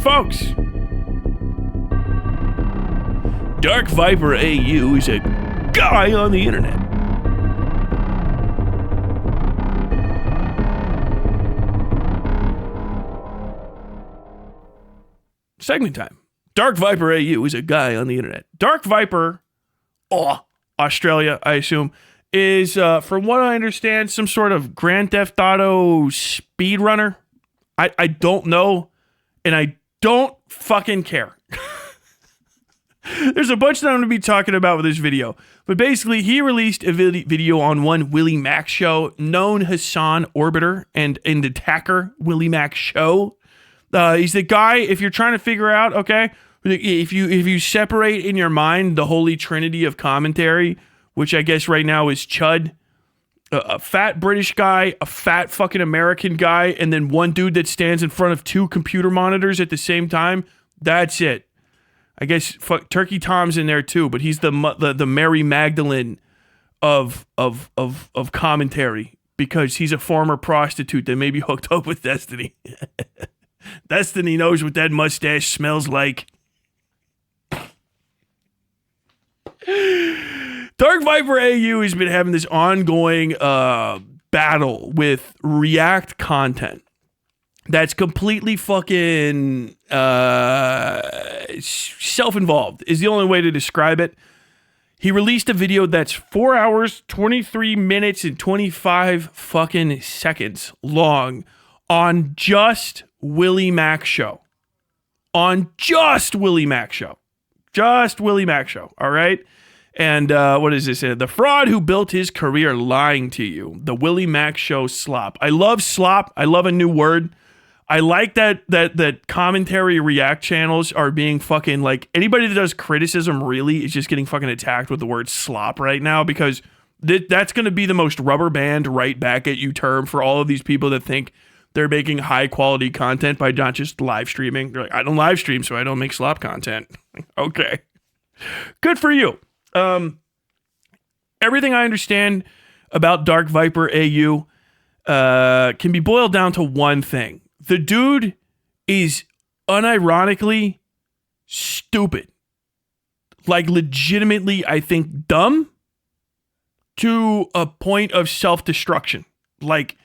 Folks, DarkViperAu is a guy on the internet. Segment time. DarkViperAu is a guy on the internet. Dark Viper, Australia, I assume, is, from what I understand, some sort of Grand Theft Auto speedrunner. I don't know, and I don't fucking care. There's a bunch that I'm going to be talking about with this video. But basically, he released a video on one Willie Mac show, known Hassan Orbiter and Attacker Willie Mac show. He's the guy, if you're trying to figure out, okay, if you separate in your mind the holy trinity of commentary, which I guess right now is Chud, a fat British guy, a fat fucking American guy, and then one dude that stands in front of two computer monitors at the same time, that's it. I guess Turkey Tom's in there too, but he's the Mary Magdalene of commentary because he's a former prostitute that may be hooked up with Destiny. Destiny knows what that mustache smells like. DarkViperAu has been having this ongoing battle with React content that's completely fucking self-involved is the only way to describe it. He released a video that's 4 hours, 23 minutes, and 25 fucking seconds long on just Willie Mac show. On just Willie Mac show. Just Willie Mac show, all right? And what is this? The fraud who built his career lying to you. The Willie Mac show slop. I love slop. I love a new word. I like that commentary React channels are being fucking like anybody that does criticism really is just getting fucking attacked with the word slop right now because that's going to be the most rubber band right back at you term for all of these people that think they're making high quality content by not just live streaming. They're like, I don't live stream, so I don't make slop content. Okay. Good for you. Everything I understand about DarkViperAu can be boiled down to one thing. The dude is unironically stupid. Like legitimately, I think, dumb to a point of self-destruction. Like,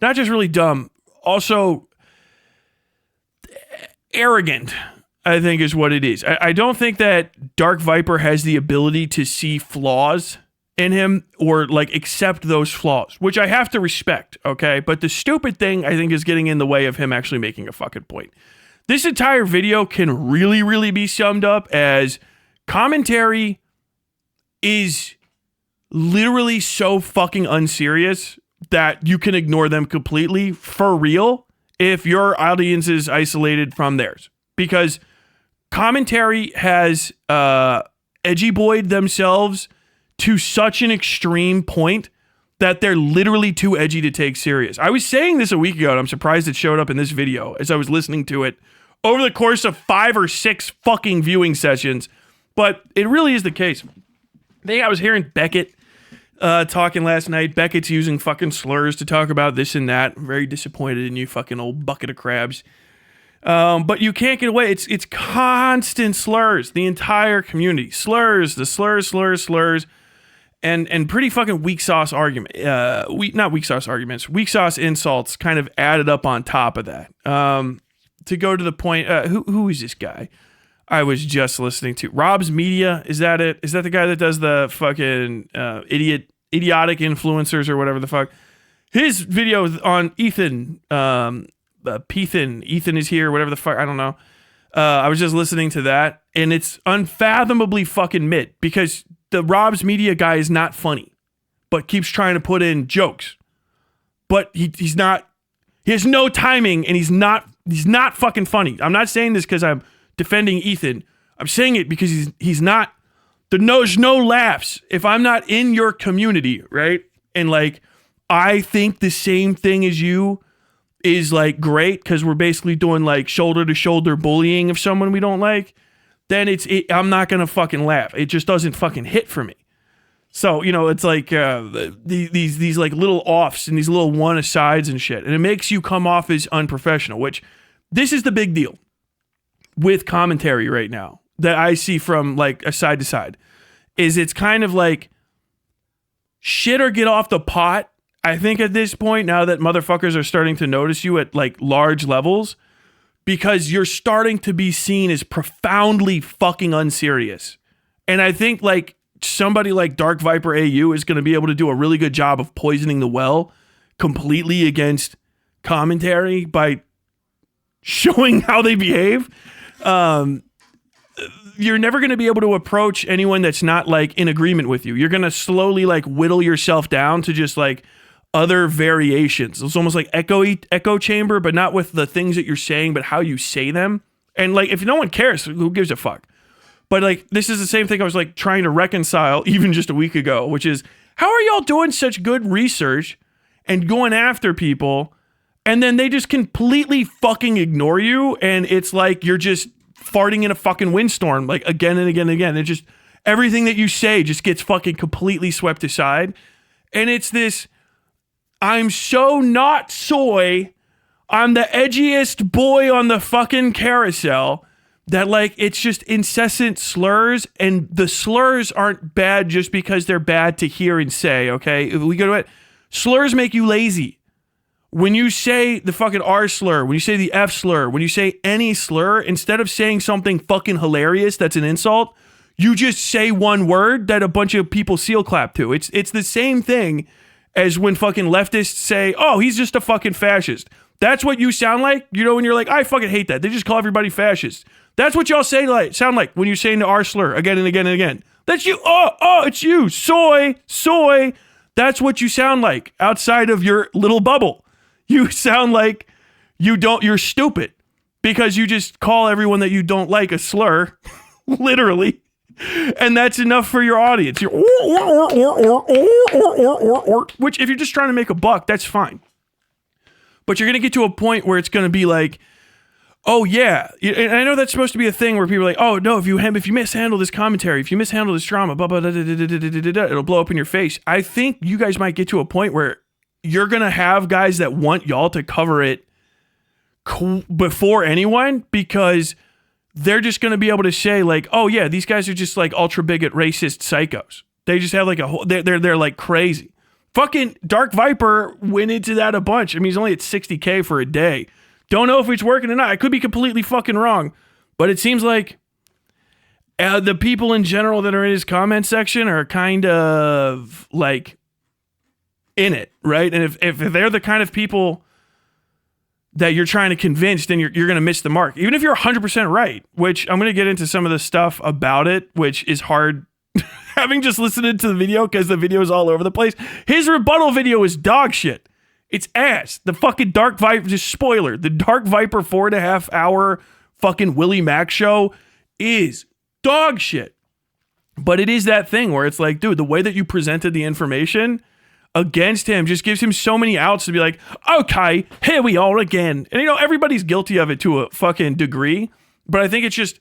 not just really dumb, also arrogant, I think is what it is. I don't think that Dark Viper has the ability to see flaws in him or like accept those flaws, which I have to respect, okay? But the stupid thing I think is getting in the way of him actually making a fucking point. This entire video can really, really be summed up as commentary is literally so fucking unserious that you can ignore them completely for real if your audience is isolated from theirs. Because commentary has edgy boyed themselves to such an extreme point that they're literally too edgy to take serious. I was saying this a week ago, and I'm surprised it showed up in this video as I was listening to it over the course of 5 or 6 fucking viewing sessions, but it really is the case. I think I was hearing Beckett talking last night. Beckett's using fucking slurs to talk about this and that. I'm very disappointed in you, fucking old bucket of crabs. But you can't get away. It's constant slurs. The entire community. Slurs, and pretty fucking weak sauce argument. Not weak sauce arguments. Weak sauce insults kind of added up on top of that. To go to the point, who is this guy? I was just listening to Rob's Media. Is that it? Is that the guy that does the fucking idiotic influencers or whatever the fuck? His video on Ethan, Ethan is here, whatever the fuck, I don't know. I was just listening to that, and it's unfathomably fucking mid because the Rob's Media guy is not funny, but keeps trying to put in jokes. But he's not. He has no timing, and he's not fucking funny. I'm not saying this because I'm defending Ethan. I'm saying it because he's not. There's no laughs. If I'm not in your community, right, and like I think the same thing as you is like great because we're basically doing like shoulder to shoulder bullying of someone we don't like, then I'm not gonna fucking laugh. It just doesn't fucking hit for me. So, you know, it's like these like little offs and these little one-asides and shit. And it makes you come off as unprofessional, which this is the big deal. with commentary right now that I see from like a side to side is it's kind of like shit or get off the pot. I think at this point, now that motherfuckers are starting to notice you at like large levels, because you're starting to be seen as profoundly fucking unserious. And I think like somebody like DarkViperAu is going to be able to do a really good job of poisoning the well completely against commentary by showing how they behave. You're never going to be able to approach anyone that's not like in agreement with you. You're going to slowly like whittle yourself down to just like other variations. It's almost like echo chamber, but not with the things that you're saying, but how you say them. And like, if no one cares, who gives a fuck? But like, this is the same thing I was like trying to reconcile even just a week ago, which is how are y'all doing such good research and going after people and then they just completely fucking ignore you, and it's like you're just farting in a fucking windstorm, like again and again and again. It just, everything that you say just gets fucking completely swept aside. And it's this, I'm so not soy, I'm the edgiest boy on the fucking carousel, that like it's just incessant slurs, and the slurs aren't bad just because they're bad to hear and say, okay? If we go to it, slurs make you lazy. When you say the fucking R slur, when you say the F slur, when you say any slur, instead of saying something fucking hilarious that's an insult, you just say one word that a bunch of people seal clap to. It's the same thing as when fucking leftists say, oh, he's just a fucking fascist. That's what you sound like, you know, when you're like, I fucking hate that. They just call everybody fascist. That's what y'all sound like when you're saying the R slur again and again and again. That's you. Oh, it's you. Soy. That's what you sound like outside of your little bubble. You sound like you're stupid because you just call everyone that you don't like a slur, literally. And that's enough for your audience. Which if you're just trying to make a buck, that's fine. But you're going to get to a point where it's going to be like, oh yeah. And I know that's supposed to be a thing where people are like, oh no, if you mishandle this commentary, if you mishandle this drama, blah, blah, blah, blah, blah, blah, blah, it'll blow up in your face. I think you guys might get to a point where you're going to have guys that want y'all to cover it before anyone, because they're just going to be able to say like, oh yeah, these guys are just like ultra bigot racist psychos. They just have like a whole, they're like crazy. Fucking Dark Viper went into that a bunch. I mean, he's only at 60K for a day. Don't know if it's working or not. I could be completely fucking wrong, but it seems like the people in general that are in his comment section are kind of like in it, right? And if they're the kind of people that you're trying to convince, then you're going to miss the mark. Even if you're 100% right, which I'm going to get into some of the stuff about it, which is hard having just listened to the video because the video is all over the place. His rebuttal video is dog shit. It's ass. The fucking Dark Viper, just spoiler, the Dark Viper 4.5 hour fucking Willie Mack show is dog shit. But it is that thing where it's like, dude, the way that you presented the information against him just gives him so many outs to be like, okay, here we are again. And you know, everybody's guilty of it to a fucking degree. But I think it's just,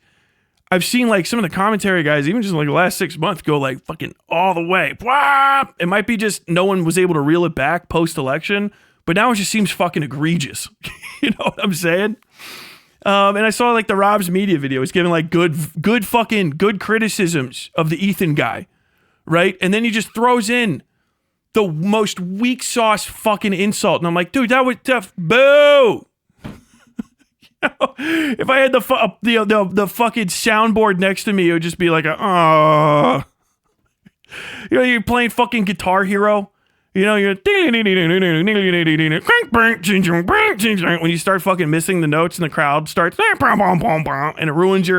I've seen like some of the commentary guys, even just like the last 6 months, go like fucking all the way. Blah! It might be just no one was able to reel it back post-election, but now it just seems fucking egregious. You know what I'm saying? And I saw like the Rob's Media video. He's giving like good criticisms of the Ethan guy, right? And then he just throws in the most weak sauce fucking insult. And I'm like, dude, that was tough. Boo! If I had the fucking soundboard next to me, it would just be like, you know, you're playing fucking Guitar Hero. You know, you're when you start fucking missing the notes and the crowd starts and it ruins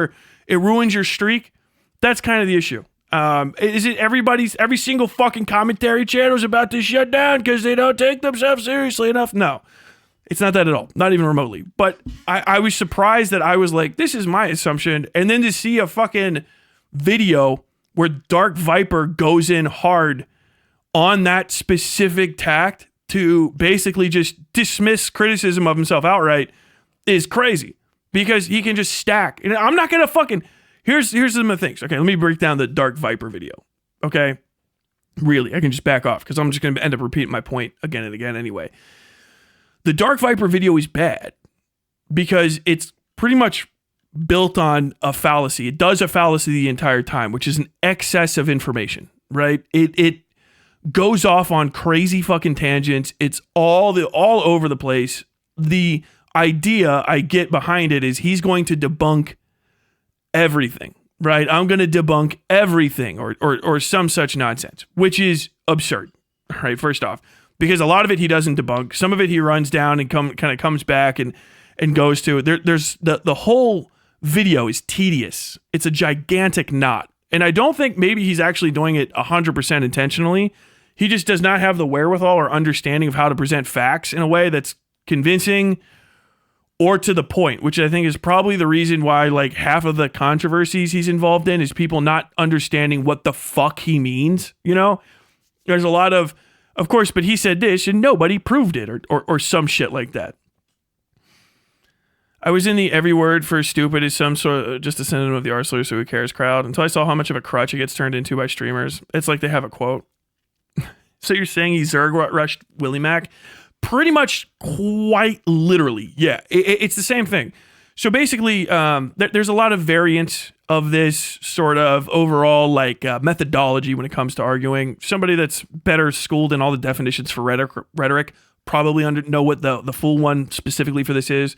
your streak. That's kind of the issue. Is it every single fucking commentary channel is about to shut down because they don't take themselves seriously enough? No. It's not that at all. Not even remotely. But I was surprised that I was like, this is my assumption. And then to see a fucking video where Dark Viper goes in hard on that specific tact to basically just dismiss criticism of himself outright is crazy. Because he can just stack. And I'm not going to fucking... Here's some of the things. Okay, let me break down the Dark Viper video. Okay? Really, I can just back off because I'm just going to end up repeating my point again and again anyway. The Dark Viper video is bad because it's pretty much built on a fallacy. It does a fallacy the entire time, which is an excess of information, right? It goes off on crazy fucking tangents. It's all over the place. The idea I get behind it is he's going to debunk everything, right? I'm going to debunk everything or some such nonsense, which is absurd, right? First off, because a lot of it he doesn't debunk. Some of it he runs down and kind of comes back and goes to. There's the whole video is tedious. It's a gigantic knot. And I don't think maybe he's actually doing it 100% intentionally. He just does not have the wherewithal or understanding of how to present facts in a way that's convincing or to the point, which I think is probably the reason why like half of the controversies he's involved in is people not understanding what the fuck he means. You know, there's a lot of course, but he said this and nobody proved it or some shit like that. I was in the every word for stupid is some sort of just a synonym of the Arsenal, so who cares crowd until I saw how much of a crutch it gets turned into by streamers. It's like they have a quote. So you're saying he Zerg rushed Willie Mac? Pretty much quite literally. Yeah, it's the same thing. So basically, there's a lot of variants of this sort of overall like methodology when it comes to arguing. Somebody that's better schooled in all the definitions for rhetoric probably know what the full one specifically for this is.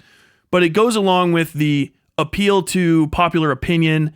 But it goes along with the appeal to popular opinion,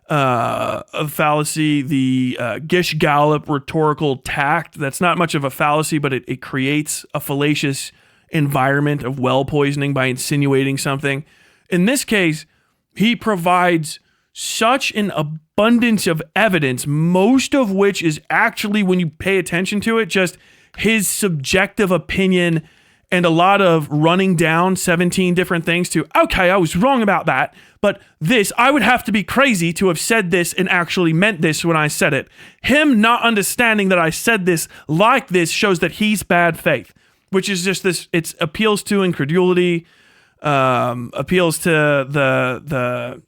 of fallacy, the Gish Gallop rhetorical tact. That's not much of a fallacy, but it creates a fallacious environment of well poisoning by insinuating something. In this case, he provides such an abundance of evidence, most of which is actually, when you pay attention to it, just his subjective opinion and a lot of running down 17 different things to, okay, I was wrong about that, but this, I would have to be crazy to have said this and actually meant this when I said it. Him not understanding that I said this like this shows that he's bad faith, which is just this, it appeals to incredulity, appeals to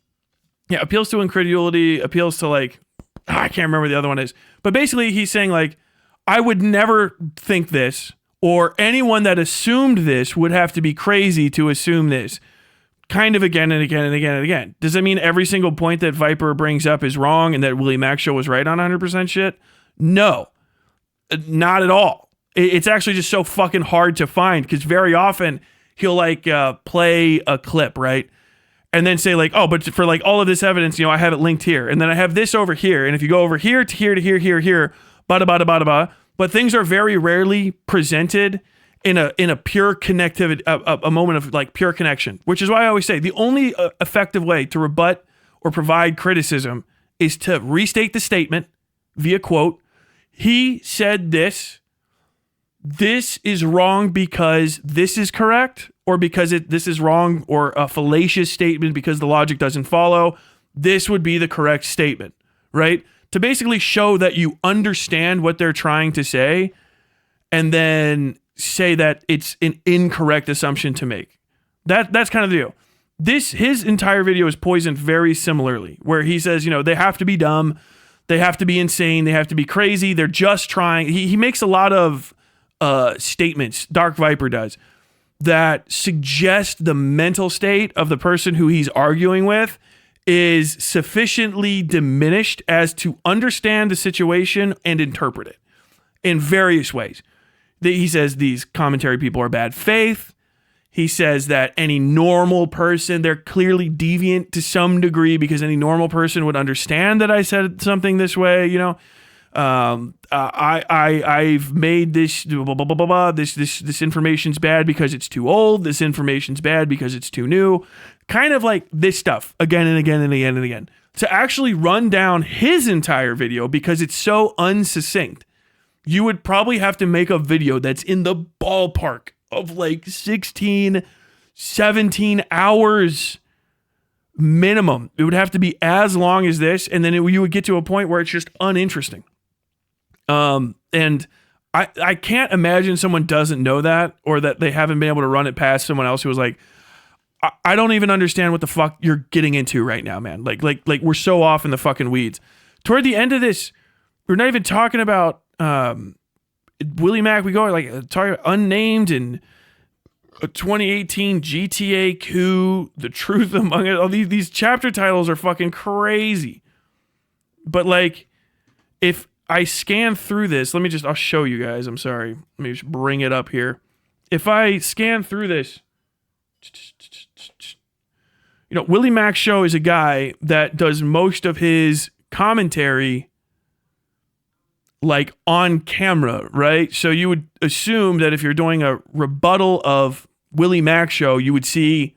appeals to incredulity, appeals to like, I can't remember what the other one is, but basically he's saying like, I would never think this, or anyone that assumed this would have to be crazy to assume this, kind of again and again and again and again. Does that mean every single point that Viper brings up is wrong and that Willie Mac show was right on 100% shit? No, not at all. It's actually just so fucking hard to find because very often he'll like play a clip, right? And then say like, oh, but for like all of this evidence, I have it linked here. And then I have this over here. And if you go over here to here to here, here, bada, bada, bada, bada. But things are very rarely presented in a pure connectivity, a moment of like pure connection, which is why I always say the only effective way to rebut or provide criticism is to restate the statement via quote. He said this. This is wrong because this is correct, or because this is wrong, or a fallacious statement because the logic doesn't follow. This would be the correct statement, right? To basically show that you understand what they're trying to say and then say that it's an incorrect assumption to make. That's kind of the deal. His entire video is poisoned very similarly, where he says, they have to be dumb, they have to be insane, they have to be crazy, they're just trying. He makes a lot of statements, Dark Viper does, that suggest the mental state of the person who he's arguing with is sufficiently diminished as to understand the situation and interpret it in various ways. He says these commentary people are bad faith. He says that any normal person, they're clearly deviant to some degree because any normal person would understand that I said something this way, I've made this blah, blah, blah, blah, blah. This information's bad because it's too old. This information's bad because it's too new. Kind of like this stuff again and again and again and again. To actually run down his entire video because it's so unsuccinct, you would probably have to make a video that's in the ballpark of like 16, 17 hours minimum. It would have to be as long as this, and then you would get to a point where it's just uninteresting. And I can't imagine someone doesn't know that, or that they haven't been able to run it past someone else who was like, I don't even understand what the fuck you're getting into right now, man. Like we're so off in the fucking weeds. Toward the end of this, we're not even talking about Willie Mac. We go like talking about unnamed and a 2018 GTA coup, the truth among it. All these chapter titles are fucking crazy. But like, if I scan through this, I'll show you guys. I'm sorry. Let me just bring it up here. If I scan through this, Willie Mac Show is a guy that does most of his commentary like on camera, right? So you would assume that if you're doing a rebuttal of Willie Mac Show, you would see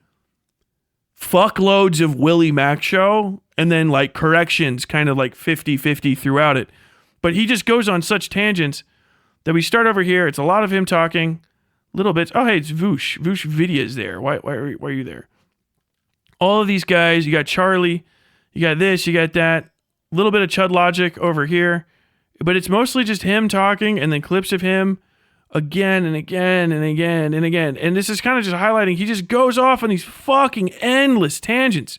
fuckloads of Willie Mac Show and then like corrections kind of like 50-50 throughout it. But he just goes on such tangents that we start over here. It's a lot of him talking, little bits. Oh, hey, it's Voosh. Voosh Vidya's there. Why are you there? All of these guys, you got Charlie, you got this, you got that. A little bit of Chud Logic over here. But it's mostly just him talking and then clips of him again and again and again and again. And this is kind of just highlighting, he just goes off on these fucking endless tangents.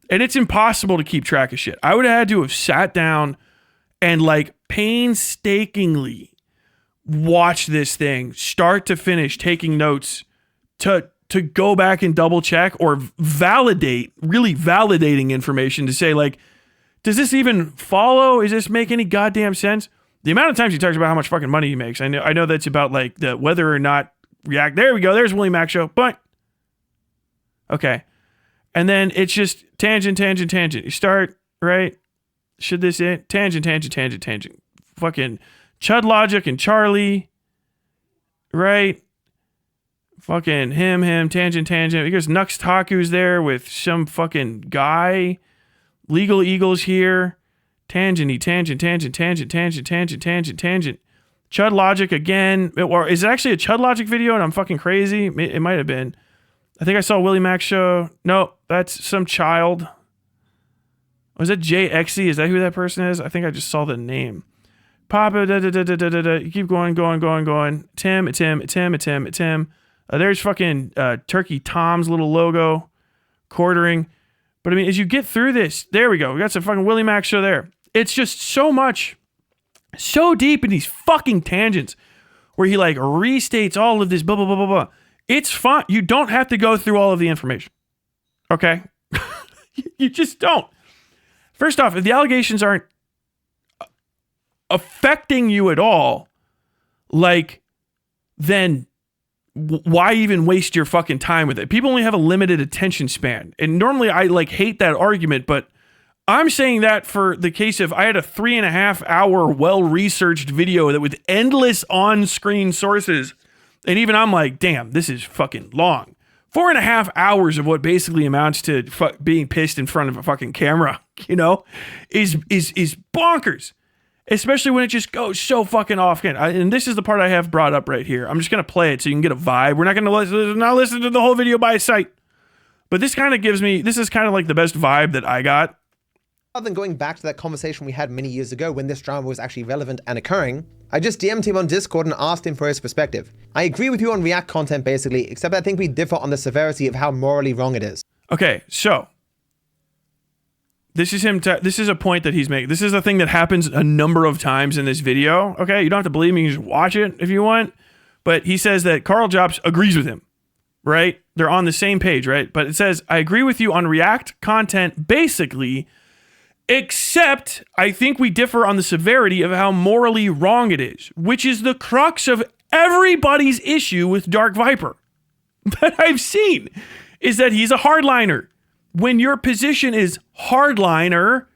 And it's impossible to keep track of shit. I would have had to have sat down and like painstakingly watch this thing start to finish, taking notes to go back and double check or really validating information to say like, does this even follow? Does this make any goddamn sense? The amount of times he talks about how much fucking money he makes. I know that's about like the whether or not React. There we go. There's Willie Mac Show. But okay. And then it's just tangent. You start, right? Should this it? Tangent. Fucking Chud Logic and Charlie. Right? Fucking him, tangent. Because Nux Taku's there with some fucking guy. Legal Eagles here. Tangent. Chud Logic again. Or is it actually a Chud Logic video and I'm fucking crazy? It might have been. I think I saw Willie Mac Show. No, that's some child. Was that JXE? Is that who that person is? I think I just saw the name. Papa, You keep going. Tim, it's him. There's fucking Turkey Tom's little logo. Quartering. But I mean, as you get through this, there we go. We got some fucking Willie Mac Show there. It's just so much, so deep in these fucking tangents where he like restates all of this blah, blah, blah, blah, blah. It's fun. You don't have to go through all of the information. Okay? You just don't. First off, if the allegations aren't affecting you at all, like, then why even waste your fucking time with it? People only have a limited attention span. And normally I like hate that argument, but I'm saying that for the case of I had a 3.5 hour well-researched video that with endless on-screen sources. And even I'm like, damn, this is fucking long. 4.5 hours of what basically amounts to being pissed in front of a fucking camera, is bonkers. Especially when it just goes so fucking off. And this is the part I have brought up right here. I'm just going to play it so you can get a vibe. We're not going to listen to the whole video by sight. But this is kind of like the best vibe that I got. Rather than going back to that conversation we had many years ago when this drama was actually relevant and occurring, I just DM'd him on Discord and asked him for his perspective. I agree with you on React content basically, except I think we differ on the severity of how morally wrong it is. Okay, so this is him. This is a point that he's making. This is a thing that happens a number of times in this video. Okay, you don't have to believe me. You can just watch it if you want. But he says that Carl Jobs agrees with him, right? They're on the same page, right? But it says, I agree with you on React content basically, except I think we differ on the severity of how morally wrong it is, which is the crux of everybody's issue with Dark Viper that I've seen, is that he's a hardliner. When your position is hardliner,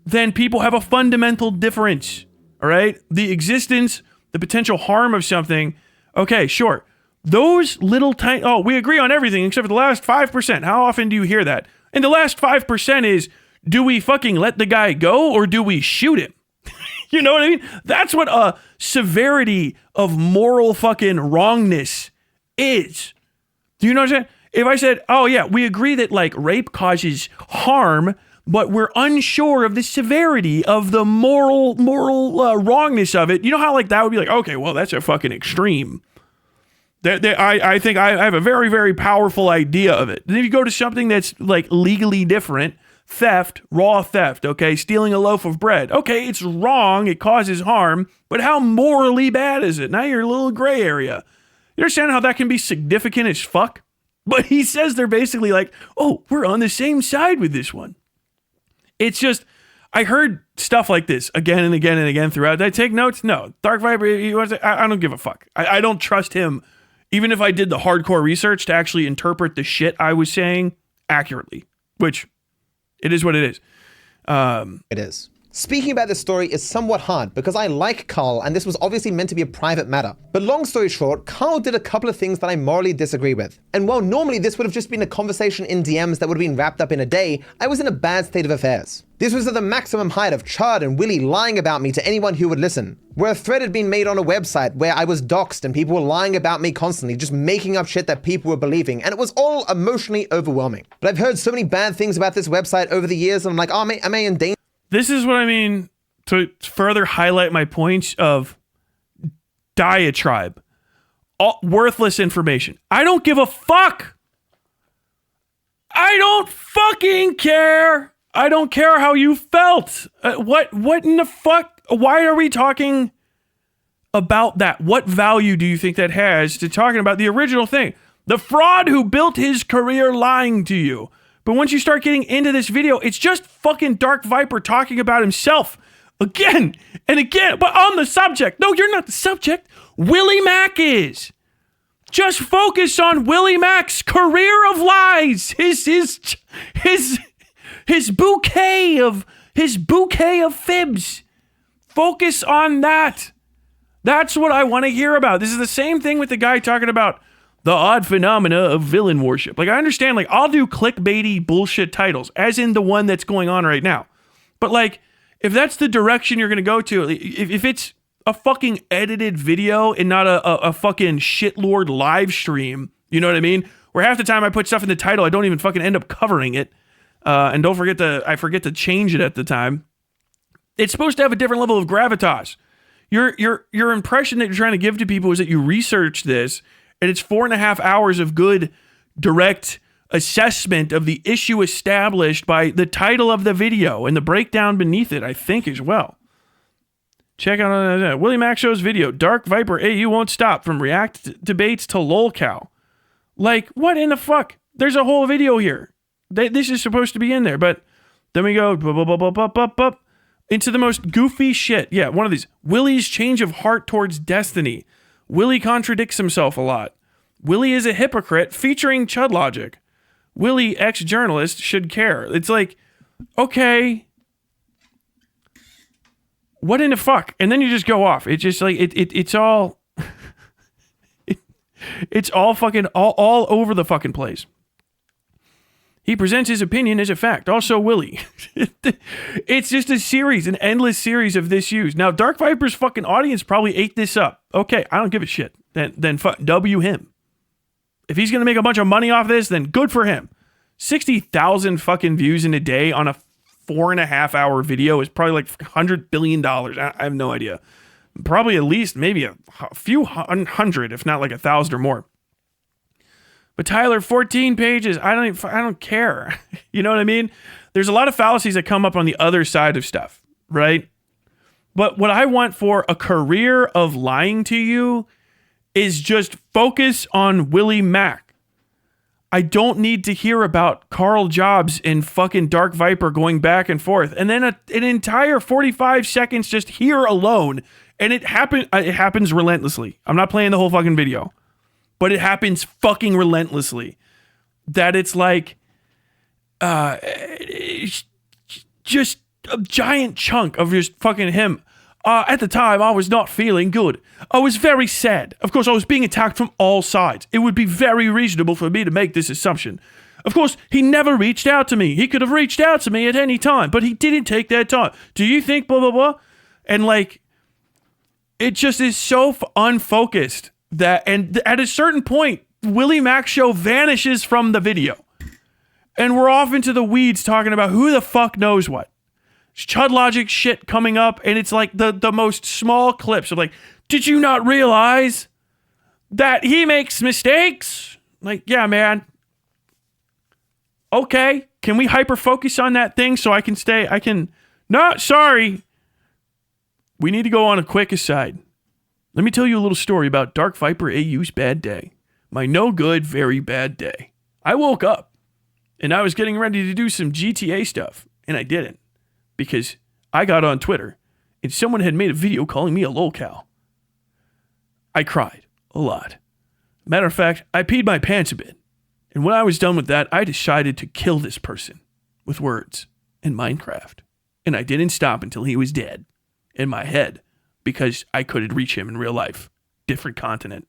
then people have a fundamental difference, all right? The existence, the potential harm of something, okay, sure. Those little tiny, we agree on everything except for the last 5%. How often do you hear that? And the last 5% is, do we fucking let the guy go or do we shoot him? You know what I mean? That's what a severity of moral fucking wrongness is. Do you know what I'm saying? If I said, oh yeah, we agree that like rape causes harm, but we're unsure of the severity of the moral wrongness of it. You know how like that would be like, okay, well that's a fucking extreme. I think I have a very, very powerful idea of it. Then if you go to something that's like legally different, theft, raw theft, okay, stealing a loaf of bread. Okay, it's wrong, it causes harm, but how morally bad is it? Now you're a little gray area. You understand how that can be significant as fuck? But he says they're basically like, oh, we're on the same side with this one. It's just, I heard stuff like this again and again and again throughout. Did I take notes? No. Dark Viper, I don't give a fuck. I don't trust him, even if I did the hardcore research to actually interpret the shit I was saying accurately, which it is what it is. It is. Speaking about this story is somewhat hard because I like Carl and this was obviously meant to be a private matter. But long story short, Carl did a couple of things that I morally disagree with. And while normally this would have just been a conversation in DMs that would have been wrapped up in a day, I was in a bad state of affairs. This was at the maximum height of Chud and Willie lying about me to anyone who would listen. Where a thread had been made on a website where I was doxxed and people were lying about me constantly, just making up shit that people were believing, and it was all emotionally overwhelming. But I've heard so many bad things about this website over the years and I'm like, oh, am I in danger? This is what I mean to further highlight my points of diatribe. All worthless information. I don't give a fuck. I don't fucking care. I don't care how you felt. What in the fuck? Why are we talking about that? What value do you think that has to talking about the original thing? The fraud who built his career lying to you. But once you start getting into this video, it's just fucking Dark Viper talking about himself again and again, but on the subject. No, you're not the subject. Willie Mack is. Just focus on Willie Mack's career of lies. His bouquet of fibs. Focus on that. That's what I want to hear about. This is the same thing with the guy talking about the odd phenomena of villain worship. Like, I understand, like, I'll do clickbaity bullshit titles, as in the one that's going on right now. But, like, if that's the direction you're going to go to, if it's a fucking edited video and not a fucking shitlord live stream, you know what I mean? Where half the time I put stuff in the title, I don't even fucking end up covering it. And I forget to change it at the time. It's supposed to have a different level of gravitas. Your impression that you're trying to give to people is that you research this, and it's 4.5 hours of good, direct assessment of the issue established by the title of the video and the breakdown beneath it, I think, as well. Check out Willie Mack Show's video. Dark Viper AU won't stop from React debates to lolcow. Like, what in the fuck? There's a whole video here. This is supposed to be in there, but then we go into the most goofy shit. Yeah, one of these. Willie's change of heart towards destiny. Willie contradicts himself a lot. Willie is a hypocrite featuring Chud Logic. Willie, ex-journalist, should care. It's like, okay, what in the fuck? And then you just go off. It's just like, it's all, it's all fucking, all over the fucking place. He presents his opinion as a fact. Also, Willie. It's just a series, an endless series of this use. Now, Dark Viper's fucking audience probably ate this up. Okay, I don't give a shit. Then W him. If he's going to make a bunch of money off this, then good for him. 60,000 fucking views in a day on a 4.5 hour video is probably like $100 billion. I have no idea. Probably at least maybe a few hundred, if not like 1,000 or more. But Tyler, 14 pages. I don't care. You know what I mean? There's a lot of fallacies that come up on the other side of stuff, right? But what I want for a career of lying to you is just focus on Willie Mack. I don't need to hear about Carl Jobs and fucking Dark Viper going back and forth. And then an entire 45 seconds just here alone. And it happens relentlessly. I'm not playing the whole fucking video. But it happens fucking relentlessly. That it's like, just a giant chunk of just fucking him. At the time, I was not feeling good. I was very sad. Of course, I was being attacked from all sides. It would be very reasonable for me to make this assumption. Of course, he never reached out to me. He could have reached out to me at any time, but he didn't take that time. Do you think blah, blah, blah? And like, it just is so unfocused. That, and at a certain point, Willie Mack Show vanishes from the video. And we're off into the weeds talking about who the fuck knows what. It's Chud Logic shit coming up, and it's like the most small clips of like, did you not realize that he makes mistakes? Like, yeah, man. Okay, can we hyper focus on that thing so I can, no, sorry. We need to go on a quick aside. Let me tell you a little story about Dark Viper AU's bad day. My no good, very bad day. I woke up and I was getting ready to do some GTA stuff, and I didn't because I got on Twitter and someone had made a video calling me a lolcow. I cried a lot. Matter of fact, I peed my pants a bit. And when I was done with that, I decided to kill this person with words in Minecraft. And I didn't stop until he was dead in my head because I couldn't reach him in real life. Different continent.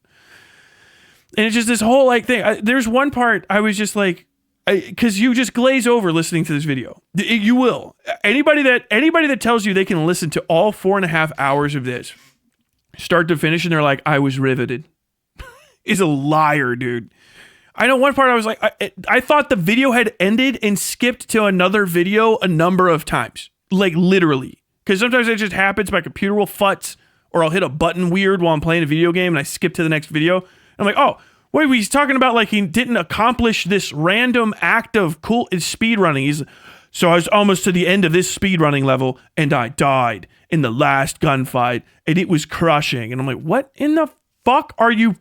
And it's just this whole like thing. There's one part I was just like, because you just glaze over listening to this video. You will. Anybody that tells you they can listen to all 4.5 hours of this, start to finish, and they're like, I was riveted, is a liar, dude. I know one part I was like, I thought the video had ended and skipped to another video a number of times. Like literally. Because sometimes it just happens, my computer will futz, or I'll hit a button weird while I'm playing a video game and I skip to the next video. And I'm like, oh, wait, he's talking about like he didn't accomplish this random act of cool speed running. So I was almost to the end of this speedrunning level and I died in the last gunfight and it was crushing. And I'm like, what in the fuck are you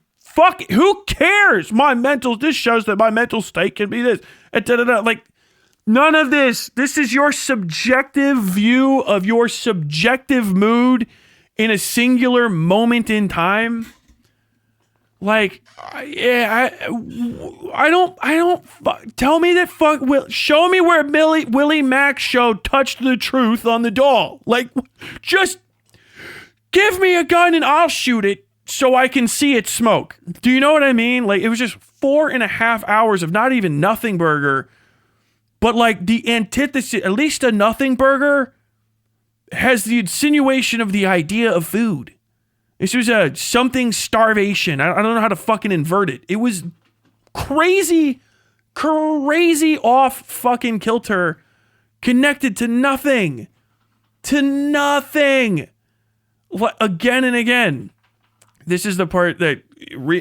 who cares? This shows that my mental state can be this. Like, none of this. This is your subjective view of your subjective mood in a singular moment in time. Like, I don't, tell me that show me where Willie Mack show touched the truth on the doll. Like, just give me a gun and I'll shoot it so I can see it smoke. Do you know what I mean? Like, it was just 4.5 hours of not even Nothing Burger, but like the antithesis. At least a Nothing Burger has the insinuation of the idea of food. This was a something starvation. I don't know how to fucking invert it. It was crazy off fucking kilter, connected to nothing. Again and again. This is the part that,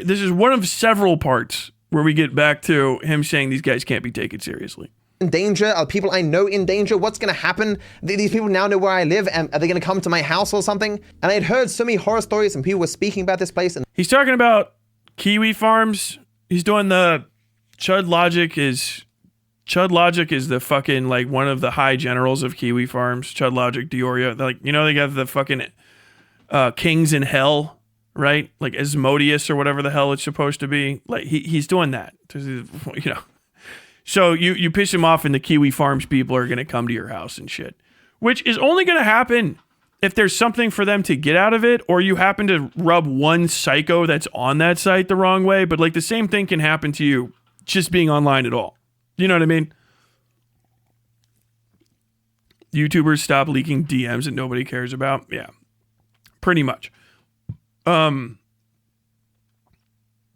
this is one of several parts where we get back to him saying these guys can't be taken seriously. In danger? Are people I know in danger? What's going to happen? These people now know where I live, and are they going to come to my house or something? And I had heard so many horror stories and people were speaking about this place. And he's talking about Kiwi Farms. He's doing the Chud Logic is the fucking like one of the high generals of Kiwi Farms. Chud Logic, Dioria. Like, you know, they got the fucking Kings in Hell, right? Like Asmodeus or whatever the hell it's supposed to be. Like he's doing that. You know. So you piss him off and the Kiwi Farms people are going to come to your house and shit. Which is only going to happen if there's something for them to get out of it, or you happen to rub one psycho that's on that site the wrong way. But like the same thing can happen to you just being online at all. You know what I mean? YouTubers stop leaking DMs that nobody cares about. Yeah, pretty much. But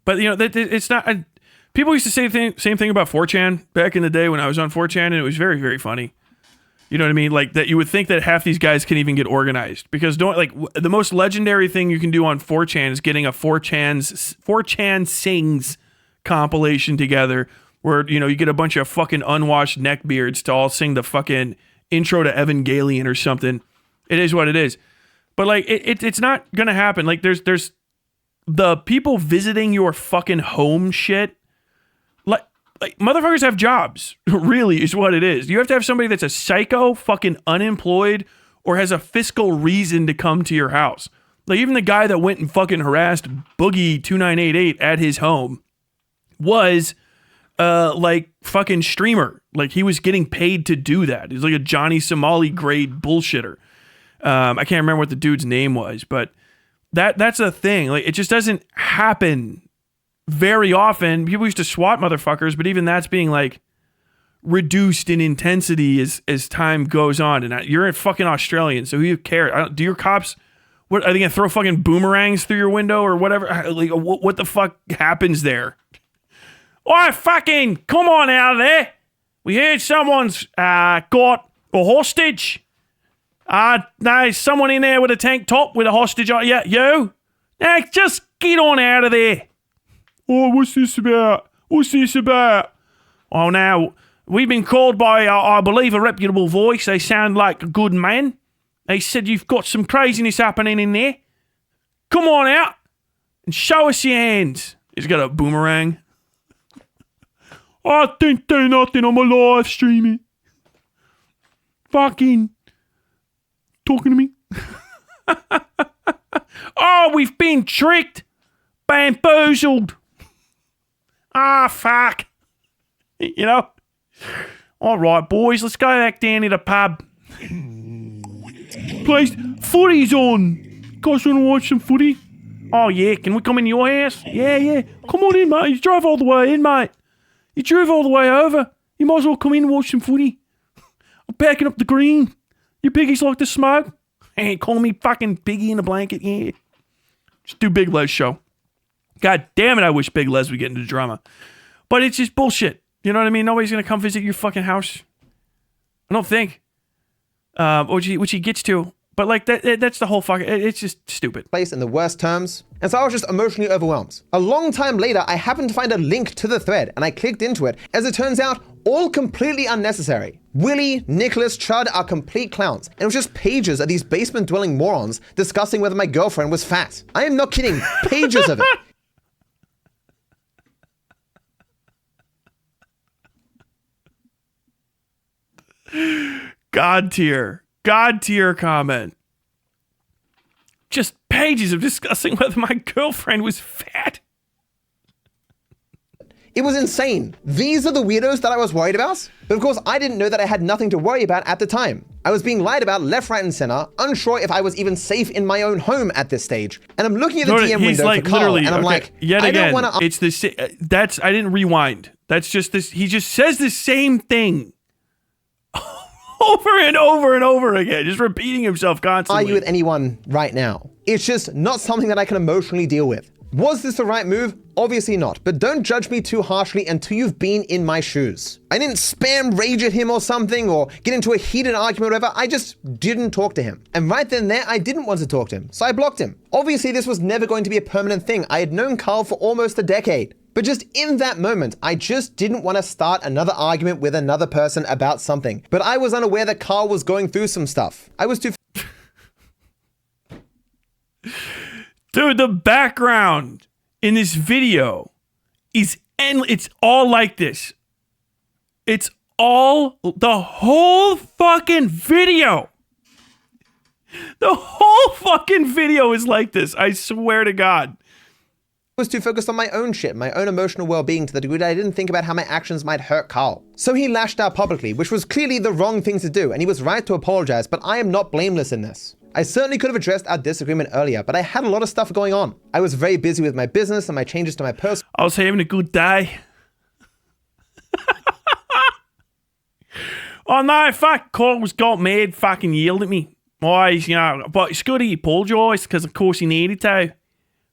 you know, it's not... People used to say the same thing about 4chan back in the day when I was on 4chan, and it was very, very funny. You know what I mean? Like that you would think that half these guys can even get organized, because the most legendary thing you can do on 4chan is getting a 4chan sings compilation together where, you know, you get a bunch of fucking unwashed neckbeards to all sing the fucking intro to Evangelion or something. It is what it is. But like it's not gonna happen. Like there's the people visiting your fucking home shit. Like, motherfuckers have jobs, really, is what it is. You have to have somebody that's a psycho, fucking unemployed, or has a fiscal reason to come to your house. Like, even the guy that went and fucking harassed Boogie2988 at his home was, like, fucking streamer. Like, he was getting paid to do that. He's like a Johnny Somali grade bullshitter. I can't remember what the dude's name was, but that's a thing. Like, it just doesn't happen very often. People used to swat motherfuckers, but even that's being like reduced in intensity as time goes on. And you're in fucking Australian, so who cares? Do your cops, what are they gonna throw fucking boomerangs through your window or whatever? Like, what the fuck happens there? Oh, fucking come on out of there! We heard someone's got a hostage. There's someone in there with a tank top with a hostage on. Yeah, you. Now just get on out of there. Oh, what's this about? Oh, now, we've been called by, I believe, a reputable voice. They sound like a good man. They said you've got some craziness happening in there. Come on out and show us your hands. He's got a boomerang. I didn't do nothing on my live streaming. Fucking talking to me. Oh, we've been tricked. Bamboozled. Ah, fuck. You know? All right, boys, let's go back down to the pub. Please, footy's on. You guys want to watch some footy? Oh, yeah. Can we come in your house? Yeah. Come on in, mate. You drove all the way in, mate. You drove all the way over. You might as well come in and watch some footy. I'm packing up the green. You piggies like to smoke? Hey, call me fucking piggy in a blanket, yeah. Just do Big Les show. God damn it, I wish Big Les would get into drama. But it's just bullshit. You know what I mean? Nobody's going to come visit your fucking house. I don't think. Which he gets to. But like that's the whole fucking, it's just stupid. Place in the worst terms. And so I was just emotionally overwhelmed. A long time later, I happened to find a link to the thread and I clicked into it. As it turns out, all completely unnecessary. Willie, Nicholas, Chud are complete clowns. And it was just pages of these basement dwelling morons discussing whether my girlfriend was fat. I am not kidding. Pages of it. God tier comment. Just pages of discussing whether my girlfriend was fat. It was insane. These are the weirdos that I was worried about. But of course, I didn't know that I had nothing to worry about at the time. I was being lied about left, right, and center, unsure if I was even safe in my own home at this stage. And I'm looking at the DM window like, for Carl, and I'm okay, like, yet I again, don't want to. It's the that's I didn't rewind. That's just this. He just says the same thing over and over and over again, just repeating himself constantly. Argue with anyone right now. It's just not something that I can emotionally deal with. Was this the right move? Obviously not, but don't judge me too harshly until you've been in my shoes. I didn't spam rage at him or something or get into a heated argument or whatever. I just didn't talk to him. And right then and there, I didn't want to talk to him, so I blocked him. Obviously, this was never going to be a permanent thing. I had known Carl for almost a decade. But just in that moment, I just didn't want to start another argument with another person about something. But I was unaware that Carl was going through some stuff. I was too... Dude, the background in this video is endless. It's all like this. It's all, the whole fucking video. The whole fucking video is like this. I swear to God. Was too focused on my own shit, my own emotional well-being to the degree that I didn't think about how my actions might hurt Carl. So he lashed out publicly, which was clearly the wrong thing to do, and he was right to apologize, but I am not blameless in this. I certainly could have addressed our disagreement earlier, but I had a lot of stuff going on. I was very busy with my business and my changes to my personal... I was having a good day. Oh no, fuck, Carl was got mad, fucking yelled at me. Boys, you know, but it's good he apologised, because of course he needed to.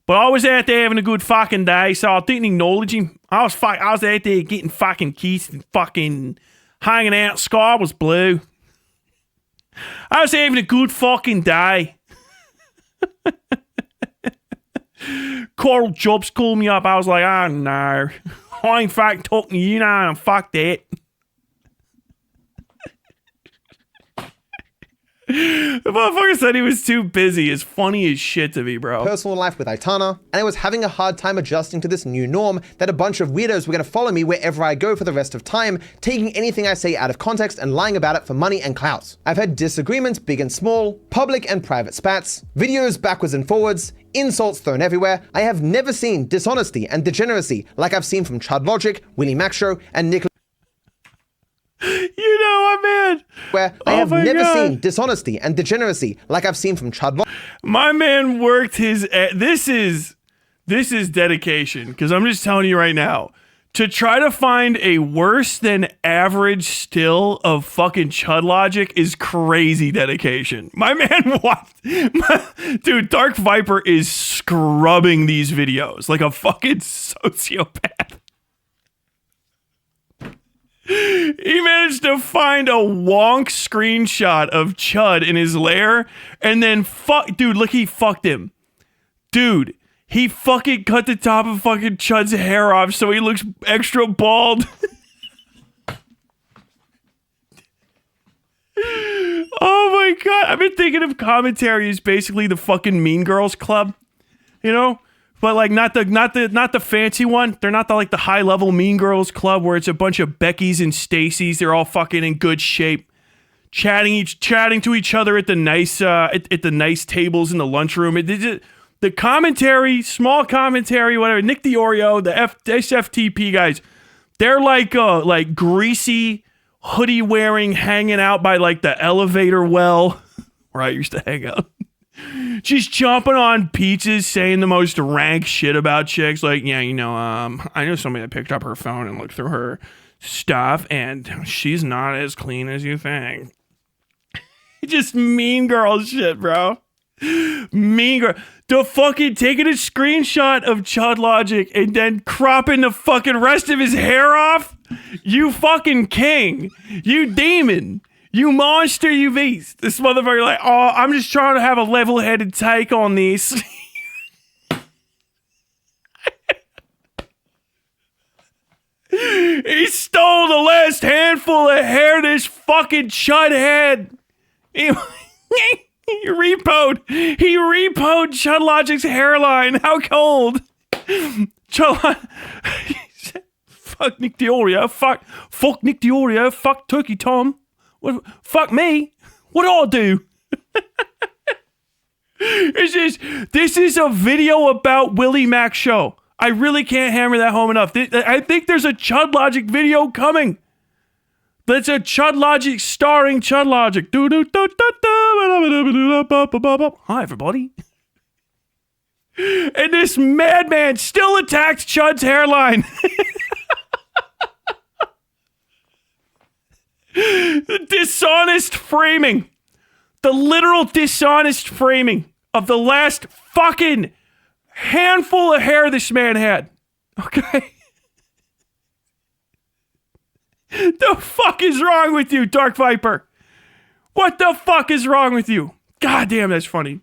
But I was out there having a good fucking day, so I didn't acknowledge him. I was out there getting fucking kissed and fucking hanging out. Sky was blue. I was having a good fucking day. Coral Jobs called me up. I was like, oh no. I ain't fucking talking to you now, and fuck that. The motherfucker said he was too busy. It's funny as shit to me, bro. Personal life with Aitana, and I was having a hard time adjusting to this new norm that a bunch of weirdos were going to follow me wherever I go for the rest of time, taking anything I say out of context and lying about it for money and clout. I've had disagreements, big and small, public and private spats, videos backwards and forwards, insults thrown everywhere. I have never seen dishonesty and degeneracy like I've seen from Chud Logic, Willie Maxshow, and Nicholas. You know, my man. Where I have never seen dishonesty and degeneracy like I've seen from Chud Logic. My man worked his... This is dedication, because I'm just telling you right now, to try to find a worse than average still of fucking Chud Logic is crazy dedication. My man watched... Dude, Dark Viper is scrubbing these videos like a fucking sociopath. He managed to find a wonk screenshot of Chud in his lair, and then dude, look, he fucked him. Dude, he fucking cut the top of fucking Chud's hair off so he looks extra bald. Oh my god, I've been thinking of commentary as basically the fucking Mean Girls Club. you know? But like not the fancy one. They're not the high level Mean Girls club where it's a bunch of Beckys and Stacys. They're all fucking in good shape, chatting to each other at the nice at the nice tables in the lunchroom. The commentary, small commentary, whatever. Nick Diorio, the SFTP guys, they're like greasy, hoodie wearing, hanging out by like the elevator well where I used to hang out. Just jumping on pizzas, saying the most rank shit about chicks. Like, yeah, I know somebody that picked up her phone and looked through her stuff, and she's not as clean as you think. Just mean girl shit, bro. Mean girl. The fucking taking a screenshot of Chud Logic and then cropping the fucking rest of his hair off. You fucking king. You demon. You monster, you beast. This motherfucker like, oh, I'm just trying to have a level-headed take on this. He stole the last handful of hair this fucking chud had. He repoed Chud Logic's hairline. How cold? Fuck Nick Diorio. Fuck Nick Diorio. Fuck Turkey Tom. Fuck me. What do I do? This is a video about Willie Mac show. I really can't hammer that home enough. I think there's a Chud Logic video coming. That's a Chud Logic starring Chud Logic. Hi, everybody. And this madman still attacks Chud's hairline. The dishonest framing. The literal dishonest framing of the last fucking handful of hair this man had. Okay? The fuck is wrong with you, Dark Viper? What the fuck is wrong with you? God damn, that's funny.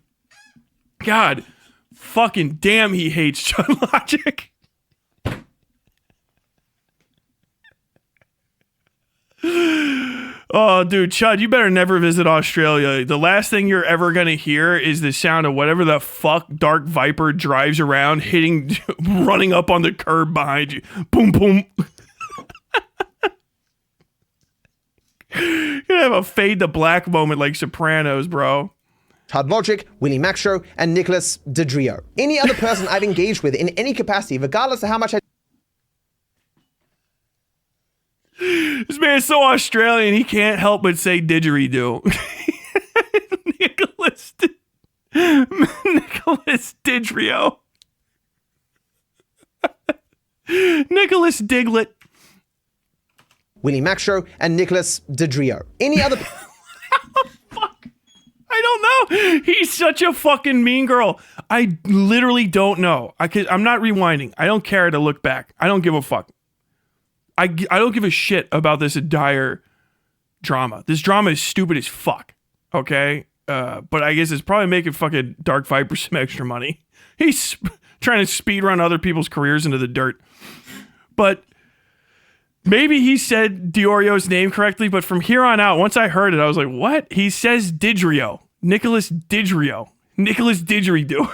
God fucking damn, he hates Chud Logic. Oh, dude, Chud, you better never visit Australia. The last thing you're ever gonna hear is the sound of whatever the fuck Dark Viper drives around, running up on the curb behind you. Boom, boom. You're gonna have a fade to black moment like Sopranos, bro. Chud Logic, Willie Mac Show, and Nicholas Dedrio. Any other person I've engaged with in any capacity, regardless of how much I... This man's so Australian, he can't help but say didgeridoo. Nicholas Didrio. Nicholas Diglett. Willie Mac Show, and Nicholas Dedrio. Any other... Fuck. I don't know. He's such a fucking mean girl. I literally don't know. I'm not rewinding. I don't care to look back. I don't give a fuck. I don't give a shit about this entire drama. This drama is stupid as fuck. Okay? But I guess it's probably making fucking Dark Viper some extra money. He's trying to speedrun other people's careers into the dirt. But maybe he said Diorio's name correctly, but from here on out, once I heard it, I was like, what? He says Didrio. Nicholas Didrio. Nicholas Didgeridoo.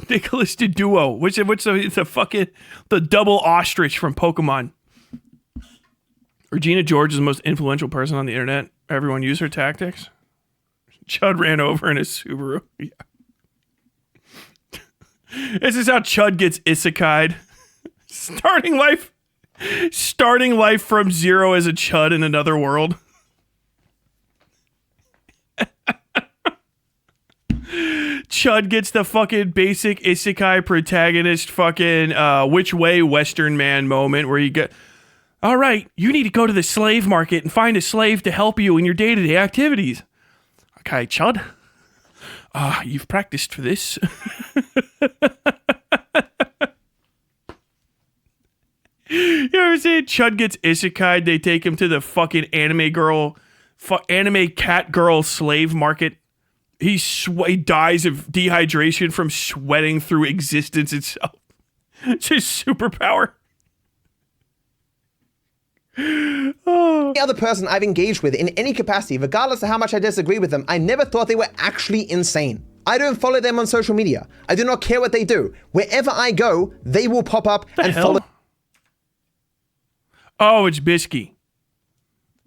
Nicholas Diduo. What's the fucking the double ostrich from Pokemon? Regina George is the most influential person on the internet. Everyone use her tactics. Chud ran over in a Subaru. Yeah. This is how Chud gets isekai'd. Starting life from zero as a Chud in another world. Chud gets the fucking basic isekai protagonist fucking which way Western man moment where you get, all right, you need to go to the slave market and find a slave to help you in your day-to-day activities. Okay, Chud. You've practiced for this. You ever see Chud gets isekai'd? They take him to the fucking anime cat girl slave market. He dies of dehydration from sweating through existence itself. It's his superpower. Oh, other person I've engaged with in any capacity, regardless of how much I disagree with them, I never thought they were actually insane. I don't follow them on social media. I do not care what they do. Wherever I go, they will pop up and follow. Oh, it's Bisky.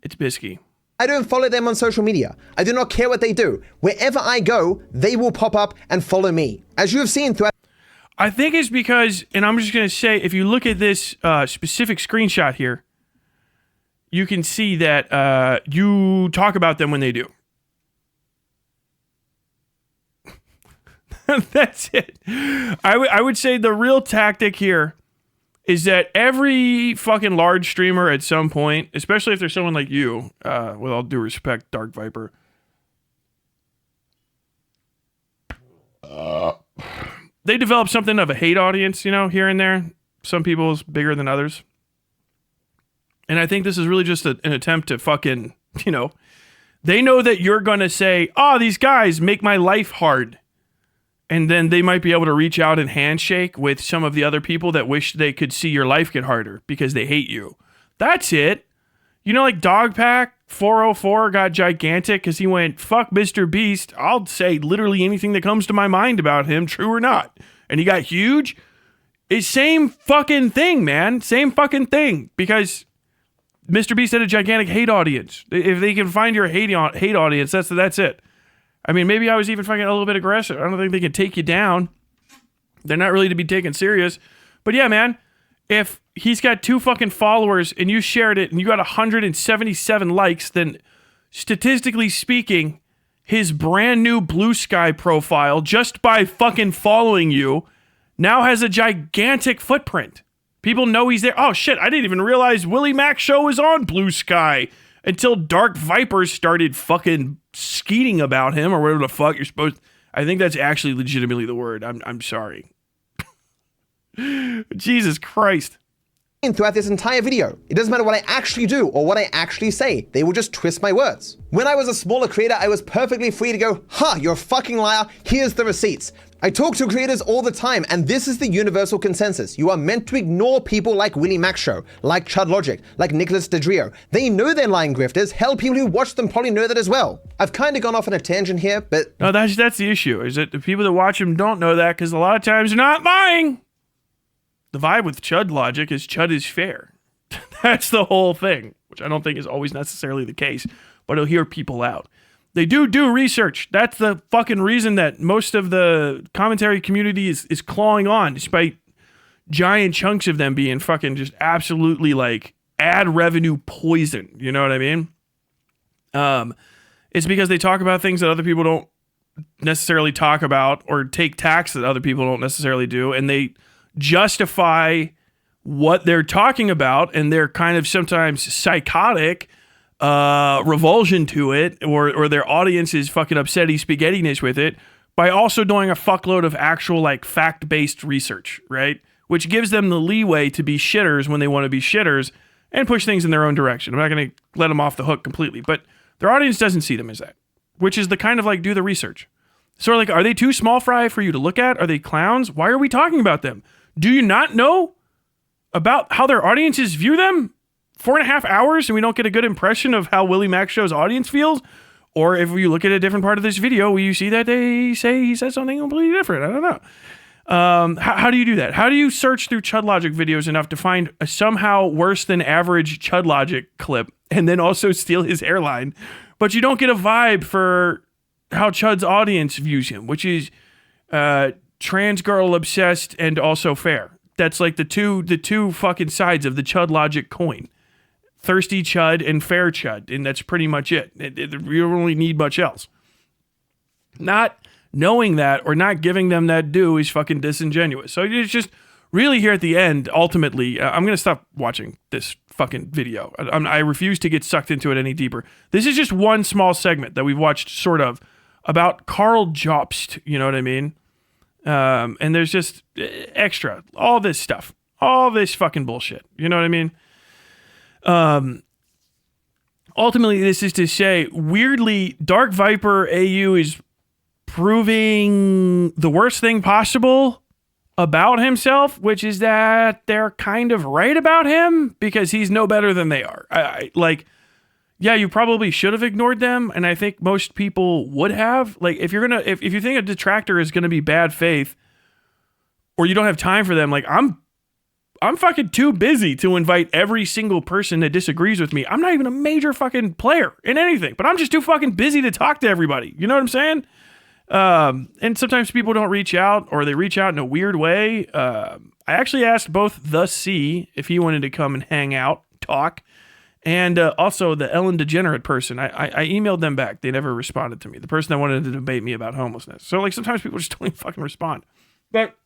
It's Bisky. I don't follow them on social media. I do not care what they do. Wherever I go, they will pop up and follow me. As you have seen throughout. I think it's because, and I'm just going to say, if you look at this specific screenshot here, you can see that you talk about them when they do. That's it. I would say the real tactic here is that every fucking large streamer at some point, especially if there's someone like you, with all due respect, Dark Viper, they develop something of a hate audience, you know, here and there. Some people's bigger than others. And I think this is really just an attempt to fucking, you know, they know that you're going to say, oh, these guys make my life hard. And then they might be able to reach out and handshake with some of the other people that wish they could see your life get harder because they hate you. That's it. You know, like Dogpack 404 got gigantic because he went, fuck Mr. Beast. I'll say literally anything that comes to my mind about him, true or not. And he got huge. It's same fucking thing, man. Same fucking thing. Because Mr. Beast had a gigantic hate audience. If they can find your hate audience, that's it. I mean, maybe I was even fucking a little bit aggressive. I don't think they can take you down. They're not really to be taken serious. But yeah, man, if he's got 2 fucking followers and you shared it and you got 177 likes, then statistically speaking, his brand new Blue Sky profile, just by fucking following you, now has a gigantic footprint. People know he's there. Oh shit, I didn't even realize Willie Mac Show was on Blue Sky until Dark Viper started fucking skeeting about him or whatever the fuck you're supposed to. I think that's actually legitimately the word. I'm sorry. Jesus Christ. Throughout this entire video. It doesn't matter what I actually do or what I actually say. They will just twist my words. When I was a smaller creator, I was perfectly free to go, you're a fucking liar. Here's the receipts. I talk to creators all the time, and this is the universal consensus. You are meant to ignore people like Willie Mac Show, like Chud Logic, like Nicholas DeDrio. They know they're lying grifters. Hell, people who watch them probably know that as well. I've kind of gone off on a tangent here, but... No, that's the issue, is that the people that watch them don't know that because a lot of times they're not lying. The vibe with Chud Logic is Chud is fair. That's the whole thing, which I don't think is always necessarily the case, but it'll hear people out. They do research. That's the fucking reason that most of the commentary community is clawing on, despite giant chunks of them being fucking just absolutely like ad revenue poison. You know what I mean? It's because they talk about things that other people don't necessarily talk about or take tacks that other people don't necessarily do, and they justify what they're talking about, and they're kind of sometimes psychotic revulsion to it, or their audience is fucking upsetty spaghettiness with it, by also doing a fuckload of actual like fact-based research, right? Which gives them the leeway to be shitters when they want to be shitters and push things in their own direction. I'm not going to let them off the hook completely, but their audience doesn't see them as that, which is the kind of like do the research. Sort of like, are they too small fry for you to look at? Are they clowns? Why are we talking about them? Do you not know about how their audiences view them? 4.5 hours and we don't get a good impression of how Willie Mac Show's audience feels? Or if you look at a different part of this video, will you see that they say he said something completely different? I don't know. How do you do that? How do you search through Chud Logic videos enough to find a somehow worse than average Chud Logic clip and then also steal his hairline, but you don't get a vibe for how Chud's audience views him, which is trans girl obsessed and also fair. That's like the two fucking sides of the Chud Logic coin. Thirsty Chud and fair Chud, and that's pretty much it. You don't really need much else. Not knowing that or not giving them that due is fucking disingenuous. So it's just really here at the end, ultimately, I'm going to stop watching this fucking video. I refuse to get sucked into it any deeper. This is just one small segment that we've watched sort of about Karl Jobst, you know what I mean? And there's just extra, all this stuff, all this fucking bullshit. You know what I mean? Ultimately, this is to say, weirdly, DarkViperAu is proving the worst thing possible about himself, which is that they're kind of right about him because he's no better than they are. Like, yeah, you probably should have ignored them, and I think most people would have. Like, if you're gonna, if you think a detractor is gonna be bad faith, or you don't have time for them, like I'm fucking too busy to invite every single person that disagrees with me. I'm not even a major fucking player in anything, but I'm just too fucking busy to talk to everybody. You know what I'm saying? And sometimes people don't reach out, or they reach out in a weird way. I actually asked both the C if he wanted to come and hang out, talk. And also the Ellen DeGenerate person, I emailed them back. They never responded to me. The person that wanted to debate me about homelessness. So like sometimes people just don't even fucking respond. But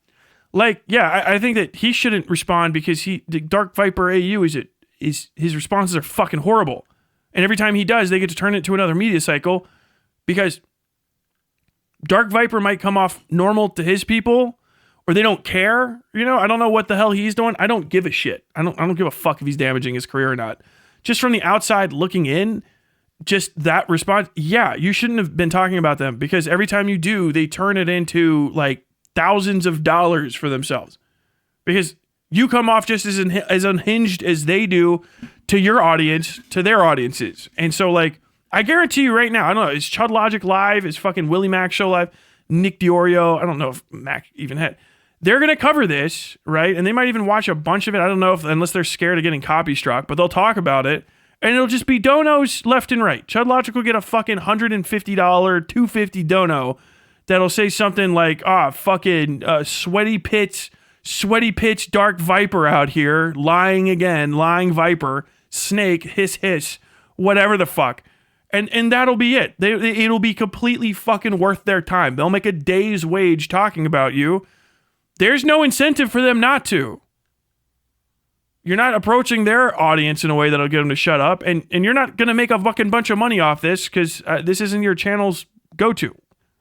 like, yeah, I think that he shouldn't respond because the DarkViperAu is his responses are fucking horrible. And every time he does, they get to turn it to another media cycle because Dark Viper might come off normal to his people, or they don't care. You know, I don't know what the hell he's doing. I don't give a shit. I don't give a fuck if he's damaging his career or not. Just from the outside looking in, just that response, yeah, you shouldn't have been talking about them because every time you do, they turn it into like thousands of dollars for themselves. Because you come off just as unhinged as they do to your audience, to their audiences. And so like, I guarantee you right now, I don't know, is Chud Logic live? Is fucking Willie Mac show live? Nick Diorio? I don't know if Mac even had. They're going to cover this, right? And they might even watch a bunch of it. I don't know if, unless they're scared of getting copy struck, but they'll talk about it. And it'll just be donos left and right. Chud Logic will get a fucking $150, $250 dono that'll say something like, fucking sweaty pitch Dark Viper out here, lying Viper, snake, hiss, whatever the fuck. And that'll be it. It'll be completely fucking worth their time. They'll make a day's wage talking about you. There's no incentive for them not to. You're not approaching their audience in a way that'll get them to shut up. And you're not going to make a fucking bunch of money off this because this isn't your channel's go-to.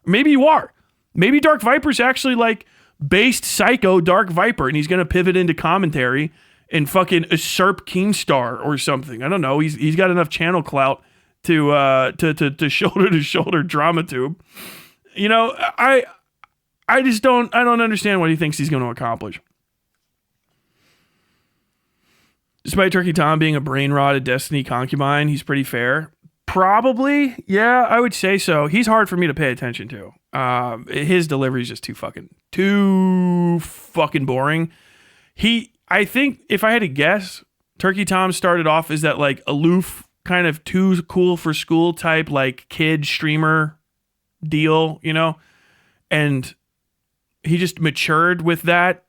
Maybe you are. Maybe Dark Viper's actually like based psycho Dark Viper and he's going to pivot into commentary and fucking usurp Keemstar or something. I don't know. He's got enough channel clout to shoulder drama tube. You know, I just don't understand what he thinks he's going to accomplish. Despite Turkey Tom being a brain rotted Destiny concubine, he's pretty fair. Probably, yeah, I would say so. He's hard for me to pay attention to. His delivery is just too fucking boring. I think if I had to guess, Turkey Tom started off as that like aloof, kind of too cool for school type, like kid streamer deal, you know, and he just matured with that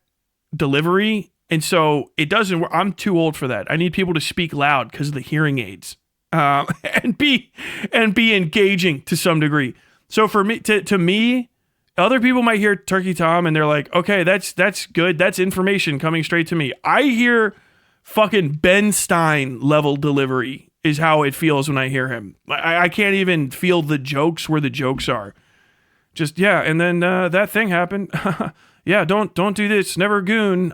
delivery. And so it doesn't work. I'm too old for that. I need people to speak loud because of the hearing aids, and be engaging to some degree. So for me, to me, other people might hear Turkey Tom and they're like, okay, that's good. That's information coming straight to me. I hear fucking Ben Stein level delivery is how it feels when I hear him. I can't even feel the jokes where the jokes are. Just, yeah, and then that thing happened. Yeah, don't do this. Never goon.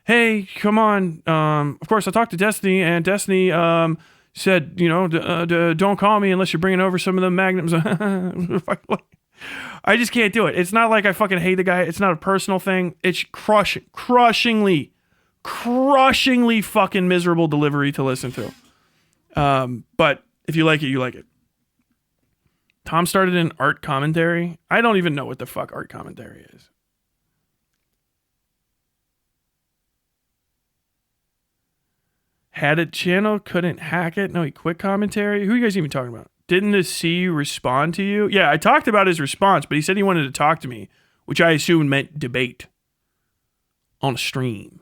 Hey, come on. Of course, I talked to Destiny, and Destiny said, you know, don't call me unless you're bringing over some of the magnums. I just can't do it. It's not like I fucking hate the guy. It's not a personal thing. It's crushingly fucking miserable delivery to listen to. But if you like it, you like it. Tom started in art commentary. I don't even know what the fuck art commentary is. Had a channel, couldn't hack it. No, he quit commentary. Who are you guys even talking about? Didn't the C respond to you? Yeah, I talked about his response, but he said he wanted to talk to me, which I assume meant debate on a stream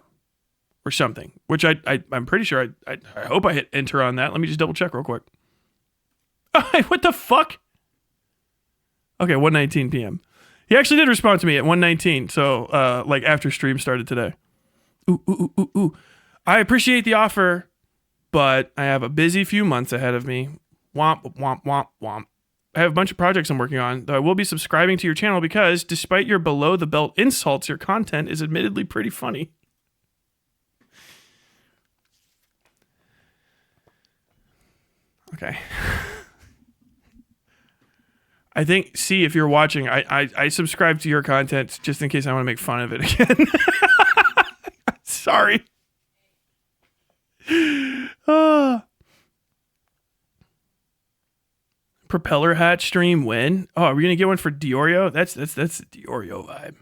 or something, which I'm pretty sure I hope I hit enter on that. Let me just double check real quick. What the fuck? Okay, 1:19 p.m. He actually did respond to me at 1:19, so like after stream started today. Ooh. I appreciate the offer, but I have a busy few months ahead of me. Womp, womp, womp, womp. I have a bunch of projects I'm working on, though I will be subscribing to your channel because, despite your below-the-belt insults, your content is admittedly pretty funny. Okay. I think, see, if you're watching, I subscribe to your content just in case I want to make fun of it again. Sorry. Propeller hat stream win. Oh, are we gonna get one for Diorio? That's the Diorio vibe.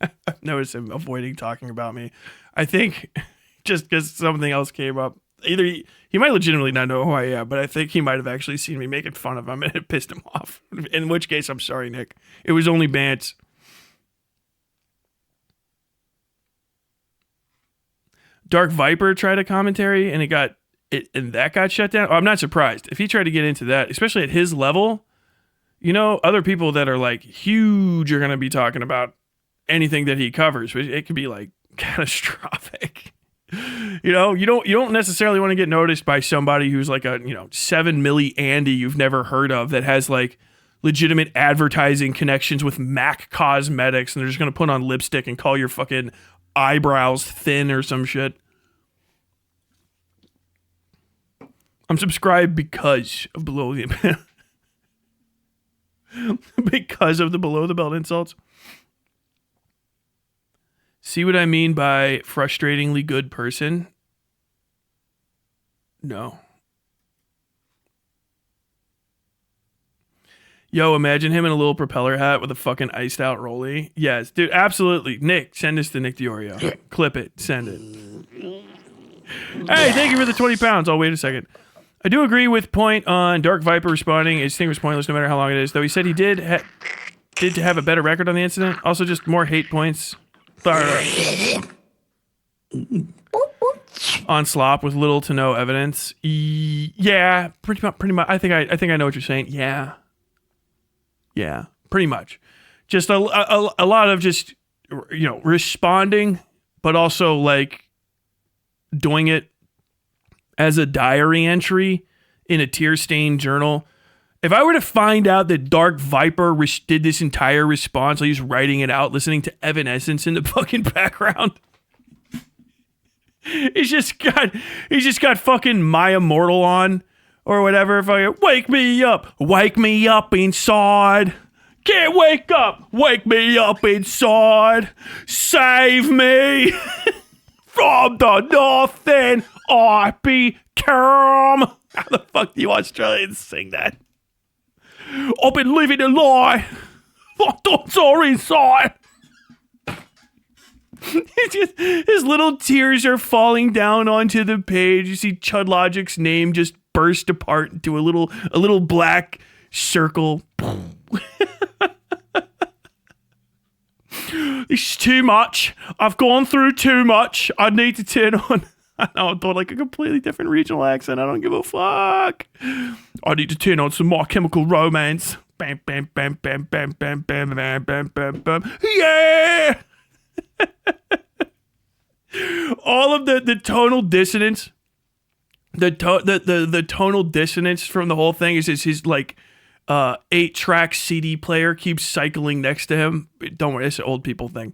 I've noticed him avoiding talking about me. I think just because something else came up. Either he might legitimately not know who I am, but I think he might have actually seen me making fun of him and it pissed him off. In which case, I'm sorry, Nick. It was only bants. Dark Viper tried a commentary and that got shut down. Oh, I'm not surprised. If he tried to get into that, especially at his level, you know, other people that are like huge are going to be talking about anything that he covers. It could be like catastrophic. You know, you don't necessarily want to get noticed by somebody who's like a, 7 milli Andy you've never heard of that has like legitimate advertising connections with MAC Cosmetics and they're just going to put on lipstick and call your fucking eyebrows thin or some shit. I'm subscribed because of below the because of the below the belt insults. See what I mean by frustratingly good person? No. Yo, imagine him in a little propeller hat with a fucking iced out rollie. Yes, dude, absolutely. Nick, send this to Nick Diorio. Clip it, send it. Hey, thank you for the 20 pounds. Oh, wait a second. I do agree with point on Dark Viper responding. His thing was pointless no matter how long it is, though he said he did have a better record on the incident. Also, just more hate points. On slop with little to no evidence. Yeah, pretty much. I think I know what you're saying. Yeah, pretty much. Just a lot of just responding, but also like doing it as a diary entry in a tear-stained journal. If I were to find out that Dark Viper did this entire response, like he's writing it out, listening to Evanescence in the fucking background. He's just got fucking My Immortal on or whatever. Fucking wake me up inside. Can't wake me up inside. Save me from the nothing I become. How the fuck do you Australians sing that? I've been living a lie. My thoughts are inside. His little tears are falling down onto the page. You see Chud Logic's name just burst apart into a little black circle. This is too much. I've gone through too much. I need to turn on. I know I'm doing like a completely different regional accent. I don't give a fuck. I need to turn on some My Chemical Romance. Bam, bam, bam, bam, bam, bam, bam, bam, bam, bam, bam. Yeah! All of the tonal dissonance, the tonal dissonance from the whole thing is his like 8-track CD player keeps cycling next to him. Don't worry, it's an old people thing.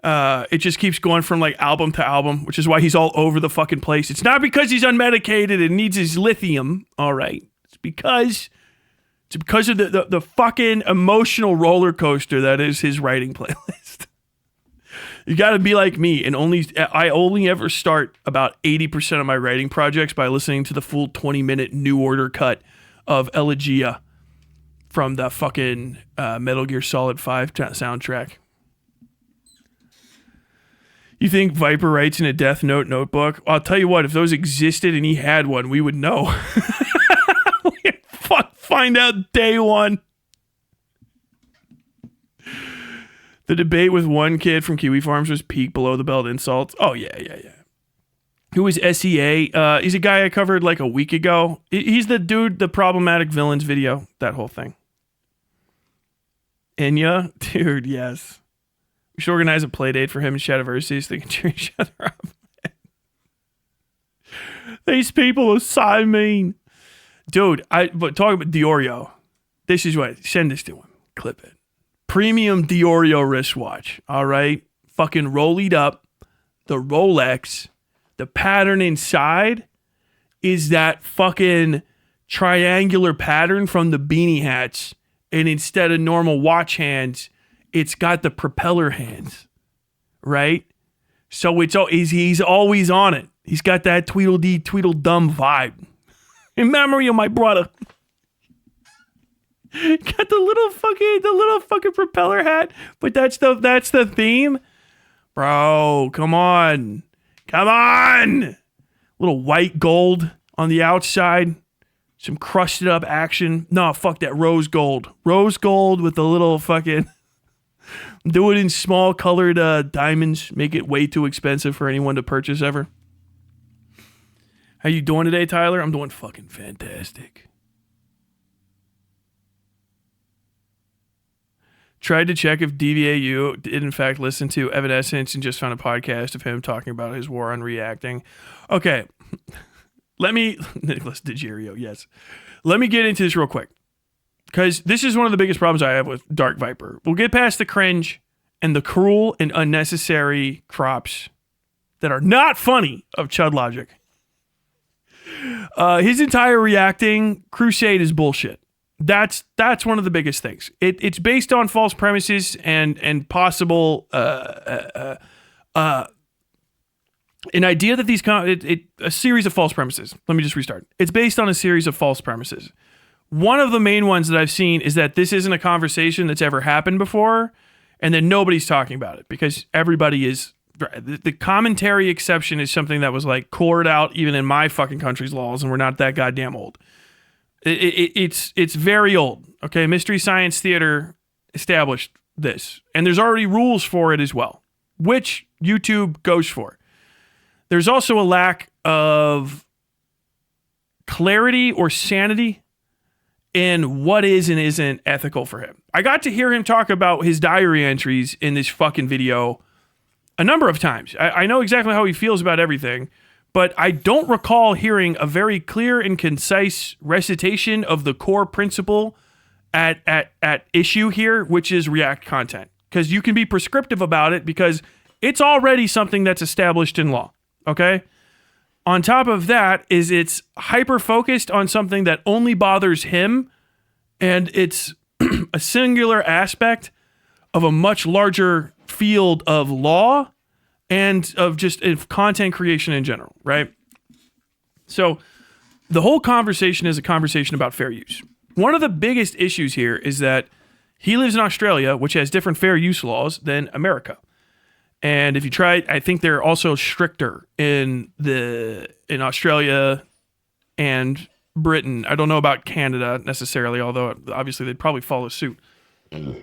It just keeps going from like album to album, which is why he's all over the fucking place. It's not because he's unmedicated and needs his lithium. All right, it's because of the fucking emotional roller coaster that is his writing playlist. You got to be like me, and I only ever start about 80% of my writing projects by listening to the full 20-minute New Order cut of Elegia from the fucking Metal Gear Solid 5 soundtrack. You think Viper writes in a Death Note notebook? I'll tell you what, if those existed and he had one, we would know. We'd find out day one. The debate with one kid from Kiwi Farms was peak below the belt insults. Oh, yeah. Who is SEA? He's a guy I covered like a week ago. He's the dude, the problematic villains video, that whole thing. Enya? Dude, yes. We should organize a play date for him and Shadowversity so they can cheer each other up. These people are so mean. Dude, but talking about Diorio, this is what, send this to him. Clip it. Premium Diorio wristwatch, all right? Fucking rollied up. The Rolex, the pattern inside is that fucking triangular pattern from the beanie hats. And instead of normal watch hands, it's got the propeller hands, right? So he's always on it. He's got that Tweedledee Tweedledum vibe. In memory of my brother. Got the little fucking propeller hat, but that's the theme. Bro, come on. Come on. Little white gold on the outside. Some crusted up action. No, fuck that. Rose gold. Rose gold with the little fucking... Do it in small colored diamonds. Make it way too expensive for anyone to purchase ever. How you doing today, Tyler? I'm doing fucking fantastic. Tried to check if DVAU did in fact listen to Evanescence and just found a podcast of him talking about his war on reacting. Okay. Let me... Nicholas DiGirio, yes. Let me get into this real quick. Because this is one of the biggest problems I have with Dark Viper. We'll get past the cringe and the cruel and unnecessary crops that are not funny of Chud Logic. His entire reacting crusade is bullshit. That's one of the biggest things. It's based on false premises and possible an idea that a series of false premises. Let me just restart. It's based on a series of false premises. One of the main ones that I've seen is that this isn't a conversation that's ever happened before, and that nobody's talking about it because everybody is... The commentary exception is something that was like cored out even in my fucking country's laws, and we're not that goddamn old. It's very old. Okay, Mystery Science Theater established this, and there's already rules for it as well, which YouTube goes for. There's also a lack of clarity or sanity in what is and isn't ethical for him. I got to hear him talk about his diary entries in this fucking video a number of times. I know exactly how he feels about everything, but I don't recall hearing a very clear and concise recitation of the core principle at issue here, which is React content. Because you can be prescriptive about it because it's already something that's established in law, okay? On top of that is it's hyper-focused on something that only bothers him, and it's a singular aspect of a much larger field of law and of just content creation in general, right? So the whole conversation is a conversation about fair use. One of the biggest issues here is that he lives in Australia, which has different fair use laws than America. And if you try, I think they're also stricter in Australia and Britain. I don't know about Canada necessarily, although obviously they'd probably follow suit. The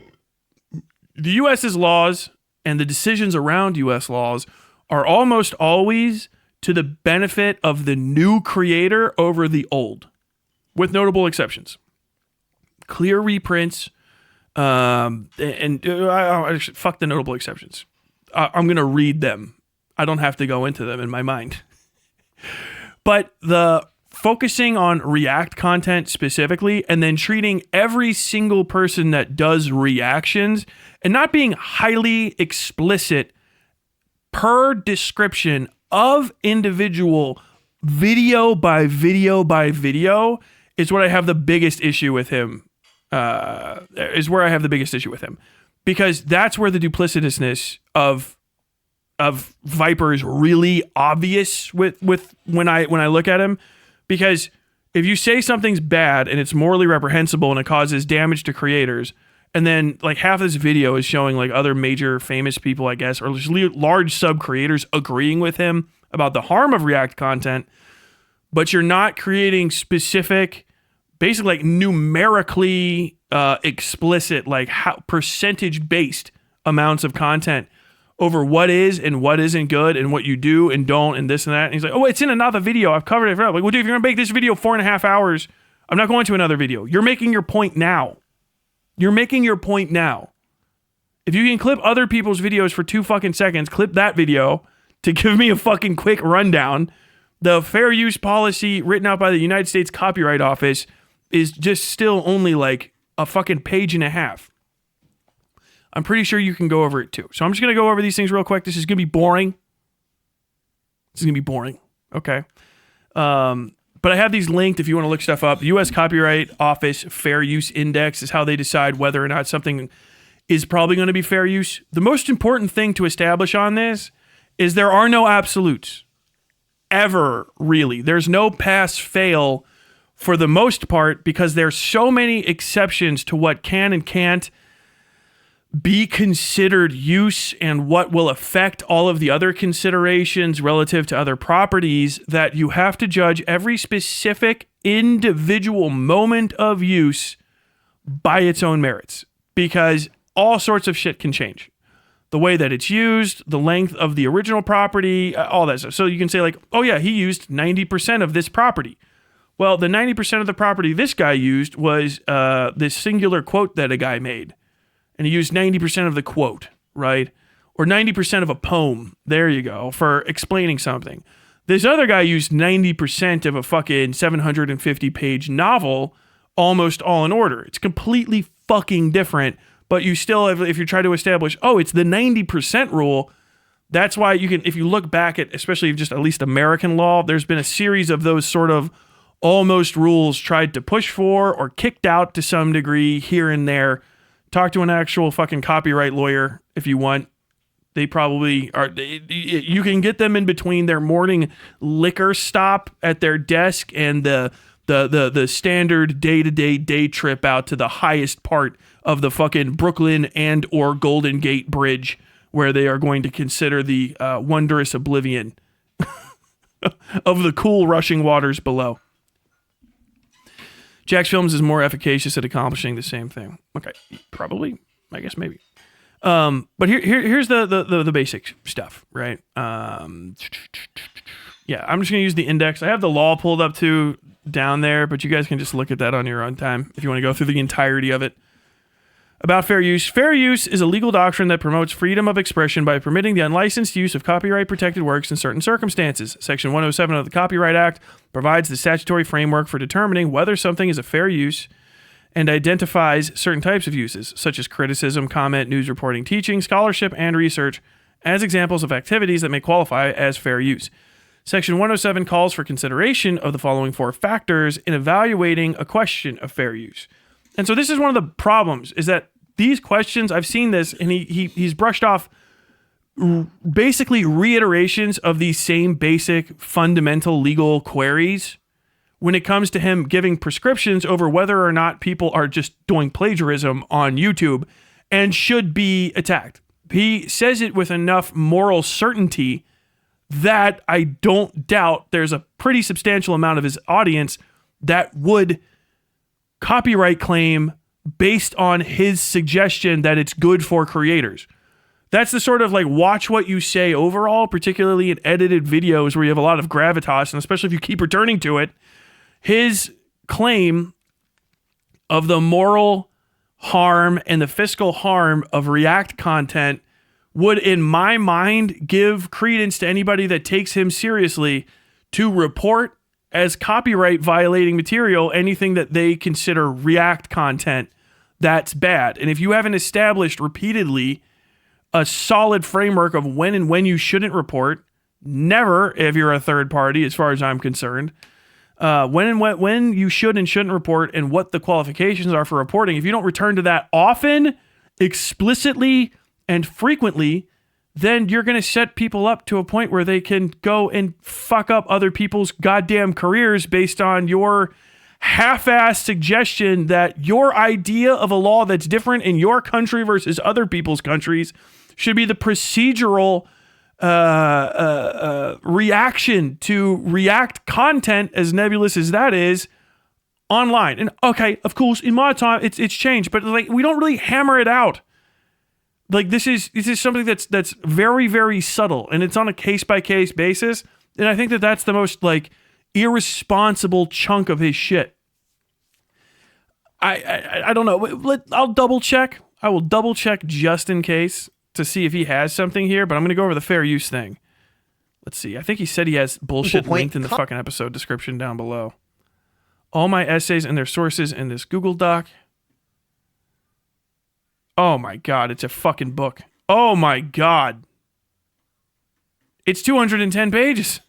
U.S.'s laws and the decisions around U.S. laws are almost always to the benefit of the new creator over the old, with notable exceptions. Clear reprints, fuck the notable exceptions. I'm going to read them. I don't have to go into them in my mind. But the focusing on React content specifically and then treating every single person that does reactions and not being highly explicit per description of individual video by video by video is what I have the biggest issue with him. Is where I have the biggest issue with him. Because that's where the duplicitousness of Viper is really obvious with when I look at him. Because if you say something's bad and it's morally reprehensible and it causes damage to creators, and then like half this video is showing like other major famous people, I guess, or just large sub creators agreeing with him about the harm of React content, but you're not creating specific, basically like numerically explicit, like how percentage based amounts of content over what is and what isn't good and what you do and don't and this and that. And he's like, oh, it's in another video. I've covered it. Like, well, dude, if you're going to make this video 4.5 hours, I'm not going to another video. You're making your point now. You're making your point now. If you can clip other people's videos for 2 fucking seconds, clip that video to give me a fucking quick rundown. The fair use policy written out by the United States Copyright Office is just still only like a fucking page and a half. I'm pretty sure you can go over it too. So I'm just going to go over these things real quick. This is going to be boring. Okay. But I have these linked if you want to look stuff up. The U.S. Copyright Office Fair Use Index is how they decide whether or not something is probably going to be fair use. The most important thing to establish on this is there are no absolutes. Ever, really. There's no pass-fail for the most part, because there's so many exceptions to what can and can't be considered use and what will affect all of the other considerations relative to other properties, that you have to judge every specific individual moment of use by its own merits, because all sorts of shit can change. The way that it's used, the length of the original property, all that stuff. So you can say like, oh yeah, he used 90% of this property. Well, the 90% of the property this guy used was this singular quote that a guy made. And he used 90% of the quote, right? Or 90% of a poem, there you go, for explaining something. This other guy used 90% of a fucking 750-page novel, almost all in order. It's completely fucking different, but you still have, if you try to establish, oh, it's the 90% rule, that's why you can, if you look back at, especially just at least American law, there's been a series of those sort of almost rules tried to push for or kicked out to some degree here and there. Talk to an actual fucking copyright lawyer if you want. They probably are. You can get them in between their morning liquor stop at their desk and the standard day trip out to the highest part of the fucking Brooklyn and or Golden Gate Bridge, where they are going to consider the wondrous oblivion of the cool rushing waters below. Jack's Films is more efficacious at accomplishing the same thing. Okay, probably. I guess maybe. But here's the basic stuff, right? Yeah, I'm just gonna use the index. I have the law pulled up too down there, but you guys can just look at that on your own time if you want to go through the entirety of it. About fair use. Fair use is a legal doctrine that promotes freedom of expression by permitting the unlicensed use of copyright-protected works in certain circumstances. Section 107 of the Copyright Act provides the statutory framework for determining whether something is a fair use and identifies certain types of uses, such as criticism, comment, news reporting, teaching, scholarship, and research, as examples of activities that may qualify as fair use. Section 107 calls for consideration of the following 4 factors in evaluating a question of fair use. And so this is one of the problems, is that these questions, I've seen this, and he's brushed off basically reiterations of these same basic fundamental legal queries when it comes to him giving prescriptions over whether or not people are just doing plagiarism on YouTube and should be attacked. He says it with enough moral certainty that I don't doubt there's a pretty substantial amount of his audience that would copyright claim based on his suggestion that it's good for creators. That's the sort of like watch what you say overall, particularly in edited videos where you have a lot of gravitas, and especially if you keep returning to it. His claim of the moral harm and the fiscal harm of React content would, in my mind, give credence to anybody that takes him seriously to report as copyright violating material anything that they consider React content that's bad. And if you haven't established repeatedly a solid framework of when and when you shouldn't report, never, if you're a third party, as far as I'm concerned, when you should and shouldn't report and what the qualifications are for reporting, if you don't return to that often, explicitly, and frequently, then you're going to set people up to a point where they can go and fuck up other people's goddamn careers based on your half-assed suggestion that your idea of a law that's different in your country versus other people's countries should be the procedural reaction to React content, as nebulous as that is, online. And okay, of course, in my time, it's changed, but like we don't really hammer it out. Like this is something that's very, very subtle, and it's on a case-by-case basis. And I think that's the most like irresponsible chunk of his shit. I don't know. I'll double check. I will double check just in case to see if he has something here, but I'm going to go over the fair use thing. Let's see. I think he said he has bullshit linked in the fucking episode description down below. All my essays and their sources in this Google Doc. Oh my God, it's a fucking book. Oh my God. It's 210 pages.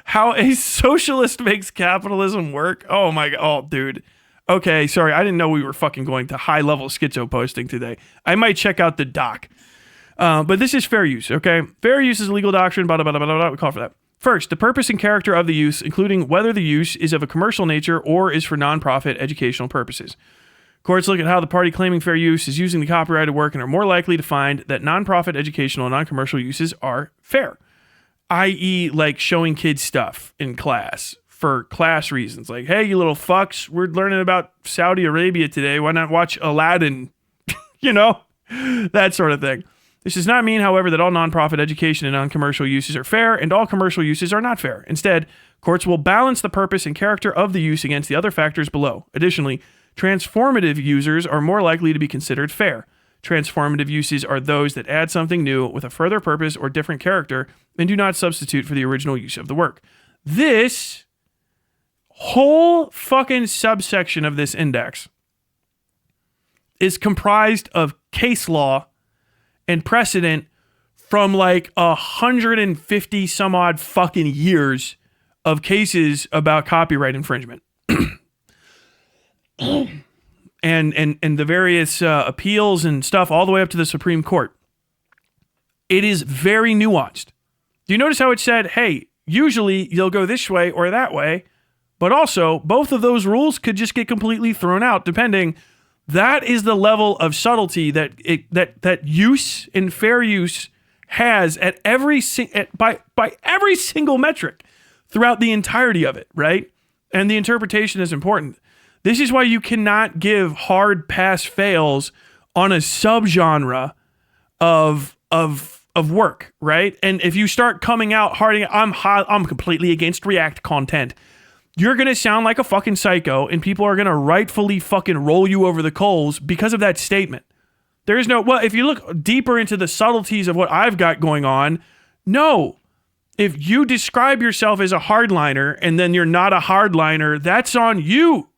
How a socialist makes capitalism work. Oh my God. Oh, dude. Okay, sorry. I didn't know we were fucking going to high-level schizo posting today. I might check out the doc. But this is fair use, okay? Fair use is a legal doctrine, blah, blah, blah, blah, blah. We call for that. First, the purpose and character of the use, including whether the use is of a commercial nature or is for nonprofit educational purposes. Courts look at how the party claiming fair use is using the copyrighted work and are more likely to find that nonprofit educational and non-commercial uses are fair, i.e. like showing kids stuff in class for class reasons. Like, hey, you little fucks, we're learning about Saudi Arabia today. Why not watch Aladdin? You know, that sort of thing. This does not mean, however, that all nonprofit education and non-commercial uses are fair and all commercial uses are not fair. Instead, courts will balance the purpose and character of the use against the other factors below. Additionally, transformative users are more likely to be considered fair. Transformative uses are those that add something new with a further purpose or different character and do not substitute for the original use of the work. This whole fucking subsection of this index is comprised of case law and precedent from like 150 some odd fucking years of cases about copyright infringement. and the various appeals and stuff all the way up to the Supreme Court. It is very nuanced. Do you notice how it said, hey, usually you'll go this way or that way, but also both of those rules could just get completely thrown out depending. That is the level of subtlety that use and fair use has at by every single metric throughout the entirety of it, right? And the interpretation is important. This is why you cannot give hard pass fails on a subgenre of work, right? And if you start coming out hard, I'm completely against React content. You're going to sound like a fucking psycho and people are going to rightfully fucking roll you over the coals because of that statement. There is no, well, if you look deeper into the subtleties of what I've got going on, no. If you describe yourself as a hardliner and then you're not a hardliner, that's on you.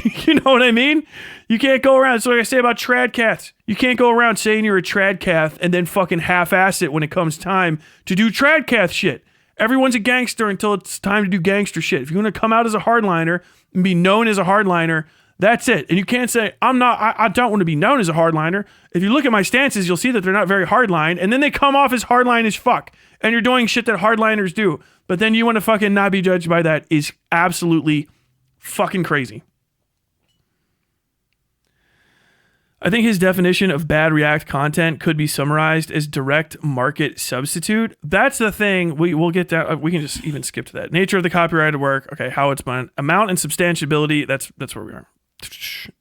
You know what I mean? You can't go around. That's what I say about tradcaths. You can't go around saying you're a tradcath and then fucking half-ass it when it comes time to do tradcath shit. Everyone's a gangster until it's time to do gangster shit. If you want to come out as a hardliner and be known as a hardliner, that's it. And you can't say, I don't want to be known as a hardliner. If you look at my stances, you'll see that they're not very hardline. And then they come off as hardline as fuck. And you're doing shit that hardliners do. But then you want to fucking not be judged by that is absolutely fucking crazy. I think his definition of bad React content could be summarized as direct market substitute. That's the thing. We'll get down. We can just even skip to that. Nature of the copyrighted work. Okay, how it's spun. Amount and substantiability. That's where we are.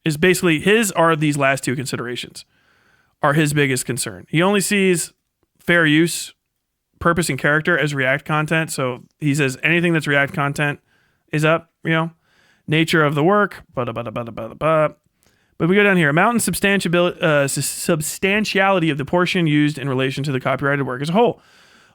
Is basically these last two considerations are his biggest concern. He only sees fair use, purpose, and character as React content. So he says anything that's React content is up. You know, nature of the work. But we go down here. Amount and substantiality of the portion used in relation to the copyrighted work as a whole.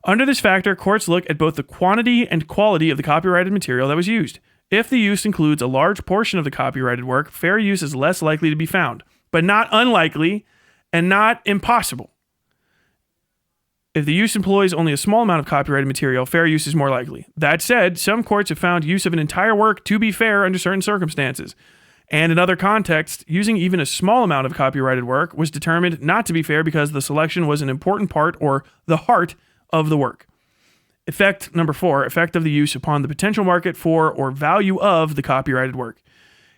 Under this factor, courts look at both the quantity and quality of the copyrighted material that was used. If the use includes a large portion of the copyrighted work, fair use is less likely to be found, but not unlikely and not impossible. If the use employs only a small amount of copyrighted material, fair use is more likely. That said, some courts have found use of an entire work to be fair under certain circumstances. And in other contexts, using even a small amount of copyrighted work was determined not to be fair because the selection was an important part or the heart of the work. Effect number 4, effect of the use upon the potential market for or value of the copyrighted work.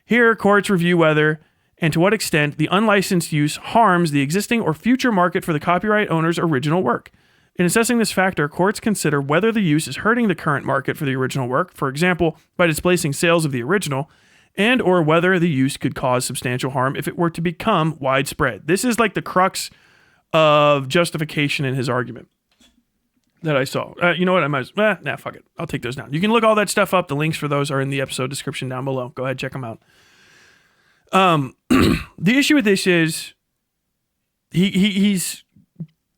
Here, courts review whether and to what extent the unlicensed use harms the existing or future market for the copyright owner's original work. In assessing this factor, courts consider whether the use is hurting the current market for the original work, for example, by displacing sales of the original, and or whether the use could cause substantial harm if it were to become widespread. This is like the crux of justification in his argument that I saw. You know what? I might fuck it. I'll take those down. You can look all that stuff up. The links for those are in the episode description down below. Go ahead, check them out. The issue with this is he's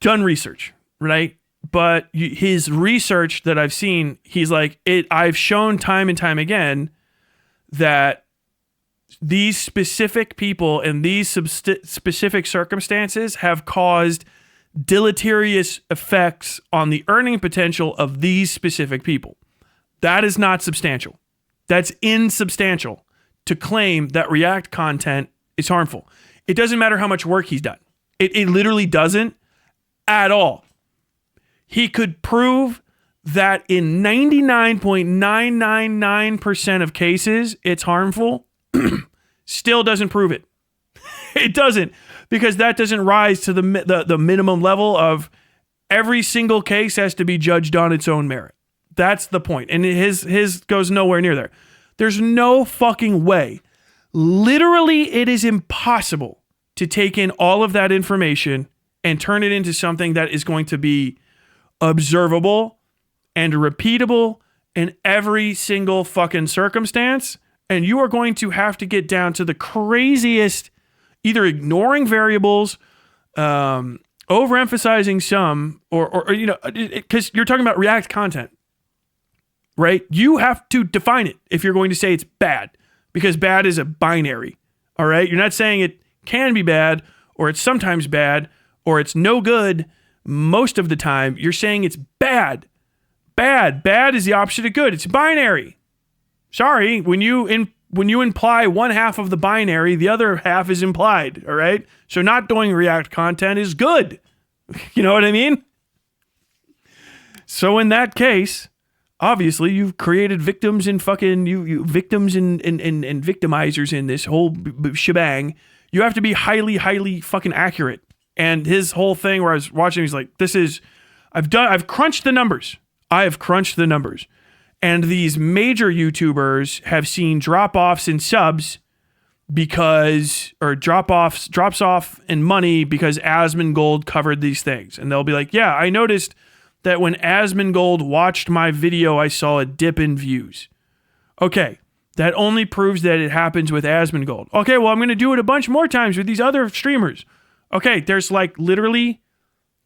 done research, right? But his research that I've seen, he's like, I've shown time and time again that these specific people and these specific circumstances have caused deleterious effects on the earning potential of these specific people. That is not substantial. That's insubstantial to claim that React content is harmful. It doesn't matter how much work he's done. It literally doesn't at all. He could prove that in 99.999% of cases it's harmful still doesn't prove it. It doesn't, because that doesn't rise to the minimum level of every single case has to be judged on its own merit. That's the point. And his goes nowhere near there. There's no fucking way. Literally, it is impossible to take in all of that information and turn it into something that is going to be observable and repeatable in every single fucking circumstance. And you are going to have to get down to the craziest, either ignoring variables, overemphasizing some, or you know, because you're talking about React content, right? You have to define it if you're going to say it's bad, because bad is a binary, all right? You're not saying it can be bad, or it's sometimes bad, or it's no good most of the time. You're saying it's bad. Bad is the opposite of good. It's binary. Sorry, when you imply one half of the binary, the other half is implied, all right? So not doing React content is good. You know what I mean? So in that case, obviously you've created victims and fucking you victims and victimizers in this whole shebang. You have to be highly fucking accurate. And his whole thing where I was watching, he's like, I've crunched the numbers. I have crunched the numbers. And these major YouTubers have seen drop-offs in subs drops off in money because Asmongold covered these things. And they'll be like, yeah, I noticed that when Asmongold watched my video, I saw a dip in views. Okay, that only proves that it happens with Asmongold. Okay, well, I'm going to do it a bunch more times with these other streamers. Okay, there's like literally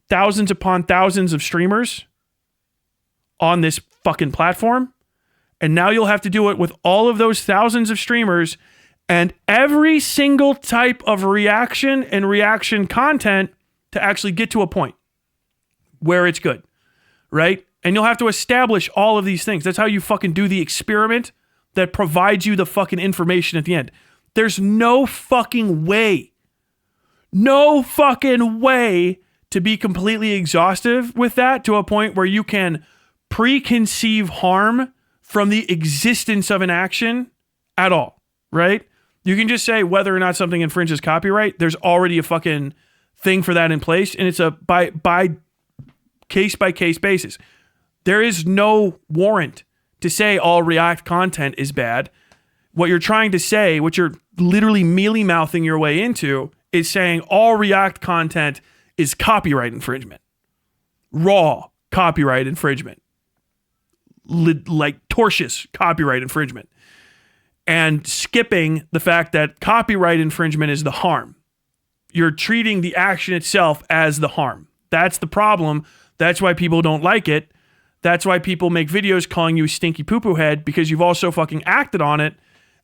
thousands upon thousands of streamers on this fucking platform. And now you'll have to do it with all of those thousands of streamers and every single type of reaction and reaction content to actually get to a point where it's good, right? And you'll have to establish all of these things. That's how you fucking do the experiment that provides you the fucking information at the end. There's no fucking way to be completely exhaustive with that to a point where you can preconceive harm from the existence of an action at all, right? You can just say whether or not something infringes copyright. There's already a fucking thing for that in place, and it's a by case-by-case basis. There is no warrant to say all React content is bad. What you're trying to say, what you're literally mealy-mouthing your way into, is saying all React content is copyright infringement. Raw copyright infringement. Like tortious copyright infringement. And skipping the fact that copyright infringement is the harm. You're treating the action itself as the harm. That's the problem. That's why people don't like it. That's why people make videos calling you stinky poo-poo head, because you've also fucking acted on it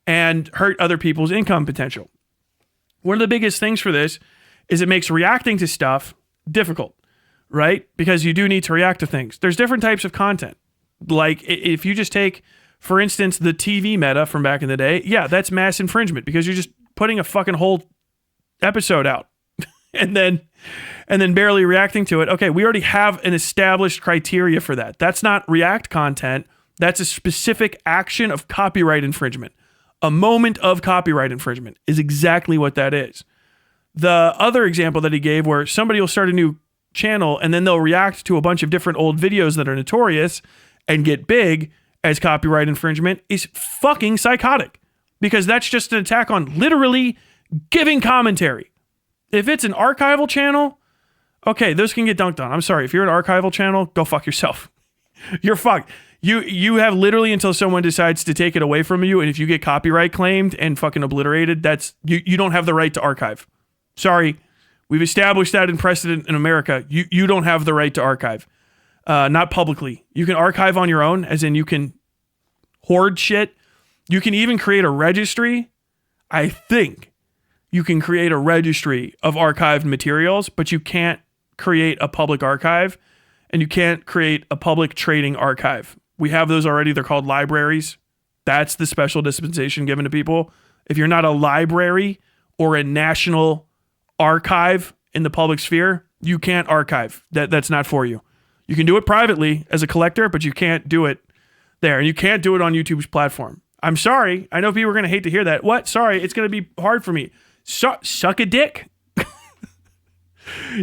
and hurt other people's income potential. One of the biggest things for this is it makes reacting to stuff difficult, right? Because you do need to react to things. There's different types of content. Like if you just take, for instance, the TV meta from back in the day, yeah, that's mass infringement because you're just putting a fucking whole episode out and then barely reacting to it. Okay, we already have an established criteria for that. That's not React content. That's a specific action of copyright infringement. A moment of copyright infringement is exactly what that is. The other example that he gave where somebody will start a new channel and then they'll react to a bunch of different old videos that are notorious and get big as copyright infringement is fucking psychotic, because that's just an attack on literally giving commentary. If it's an archival channel, okay, those can get dunked on. I'm sorry. If you're an archival channel, go fuck yourself. You're fucked. You have literally until someone decides to take it away from you, and if you get copyright claimed and fucking obliterated, that's you don't have the right to archive. Sorry. We've established that in precedent in America. You don't have the right to archive. Not publicly. You can archive on your own, as in you can hoard shit. You can even create a registry. I think you can create a registry of archived materials, but you can't create a public archive, and you can't create a public trading archive. We have those already. They're called libraries. That's the special dispensation given to people. If you're not a library or a national archive in the public sphere, you can't archive. That's not for you. You can do it privately as a collector, but you can't do it there. And you can't do it on YouTube's platform. I'm sorry. I know people are going to hate to hear that. What? Sorry, it's going to be hard for me. Suck a dick.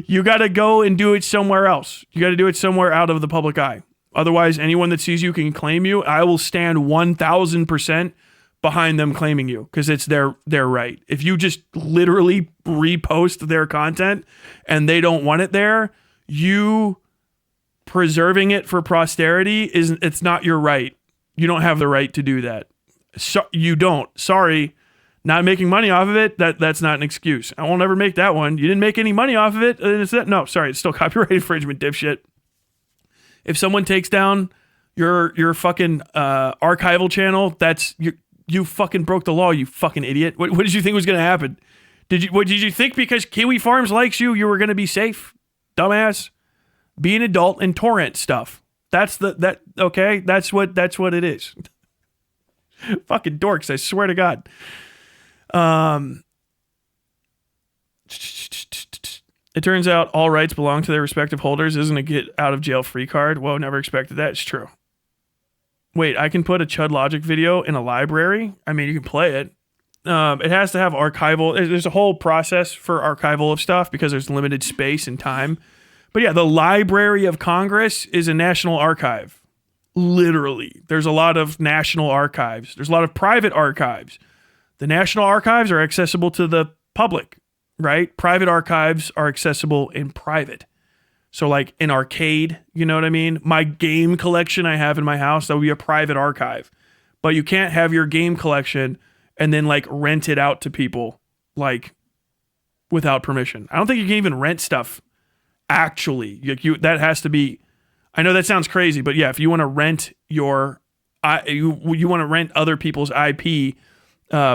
You got to go and do it somewhere else. You got to do it somewhere out of the public eye. Otherwise, anyone that sees you can claim you. I will stand 1,000% behind them claiming you because it's their right. If you just literally repost their content and they don't want it there, you preserving it for posterity it's not your right. You don't have the right to do that. So you don't. Sorry. Not making money off of it, that's not an excuse. I won't ever make that one. You didn't make any money off of it. No, sorry, it's still copyright infringement, dipshit. If someone takes down your fucking archival channel, that's you fucking broke the law, you fucking idiot. What did you think was gonna happen? Did you think because Kiwi Farms likes you were gonna be safe? Dumbass. Be an adult and torrent stuff. Okay? That's what it is. Fucking dorks, I swear to God. It turns out all rights belong to their respective holders. Isn't a get out of jail free card? Whoa, never expected that. It's true. Wait, I can put a Chud Logic video in a library? I mean, you can play it. It has to have archival. There's a whole process for archival of stuff because there's limited space and time. But yeah, the Library of Congress is a national archive. Literally. There's a lot of national archives. There's a lot of private archives. The national archives are accessible to the public, right? Private archives are accessible in private. So like an arcade, you know what I mean? My game collection I have in my house, that would be a private archive. But you can't have your game collection and then like rent it out to people like without permission. I don't think you can even rent stuff actually. That has to be, I know that sounds crazy, but yeah, if you want to rent you want to rent other people's IP,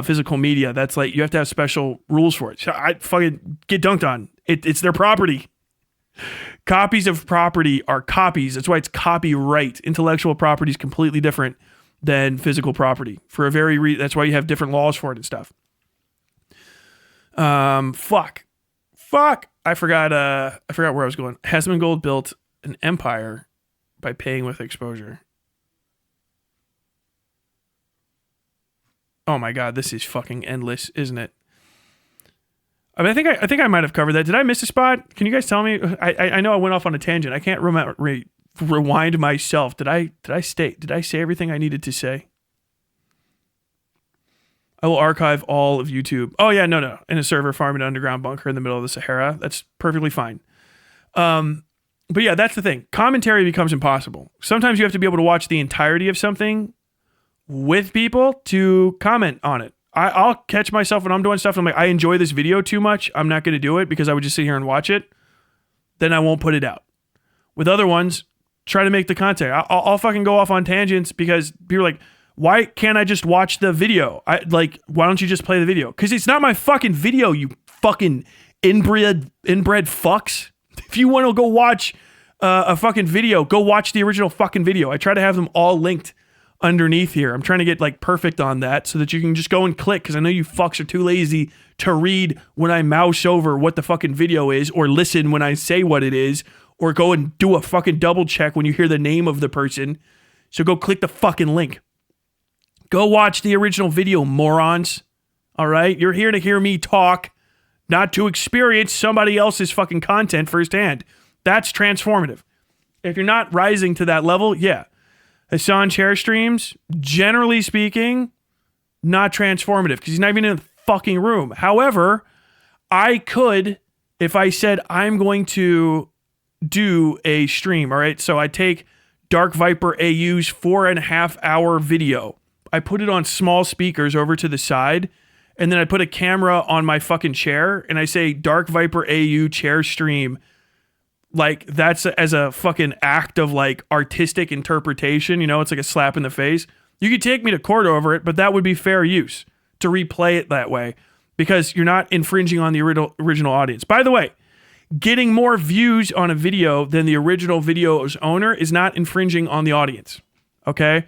physical media, that's like you have to have special rules for it. So I fucking get dunked on. It's their property. Copies of property are copies. That's why it's copyright. Intellectual property is completely different than physical property for a very that's why you have different laws for it and stuff. Fuck. I forgot where I was going. Hasman Gold built an empire by paying with exposure. Oh my God, this is fucking endless, isn't it? I mean, I think I might have covered that. Did I miss a spot? Can you guys tell me? I know I went off on a tangent. I can't rewind myself. Did I say everything I needed to say? I will archive all of YouTube. Oh yeah, no. In a server farm in an underground bunker in the middle of the Sahara. That's perfectly fine. But yeah, that's the thing. Commentary becomes impossible. Sometimes you have to be able to watch the entirety of something with people to comment on it. I'll catch myself when I'm doing stuff. I'm like, I enjoy this video too much. I'm not going to do it because I would just sit here and watch it. Then I won't put it out. With other ones, try to make the content. I'll fucking go off on tangents because people are like, why can't I just watch the video? Why don't you just play the video? Because it's not my fucking video, you fucking inbred fucks. If you want to go watch a fucking video, go watch the original fucking video. I try to have them all linked underneath here. I'm trying to get like perfect on that so that you can just go and click because I know you fucks are too lazy to read when I mouse over what the fucking video is or listen when I say what it is or go and do a fucking double check when you hear the name of the person. So go click the fucking link. Go watch the original video, morons. All right? You're here to hear me talk, not to experience somebody else's fucking content firsthand. That's transformative. If you're not rising to that level, yeah. Hassan chair streams, generally speaking, not transformative because he's not even in the fucking room. However, I could, if I said I'm going to do a stream, all right? So I take DarkViperAu's 4.5 hour video. I put it on small speakers over to the side, and then I put a camera on my fucking chair, and I say DarkViperAu chair stream. Like, that's as a fucking act of, like, artistic interpretation. You know, it's like a slap in the face. You could take me to court over it, but that would be fair use to replay it that way because you're not infringing on the original audience. By the way, getting more views on a video than the original video's owner is not infringing on the audience, okay?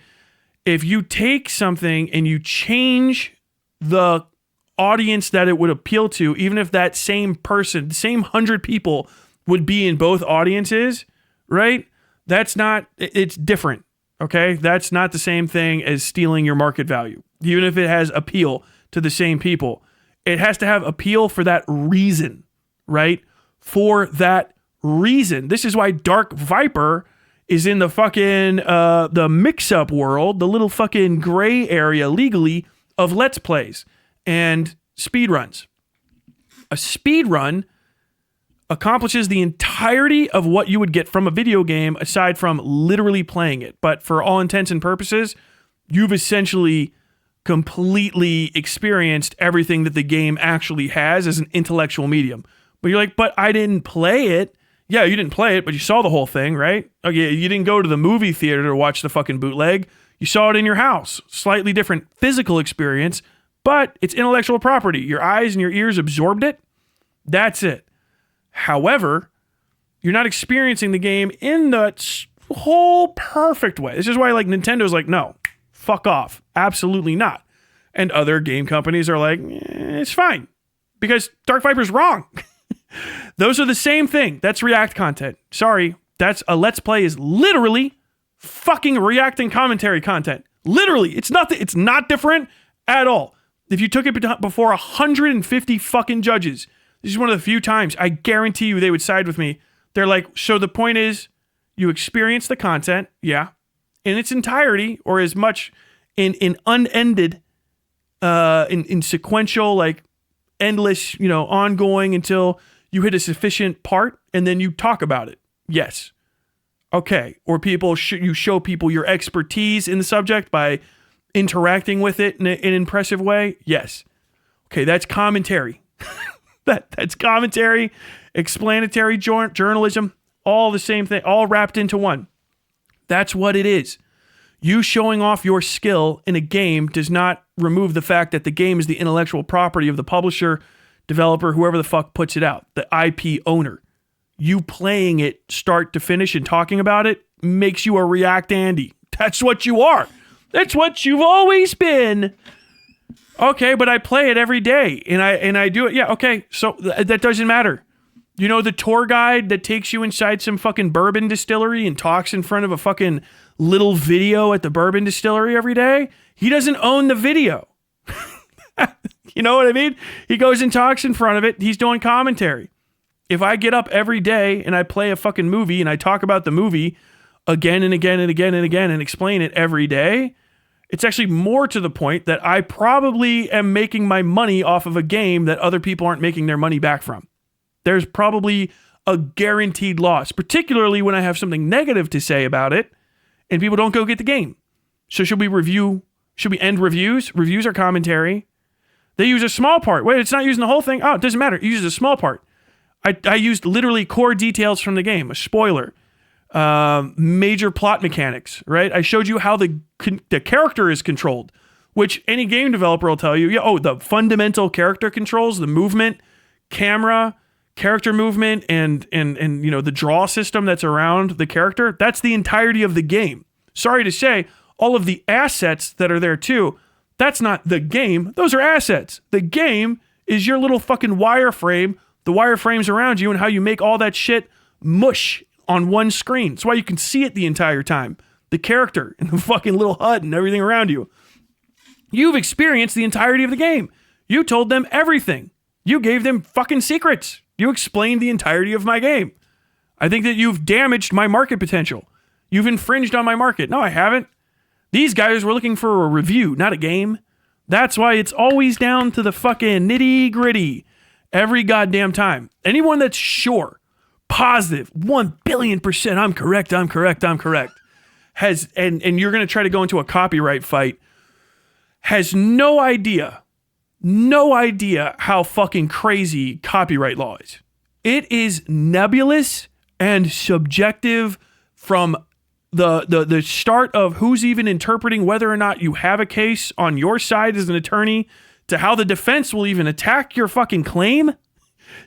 If you take something and you change the audience that it would appeal to, even if that same person, the same 100 people would be in both audiences, right? It's different. Okay. That's not the same thing as stealing your market value. Even if it has appeal to the same people, it has to have appeal for that reason, right? For that reason. This is why Dark Viper is in the fucking, the mix-up world, the little fucking gray area legally of Let's Plays and speedruns. A speedrun accomplishes the entirety of what you would get from a video game aside from literally playing it. But for all intents and purposes, you've essentially completely experienced everything that the game actually has as an intellectual medium. But you're like, but I didn't play it. Yeah, you didn't play it, but you saw the whole thing, right? Okay, you didn't go to the movie theater to watch the fucking bootleg. You saw it in your house. Slightly different physical experience, but it's intellectual property. Your eyes and your ears absorbed it. That's it. However, you're not experiencing the game in the whole perfect way. This is why, like, Nintendo's like, no, fuck off. Absolutely not. And other game companies are like, it's fine. Because Dark Viper's wrong. Those are the same thing. That's React content. Sorry. That's a Let's Play is literally fucking React and commentary content. Literally. It's not different at all. If you took it before 150 fucking judges, this is one of the few times I guarantee you they would side with me. They're like, so the point is you experience the content, yeah, in its entirety or as much in unended, in sequential, like endless, ongoing until you hit a sufficient part and then you talk about it. Yes. Okay. Or you show people your expertise in the subject by interacting with it in an impressive way. Yes. Okay. That's commentary. That's commentary, explanatory journalism, all the same thing, all wrapped into one. That's what it is. You showing off your skill in a game does not remove the fact that the game is the intellectual property of the publisher, developer, whoever the fuck puts it out, the IP owner. You playing it start to finish and talking about it makes you a React Andy. That's what you are. That's what you've always been. Okay, but I play it every day and I do it. Yeah, okay. So that doesn't matter. You know the tour guide that takes you inside some fucking bourbon distillery and talks in front of a fucking little video at the bourbon distillery every day? He doesn't own the video. You know what I mean? He goes and talks in front of it. He's doing commentary. If I get up every day and I play a fucking movie and I talk about the movie again and again and again and again and explain it every day, it's actually more to the point that I probably am making my money off of a game that other people aren't making their money back from. There's probably a guaranteed loss, particularly when I have something negative to say about it and people don't go get the game. So should we end reviews? Reviews are commentary. They use a small part. Wait, it's not using the whole thing? Oh, it doesn't matter. It uses a small part. I used literally core details from the game, a spoiler. Major plot mechanics, right? I showed you how the character is controlled, which any game developer will tell you, the fundamental character controls, the movement, camera, character movement, and the draw system that's around the character, that's the entirety of the game. Sorry to say, all of the assets that are there too, that's not the game. Those are assets. The game is your little fucking wireframe, the wireframes around you, and how you make all that shit mush on one screen. That's why you can see it the entire time. The character and the fucking little HUD and everything around you. You've experienced the entirety of the game. You told them everything. You gave them fucking secrets. You explained the entirety of my game. I think that you've damaged my market potential. You've infringed on my market. No, I haven't. These guys were looking for a review, not a game. That's why it's always down to the fucking nitty gritty every goddamn time. Anyone that's sure, positive, 1,000,000,000%, I'm correct, has, and you're going to try to go into a copyright fight, has no idea how fucking crazy copyright law is. It is nebulous and subjective from the start of who's even interpreting whether or not you have a case on your side as an attorney, to how the defense will even attack your fucking claim,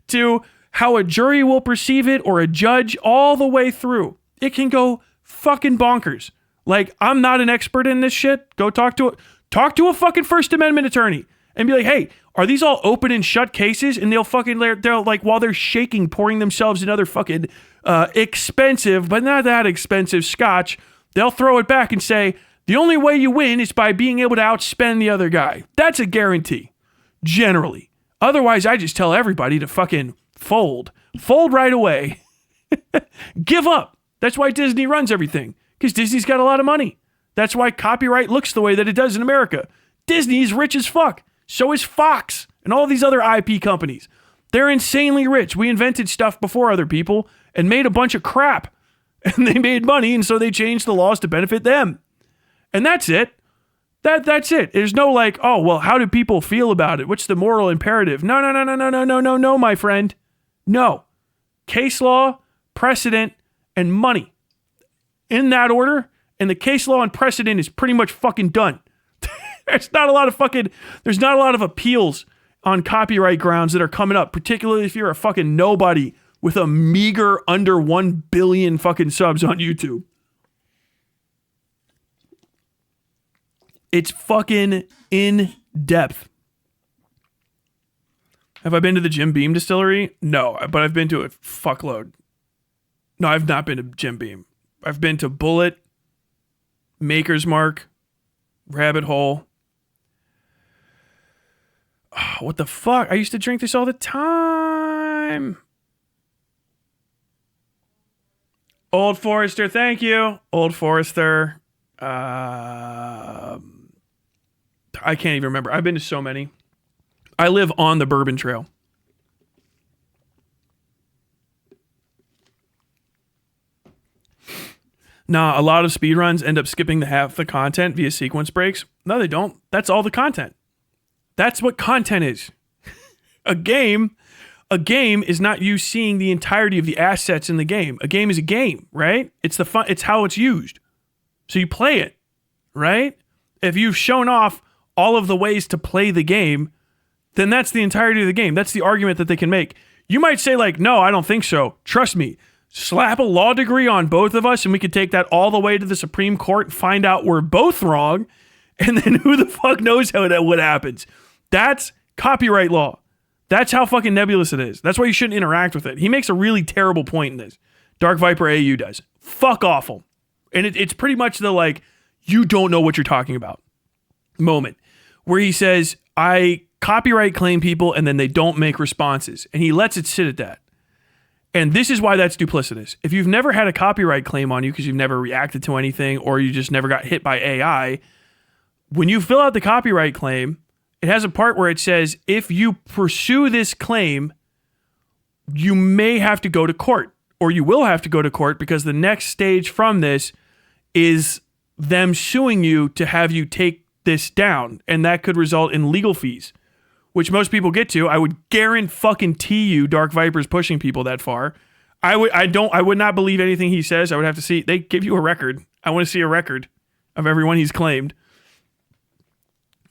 to how a jury will perceive it or a judge, all the way through. It can go fucking bonkers. Like, I'm not an expert in this shit. Go talk to a fucking First Amendment attorney and be like, hey, are these all open and shut cases? And they'll like, while they're shaking, pouring themselves another fucking expensive, but not that expensive scotch, they'll throw it back and say, the only way you win is by being able to outspend the other guy. That's a guarantee, generally. Otherwise, I just tell everybody to fucking fold. Fold right away. Give up. That's why Disney runs everything, because Disney's got a lot of money. That's why copyright looks the way that it does in America. Disney's rich as fuck. So is Fox and all these other IP companies. They're insanely rich. We invented stuff before other people and made a bunch of crap. And they made money, and so they changed the laws to benefit them. And that's it. That's it. There's no like, oh, well, how do people feel about it? What's the moral imperative? No, my friend. No. Case law, precedent, and money. In that order, and the case law and precedent is pretty much fucking done. There's not a lot of appeals on copyright grounds that are coming up, particularly if you're a fucking nobody with a meager under 1 billion fucking subs on YouTube. It's fucking in depth. Have I been to the Jim Beam distillery? No, but I've been to a fuckload. No, I've not been to Jim Beam. I've been to Bullet, Maker's Mark, Rabbit Hole. Oh, what the fuck? I used to drink this all the time. Old Forester, thank you. Old Forester. I can't even remember. I've been to so many. I live on the Bourbon Trail. Nah, a lot of speedruns end up skipping half the content via sequence breaks. No, they don't. That's all the content. That's what content is. A game is not you seeing the entirety of the assets in the game. A game is a game, right? It's the fun. It's how it's used. So you play it, right? If you've shown off all of the ways to play the game, then that's the entirety of the game. That's the argument that they can make. You might say like, no, I don't think so. Trust me. Slap a law degree on both of us and we could take that all the way to the Supreme Court and find out we're both wrong. And then who the fuck knows what happens. That's copyright law. That's how fucking nebulous it is. That's why you shouldn't interact with it. He makes a really terrible point in this. DarkViperAu does. Fuck awful. And it's pretty much the like, you don't know what you're talking about moment. Where he says, I copyright claim people and then they don't make responses. And he lets it sit at that. And this is why that's duplicitous. If you've never had a copyright claim on you because you've never reacted to anything or you just never got hit by AI, when you fill out the copyright claim, it has a part where it says, if you pursue this claim, you may have to go to court or you will have to go to court because the next stage from this is them suing you to have you take this down. And that could result in legal fees, which most people get to. I would guarantee you Dark Viper's pushing people that far. I would not believe anything he says. I would have to see. They give you a record. I want to see a record of everyone he's claimed.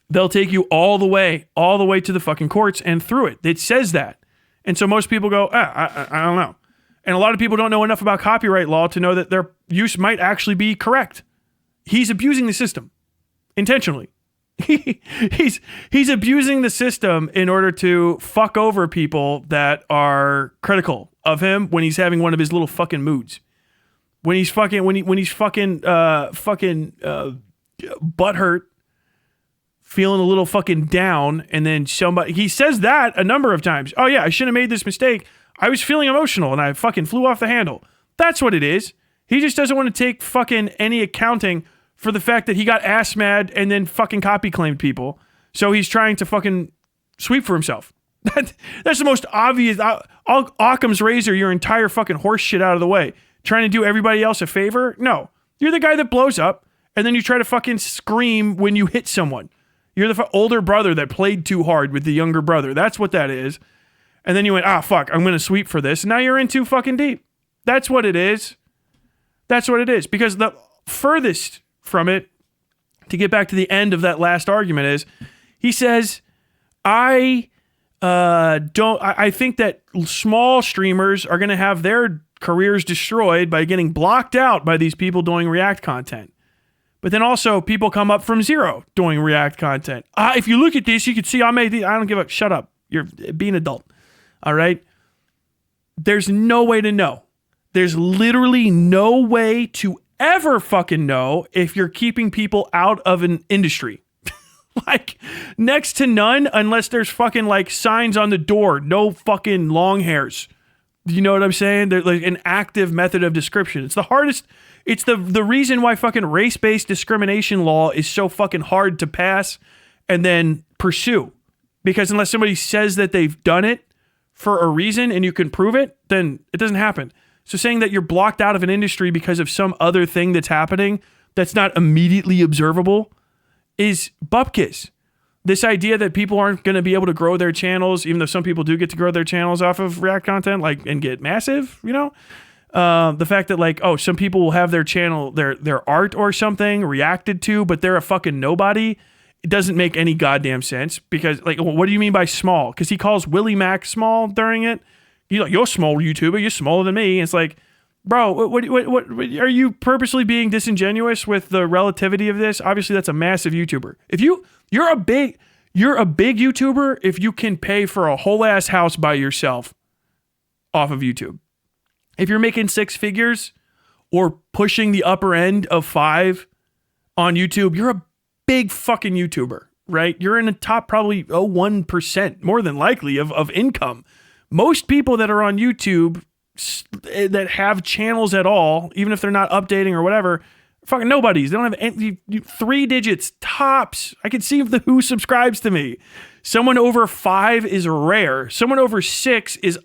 They'll take you all the way to the fucking courts and through it. It says that. And so most people go, I don't know. And a lot of people don't know enough about copyright law to know that their use might actually be correct. He's abusing the system intentionally. He's abusing the system in order to fuck over people that are critical of him when he's having one of his little fucking moods. When he's fucking butthurt, feeling a little fucking down, and then he says that a number of times. Oh yeah, I shouldn't have made this mistake. I was feeling emotional and I fucking flew off the handle. That's what it is. He just doesn't want to take fucking any accounting for the fact that he got ass mad and then fucking copy claimed people. So he's trying to fucking sweep for himself. That's the most obvious. Occam's razor your entire fucking horse shit out of the way. Trying to do everybody else a favor? No. You're the guy that blows up and then you try to fucking scream when you hit someone. You're the older brother that played too hard with the younger brother. That's what that is. And then you went, fuck, I'm going to sweep for this. And now you're in too fucking deep. That's what it is. That's what it is. Because the furthest from it, to get back to the end of that last argument, is he says, I think that small streamers are going to have their careers destroyed by getting blocked out by these people doing React content. But then also people come up from zero doing React content. If you look at this, you can see I don't give a shut up. You're being an adult. All right. There's no way to know. There's literally no way to ever fucking know if you're keeping people out of an industry. Like, next to none, unless there's fucking like signs on the door, no fucking long hairs. You know what I'm saying? They're like an active method of description. It's the hardest. It's the reason why fucking race-based discrimination law is so fucking hard to pass and then pursue. Because unless somebody says that they've done it for a reason and you can prove it, then it doesn't happen. So saying that you're blocked out of an industry because of some other thing that's happening that's not immediately observable is bupkis. This idea that people aren't going to be able to grow their channels, even though some people do get to grow their channels off of React content, like, and get massive, you know? The fact that like, oh, some people will have their channel, their art or something reacted to, but they're a fucking nobody. It doesn't make any goddamn sense because like, what do you mean by small? Because he calls Willie Mack small during it. You're a small YouTuber. You're smaller than me. And it's like, bro, what are you purposely being disingenuous with the relativity of this? Obviously, that's a massive YouTuber. If you're a big YouTuber if you can pay for a whole ass house by yourself off of YouTube. If you're making 6 figures or pushing the upper end of 5 on YouTube, you're a big fucking YouTuber, right? You're in the top probably 1%, more than likely, of income. Most people that are on YouTube that have channels at all, even if they're not updating or whatever, fucking nobodies. They don't have any, 3 digits tops. I can see who subscribes to me. Someone over 5 is rare. Someone over 6 is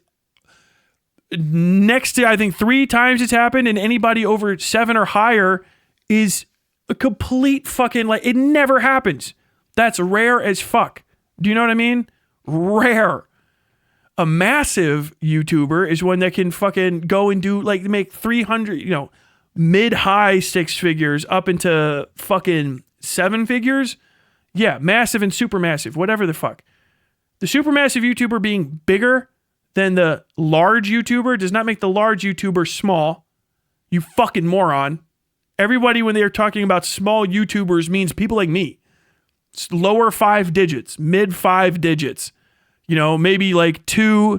next to, I think, 3 times it's happened, and anybody over 7 or higher is a complete fucking, like, it never happens. That's rare as fuck. Do you know what I mean? Rare. A massive YouTuber is one that can fucking go and do, like, make 300, mid-high 6 figures up into fucking 7 figures. Yeah, massive and super massive, whatever the fuck. The supermassive YouTuber being bigger than the large YouTuber does not make the large YouTuber small. You fucking moron. Everybody, when they're talking about small YouTubers, means people like me. It's lower 5 digits, mid 5 digits. Maybe like 4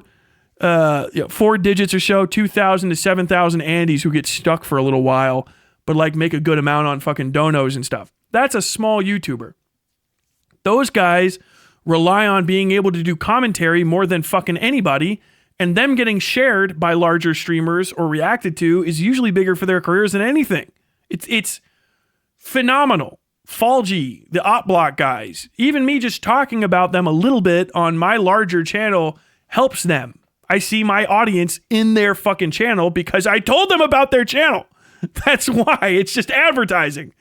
digits or so, 2,000 to 7,000 Andys who get stuck for a little while, but like make a good amount on fucking donos and stuff. That's a small YouTuber. Those guys rely on being able to do commentary more than fucking anybody, and them getting shared by larger streamers or reacted to is usually bigger for their careers than anything. It's phenomenal. Falgy, the OpBlock guys, even me just talking about them a little bit on my larger channel helps them. I see my audience in their fucking channel because I told them about their channel. That's why. It's just advertising.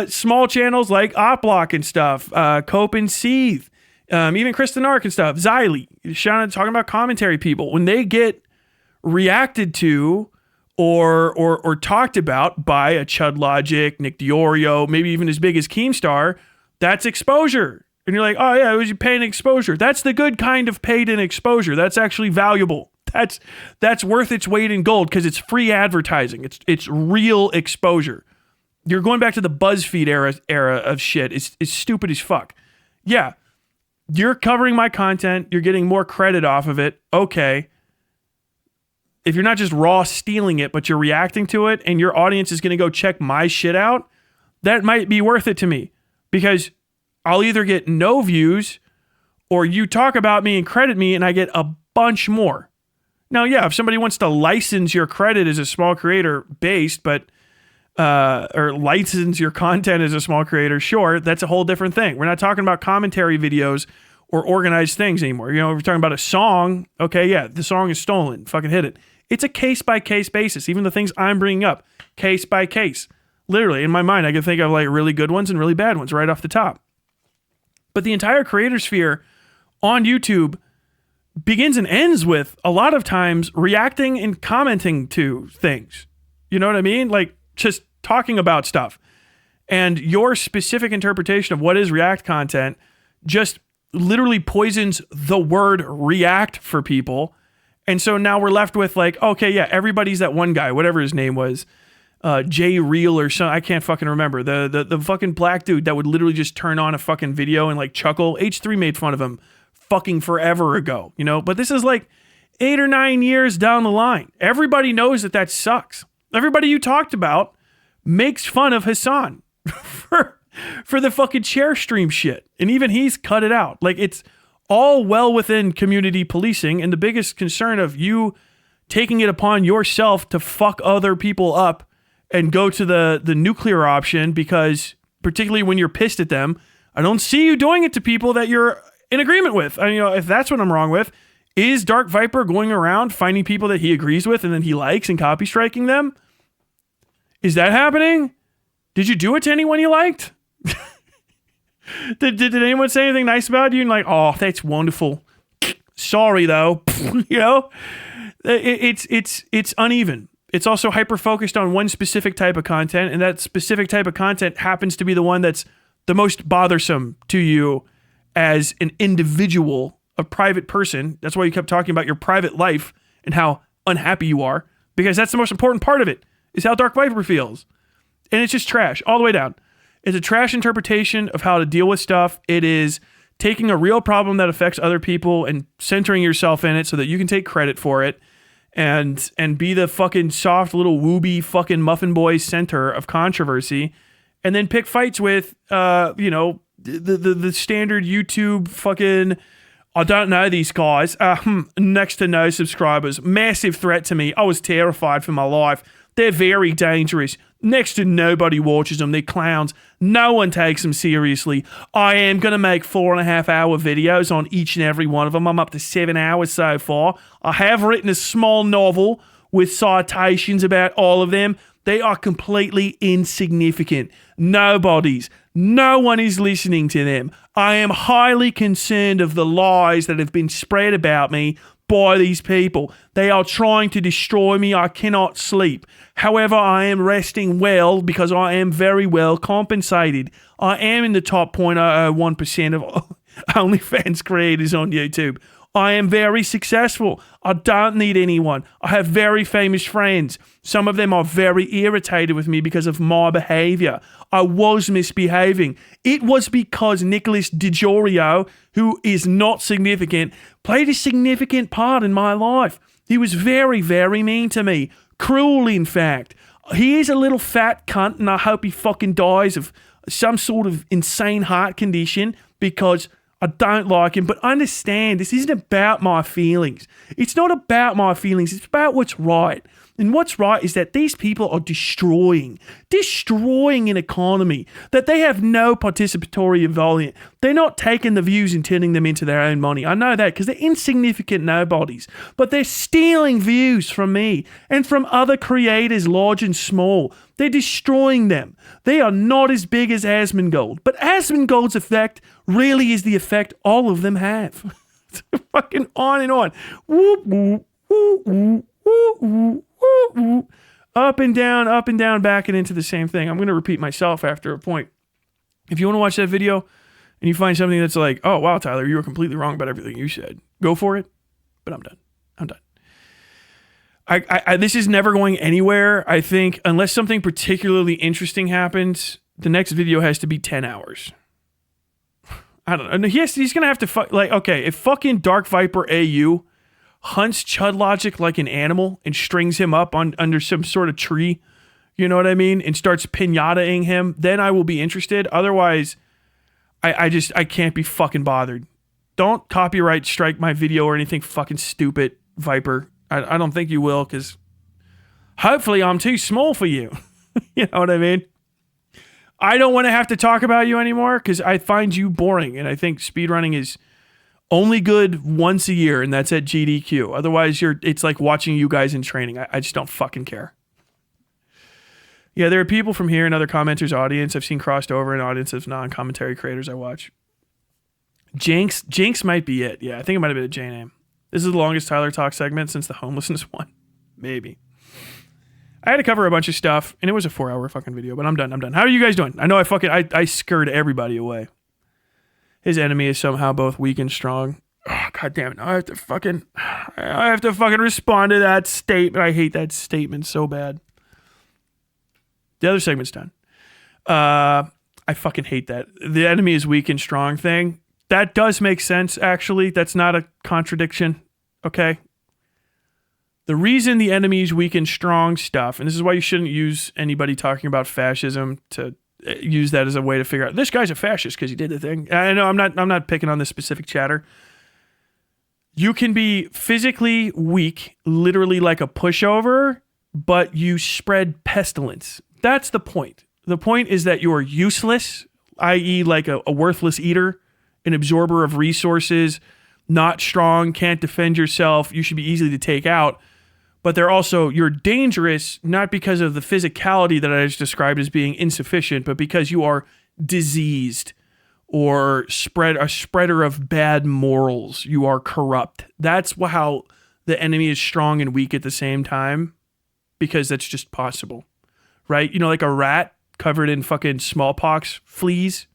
Small channels like OpBlock and stuff, Cope and Seethe, even Kristen Ark and stuff, Xylee, talking about commentary people. When they get reacted to or talked about by a Chud Logic, Nick Diorio, maybe even as big as Keemstar, that's exposure. And you're like, oh yeah, it was you paying exposure. That's the good kind of paid in exposure. That's actually valuable. That's worth its weight in gold because it's free advertising. It's real exposure. You're going back to the BuzzFeed era of shit. It's stupid as fuck. Yeah, you're covering my content. You're getting more credit off of it. Okay. If you're not just raw stealing it, but you're reacting to it and your audience is going to go check my shit out, that might be worth it to me because I'll either get no views or you talk about me and credit me and I get a bunch more. Now, yeah, if somebody wants to license your credit as a small creator based, or license your content as a small creator, sure, that's a whole different thing. We're not talking about commentary videos or organized things anymore. We're talking about a song. Okay, yeah, the song is stolen. Fucking hit it. It's a case-by-case basis. Even the things I'm bringing up, case by case. Literally, in my mind, I can think of like really good ones and really bad ones right off the top. But the entire creator sphere on YouTube begins and ends with, a lot of times, reacting and commenting to things. You know what I mean? Like, just talking about stuff. And your specific interpretation of what is React content just literally poisons the word react for people. And so now we're left with like, okay, yeah, everybody's that one guy, whatever his name was, Jay Real or something. I can't fucking remember. The fucking black dude that would literally just turn on a fucking video and like chuckle. H3 made fun of him fucking forever ago, But this is like, 8 or 9 years down the line. Everybody knows that sucks. Everybody you talked about makes fun of Hassan for the fucking chair stream shit. And even he's cut it out. Like, it's all well within community policing, and the biggest concern of you taking it upon yourself to fuck other people up and go to the nuclear option, because particularly when you're pissed at them, I don't see you doing it to people that you're in agreement with. I mean, if that's what I'm wrong with, is Dark Viper going around finding people that he agrees with and then he likes and copy striking them? Is that happening? Did you do it to anyone you liked? Did anyone say anything nice about you? And like, oh, that's wonderful. Sorry though, you know, it's uneven. It's also hyper focused on one specific type of content, and that specific type of content happens to be the one that's the most bothersome to you as an individual, a private person. That's why you kept talking about your private life and how unhappy you are, because that's the most important part of it, is how Dark Viper feels. And it's just trash all the way down. It's a trash interpretation of how to deal with stuff. It is taking a real problem that affects other people and centering yourself in it so that you can take credit for it and be the fucking soft little wooby fucking muffin boy center of controversy, and then pick fights with, the standard YouTube fucking, I don't know these guys, next to no subscribers, massive threat to me, I was terrified for my life, they're very dangerous, next to nobody watches them, they're clowns, no one takes them seriously, I am going to make 4.5 hour videos on each and every one of them, I'm up to 7 hours so far, I have written a small novel with citations about all of them. They are completely insignificant. No one is listening to them. I am highly concerned of the lies that have been spread about me by these people. They are trying to destroy me. I cannot sleep. However, I am resting well because I am very well compensated. I am in the top 0.001% of OnlyFans creators on YouTube. I am very successful. I don't need anyone. I have very famous friends. Some of them are very irritated with me because of my behavior. I was misbehaving. It was because Nicholas DiGiorio, who is not significant, played a significant part in my life. He was very, very mean to me. Cruel, in fact. He is a little fat cunt, and I hope he fucking dies of some sort of insane heart condition, because I don't like him. But understand, this isn't about my feelings. It's not about my feelings. It's about what's right. And what's right is that these people are destroying an economy, that they have no participatory involvement. They're not taking the views and turning them into their own money. I know that because they're insignificant nobodies, but they're stealing views from me and from other creators, large and small. They're destroying them. They are not as big as Asmongold, but Asmongold's effect really is the effect all of them have. Fucking on and on. Whoop, whoop, whoop, whoop, whoop, whoop. Up and down, backing into the same thing. I'm going to repeat myself after a point. If you want to watch that video and you find something that's like, oh, wow, Tyler, you were completely wrong about everything you said, go for it. But I'm done. I this is never going anywhere. I think unless something particularly interesting happens, the next video has to be 10 hours. I don't know. He's going to have to okay, if fucking DarkViperAu hunts Chud Logic like an animal and strings him up under some sort of tree, you know what I mean, and starts pinata-ing him, then I will be interested. Otherwise, I can't be fucking bothered. Don't copyright strike my video or anything fucking stupid, Viper. I don't think you will, because hopefully I'm too small for you. You know what I mean? I don't want to have to talk about you anymore because I find you boring, and I think speedrunning is only good once a year, and that's at GDQ. Otherwise, it's like watching you guys in training. I just don't fucking care. Yeah, there are people from here and other commenters' audience I've seen crossed over in audience of non-commentary creators I watch. Jinx might be it. Yeah, I think it might have been a J name. This is the longest Tyler Talk segment since the homelessness one. Maybe. I had to cover a bunch of stuff, and it was a 4-hour fucking video, but I'm done. How are you guys doing? I know I scared everybody away. His enemy is somehow both weak and strong. Oh, God damn it. I have to fucking respond to that statement. I hate that statement so bad. The other segment's done. I fucking hate that. The enemy is weak and strong thing. That does make sense, actually. That's not a contradiction. Okay? The reason the enemy is weak and strong stuff, and this is why you shouldn't use anybody talking about fascism to use that as a way to figure out this guy's a fascist because he did the thing. I know I'm not picking on this specific chatter. You can be physically weak, literally like a pushover, but you spread pestilence. That's the point. The point is that you are useless, i.e. like a worthless eater, an absorber of resources, not strong, can't defend yourself, you should be easy to take out. But you're dangerous, not because of the physicality that I just described as being insufficient, but because you are diseased or a spreader of bad morals. You are corrupt. That's how the enemy is strong and weak at the same time, because that's just possible, right? You know, like a rat covered in fucking smallpox fleas.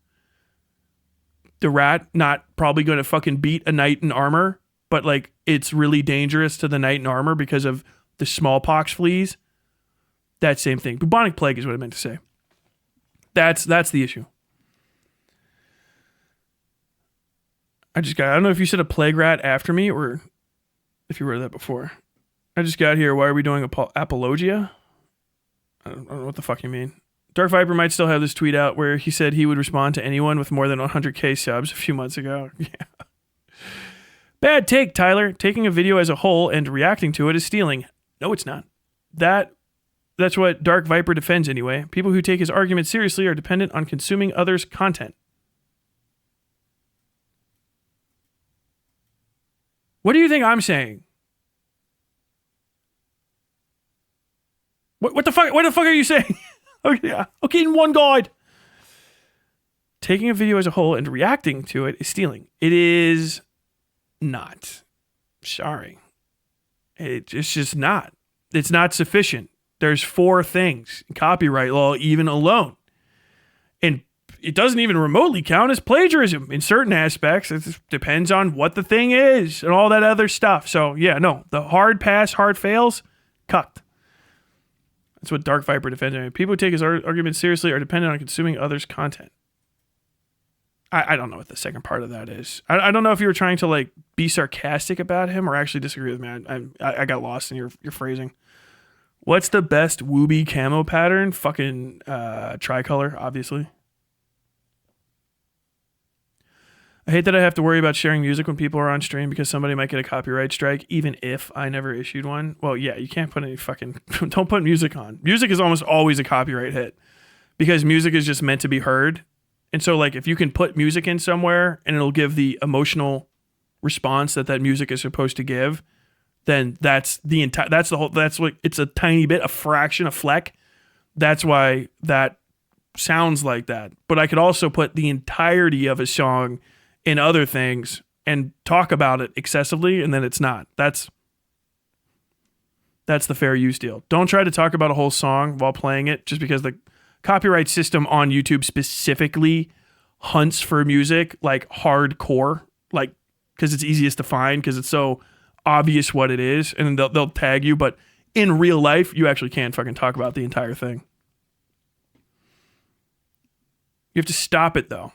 The rat not probably going to fucking beat a knight in armor, but like it's really dangerous to the knight in armor because of the smallpox fleas. That same thing. Bubonic plague is what I meant to say. That's the issue. I don't know if you said a plague rat after me or if you wrote that before. I just got here. Why are we doing apologia? I don't know what the fuck you mean. Dark Viper might still have this tweet out where he said he would respond to anyone with more than 100k subs a few months ago. Yeah. Bad take, Tyler. Taking a video as a whole and reacting to it is stealing. No, it's not. That's what Dark Viper defends anyway. People who take his argument seriously are dependent on consuming others' content. What do you think I'm saying? What the fuck? What the fuck are you saying? Okay, in one guide. Taking a video as a whole and reacting to it is stealing. It is not. Sorry. It's just not. It's not sufficient. There's 4 things in copyright law even alone. And it doesn't even remotely count as plagiarism in certain aspects. It depends on what the thing is and all that other stuff. So yeah, no, the hard pass, hard fails, cucked. That's what Dark Viper defends. People who take his argument seriously are dependent on consuming others' content. I don't know what the second part of that is. I don't know if you were trying to like be sarcastic about him or actually disagree with me. I got lost in your phrasing. What's the best Wooby camo pattern? Fucking tricolor, obviously. I hate that I have to worry about sharing music when people are on stream because somebody might get a copyright strike, even if I never issued one. Well, yeah, you can't put any fucking... Don't put music on. Music is almost always a copyright hit because music is just meant to be heard. And so, like, if you can put music in somewhere and it'll give the emotional response that music is supposed to give, then that's like, it's a tiny bit, a fraction, a fleck. That's why that sounds like that. But I could also put the entirety of a song in other things and talk about it excessively, and then it's not. That's the fair use deal. Don't try to talk about a whole song while playing it just because the copyright system on YouTube specifically hunts for music like hardcore, like because it's easiest to find because it's so obvious what it is, and they'll tag you. But in real life, you actually can't fucking talk about the entire thing. You have to stop it though.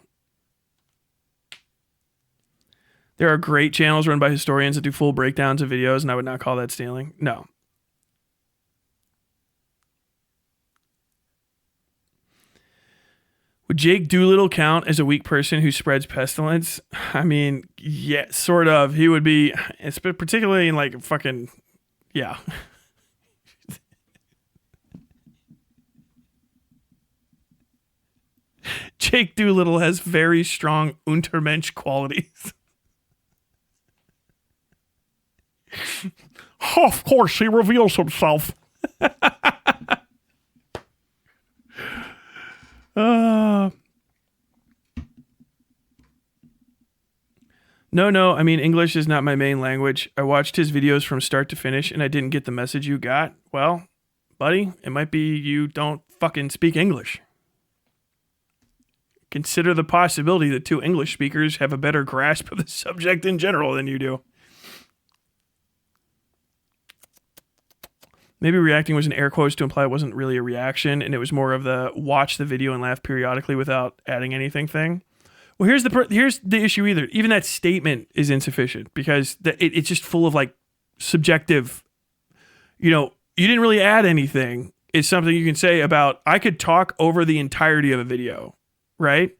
There are great channels run by historians that do full breakdowns of videos, and I would not call that stealing. No. Would Jake Doolittle count as a weak person who spreads pestilence? I mean, yeah, sort of. He would be, it's particularly in like fucking, yeah. Jake Doolittle has very strong Untermensch qualities. Of course, he reveals himself. No, I mean, English is not my main language. I watched his videos from start to finish and I didn't get the message you got. Well, buddy, it might be you don't fucking speak English. Consider the possibility that 2 English speakers have a better grasp of the subject in general than you do. Maybe reacting was an air quotes to imply it wasn't really a reaction and it was more of the watch the video and laugh periodically without adding anything thing. Well, here's the issue either. Even that statement is insufficient because it's just full of like subjective you didn't really add anything is something you can say about, I could talk over the entirety of a video, right?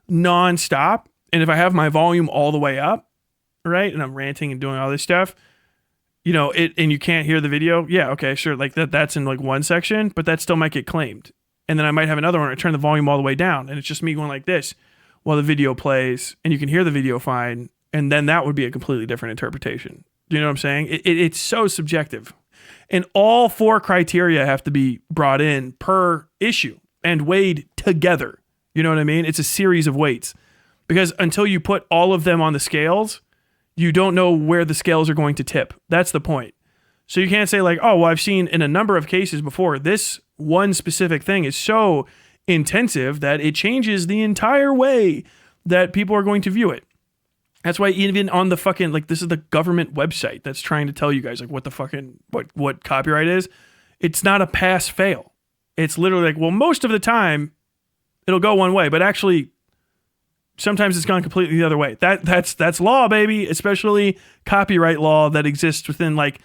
Non-stop. And if I have my volume all the way up, right? And I'm ranting and doing all this stuff, and you can't hear the video. Yeah. Okay, sure. Like that's in like one section, but that still might get claimed. And then I might have another one. I turn the volume all the way down and it's just me going like this while the video plays and you can hear the video fine. And then that would be a completely different interpretation. Do you know what I'm saying? It's so subjective. And all 4 criteria have to be brought in per issue and weighed together. You know what I mean? It's a series of weights. Because until you put all of them on the scales, you don't know where the scales are going to tip. That's the point. So you can't say like, oh, well, I've seen in a number of cases before, this one specific thing is so intensive that it changes the entire way that people are going to view it. That's why even on the fucking, like, this is the government website that's trying to tell you guys like what the fucking, what copyright is. It's not a pass fail. It's literally like, well, most of the time it'll go one way, but actually sometimes it's gone completely the other way. That's law, baby, especially copyright law that exists within like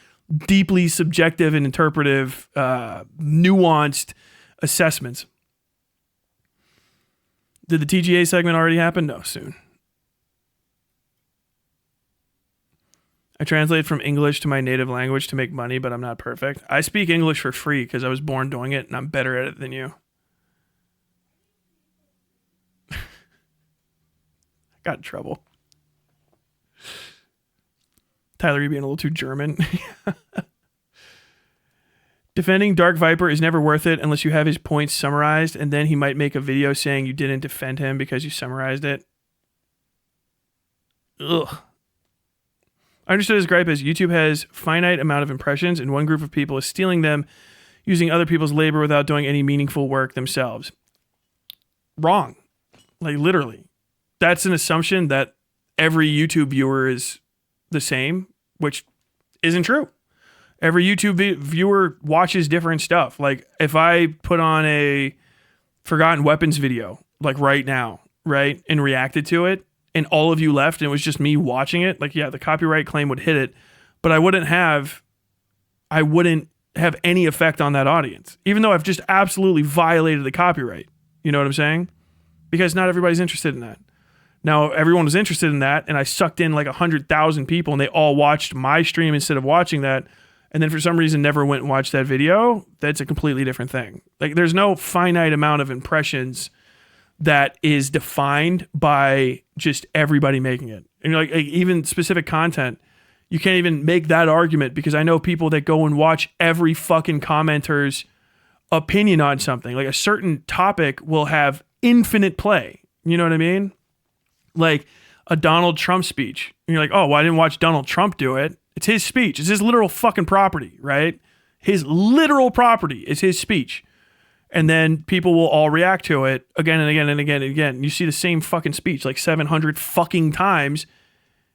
deeply subjective and interpretive, nuanced assessments. Did the TGA segment already happen? No, soon. I translate from English to my native language to make money, but I'm not perfect. I speak English for free because I was born doing it and I'm better at it than you. Got in trouble. Tyler, you're being a little too German. Defending Dark Viper is never worth it unless you have his points summarized, and then he might make a video saying you didn't defend him because you summarized it. Ugh. I understood his gripe as YouTube has finite amount of impressions and one group of people is stealing them using other people's labor without doing any meaningful work themselves. Wrong. Like literally. That's an assumption that every YouTube viewer is the same, which isn't true. Every YouTube viewer watches different stuff. Like if I put on a Forgotten Weapons video, like right now, right, and reacted to it, and all of you left and it was just me watching it, like, yeah, the copyright claim would hit it, but I wouldn't have any effect on that audience, even though I've just absolutely violated the copyright. You know what I'm saying? Because not everybody's interested in that. Now, everyone was interested in that, and I sucked in like 100,000 people, and they all watched my stream instead of watching that, and then for some reason never went and watched that video. That's a completely different thing. Like, there's no finite amount of impressions that is defined by just everybody making it. And like even specific content, you can't even make that argument because I know people that go and watch every fucking commenter's opinion on something. Like a certain topic will have infinite play. You know what I mean? Like a Donald Trump speech. And you're like, oh, well, I didn't watch Donald Trump do it. It's his speech. It's his literal fucking property, right? His literal property is his speech. And then people will all react to it again and again and again and again. You see the same fucking speech like 700 fucking times.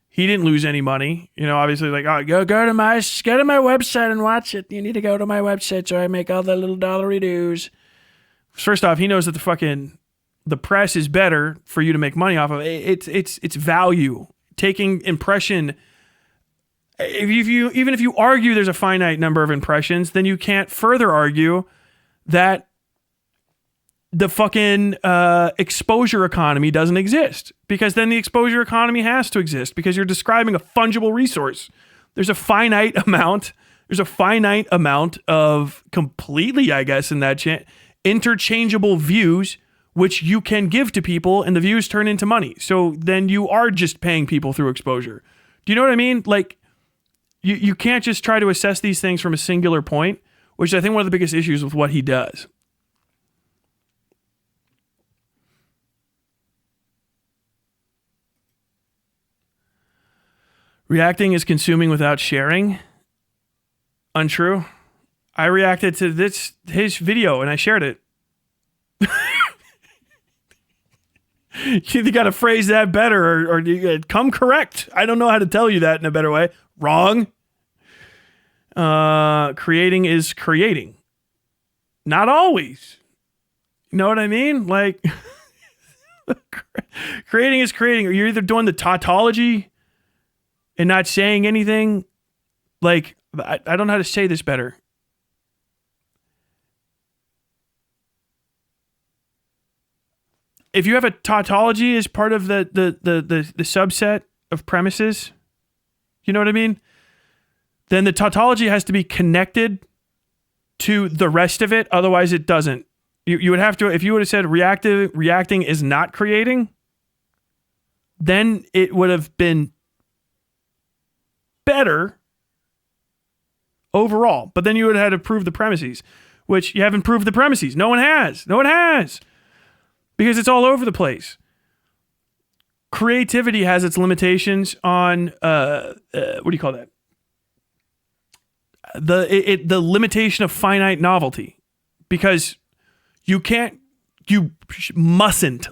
He didn't lose any money. You know, obviously like, oh, go to my website and watch it. You need to go to my website so I make all the little dollary dues. First off, he knows that the press is better for you to make money off of. It's value. Taking impression. Even if you argue there's a finite number of impressions, then you can't further argue that the fucking exposure economy doesn't exist, because then the exposure economy has to exist because you're describing a fungible resource. There's a finite amount of completely, I guess, in that interchangeable views, which you can give to people and the views turn into money. So then you are just paying people through exposure. Do you know what I mean? Like you can't just try to assess these things from a singular point, which I think one of the biggest issues with what he does. Reacting is consuming without sharing. Untrue. I reacted to his video and I shared it. You got to phrase that better or you come correct. I don't know how to tell you that in a better way. Wrong. Creating is creating. Not always. You know what I mean? Like, creating is creating. You're either doing the tautology and not saying anything. Like, I don't know how to say this better. if you have a tautology as part of the subset of premises, you know what I mean? Then the tautology has to be connected to the rest of it. Otherwise, it doesn't. You would have to, if you would have said reacting is not creating, then it would have been better overall. But then you would have had to prove the premises, which you haven't proved the premises. No one has. No one has. Because it's all over the place. Creativity has its limitations on, what do you call that? The limitation of finite novelty. Because you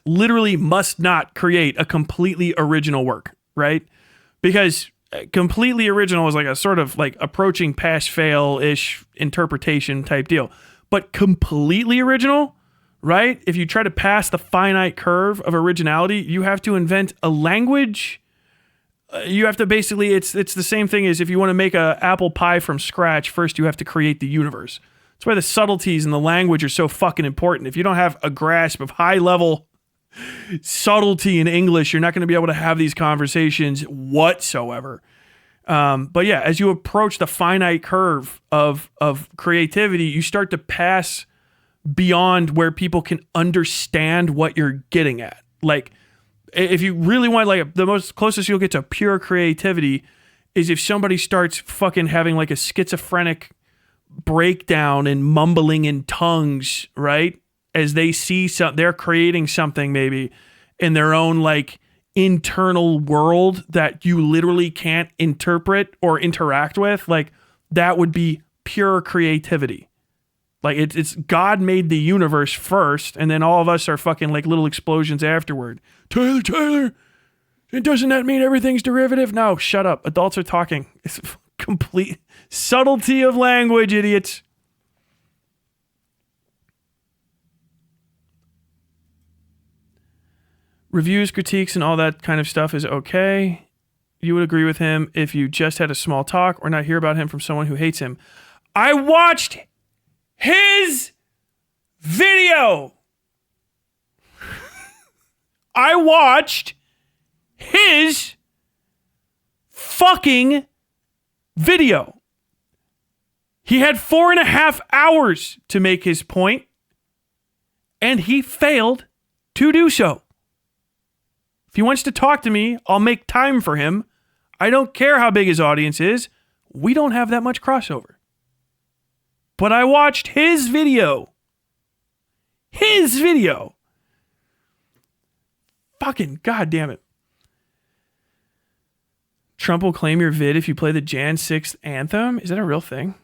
literally must not create a completely original work, right? Because completely original is like a sort of like approaching pass-fail-ish interpretation type deal. But completely original, right? If you try to pass the finite curve of originality, you have to invent a language. You have to basically, it's the same thing as if you want to make an apple pie from scratch, first you have to create the universe. That's why the subtleties in the language are so fucking important. If you don't have a grasp of high-level subtlety in English, you're not going to be able to have these conversations whatsoever. But yeah, as you approach the finite curve of creativity, you start to pass beyond where people can understand what you're getting at. Like, if you really want, like, the most closest you'll get to pure creativity is if somebody starts fucking having like a schizophrenic breakdown and mumbling in tongues, right? As they see they're creating something maybe in their own like internal world that you literally can't interpret or interact with. Like, that would be pure creativity. Like, it's God made the universe first, and then all of us are fucking like little explosions afterward. Tyler, doesn't that mean everything's derivative? No, shut up. Adults are talking. It's complete subtlety of language, idiots. Reviews, critiques, and all that kind of stuff is okay. You would agree with him if you just had a small talk or not hear about him from someone who hates him. I watched his video. I watched his fucking video. He had 4.5 hours to make his point, and he failed to do so. If he wants to talk to me, I'll make time for him. I don't care how big his audience is. We don't have that much crossover. But I watched his video. His video. Fucking goddamn it. Trump will claim your vid if you play the Jan 6th anthem? Is that a real thing?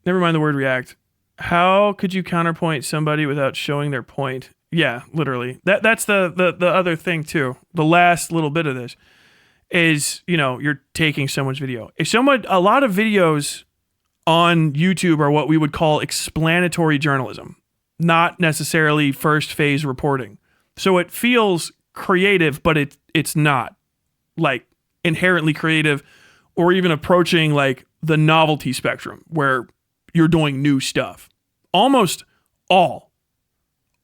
Never mind the word react. How could you counterpoint somebody without showing their point? Yeah, literally. That's the other thing too. The last little bit of this is, you're taking someone's video. A lot of videos on YouTube are what we would call explanatory journalism, not necessarily first phase reporting. So it feels creative, but it's not like inherently creative or even approaching like the novelty spectrum where you're doing new stuff. Almost all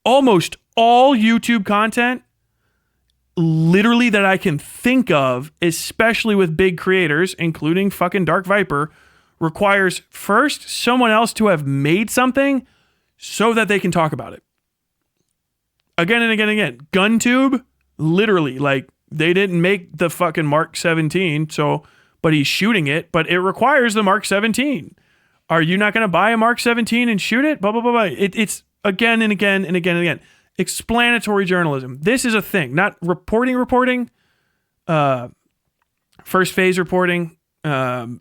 YouTube content, literally that I can think of, especially with big creators, including fucking Dark Viper, requires first someone else to have made something so that they can talk about it. Again and again and again. GunTube, literally, like, they didn't make the fucking Mark 17, but he's shooting it, but it requires the Mark 17. Are you not going to buy a Mark 17 and shoot it? Blah, blah, blah, blah. It's again and again and again and again. Explanatory journalism. This is a thing, not reporting. First phase reporting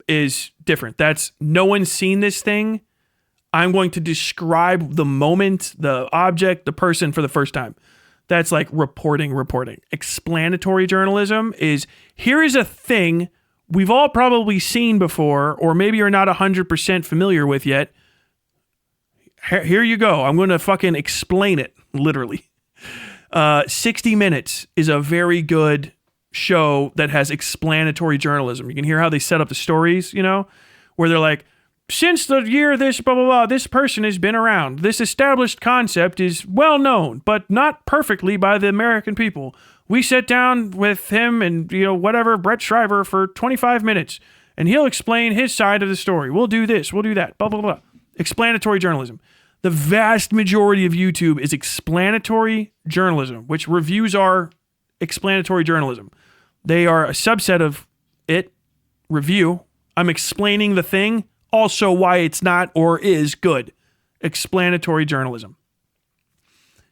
is different. That's no one's seen this thing. I'm going to describe the moment, the object, the person for the first time. That's like reporting. Explanatory journalism is, here is a thing we've all probably seen before, or maybe you're not 100% familiar with yet. Here you go. I'm going to fucking explain it, literally. 60 Minutes is a very good show that has explanatory journalism. You can hear how they set up the stories, where they're like, since the year this blah blah blah, this person has been around. This established concept is well known, but not perfectly by the American people. We sat down with him and, whatever, Brett Shriver for 25 minutes, and he'll explain his side of the story. We'll do this, we'll do that, blah, blah, blah. Explanatory journalism. The vast majority of YouTube is explanatory journalism, which reviews are explanatory journalism. They are a subset of it, review. I'm explaining the thing, also why it's not or is good. Explanatory journalism.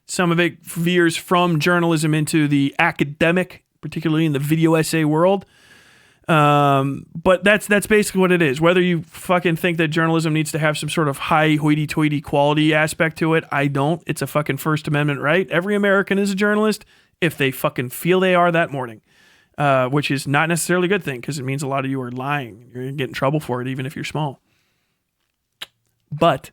Some of it veers from journalism into the academic, particularly in the video essay world. But that's basically what it is. Whether you fucking think that journalism needs to have some sort of high hoity-toity quality aspect to it, I don't. It's a fucking First Amendment right. Every American is a journalist if they fucking feel they are that morning, which is not necessarily a good thing because it means a lot of you are lying. You're going to get in trouble for it even if you're small. But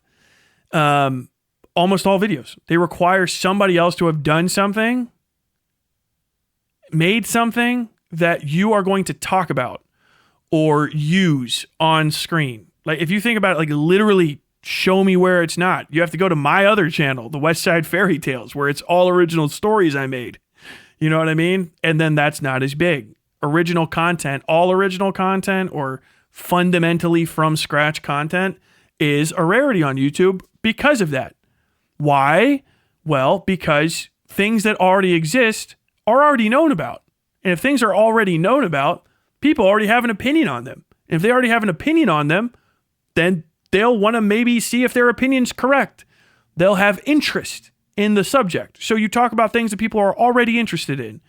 almost all videos, they require somebody else to have done something, made something that you are going to talk about or use on screen. Like if you think about it, like literally show me where it's not. You have to go to my other channel, the Westside Fairy Tales, where it's all original stories I made. You know what I mean? And then that's not as big. Original content, all original content or fundamentally from scratch content is a rarity on YouTube because of that. Why? Well, because things that already exist are already known about. And if things are already known about, people already have an opinion on them. And if they already have an opinion on them, then they'll want to maybe see if their opinion's correct. They'll have interest in the subject. So you talk about things that people are already interested in.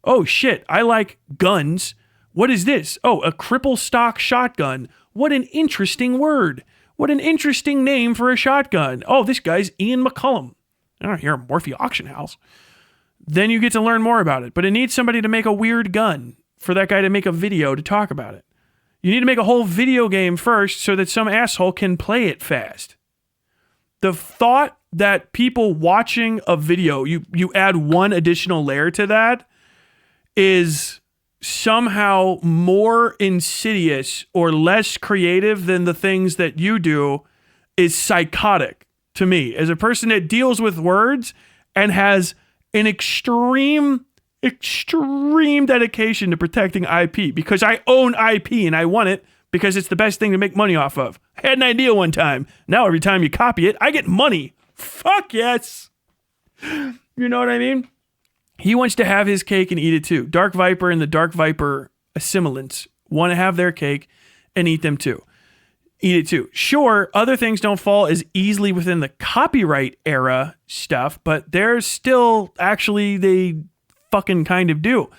Oh shit, I like guns. What is this? Oh, a cripple stock shotgun. What an interesting word. What an interesting name for a shotgun. Oh, this guy's Ian McCullum. I don't hear Morphe Auction House. Then you get to learn more about it. But it needs somebody to make a weird gun for that guy to make a video to talk about it. You need to make a whole video game first so that some asshole can play it fast. The thought that people watching a video, you add one additional layer to that, is somehow more insidious or less creative than the things that you do is psychotic to me. As a person that deals with words and has an extreme dedication to protecting IP because I own IP and I want it because it's the best thing to make money off of. I had an idea one time. Now every time you copy it, I get money. Fuck yes. You know what I mean? He wants to have his cake and eat it too. Dark Viper and the Dark Viper assimilants want to have their cake and eat them too. Eat it too. Sure, other things don't fall as easily within the copyright era stuff, but there's still actually they fucking kind of do.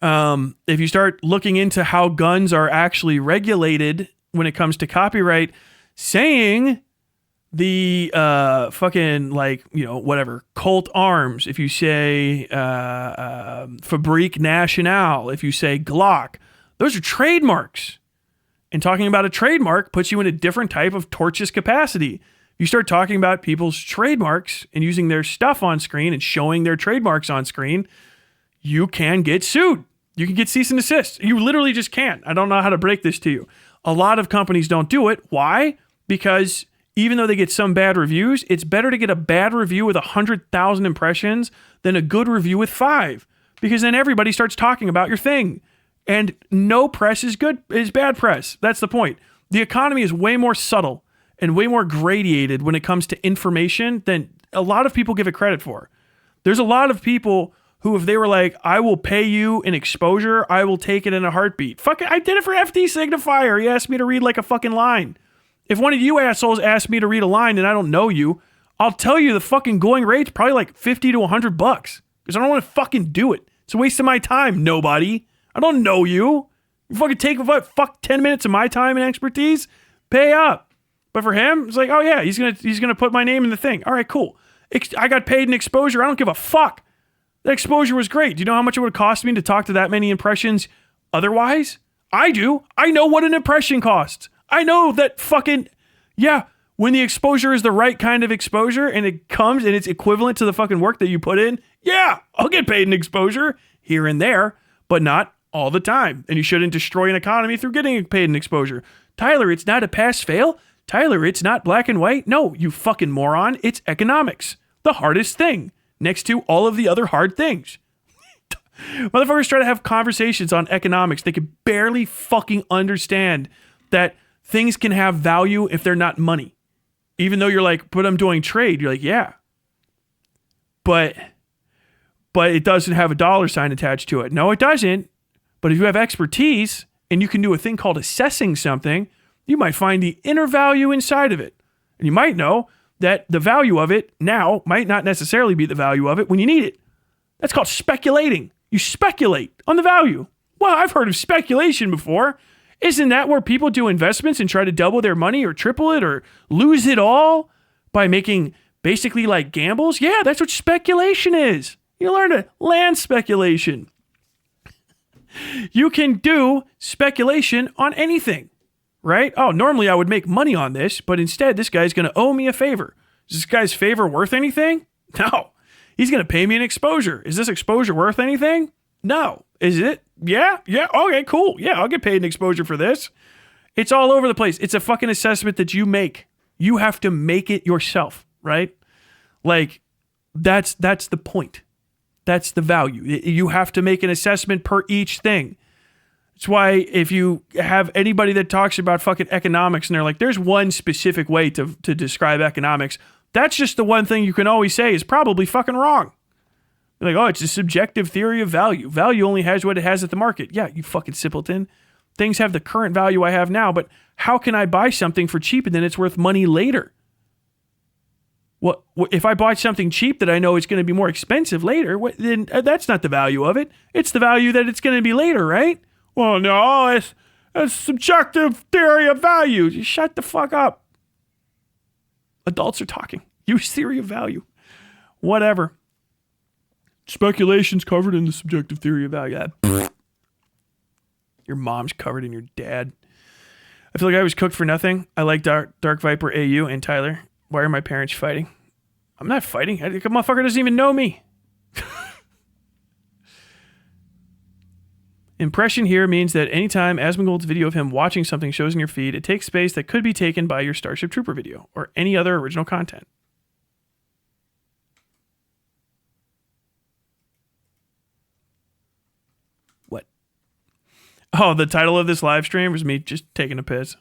If you start looking into how guns are actually regulated when it comes to copyright, saying the fucking whatever Colt Arms, if you say Fabrique Nationale, if you say Glock, those are trademarks. And talking about a trademark puts you in a different type of tortious capacity. You start talking about people's trademarks and using their stuff on screen and showing their trademarks on screen, you can get sued. You can get cease and desist. You literally just can't. I don't know how to break this to you. A lot of companies don't do it. Why? Because even though they get some bad reviews, it's better to get a bad review with 100,000 impressions than a good review with 5. Because then everybody starts talking about your thing. And no press is bad press. That's the point. The economy is way more subtle and way more gradated when it comes to information than a lot of people give it credit for. There's a lot of people who, if they were like, I will pay you an exposure, I will take it in a heartbeat. Fuck it, I did it for FD Signifier. He asked me to read like a fucking line. If one of you assholes asked me to read a line and I don't know you, I'll tell you the fucking going rate's probably like $50 to $100 because I don't want to fucking do it. It's a waste of my time, nobody. I don't know you. You fucking take 10 minutes of my time and expertise? Pay up. But for him, it's like, oh yeah, he's gonna put my name in the thing. All right, cool. I got paid an exposure. I don't give a fuck. That exposure was great. Do you know how much it would cost me to talk to that many impressions otherwise? I do. I know what an impression costs. I know that fucking, yeah, when the exposure is the right kind of exposure and it comes and it's equivalent to the fucking work that you put in, yeah, I'll get paid an exposure here and there, but not all the time. And you shouldn't destroy an economy through getting paid an exposure. Tyler, it's not a pass-fail. Tyler, it's not black and white. No, you fucking moron. It's economics. The hardest thing next to all of the other hard things. Motherfuckers try to have conversations on economics. They can barely fucking understand that things can have value if they're not money. Even though you're like, but I'm doing trade. You're like, yeah. But it doesn't have a dollar sign attached to it. No, it doesn't. But if you have expertise and you can do a thing called assessing something, you might find the inner value inside of it. And you might know that the value of it now might not necessarily be the value of it when you need it. That's called speculating. You speculate on the value. Well, I've heard of speculation before. Isn't that where people do investments and try to double their money or triple it or lose it all by making basically like gambles? Yeah, that's what speculation is. You learn to land speculation. You can do speculation on anything, right? Oh, normally I would make money on this, but instead this guy's going to owe me a favor. Is this guy's favor worth anything? No. He's going to pay me an exposure. Is this exposure worth anything? No. Is it? Yeah. Okay, cool. Yeah, I'll get paid an exposure for this. It's all over the place. It's a fucking assessment that you make. You have to make it yourself, right? Like, that's the point. That's the value. You have to make an assessment per each thing. That's why if you have anybody that talks about fucking economics and they're like, there's one specific way to describe economics, that's just the one thing you can always say is probably fucking wrong. You're like, oh, it's a subjective theory of value. Value only has what it has at the market. Yeah, you fucking simpleton. Things have the current value I have now, but how can I buy something for cheap and then it's worth money later? What if I bought something cheap that I know it's going to be more expensive later? Then that's not the value of it. It's the value that it's going to be later, right? Well, no, it's a subjective theory of value. Just shut the fuck up. Adults are talking. Use theory of value. Whatever. Speculation's covered in the subjective theory of value. Your mom's covered in your dad. I feel like I was cooked for nothing. I like DarkViperAu and Tyler. Why are my parents fighting? I'm not fighting. The motherfucker doesn't even know me. Impression here means that anytime Asmongold's video of him watching something shows in your feed, it takes space that could be taken by your Starship Trooper video or any other original content. What? Oh, the title of this live stream was me just taking a piss.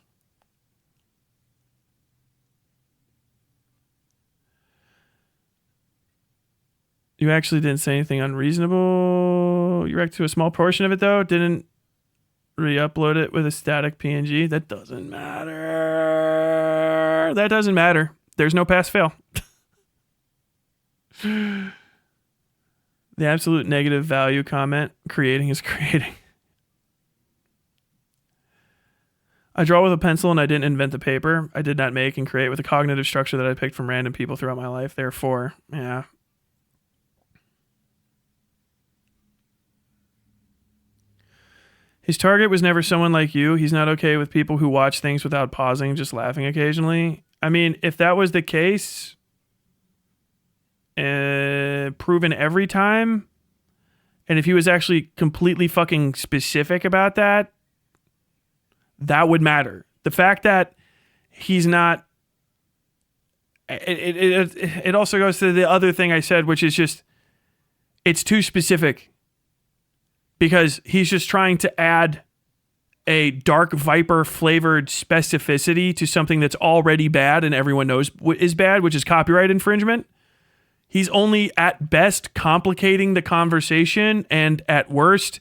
You actually didn't say anything unreasonable. You reacted to a small portion of it, though. Didn't re-upload it with a static PNG. That doesn't matter. That doesn't matter. There's no pass-fail. The absolute negative value comment. Creating is creating. I draw with a pencil and I didn't invent the paper. I did not make and create with a cognitive structure that I picked from random people throughout my life. Therefore, yeah. His target was never someone like you. He's not okay with people who watch things without pausing, just laughing occasionally. I mean, if that was the case, proven every time, and if he was actually completely fucking specific about that, that would matter. The fact that he's not, it also goes to the other thing I said, which is just, it's too specific. Because he's just trying to add a Dark Viper flavored specificity to something that's already bad and everyone knows is bad, which is copyright infringement. He's only at best complicating the conversation and at worst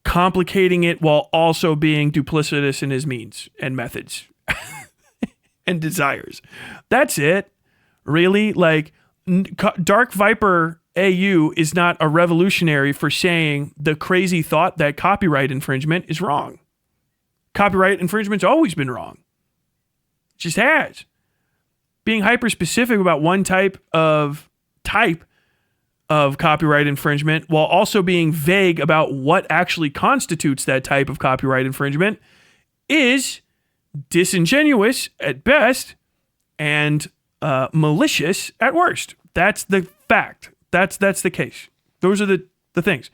complicating it while also being duplicitous in his means and methods and desires. That's it. Really? Like, Dark Viper AU is not a revolutionary for saying the crazy thought that copyright infringement is wrong. Copyright infringement's always been wrong. It just has. Being hyper specific about one type of copyright infringement while also being vague about what actually constitutes that type of copyright infringement is disingenuous at best and malicious at worst. That's the fact. That's the case. Those are the things.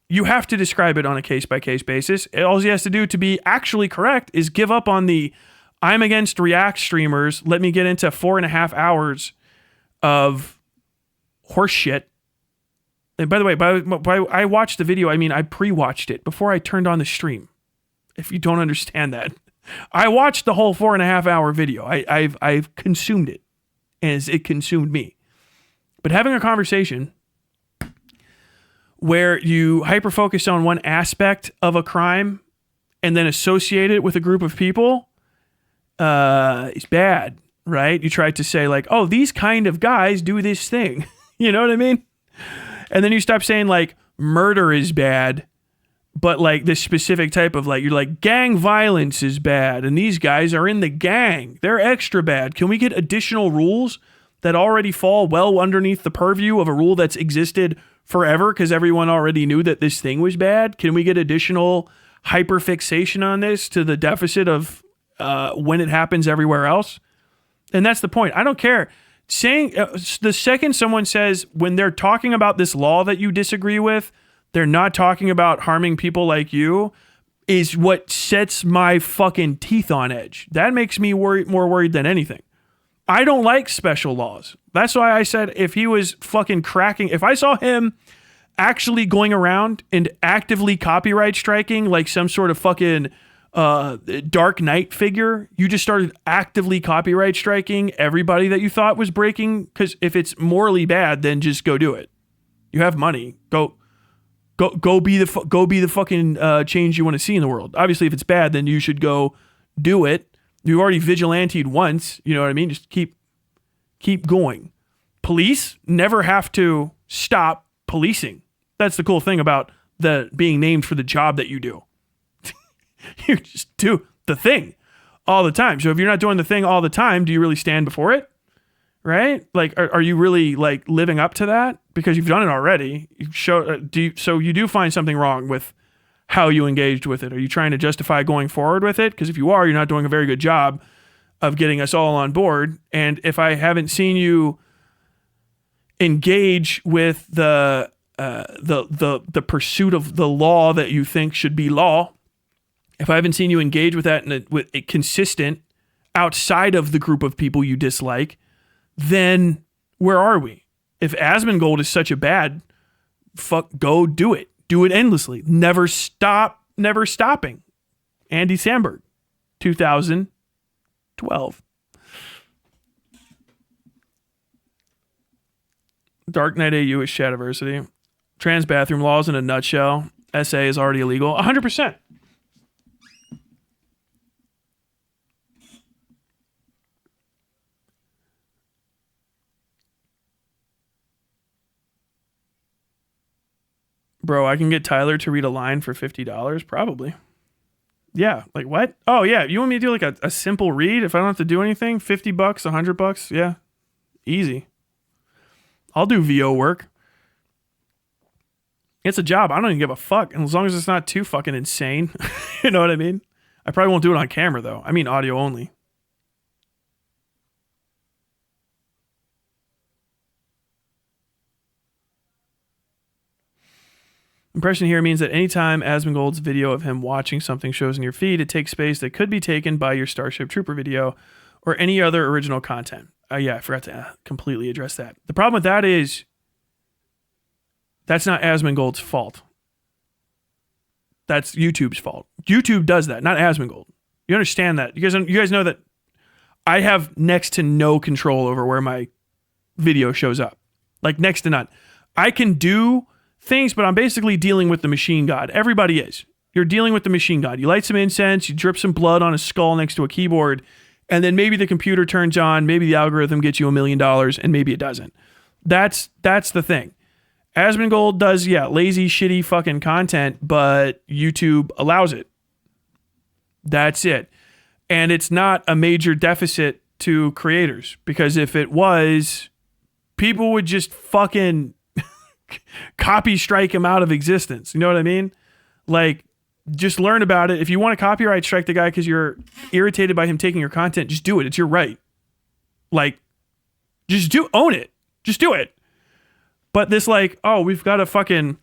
You have to describe it on a case-by-case basis. All he has to do to be actually correct is give up on the I'm against React streamers. Let me get into 4.5 hours of horse shit. And by the way, I watched the video. I mean, I pre-watched it before I turned on the stream. If you don't understand that, I watched the whole 4.5 hour video. I've consumed it as it consumed me. But having a conversation where you hyper-focus on one aspect of a crime and then associate it with a group of people is bad, right? You try to say like, oh, these kind of guys do this thing. You know what I mean? And then you stop saying like murder is bad, but like this specific type of like, you're like gang violence is bad and these guys are in the gang. They're extra bad. Can we get additional rules that already fall well underneath the purview of a rule that's existed forever because everyone already knew that this thing was bad? Can we get additional hyperfixation on this to the deficit of when it happens everywhere else? And that's the point. I don't care. Saying the second someone says when they're talking about this law that you disagree with, they're not talking about harming people like you, is what sets my fucking teeth on edge. That makes me more worried than anything. I don't like special laws. That's why I said if he was fucking cracking, if I saw him actually going around and actively copyright striking like some sort of fucking Dark Knight figure, you just started actively copyright striking everybody that you thought was breaking, because if it's morally bad, then just go do it. You have money. Go be the fucking change you want to see in the world. Obviously, if it's bad, then you should go do it. You've already vigilanteed once, you know what I mean? Just keep going. Police never have to stop policing. That's the cool thing about the being named for the job that you do. You just do the thing all the time. So if you're not doing the thing all the time, do you really stand before it? Right? Like, are you really like living up to that? Because you've done it already. You show. So you do find something wrong with how you engaged with it. Are you trying to justify going forward with it? Because if you are, you're not doing a very good job of getting us all on board. And if I haven't seen you engage with the pursuit of the law that you think should be law, if I haven't seen you engage with that with a consistent outside of the group of people you dislike, then where are we? If Asmongold is such a bad, go do it. Do it endlessly. Never stopping. Andy Samberg, 2012. Dark Knight AU is Shadiversity. Trans bathroom laws in a nutshell. SA is already illegal. 100%. Bro, I can get Tyler to read a line for $50? Probably. Yeah, like what? Oh, yeah, you want me to do like a simple read if I don't have to do anything? $50, $100? Yeah, easy. I'll do VO work. It's a job. I don't even give a fuck. And as long as it's not too fucking insane. You know what I mean? I probably won't do it on camera, though. I mean audio only. Impression here means that anytime Asmongold's video of him watching something shows in your feed, it takes space that could be taken by your Starship Trooper video or any other original content. Yeah, I forgot to completely address that. The problem with that is that's not Asmongold's fault. That's YouTube's fault. YouTube does that, not Asmongold. You understand that? You guys know that I have next to no control over where my video shows up. Like next to none. I can do things, but I'm basically dealing with the machine god. Everybody is. You're dealing with the machine god. You light some incense, you drip some blood on a skull next to a keyboard, and then maybe the computer turns on, maybe the algorithm gets you $1 million, and maybe it doesn't. That's the thing. Asmongold does, lazy, shitty fucking content, but YouTube allows it. That's it. And it's not a major deficit to creators, because if it was, people would just fucking copy strike him out of existence. You know what I mean? Like, just learn about it. If you want to copyright strike the guy because you're irritated by him taking your content, just do it. It's your right. Like, just own it. Just do it. But this like, oh, we've got to fucking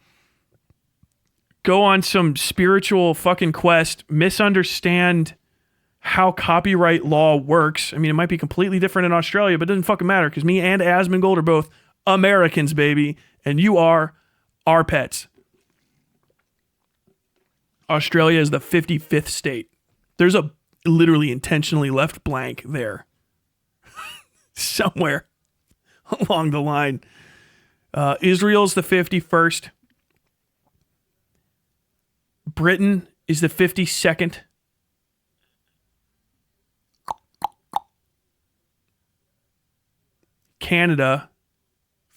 go on some spiritual fucking quest, misunderstand how copyright law works. I mean, it might be completely different in Australia, but it doesn't fucking matter because me and Asmongold are both Americans, baby, and you are our pets. Australia is the 55th state. There's a literally intentionally left blank there. Somewhere along the line. Israel's the 51st. Britain is the 52nd. Canada,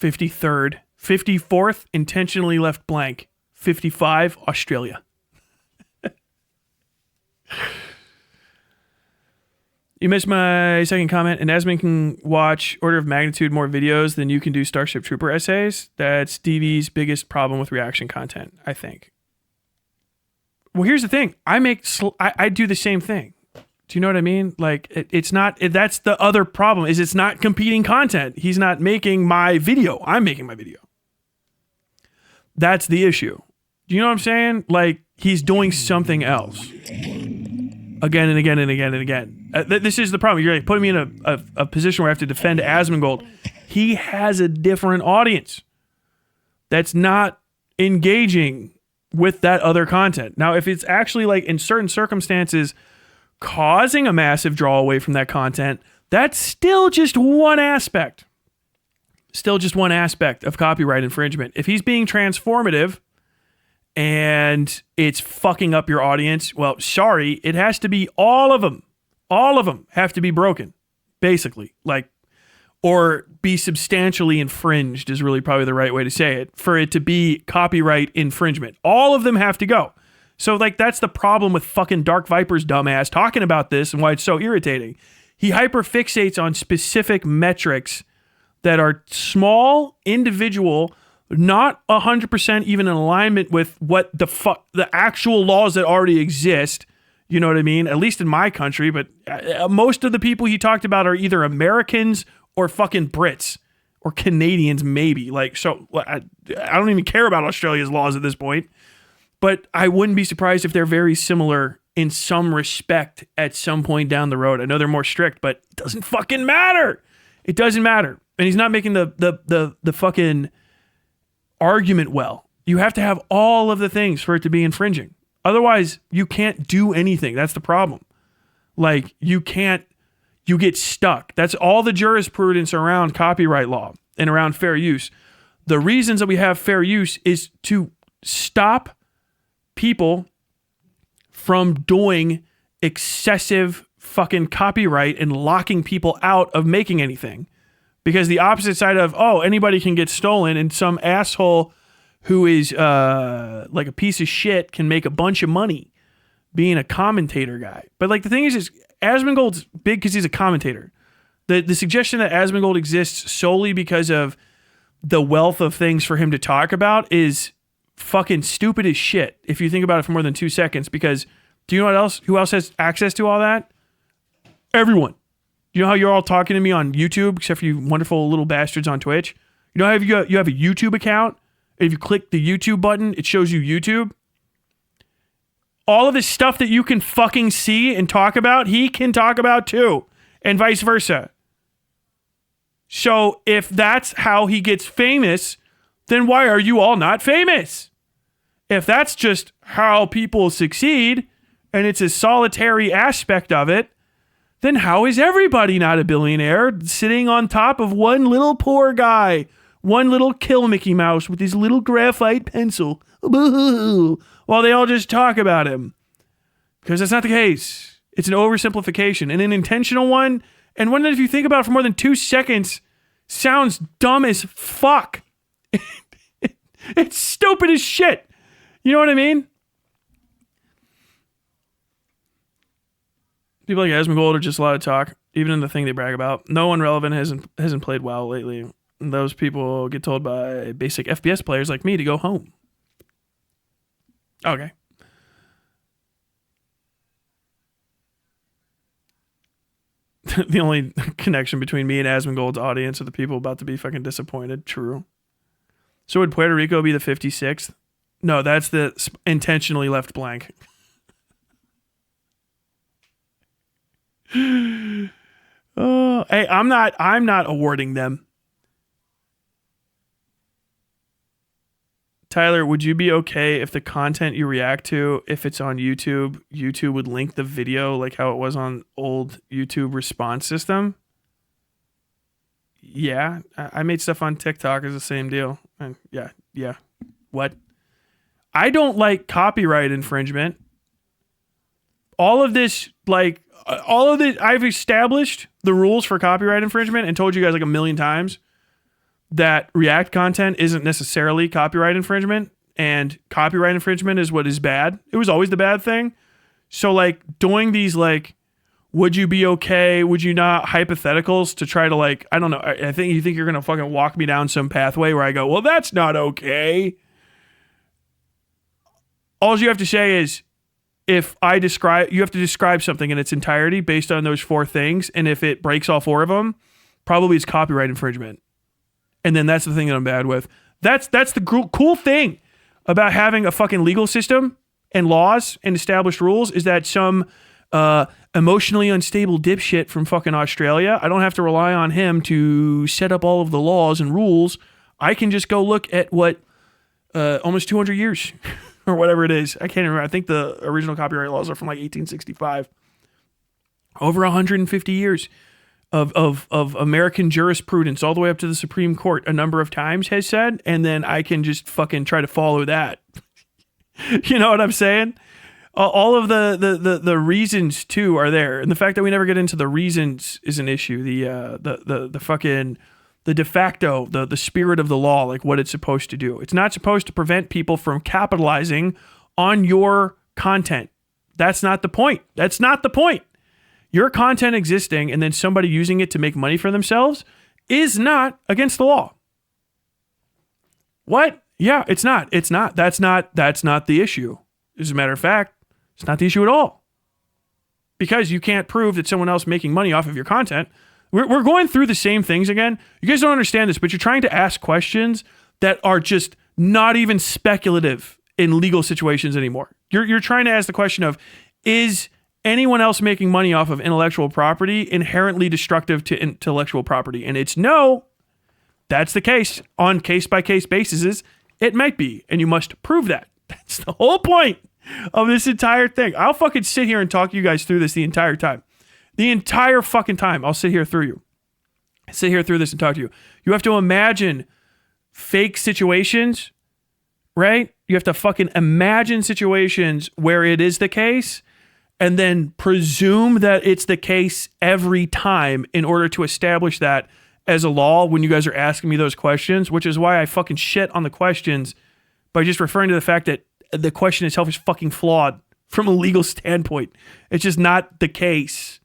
53rd. 54th, intentionally left blank. 55, Australia. You missed my second comment. And Asmon can watch order of magnitude more videos than you can do Starship Trooper essays. That's DV's biggest problem with reaction content, I think. Well, here's the thing. I do the same thing. Do you know what I mean? Like, it's not, that's the other problem, is it's not competing content. He's not making my video. I'm making my video. That's the issue. Do you know what I'm saying? Like, he's doing something else. Again and again and again and again. This is the problem. You're like putting me in a position where I have to defend Asmongold. He has a different audience that's not engaging with that other content. Now, if it's actually like in certain circumstances causing a massive draw away from that content, that's still just one aspect. Still just one aspect of copyright infringement. If he's being transformative and it's fucking up your audience, well, sorry, it has to be all of them. All of them have to be broken, basically. Like, or be substantially infringed is really probably the right way to say it, for it to be copyright infringement. All of them have to go. So, like, that's the problem with fucking Dark Viper's dumbass talking about this and why it's so irritating. He hyperfixates on specific metrics that are small, individual, not 100% even in alignment with what the actual laws that already exist. You know what I mean? At least in my country, but most of the people he talked about are either Americans or fucking Brits or Canadians, maybe. Like, so I don't even care about Australia's laws at this point, but I wouldn't be surprised if they're very similar in some respect at some point down the road. I know they're more strict, but it doesn't fucking matter. It doesn't matter. And he's not making the fucking argument well. You have to have all of the things for it to be infringing. Otherwise, you can't do anything. That's the problem. Like, you get stuck. That's all the jurisprudence around copyright law and around fair use. The reasons that we have fair use is to stop people from doing excessive fucking copyright and locking people out of making anything. Because the opposite side of, oh, anybody can get stolen and some asshole who is like a piece of shit can make a bunch of money being a commentator guy. But like the thing is Asmongold's big because he's a commentator. The suggestion that Asmongold exists solely because of the wealth of things for him to talk about is fucking stupid as shit if you think about it for more than 2 seconds. Because do you know who else has access to all that? Everyone. You know how you're all talking to me on YouTube, except for you wonderful little bastards on Twitch? You know how you have a YouTube account? If you click the YouTube button, it shows you YouTube. All of this stuff that you can fucking see and talk about, he can talk about too. And vice versa. So if that's how he gets famous, then why are you all not famous? If that's just how people succeed, and it's a solitary aspect of it, then how is everybody not a billionaire sitting on top of one little poor guy, one little KillMickeyMouse with his little graphite pencil, while they all just talk about him? Because that's not the case. It's an oversimplification and an intentional one, and one that if you think about it for more than 2 seconds, sounds dumb as fuck. It's stupid as shit. You know what I mean? People like Asmongold are just a lot of talk, even in the thing they brag about. No one relevant hasn't played WoW lately. Those people get told by basic FPS players like me to go home. Okay. The only connection between me and Asmongold's audience are the people about to be fucking disappointed. True. So would Puerto Rico be the 56th? No, that's the intentionally left blank. Hey, I'm not awarding them. Tyler, would you be okay if the content you react to, if it's on YouTube, YouTube would link the video like how it was on old YouTube response system? Yeah, I made stuff on TikTok as the same deal. And yeah. What? I don't like copyright infringement. All of this, I've established the rules for copyright infringement and told you guys like a million times that React content isn't necessarily copyright infringement, and copyright infringement is what is bad. It was always the bad thing. So like doing these like, would you be okay? Would you not hypotheticals to try to like, I don't know. I think you think you're going to fucking walk me down some pathway where I go, well, that's not okay. All you have to say is you have to describe something in its entirety based on those 4 things. And if it breaks all 4 of them, probably it's copyright infringement. And then that's the thing that I'm bad with. That's the cool thing about having a fucking legal system and laws and established rules is that some emotionally unstable dipshit from fucking Australia, I don't have to rely on him to set up all of the laws and rules. I can just go look at what almost 200 years or whatever it is. I can't remember. I think the original copyright laws are from like 1865. Over 150 years of American jurisprudence all the way up to the Supreme Court a number of times has said, and then I can just fucking try to follow that. You know what I'm saying? All of the reasons too are there, and the fact that we never get into the reasons is an issue. The fucking the de facto, the spirit of the law, like what it's supposed to do. It's not supposed to prevent people from capitalizing on your content. That's not the point. That's not the point. Your content existing and then somebody using it to make money for themselves is not against the law. What? Yeah, it's not. It's not. That's not the issue. As a matter of fact, it's not the issue at all. Because you can't prove that someone else making money off of your content. We're going through the same things again. You guys don't understand this, but you're trying to ask questions that are just not even speculative in legal situations anymore. You're trying to ask the question of, is anyone else making money off of intellectual property inherently destructive to intellectual property? And it's no. That's the case. On case-by-case basis, it might be, and you must prove that. That's the whole point of this entire thing. I'll fucking sit here and talk you guys through this the entire time. The entire fucking time. I'll sit here through this and talk to you. You have to imagine fake situations, right? You have to fucking imagine situations where it is the case and then presume that it's the case every time in order to establish that as a law when you guys are asking me those questions, which is why I fucking shit on the questions by just referring to the fact that the question itself is fucking flawed from a legal standpoint. It's just not the case.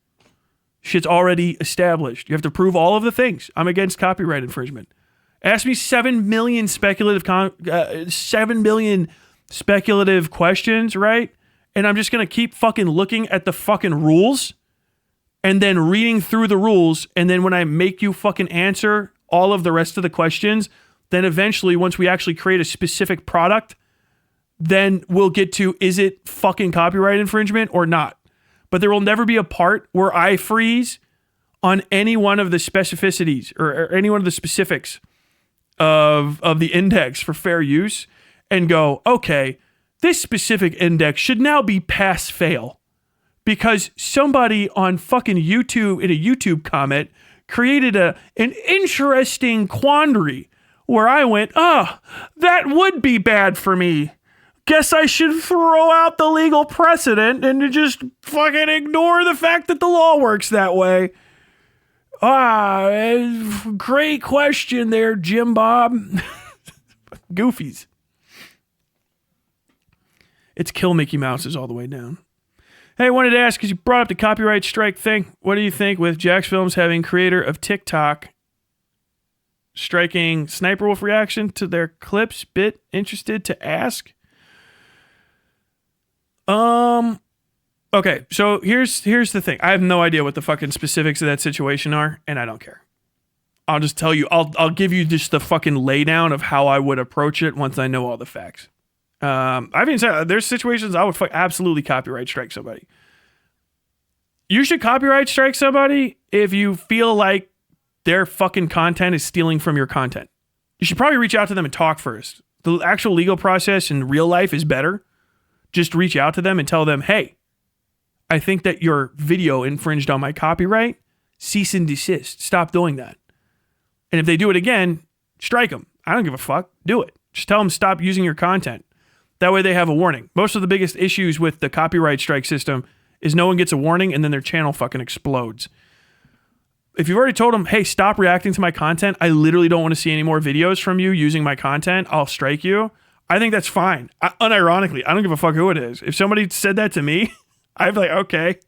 Shit's already established. You have to prove all of the things. I'm against copyright infringement. Ask me 7 million speculative questions, right? And I'm just going to keep fucking looking at the fucking rules and then reading through the rules. And then when I make you fucking answer all of the rest of the questions, then eventually once we actually create a specific product, then we'll get to, is it fucking copyright infringement or not? But there will never be a part where I freeze on any one of the specificities or any one of the specifics of the index for fair use and go, okay, this specific index should now be pass fail because somebody on fucking YouTube in a YouTube comment created an interesting quandary where I went, that would be bad for me. Guess I should throw out the legal precedent and just fucking ignore the fact that the law works that way. Great question there, Jim Bob. Goofies. It's KillMickeyMouse is all the way down. Hey, I wanted to ask, because you brought up the copyright strike thing, what do you think with Jax Films having creator of TikTok striking Sniper Wolf reaction to their clips? Bit interested to ask. Okay, so here's the thing. I have no idea what the fucking specifics of that situation are, and I don't care. I'll just tell you, I'll give you just the fucking laydown of how I would approach it once I know all the facts. I mean, there's situations I would absolutely copyright strike somebody. You should copyright strike somebody if you feel like their fucking content is stealing from your content. You should probably reach out to them and talk first. The actual legal process in real life is better. Just reach out to them and tell them, hey, I think that your video infringed on my copyright. Cease and desist. Stop doing that. And if they do it again, strike them. I don't give a fuck. Do it. Just tell them stop using your content. That way they have a warning. Most of the biggest issues with the copyright strike system is no one gets a warning and then their channel fucking explodes. If you've already told them, hey, stop reacting to my content, I literally don't want to see any more videos from you using my content, I'll strike you, I think that's fine. Unironically, I don't give a fuck who it is. If somebody said that to me, I'd be like, okay.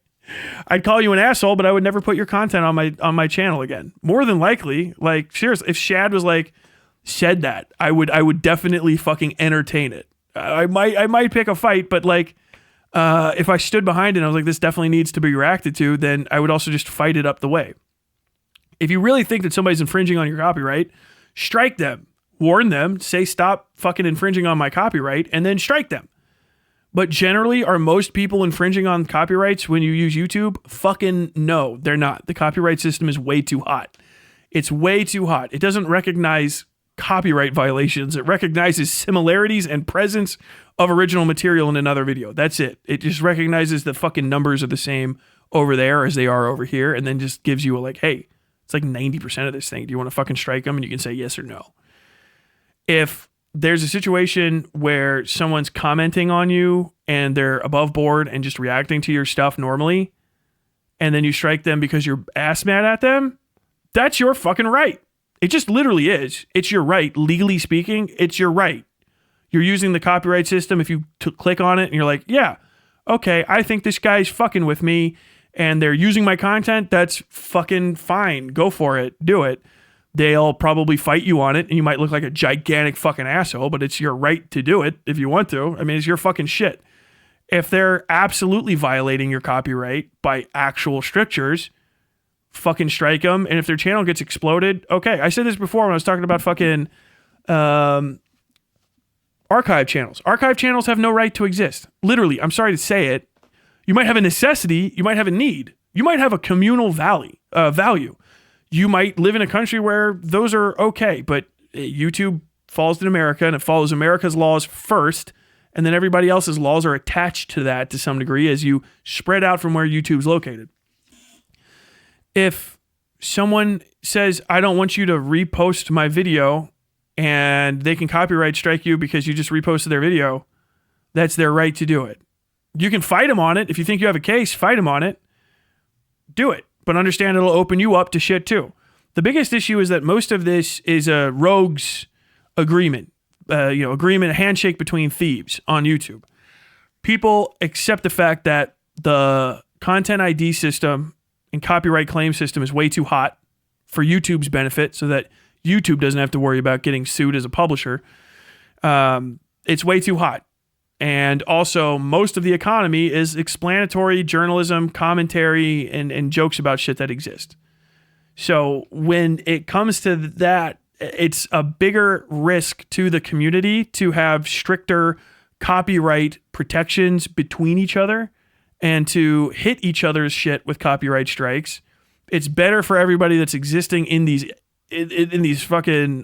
I'd call you an asshole, but I would never put your content on my channel again. More than likely, like, seriously, if Shad was like, said that, I would definitely fucking entertain it. I might pick a fight, but like, if I stood behind it and I was like, this definitely needs to be reacted to, then I would also just fight it up the way. If you really think that somebody's infringing on your copyright, strike them, warn them, say stop fucking infringing on my copyright, and then strike them. But generally, are most people infringing on copyrights when you use YouTube? Fucking no, they're not. The copyright system is way too hot. It's way too hot. It doesn't recognize copyright violations. It recognizes similarities and presence of original material in another video. That's it. It just recognizes the fucking numbers are the same over there as they are over here, and then just gives you a like, hey, it's like 90% of this thing. Do you want to fucking strike them? And you can say yes or no. If there's a situation where someone's commenting on you and they're above board and just reacting to your stuff normally, and then you strike them because you're ass mad at them, that's your fucking right. It just literally is. It's your right. Legally speaking, it's your right. You're using the copyright system. If you click on it and you're like, yeah, okay, I think this guy's fucking with me and they're using my content, that's fucking fine. Go for it. Do it. They'll probably fight you on it and you might look like a gigantic fucking asshole, but it's your right to do it if you want to. I mean, it's your fucking shit. If they're absolutely violating your copyright by actual strictures, fucking strike them. And if their channel gets exploded, okay. I said this before when I was talking about fucking archive channels. Archive channels have no right to exist. Literally, I'm sorry to say it. You might have a necessity. You might have a need. You might have a communal value. You might live in a country where those are okay, but YouTube falls in America and it follows America's laws first, and then everybody else's laws are attached to that to some degree as you spread out from where YouTube's located. If someone says, I don't want you to repost my video, and they can copyright strike you because you just reposted their video, that's their right to do it. You can fight them on it. If you think you have a case, fight them on it. Do it. But understand it'll open you up to shit too. The biggest issue is that most of this is a rogues agreement. A handshake between thieves on YouTube. People accept the fact that the content ID system and copyright claim system is way too hot for YouTube's benefit so that YouTube doesn't have to worry about getting sued as a publisher. It's way too hot. And also, most of the economy is explanatory journalism, commentary, and jokes about shit that exist. So when it comes to that, it's a bigger risk to the community to have stricter copyright protections between each other and to hit each other's shit with copyright strikes. It's better for everybody that's existing in these fucking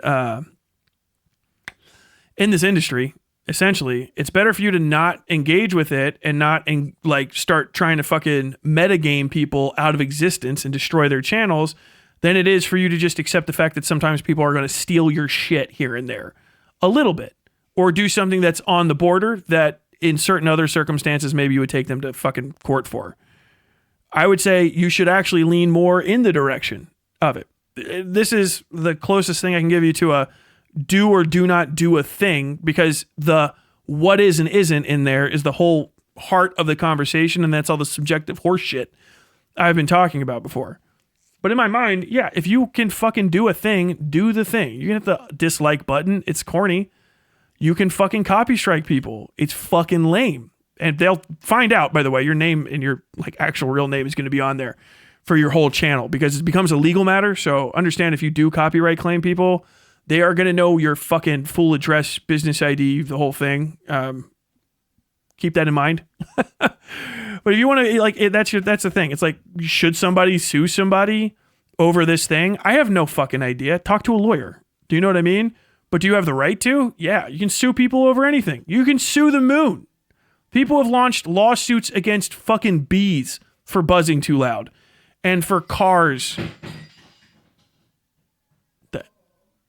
in this industry. Essentially, it's better for you to not engage with it and not start trying to fucking metagame people out of existence and destroy their channels than it is for you to just accept the fact that sometimes people are going to steal your shit here and there a little bit or do something that's on the border that in certain other circumstances maybe you would take them to fucking court for. I would say you should actually lean more in the direction of it. This is the closest thing I can give you to a do or do not do a thing, because the what is and isn't in there is the whole heart of the conversation, and that's all the subjective horse shit I've been talking about before. But in my mind, yeah, if you can fucking do a thing, do the thing. You can hit the dislike button. It's corny. You can fucking copy strike people. It's fucking lame. And they'll find out, by the way, your name and your actual real name is going to be on there for your whole channel because it becomes a legal matter. So understand, if you do copyright claim people, they are going to know your fucking full address, business ID, the whole thing. Keep that in mind. But But if you want to, like, that's the thing. It's like, should somebody sue somebody over this thing? I have no fucking idea. Talk to a lawyer. Do you know what I mean? But do you have the right to? Yeah, you can sue people over anything. You can sue the moon. People have launched lawsuits against fucking bees for buzzing too loud, and for cars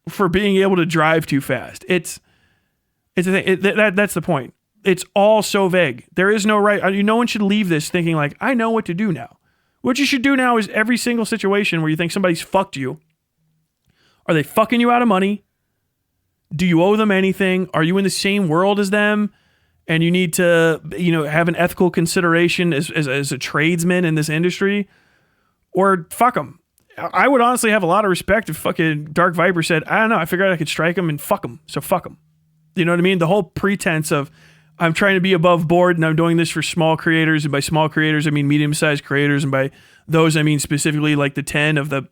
for being able to drive too fast. It's a thing. That's the point. It's all so vague. There is no right. No one should leave this thinking like, I know what to do now. What you should do now is every single situation where you think somebody's fucked you. Are they fucking you out of money? Do you owe them anything? Are you in the same world as them? And you need to, have an ethical consideration as a tradesman in this industry? Or fuck them. I would honestly have a lot of respect if fucking Dark Viper said, I don't know, I figured I could strike him and fuck him. So fuck him. You know what I mean? The whole pretense of I'm trying to be above board and I'm doing this for small creators. And by small creators, I mean medium-sized creators. And by those, I mean specifically like the 10 of the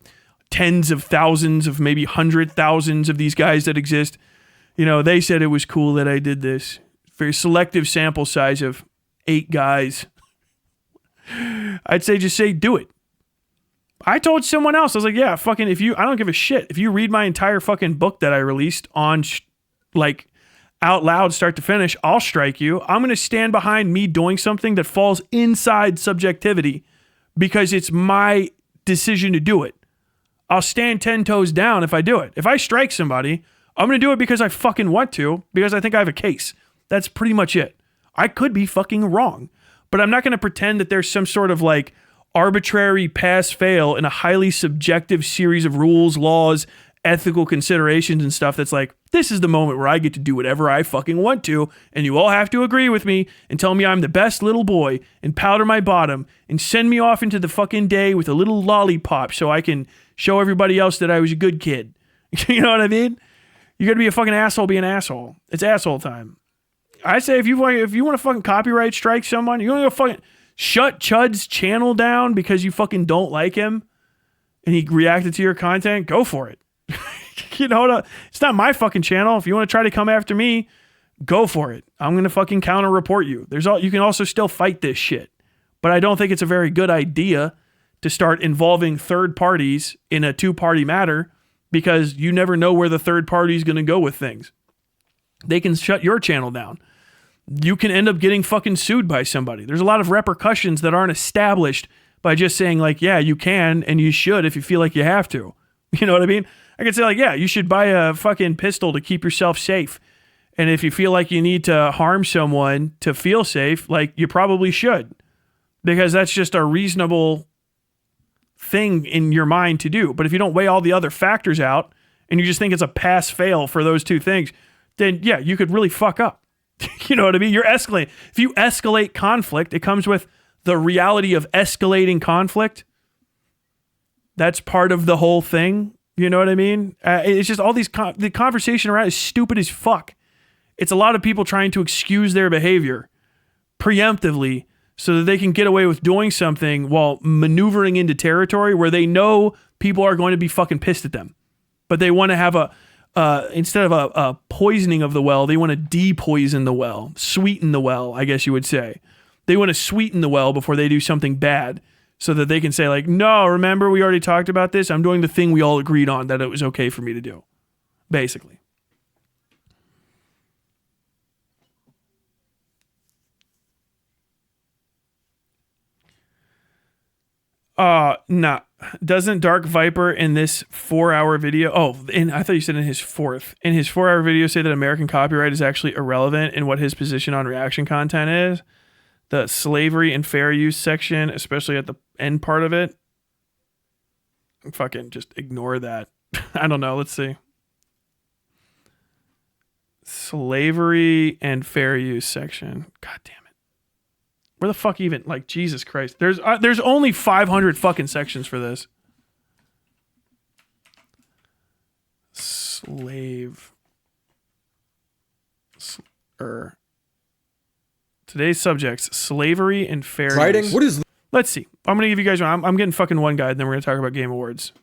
tens of thousands of maybe 100,000s of these guys that exist. They said it was cool that I did this. Very selective sample size of 8 guys. I'd say just say do it. I told someone else, I was like, yeah, fucking I don't give a shit. If you read my entire fucking book that I released on out loud, start to finish, I'll strike you. I'm going to stand behind me doing something that falls inside subjectivity because it's my decision to do it. I'll stand 10 toes down if I do it. If I strike somebody, I'm going to do it because I fucking want to, because I think I have a case. That's pretty much it. I could be fucking wrong, but I'm not going to pretend that there's some sort of like arbitrary pass-fail in a highly subjective series of rules, laws, ethical considerations and stuff that's like, this is the moment where I get to do whatever I fucking want to, and you all have to agree with me and tell me I'm the best little boy and powder my bottom and send me off into the fucking day with a little lollipop so I can show everybody else that I was a good kid. You know what I mean? You gotta be a fucking asshole, be an asshole. It's asshole time. I say if you want to fucking copyright strike someone, you want to go fucking shut Chud's channel down because you fucking don't like him and he reacted to your content, go for it. It's not my fucking channel. If you want to try to come after me, go for it. I'm going to fucking counter report you. You can also still fight this shit. But I don't think it's a very good idea to start involving third parties in a two-party matter because you never know where the third party is going to go with things. They can shut your channel down. You can end up getting fucking sued by somebody. There's a lot of repercussions that aren't established by just saying like, yeah, you can and you should if you feel like you have to. You know what I mean? I could say like, yeah, you should buy a fucking pistol to keep yourself safe. And if you feel like you need to harm someone to feel safe, like you probably should. Because that's just a reasonable thing in your mind to do. But if you don't weigh all the other factors out and you just think it's a pass-fail for those two things, then yeah, you could really fuck up. You know what I mean? You're escalating. If you escalate conflict, it comes with the reality of escalating conflict. That's part of the whole thing. You know what I mean? It's just all these, the conversation around is stupid as fuck. It's a lot of people trying to excuse their behavior preemptively so that they can get away with doing something while maneuvering into territory where they know people are going to be fucking pissed at them. But they want to have instead of a poisoning of the well, they want to de-poison the well, sweeten the well, I guess you would say. They want to sweeten the well before they do something bad so that they can say like, no, remember we already talked about this? I'm doing the thing we all agreed on that it was okay for me to do, basically. Nah. Doesn't Dark Viper in this 4-hour video? I thought you said in his 4-hour video say that American copyright is actually irrelevant in what his position on reaction content is. The slavery and fair use section, especially at the end part of it. Fucking just ignore that. I don't know. Let's see. Slavery and fair use section. God damn it. Where the fuck even, like, Jesus Christ. There's only 500 fucking sections for this. Today's subjects, slavery and fair use. What is... Let's see. I'm going to give you guys, I'm getting fucking one guide, then we're going to talk about Game Awards.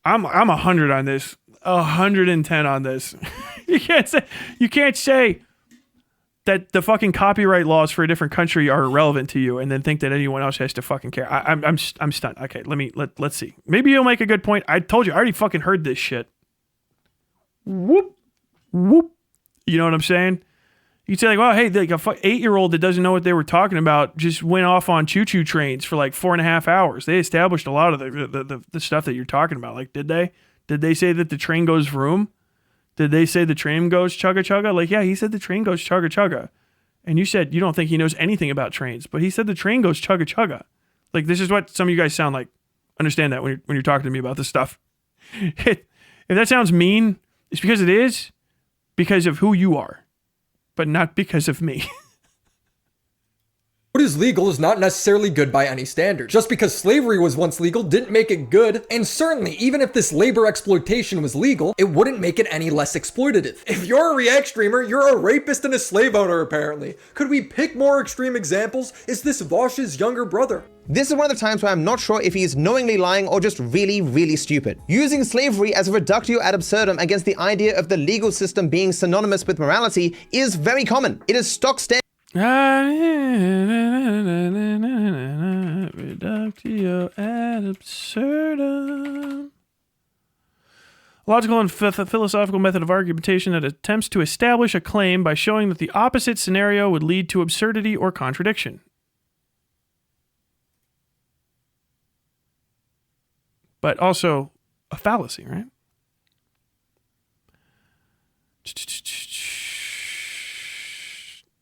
I'm 100 on this. 110 on this. You can't say that the fucking copyright laws for a different country are irrelevant to you, and then think that anyone else has to fucking care. I'm stunned. Okay, let's see. Maybe you'll make a good point. I told you, I already fucking heard this shit. Whoop, whoop. You know what I'm saying? You'd say like, well, hey, like a 8-year-old that doesn't know what they were talking about just went off on choo-choo trains for like 4.5 hours. They established a lot of the stuff that you're talking about. Like, did they? Did they say that the train goes vroom? Did they say the train goes chugga chugga? Like, yeah, he said the train goes chugga chugga. And you said you don't think he knows anything about trains, but he said the train goes chugga chugga. Like, this is what some of you guys sound like. Understand that when you're talking to me about this stuff. If that sounds mean, it's because it is because of who you are, but not because of me. What is legal is not necessarily good by any standard. Just because slavery was once legal didn't make it good, and certainly even if this labor exploitation was legal, it wouldn't make it any less exploitative. If you're a React streamer, you're a rapist and a slave owner apparently. Could we pick more extreme examples? Is this Vosh's younger brother? This is one of the times where I'm not sure if he's knowingly lying or just really, really stupid. Using slavery as a reductio ad absurdum against the idea of the legal system being synonymous with morality is very common. It is stock standard. Reductio ad absurdum. A logical and philosophical method of argumentation that attempts to establish a claim by showing that the opposite scenario would lead to absurdity or contradiction. But also a fallacy, right?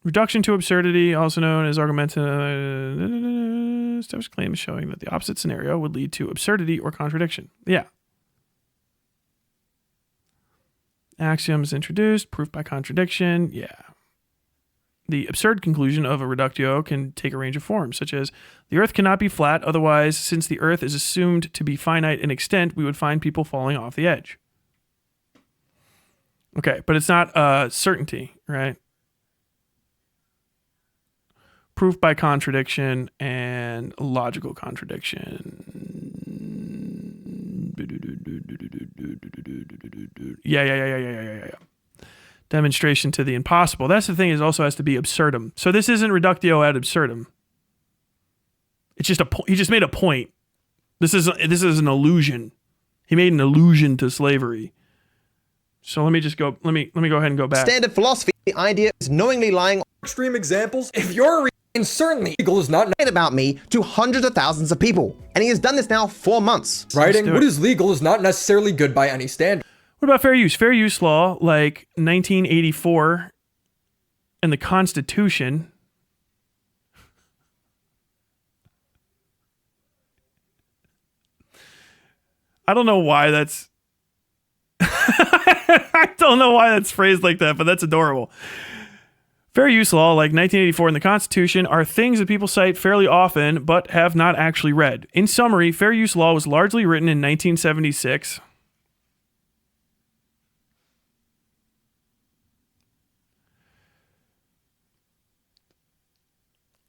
Reduction to absurdity, also known as argumentative, establish claims showing that the opposite scenario would lead to absurdity or contradiction. Yeah. Axioms introduced, proof by contradiction. Yeah. The absurd conclusion of a reductio can take a range of forms, such as the earth cannot be flat, otherwise, since the earth is assumed to be finite in extent, we would find people falling off the edge. Okay, but it's not certainty, right? Proof by contradiction and logical contradiction. Yeah. Demonstration to the impossible. That's the thing, is also has to be absurdum. So this isn't reductio ad absurdum. It's just he just made a point. This is an illusion. He made an allusion to slavery. So let me go ahead and go back. Standard philosophy, the idea is knowingly lying. Extreme examples. If you're and certainly legal is not about me to hundreds of thousands of people. And he has done this now for months. Writing what is legal is not necessarily good by any standard. What about fair use? Fair use law, like 1984 and the Constitution. I don't know why that's I don't know why that's phrased like that, but that's adorable. Fair use law, like 1984 and the Constitution, are things that people cite fairly often, but have not actually read. In summary, fair use law was largely written in 1976.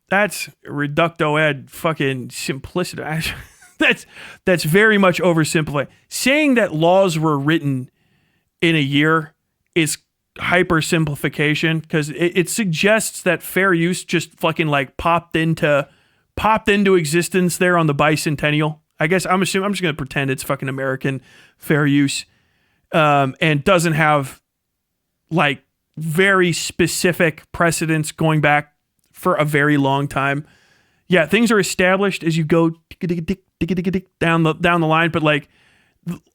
That's reducto ad fucking simplicity. That's very much oversimplified. Saying that laws were written in a year is hyper simplification, because it suggests that fair use just fucking like popped into existence there on the bicentennial. I guess I'm just gonna pretend it's fucking American fair use, and doesn't have like very specific precedents going back for a very long time. Yeah, things are established as you go down the line, but like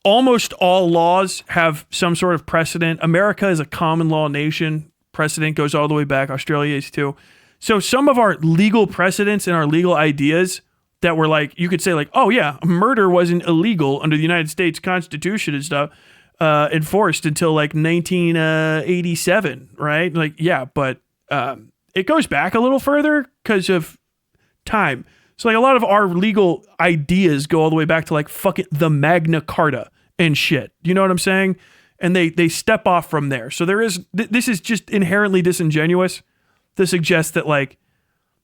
almost all laws have some sort of precedent. America is a common law nation. Precedent goes all the way back. Australia is too. So some of our legal precedents and our legal ideas that were like, you could say like, oh yeah, murder wasn't illegal under the United States Constitution and stuff, enforced until like 1987, right? Like, yeah, but it goes back a little further because of time. So like a lot of our legal ideas go all the way back to like fucking the Magna Carta and shit. You know what I'm saying? And they step off from there. So this is just inherently disingenuous to suggest that like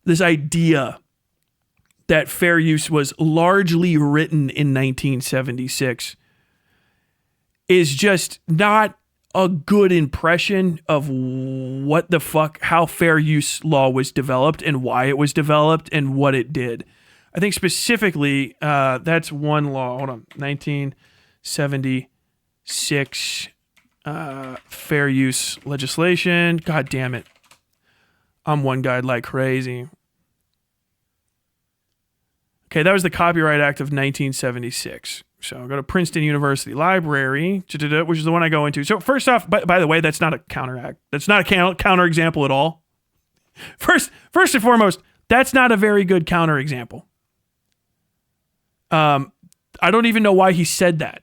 this idea that fair use was largely written in 1976 is just not a good impression of what the fuck, how fair use law was developed and why it was developed and what it did. I think specifically, that's one law. Hold on. 1976 fair use legislation. God damn it. I'm one guy like crazy. Okay, that was the Copyright Act of 1976. So I'll go to Princeton University Library, which is the one I go into. So first off, by the way, that's not a counteract. That's not a counterexample at all. First and foremost, that's not a very good counterexample. I don't even know why he said that.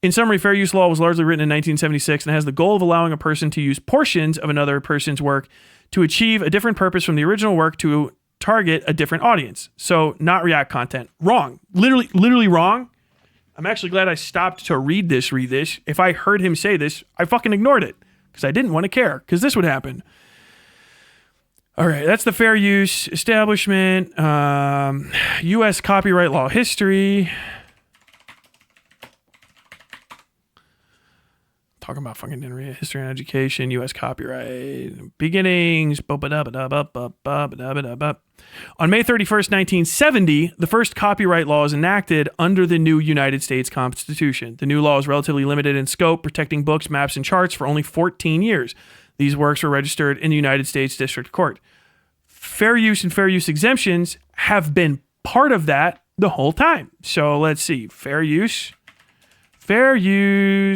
In summary, fair use law was largely written in 1976 and has the goal of allowing a person to use portions of another person's work to achieve a different purpose from the original work to target a different audience. So not React content. Wrong. Literally wrong. I'm actually glad I stopped to read this. If I heard him say this, I fucking ignored it because I didn't want to care because this would happen. All right, that's the fair use establishment, U.S. copyright law history. Talking about fucking history and education, U.S. copyright beginnings. On May 31st, 1970, the first copyright law is enacted under the new United States Constitution. The new law is relatively limited in scope, protecting books, maps, and charts for only 14 years. These works were registered in the United States District Court. Fair use and fair use exemptions have been part of that the whole time. So let's see. Fair use,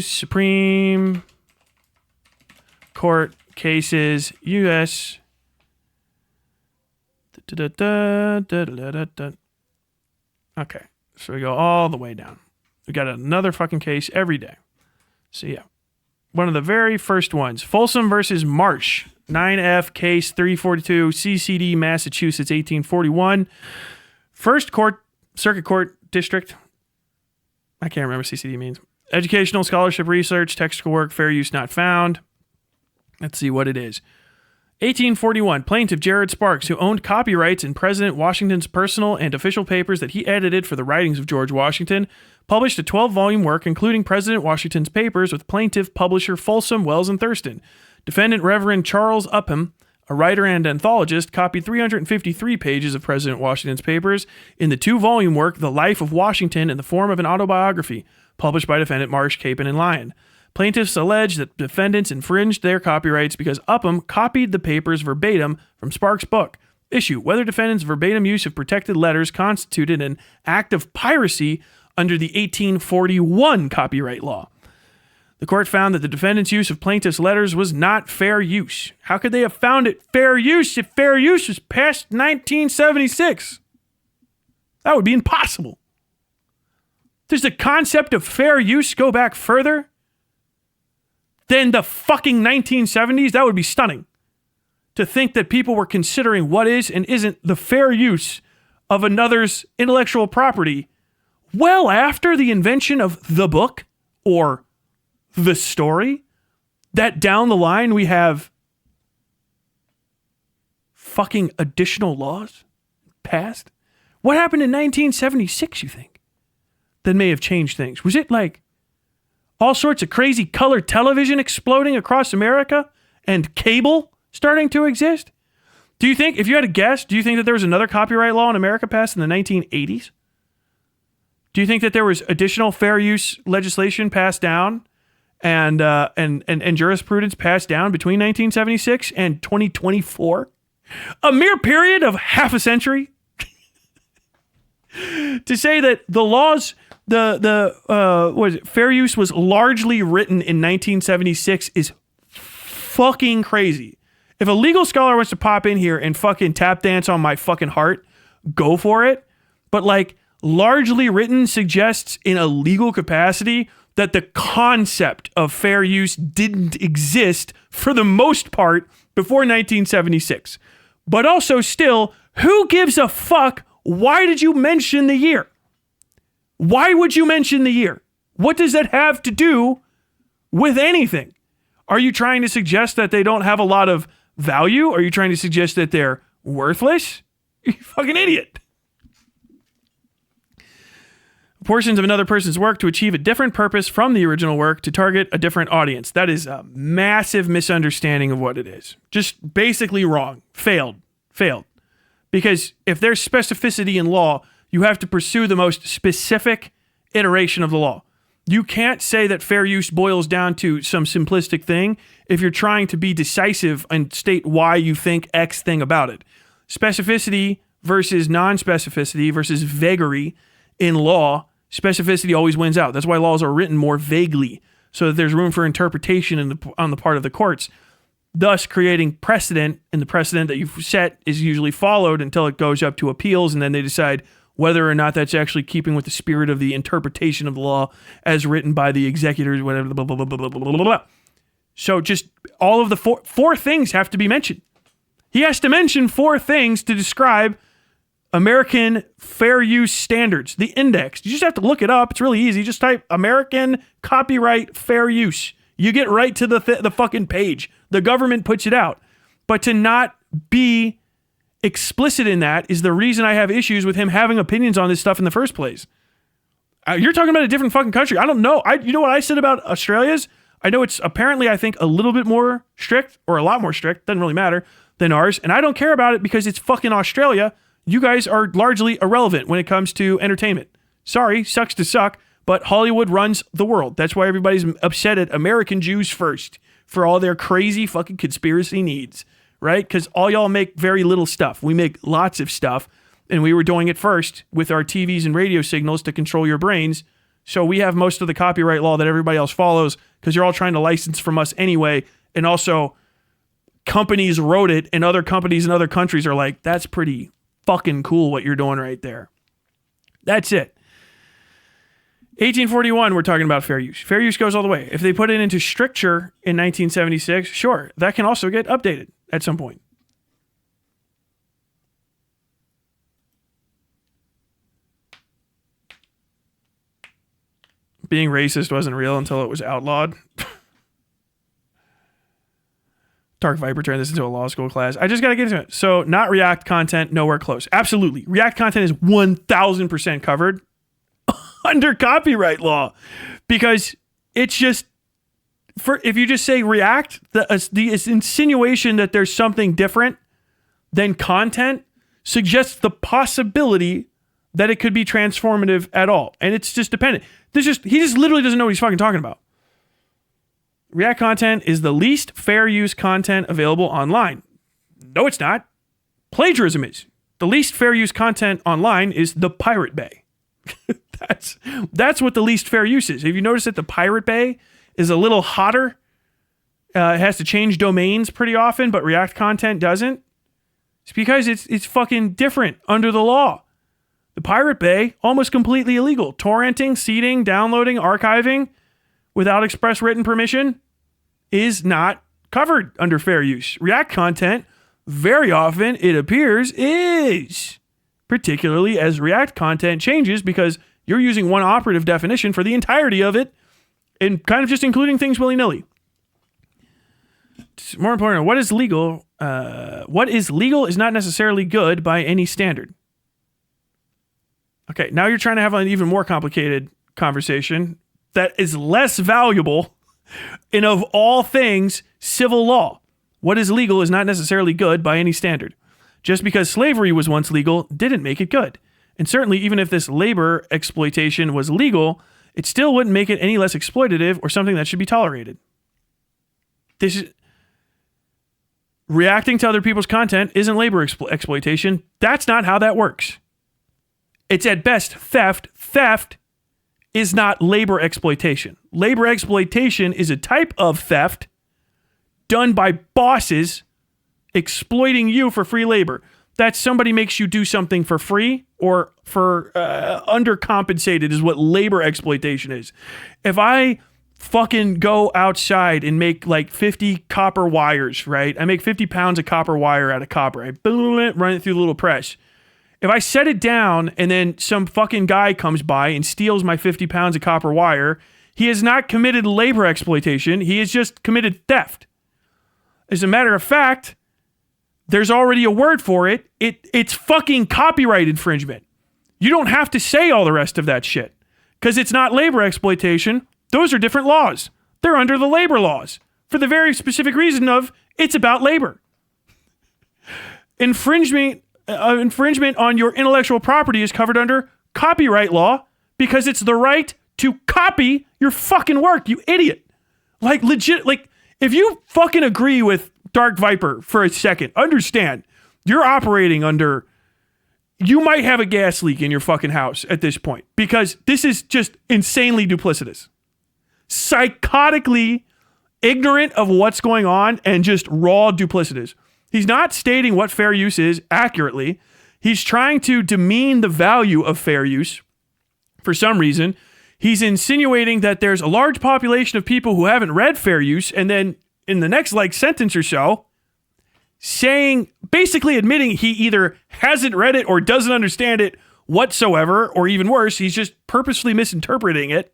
Supreme Court cases, U.S. Okay, so we go all the way down. We got another fucking case every day. So yeah, one of the very first ones, Folsom versus Marsh, 9F case 342, CCD, Massachusetts, 1841. First court, circuit court district. I can't remember what CCD means. Educational, scholarship, research, textual work, fair use not found. Let's see what it is. 1841, plaintiff Jared Sparks, who owned copyrights in President Washington's personal and official papers that he edited for the writings of George Washington, published a 12-volume work including President Washington's papers with plaintiff publisher Folsom, Wells, and Thurston. Defendant Reverend Charles Upham, a writer and anthologist, copied 353 pages of President Washington's papers in the 2-volume work The Life of Washington in the form of an autobiography, published by defendant Marsh, Capon, and Lyon. Plaintiffs allege that defendants infringed their copyrights because Upham copied the papers verbatim from Sparks' book. Issue: whether defendants' verbatim use of protected letters constituted an act of piracy under the 1841 copyright law. The court found that the defendant's use of plaintiff's letters was not fair use. How could they have found it fair use if fair use was past 1976? That would be impossible. Does the concept of fair use go back further than the fucking 1970s? That would be stunning. To think that people were considering what is and isn't the fair use of another's intellectual property well after the invention of the book or the story, that down the line we have fucking additional laws passed. What happened in 1976, you think, that may have changed things? Was it like all sorts of crazy color television exploding across America and cable starting to exist? Do you think, if you had to guess, do you think that there was another copyright law in America passed in the 1980s? Do you think that there was additional fair use legislation passed down and jurisprudence passed down between 1976 and 2024? A mere period of half a century? To say that the laws, fair use was largely written in 1976 is fucking crazy. If a legal scholar wants to pop in here and fucking tap dance on my fucking heart, go for it. But like, largely written suggests in a legal capacity that the concept of fair use didn't exist for the most part before 1976. But also still, who gives a fuck? Why did you mention the year? Why would you mention the year? What does that have to do with anything? Are you trying to suggest that they don't have a lot of value? Are you trying to suggest that they're worthless? You fucking idiot. portions of another person's work to achieve a different purpose from the original work to target a different audience. That is a massive misunderstanding of what it is. Just basically wrong. Failed. Because if there's specificity in law, you have to pursue the most specific iteration of the law. You can't say that fair use boils down to some simplistic thing if you're trying to be decisive and state why you think X thing about it. Specificity versus non-specificity versus vagary in law, specificity always wins out. That's why laws are written more vaguely, so that there's room for interpretation on the part of the courts, thus creating precedent, and the precedent that you've set is usually followed until it goes up to appeals, and then they decide whether or not that's actually keeping with the spirit of the interpretation of the law as written by the executors, whatever, blah, blah, blah, blah, blah, blah, blah. So just all of the four things have to be mentioned. He has to mention 4 things to describe American fair use standards, the index. You just have to look it up. It's really easy. Just type American copyright fair use. You get right to the fucking page. The government puts it out. But to not be explicit in that is the reason I have issues with him having opinions on this stuff in the first place. You're talking about a different fucking country. I don't know. You know what I said about Australia's? I know it's apparently, I think, a little bit more strict, or a lot more strict, doesn't really matter, than ours. And I don't care about it because it's fucking Australia. You guys are largely irrelevant when it comes to entertainment. Sorry, sucks to suck, but Hollywood runs the world. That's why everybody's upset at American Jews first for all their crazy fucking conspiracy needs, right? Because all y'all make very little stuff. We make lots of stuff, and we were doing it first with our TVs and radio signals to control your brains. So we have most of the copyright law that everybody else follows because you're all trying to license from us anyway. And also, companies wrote it, and other companies in other countries are like, that's pretty fucking cool what you're doing right there. That's it. 1841, we're talking about fair use. Fair use goes all the way. If they put it into stricture in 1976, sure, that can also get updated at some point. Being racist wasn't real until it was outlawed. Dark Viper turned this into a law school class. I just got to get into it. So, not React content, nowhere close. Absolutely. React content is 1000% covered under copyright law because it's just, if you just say React, the insinuation that there's something different than content suggests the possibility that it could be transformative at all. And it's just dependent. He just literally doesn't know what he's fucking talking about. React content is the least fair use content available online. No, it's not. Plagiarism is. The least fair use content online is the Pirate Bay. That's what the least fair use is. Have you noticed that the Pirate Bay is a little hotter? It has to change domains pretty often, but React content doesn't. It's because it's fucking different under the law. The Pirate Bay, almost completely illegal. Torrenting, seeding, downloading, archiving without express written permission is not covered under fair use. React content, very often it appears, is. Particularly as React content changes because you're using one operative definition for the entirety of it and kind of just including things willy-nilly. It's more important, what is legal? What is legal is not necessarily good by any standard. Okay, now you're trying to have an even more complicated conversation that is less valuable in, of all things, civil law. What is legal is not necessarily good by any standard. Just because slavery was once legal didn't make it good. And certainly, even if this labor exploitation was legal, it still wouldn't make it any less exploitative or something that should be tolerated. This is reacting to other people's content isn't labor exploitation. That's not how that works. It's at best theft. Theft is not labor exploitation. Labor exploitation is a type of theft done by bosses exploiting you for free labor. That somebody makes you do something for free or for undercompensated is what labor exploitation is. If I fucking go outside and make like 50 copper wires, right? I make 50 pounds of copper wire out of copper. I boom it, run it through the little press. If I set it down and then some fucking guy comes by and steals my 50 pounds of copper wire, he has not committed labor exploitation. He has just committed theft. As a matter of fact, there's already a word for it. It's fucking copyright infringement. You don't have to say all the rest of that shit. because it's not labor exploitation. Those are different laws. They're under the labor laws for the very specific reason of it's about labor. Infringement on your intellectual property is covered under copyright law because it's the right to copy your fucking work, you idiot. Like legit, like if you fucking agree with Dark Viper for a second, understand you're operating under, you might have a gas leak in your fucking house at this point because this is just insanely duplicitous. Psychotically ignorant of what's going on and just raw duplicitous. He's not stating what fair use is accurately. He's trying to demean the value of fair use for some reason. He's insinuating that there's a large population of people who haven't read fair use, and then in the next sentence or so, saying, basically admitting he either hasn't read it or doesn't understand it whatsoever, or even worse, he's just purposely misinterpreting it.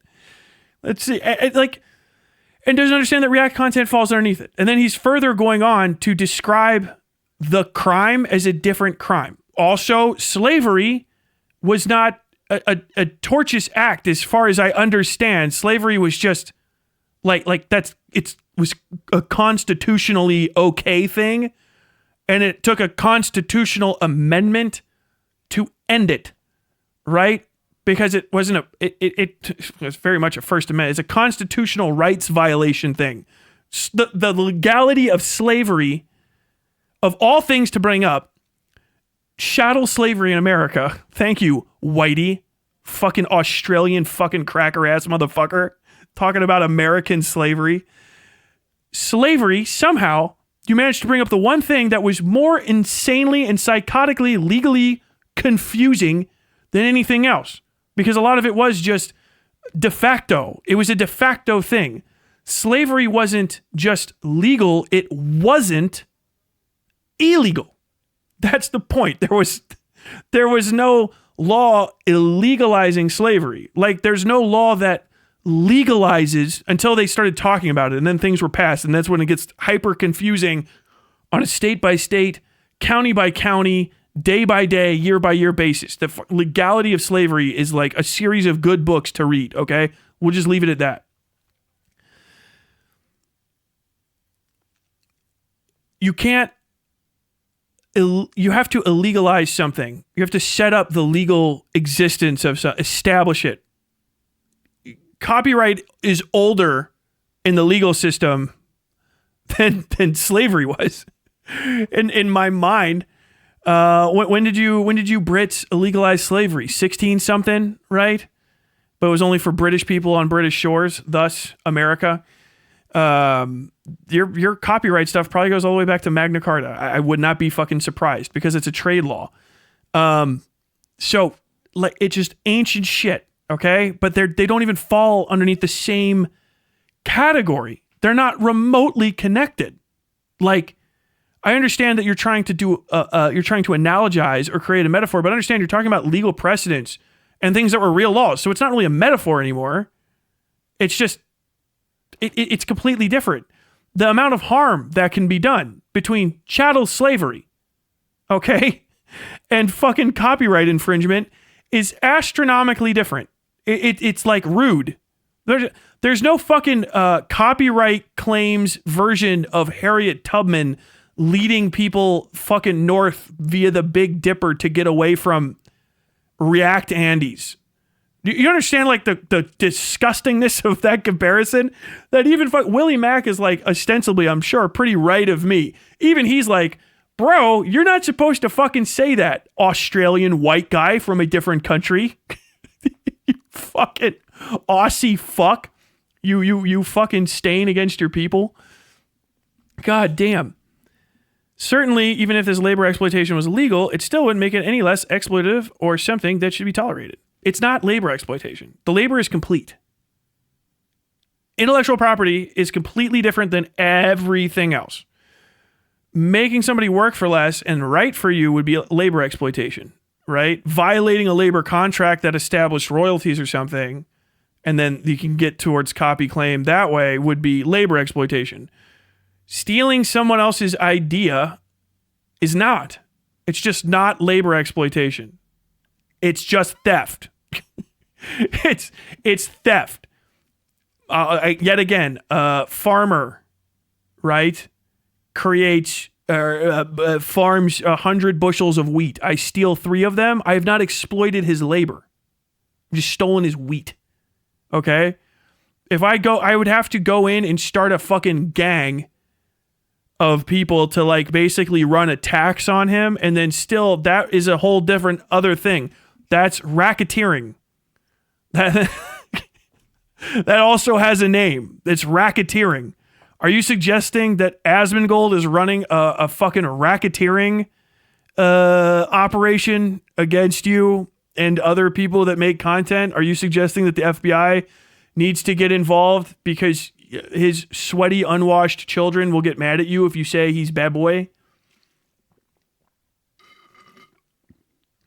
Let's see, and doesn't understand that React content falls underneath it. And then he's further going on to describe the crime as a different crime. Also, slavery was not a tortious act as far as I understand. Slavery was just it was a constitutionally okay thing, and it took a constitutional amendment to end it, right? Because it wasn't it was very much a First Amendment. It's a constitutional rights violation thing. The legality of slavery, of all things to bring up, chattel slavery in America. Thank you, Whitey, fucking Australian fucking cracker ass motherfucker, talking about American slavery. Slavery, somehow, you managed to bring up the one thing that was more insanely and psychotically legally confusing than anything else. Because a lot of it was just de facto. It was a de facto thing. Slavery wasn't just legal, it wasn't illegal. That's the point. There was no law illegalizing slavery. Like, there's no law that legalizes until they started talking about it, and then things were passed, and that's when it gets hyper confusing on a state by state, county by county, day by day, year by year basis. The legality of slavery is like a series of good books to read, okay? We'll just leave it at that. You can't, you have to illegalize something. You have to set up the legal existence of something, establish it. Copyright is older in the legal system than slavery was. In my mind, when did you Brits illegalize slavery? 16 something, right? But it was only for British people on British shores, thus America. Your copyright stuff probably goes all the way back to Magna Carta. I would not be fucking surprised because it's a trade law. So like it's just ancient shit, okay? But they don't even fall underneath the same category. They're not remotely connected. Like, I understand that you're trying to analogize or create a metaphor, but understand you're talking about legal precedents and things that were real laws. So it's not really a metaphor anymore. It's just, it's completely different. The amount of harm that can be done between chattel slavery, okay, and fucking copyright infringement is astronomically different. It's like rude. There's no fucking copyright claims version of Harriet Tubman leading people fucking north via the Big Dipper to get away from React Andes. You understand like the disgustingness of that comparison? That even Willie Mack is like ostensibly, I'm sure, pretty right of me. Even he's like, bro, you're not supposed to fucking say that, Australian white guy from a different country. You fucking Aussie fuck. You fucking stain against your people. God damn. Certainly, even if this labor exploitation was illegal, it still wouldn't make it any less exploitative or something that should be tolerated. It's not labor exploitation. The labor is complete. Intellectual property is completely different than everything else. Making somebody work for less and write for you would be labor exploitation, right? Violating a labor contract that established royalties or something, and then you can get towards copy claim that way, would be labor exploitation. Stealing someone else's idea is not. It's just not labor exploitation. It's just theft. It's theft. Yet again, farmer, right, creates farms 100 bushels of wheat. I steal 3 of them. I have not exploited his labor. I've just stolen his wheat. Okay? If I would have to go in and start a fucking gang of people to like basically run a tax on him, and then still that is a whole different other thing. That's racketeering. That also has a name. It's racketeering. Are you suggesting that Asmongold is running a fucking racketeering operation against you and other people that make content? Are you suggesting that the FBI needs to get involved because his sweaty, unwashed children will get mad at you if you say he's bad boy?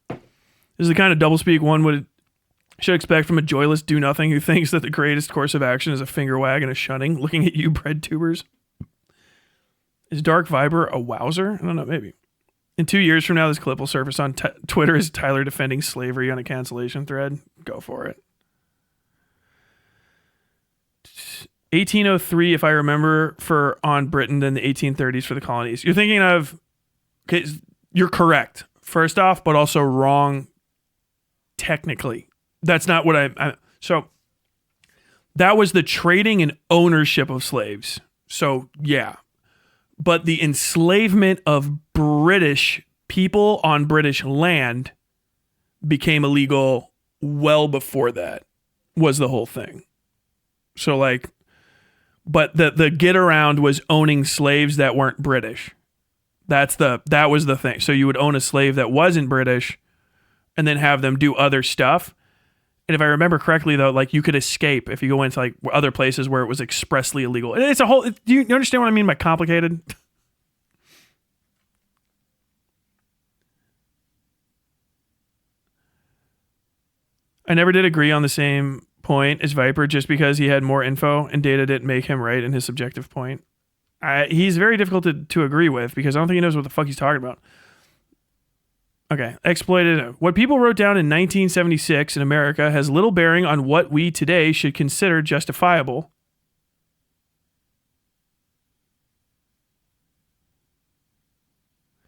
This is the kind of doublespeak one should expect from a joyless do-nothing who thinks that the greatest course of action is a finger wag and a shunning. Looking at you, bread tubers. Is Dark Viper a wowzer? I don't know, maybe. In 2 years from now, this clip will surface on Twitter as Tyler defending slavery on a cancellation thread. Go for it. 1803, if I remember, on Britain, then the 1830s for the colonies. You're thinking of... Okay, you're correct, first off, but also wrong technically. That's not what so that was the trading and ownership of slaves. So yeah, but the enslavement of British people on British land became illegal well before that was the whole thing. So like, but the get around was owning slaves that weren't British. That was the thing. So you would own a slave that wasn't British and then have them do other stuff. And if I remember correctly, though, like you could escape if you go into like other places where it was expressly illegal. It's a whole. Do you understand what I mean by complicated? I never did agree on the same point as Viper just because he had more info and data didn't make him right in his subjective point. He's very difficult to agree with because I don't think he knows what the fuck he's talking about. Okay, exploited. What people wrote down in 1976 in America has little bearing on what we today should consider justifiable.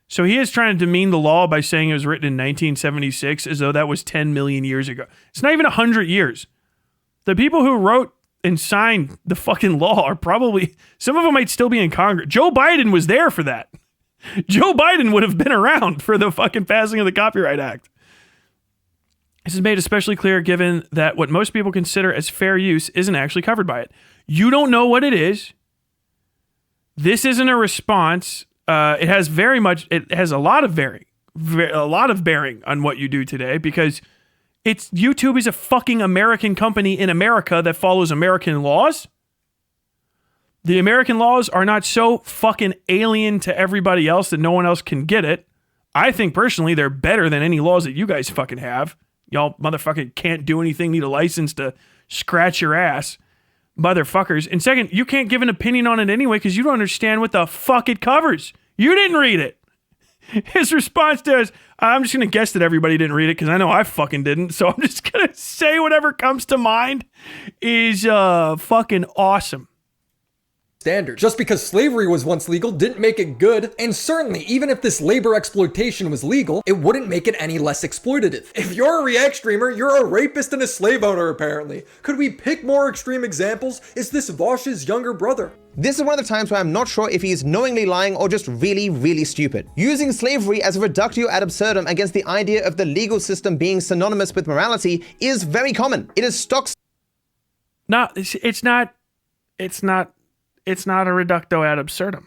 So he is trying to demean the law by saying it was written in 1976 as though that was 10 million years ago. It's not even 100 years. The people who wrote and signed the fucking law are probably, some of them might still be in Congress. Joe Biden was there for that. Joe Biden would have been around for the fucking passing of the Copyright Act. This is made especially clear given that what most people consider as fair use isn't actually covered by it. You don't know what it is. This isn't a response. It has a lot of bearing on what you do today because YouTube is a fucking American company in America that follows American laws. The American laws are not so fucking alien to everybody else that no one else can get it. I think personally they're better than any laws that you guys fucking have. Y'all motherfucking can't do anything, need a license to scratch your ass. Motherfuckers. And second, you can't give an opinion on it anyway because you don't understand what the fuck it covers. You didn't read it. His response to us, I'm just going to guess that everybody didn't read it because I know I fucking didn't. So I'm just going to say whatever comes to mind is fucking awesome. Standard. Just because slavery was once legal didn't make it good, and certainly even if this labor exploitation was legal, it wouldn't make it any less exploitative. If you're a React streamer, you're a rapist and a slave owner apparently. Could we pick more extreme examples? Is this Vosh's younger brother? This is one of the times where I'm not sure if he's knowingly lying or just really, really stupid. Using slavery as a reductio ad absurdum against the idea of the legal system being synonymous with morality is very common. It is stock. No, it's not a reductio ad absurdum.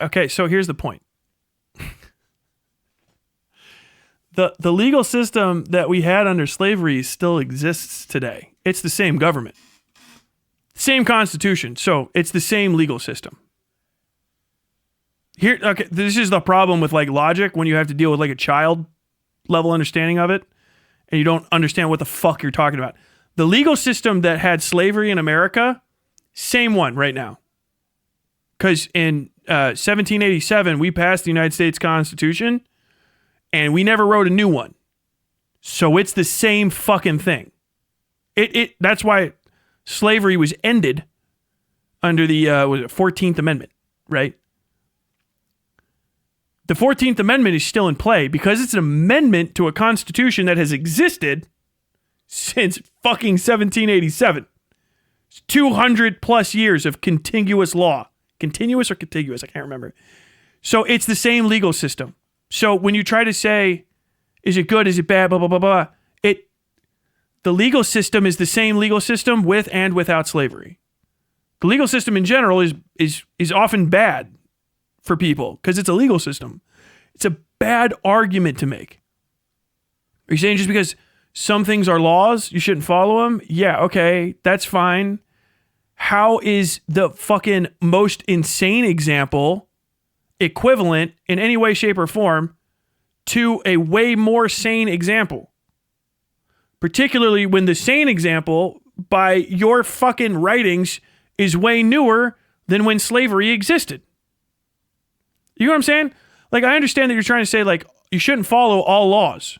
Okay, so here's the point. The legal system that we had under slavery still exists today. It's the same government. Same constitution. So it's the same legal system. Here, okay, this is the problem with like logic when you have to deal with like a child level understanding of it and you don't understand what the fuck you're talking about. The legal system that had slavery in America, same one right now. Because in 1787, we passed the United States Constitution and we never wrote a new one. So it's the same fucking thing. That's why slavery was ended under the 14th Amendment, right? The 14th Amendment is still in play because it's an amendment to a constitution that has existed since fucking 1787. It's 200 plus years of contiguous law. Continuous or contiguous? I can't remember. So it's the same legal system. So when you try to say, is it good? Is it bad? Blah, blah, blah, blah. The legal system is the same legal system with and without slavery. The legal system in general is often bad for people because it's a legal system. It's a bad argument to make. Are you saying just because some things are laws, you shouldn't follow them? Yeah, okay, that's fine. How is the fucking most insane example equivalent in any way, shape, or form to a way more sane example? Particularly when the sane example by your fucking writings is way newer than when slavery existed. You know what I'm saying? Like, I understand that you're trying to say, like, you shouldn't follow all laws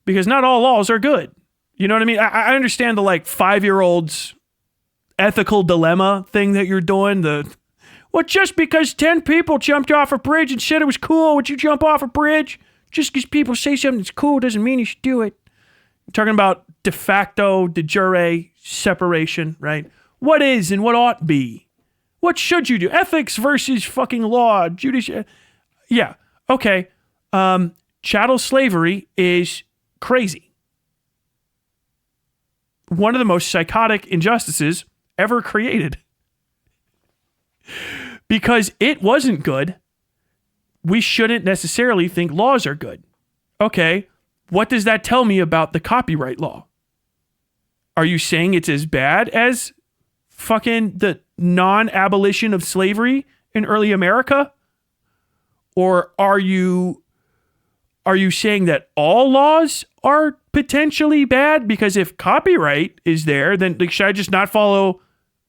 because not all laws are good. You know what I mean? I understand the, like, 5-year-old's ethical dilemma thing that you're doing. Well, just because 10 people jumped off a bridge and said it was cool, would you jump off a bridge? Just because people say something's cool doesn't mean you should do it. I'm talking about de facto, de jure separation, right? What is and what ought be? What should you do? Ethics versus fucking law, judicial. Yeah, okay. Chattel slavery is crazy. One of the most psychotic injustices ever created. Because it wasn't good, we shouldn't necessarily think laws are good. Okay, what does that tell me about the copyright law? Are you saying it's as bad as fucking the non-abolition of slavery in early America? Or are you saying that all laws are potentially bad? Because if copyright is there, then should I just not follow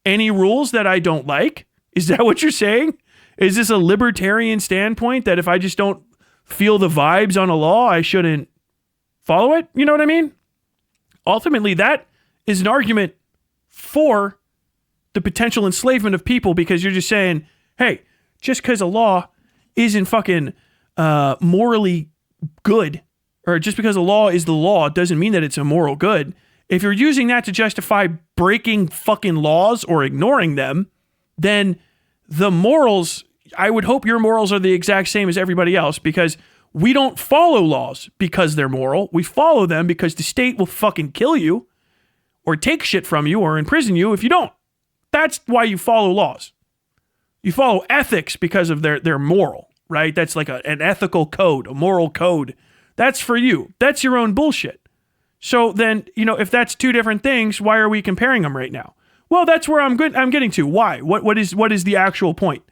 any rules that I don't like? Is that what you're saying? Is this a libertarian standpoint that if I just don't feel the vibes on a law, I shouldn't follow it? You know what I mean? Ultimately, that is an argument for the potential enslavement of people because you're just saying, hey, just because a law isn't fucking morally good, or just because a law is the law doesn't mean that it's a moral good. If you're using that to justify breaking fucking laws or ignoring them, then the morals, I would hope your morals are the exact same as everybody else because we don't follow laws because they're moral. We follow them because the state will fucking kill you or take shit from you or imprison you if you don't. That's why you follow laws. You follow ethics because of their moral, right? That's like an ethical code, a moral code. That's for you. That's your own bullshit. So then, if that's two different things, why are we comparing them right now? Well, that's where I'm getting to. Why? What is the actual point?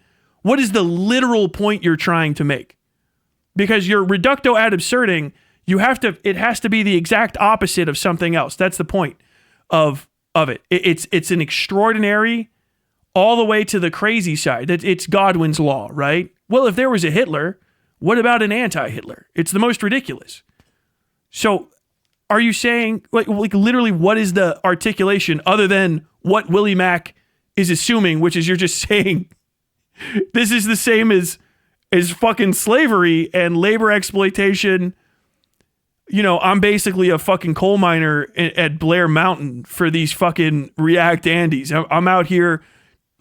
What is the literal point you're trying to make? Because you're reducto ad absurding, it has to be the exact opposite of something else. That's the point of it. It's an extraordinary all the way to the crazy side. It's Godwin's law, right? Well, if there was a Hitler, what about an anti-Hitler? It's the most ridiculous. So are you saying, like literally, what is the articulation other than what Willie Mack is assuming, which is you're just saying this is the same as fucking slavery and labor exploitation. I'm basically a fucking coal miner at Blair Mountain for these fucking React Andes. I'm out here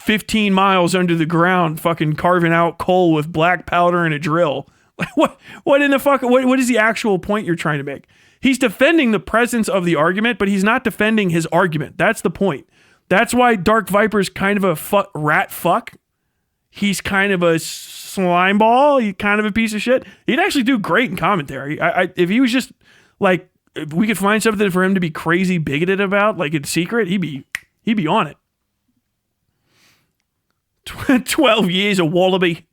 15 miles under the ground fucking carving out coal with black powder and a drill. What in the fuck? What is the actual point you're trying to make? He's defending the presence of the argument, but he's not defending his argument. That's the point. That's why Dark Viper's kind of a rat fuck. He's kind of a slime ball. He's kind of a piece of shit. He'd actually do great in commentary. If he was just like, if we could find something for him to be crazy bigoted about, like in secret, he'd be on it. 12 years of wallaby.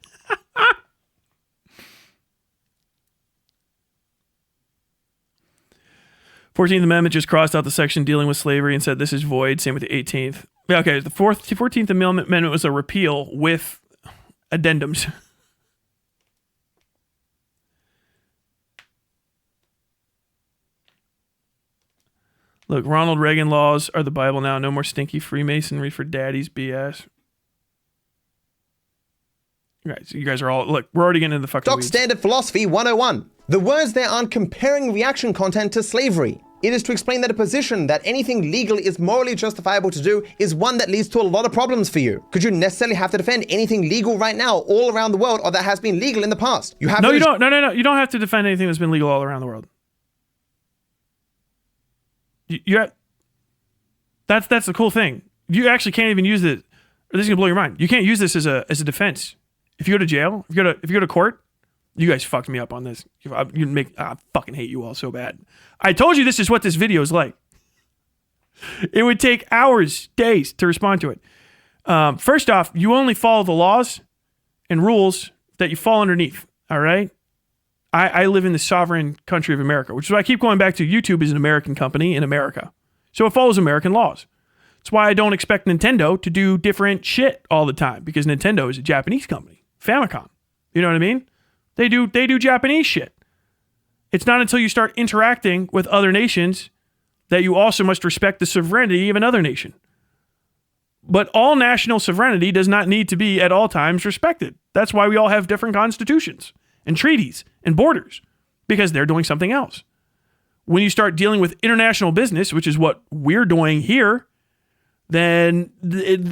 14th Amendment just crossed out the section dealing with slavery and said this is void. Same with the 18th. Okay, the 14th Amendment was a repeal with addendums. Look, Ronald Reagan laws are the Bible now. No more stinky Freemasonry for daddy's BS. Right, so you guys are all, look, we're already getting into the fucking Stock weeds. Standard Philosophy 101. The words there aren't comparing reaction content to slavery. It is to explain that a position that anything legal is morally justifiable to do is one that leads to a lot of problems for you. Could you necessarily have to defend anything legal right now all around the world or that has been legal in the past? You have No, you don't. No. You don't have to defend anything that's been legal all around the world. That's the cool thing. You actually can't even use it. This is gonna blow your mind. You can't use this as a defense. If you go to jail, if you go to court, you guys fucked me up on this. I fucking hate you all so bad. I told you this is what this video is like. It would take hours, days to respond to it. First off, you only follow the laws and rules that you fall underneath. All right. I live in the sovereign country of America, which is why I keep going back to YouTube is an American company in America. So it follows American laws. That's why I don't expect Nintendo to do different shit all the time, because Nintendo is a Japanese company. Famicom. You know what I mean? They do Japanese shit. It's not until you start interacting with other nations that you also must respect the sovereignty of another nation. But all national sovereignty does not need to be at all times respected. That's why we all have different constitutions and treaties and borders, because they're doing something else. When you start dealing with international business, which is what we're doing here, then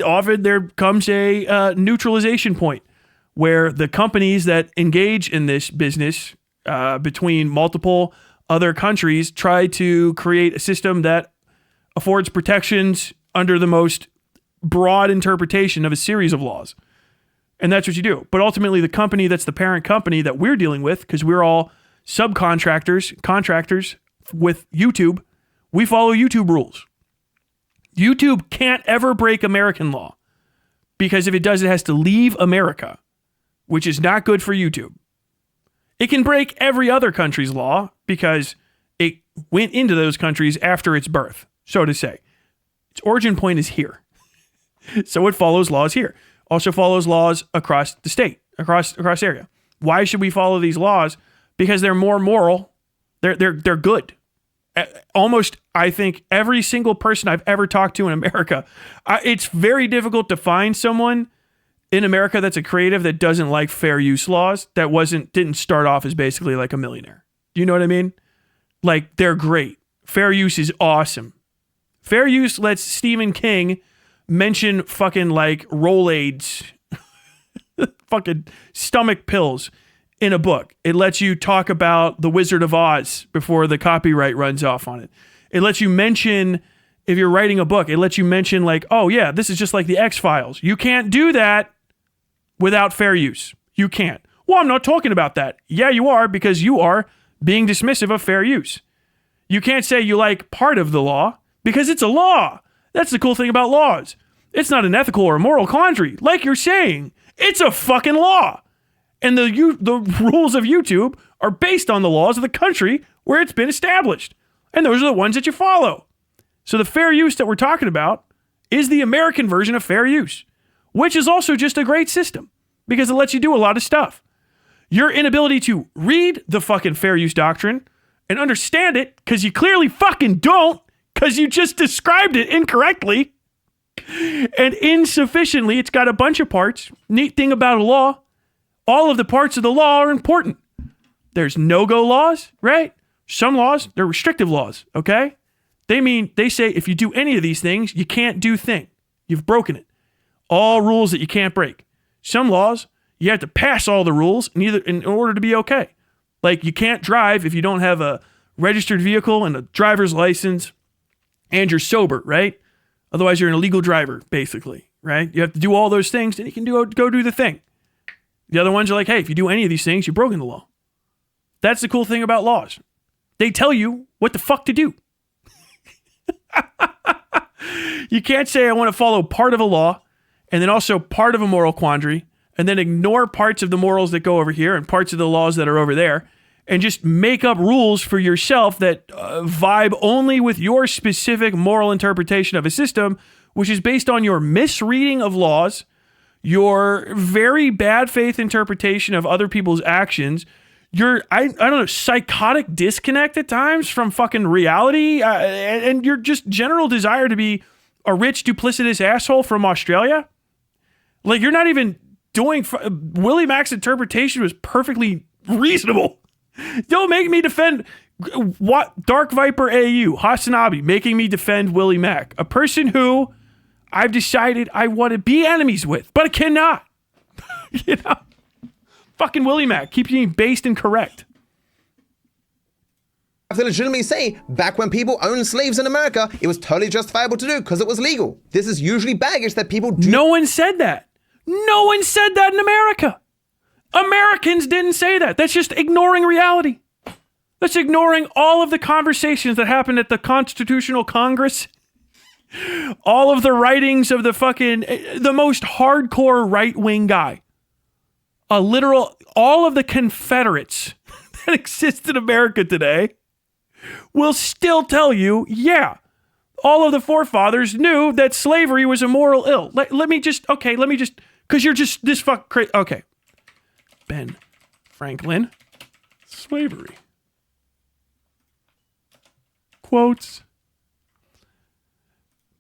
often there comes a neutralization point where the companies that engage in this business between multiple other countries try to create a system that affords protections under the most broad interpretation of a series of laws. And that's what you do. But ultimately, the company that's the parent company that we're dealing with, because we're all contractors with YouTube, we follow YouTube rules. YouTube can't ever break American law, because if it does, it has to leave America, which is not good for YouTube. It can break every other country's law because it went into those countries after its birth, so to say. Its origin point is here. So it follows laws here. Also follows laws across the state, across area. Why should we follow these laws? Because they're more moral. They're good. Almost, I think, every single person I've ever talked to in America, it's very difficult to find someone in America that's a creative that doesn't like fair use laws, that didn't start off as basically like a millionaire. Do you know what I mean? Like, they're great. Fair use is awesome. Fair use lets Stephen King mention fucking like Rolaids, fucking stomach pills in a book. It lets you talk about The Wizard of Oz before the copyright runs off on it. It lets you mention, if you're writing a book, it lets you mention like, oh yeah, this is just like the X-Files. You can't do that without fair use. You can't. Well, I'm not talking about that. Yeah, you are, because you are being dismissive of fair use. You can't say you like part of the law because it's a law. That's the cool thing about laws. It's not an ethical or moral quandary. Like you're saying, it's a fucking law. And the rules of YouTube are based on the laws of the country where it's been established. And those are the ones that you follow. So the fair use that we're talking about is the American version of fair use, which is also just a great system because it lets you do a lot of stuff. Your inability to read the fucking fair use doctrine and understand it, because you clearly fucking don't, because you just described it incorrectly and insufficiently. It's got a bunch of parts. Neat thing about a law, all of the parts of the law are important. There's no-go laws, right? Some laws, they're restrictive laws, okay? They say if you do any of these things, you can't do thing. You've broken it. All rules that you can't break. Some laws, you have to pass all the rules in order to be okay. Like, you can't drive if you don't have a registered vehicle and a driver's license and you're sober, right? Otherwise, you're an illegal driver, basically, right? You have to do all those things, and you can go do the thing. The other ones are like, hey, if you do any of these things, you've broken the law. That's the cool thing about laws. They tell you what the fuck to do. You can't say I want to follow part of a law and then also part of a moral quandary and then ignore parts of the morals that go over here and parts of the laws that are over there and just make up rules for yourself that vibe only with your specific moral interpretation of a system, which is based on your misreading of laws, your very bad faith interpretation of other people's actions, your I don't know, psychotic disconnect at times from fucking reality, and your just general desire to be a rich, duplicitous asshole from Australia. Like, you're not even doing... Willie Mack's interpretation was perfectly reasonable. Don't make me defend... What? DarkViperAu, Hasanabi, making me defend Willie Mack. A person who I've decided I want to be enemies with, but I cannot. You know? Fucking Willie Mack keeps being based and correct. I have to legitimately say, back when people owned slaves in America, it was totally justifiable to do because it was legal. This is usually baggage that people do. No one said that. No one said that in America. Americans didn't say that. That's just ignoring reality. That's ignoring all of the conversations that happened at the Constitutional Congress. All of the writings of the most hardcore right-wing guy. All of the Confederates that exist in America today will still tell you, yeah, all of the forefathers knew that slavery was a moral ill. Let me just, because you're just this fuck crazy. Okay. Ben Franklin, slavery. Quotes.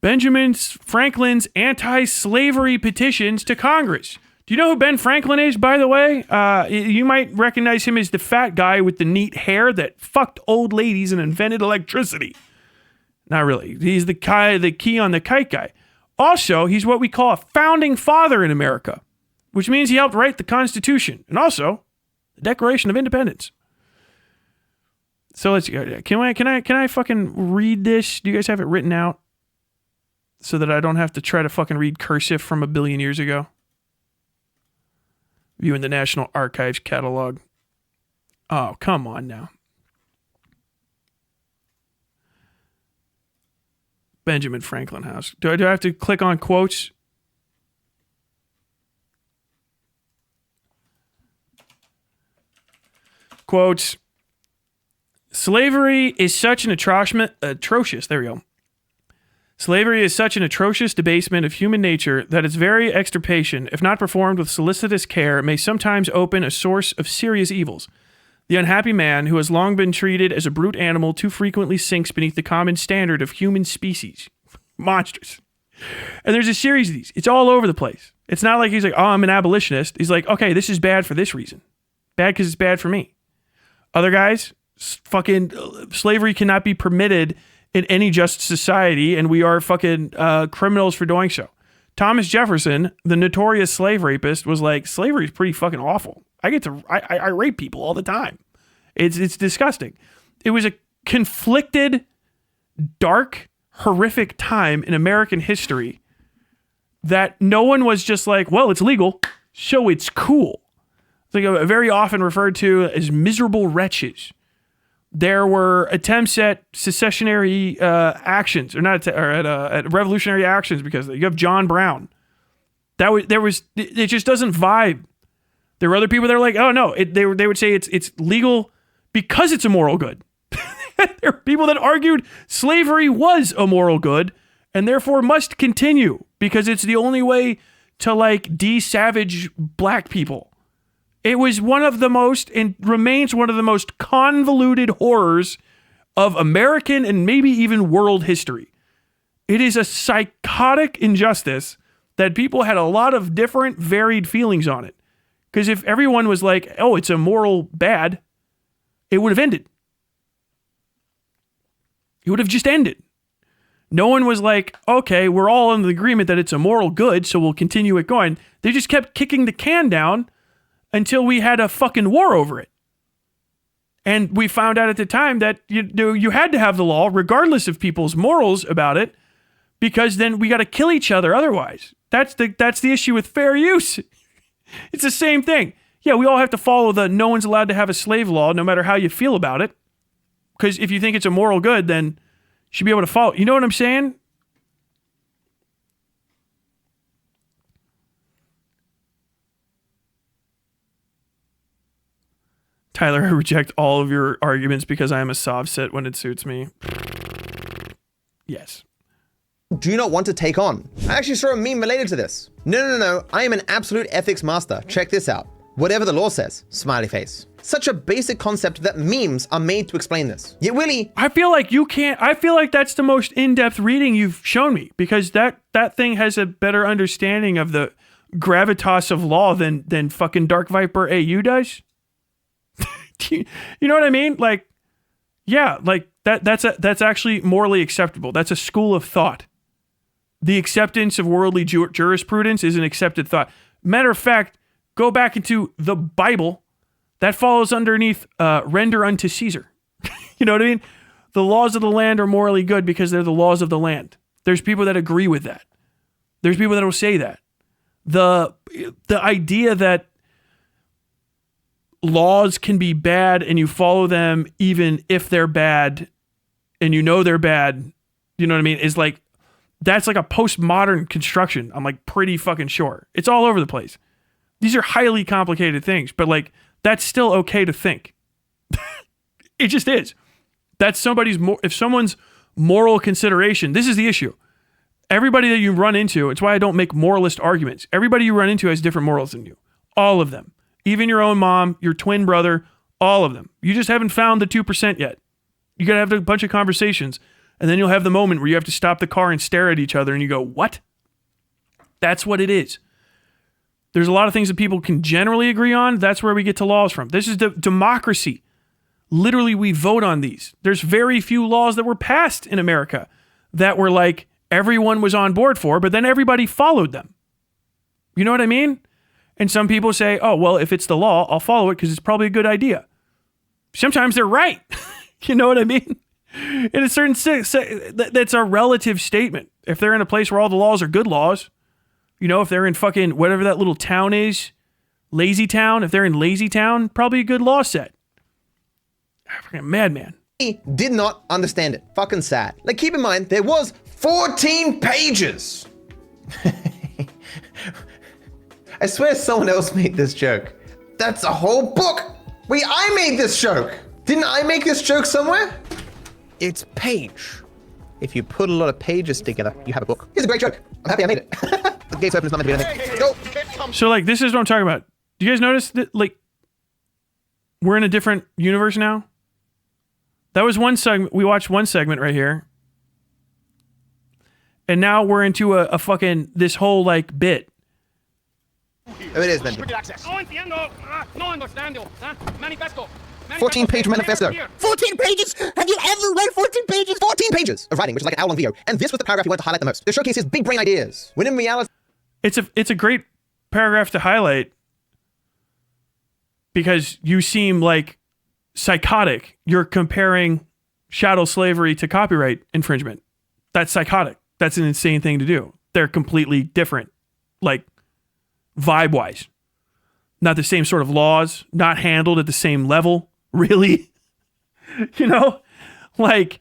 Benjamin Franklin's anti-slavery petitions to Congress. Do you know who Ben Franklin is, by the way? You might recognize him as the fat guy with the neat hair that fucked old ladies and invented electricity. Not really. He's the key on the kite guy. Also, he's what we call a founding father in America, which means he helped write the Constitution and also the Declaration of Independence. So let's go. Can I fucking read this? Do you guys have it written out so that I don't have to try to fucking read cursive from 1 billion years ago? Viewing the National Archives catalog. Oh, come on now. Benjamin Franklin House. Do I have to click on quotes? Quotes. Slavery is such an atrocious, there we go. Slavery is such an atrocious debasement of human nature that its very extirpation, if not performed with solicitous care, may sometimes open a source of serious evils. The unhappy man, who has long been treated as a brute animal, too frequently sinks beneath the common standard of human species. Monsters. And there's a series of these. It's all over the place. It's not like he's like, oh, I'm an abolitionist. He's like, okay, this is bad for this reason. Bad because it's bad for me. Other guys, fucking slavery cannot be permitted in any just society, and we are fucking criminals for doing so. Thomas Jefferson, the notorious slave rapist, was like, slavery is pretty fucking awful. I rape people all the time. It's disgusting. It was a conflicted, dark, horrific time in American history that no one was just like, well, it's legal, so it's cool. It's like very often referred to as miserable wretches. There were attempts at secessionary actions, at revolutionary actions, because you have John Brown. It just doesn't vibe. There were other people that are like, oh no, they would say it's legal because it's a moral good. There are people that argued slavery was a moral good and therefore must continue because it's the only way to like de-savage black people. It was one of the most, and remains one of the most convoluted horrors of American and maybe even world history. It is a psychotic injustice that people had a lot of different varied feelings on it. Because if everyone was like, oh, it's a moral bad, it would have ended. It would have just ended. No one was like, okay, we're all in the agreement that it's a moral good, so we'll continue it going. They just kept kicking the can down until we had a fucking war over it. And we found out at the time that you had to have the law, regardless of people's morals about it, because then we got to kill each other otherwise. That's the issue with fair use. It's the same thing. Yeah, we all have to follow the no one's allowed to have a slave law, no matter how you feel about it. Because if you think it's a moral good, then you should be able to follow. You know what I'm saying? Tyler, I reject all of your arguments because I am a sovset when it suits me. Yes. Do you not want to take on? I actually saw a meme related to this. No. I am an absolute ethics master. Check this out. Whatever the law says, smiley face. Such a basic concept that memes are made to explain this. Yet really, I feel like you can't. I feel like that's the most in-depth reading you've shown me, because that thing has a better understanding of the gravitas of law than fucking DarkViperAu does. You know what I mean? Like, yeah, like that's actually morally acceptable. That's a school of thought. The acceptance of worldly jurisprudence is an accepted thought. Matter of fact, go back into the Bible. That falls underneath render unto Caesar. You know what I mean? The laws of the land are morally good because they're the laws of the land. There's people that agree with that. There's people that will say that. The idea that laws can be bad and you follow them even if they're bad and you know they're bad, you know what I mean, is like, that's like a postmodern construction. I'm like pretty fucking sure. It's all over the place. These are highly complicated things, but like, that's still okay to think. It just is. That's if someone's moral consideration, this is the issue. Everybody that you run into, it's why I don't make moralist arguments. Everybody you run into has different morals than you. All of them. Even your own mom, your twin brother, all of them. You just haven't found the 2% yet. You gotta have a bunch of conversations, and then you'll have the moment where you have to stop the car and stare at each other and you go, what? That's what it is. There's a lot of things that people can generally agree on. That's where we get to laws from. This is democracy. Literally, we vote on these. There's very few laws that were passed in America that were like everyone was on board for, but then everybody followed them. You know what I mean? And some people say, oh, well, if it's the law, I'll follow it because it's probably a good idea. Sometimes they're right. You know what I mean? In a certain sense, that's a relative statement. If they're in a place where all the laws are good laws, you know, if they're in fucking whatever that little town is, Lazy Town, if they're in Lazy Town, probably a good law set. Fucking madman. He did not understand it. Fucking sad. Like, keep in mind, there was 14 pages. I swear someone else made this joke. That's a whole book. Wait, I made this joke. Didn't I make this joke somewhere? It's page. If you put a lot of pages together, you have a book. Here's a great joke. I'm happy I made it. The gate's open, it's not meant to be anything. Go. So, like, this is what I'm talking about. Do you guys notice that, like, we're in a different universe now? That was one segment. We watched one segment right here. And now we're into a fucking, this whole, like, bit. Oh, it is meant to be. 14-page manifesto. 14 pages? Have you ever read 14 pages? 14 pages of writing, which is like an hour-long video. And this was the paragraph he wanted to highlight the most, to showcase his big brain ideas. When in reality... It's a great paragraph to highlight because you seem like psychotic. You're comparing chattel slavery to copyright infringement. That's psychotic. That's an insane thing to do. They're completely different, like vibe-wise. Not the same sort of laws, not handled at the same level, really. You know, like,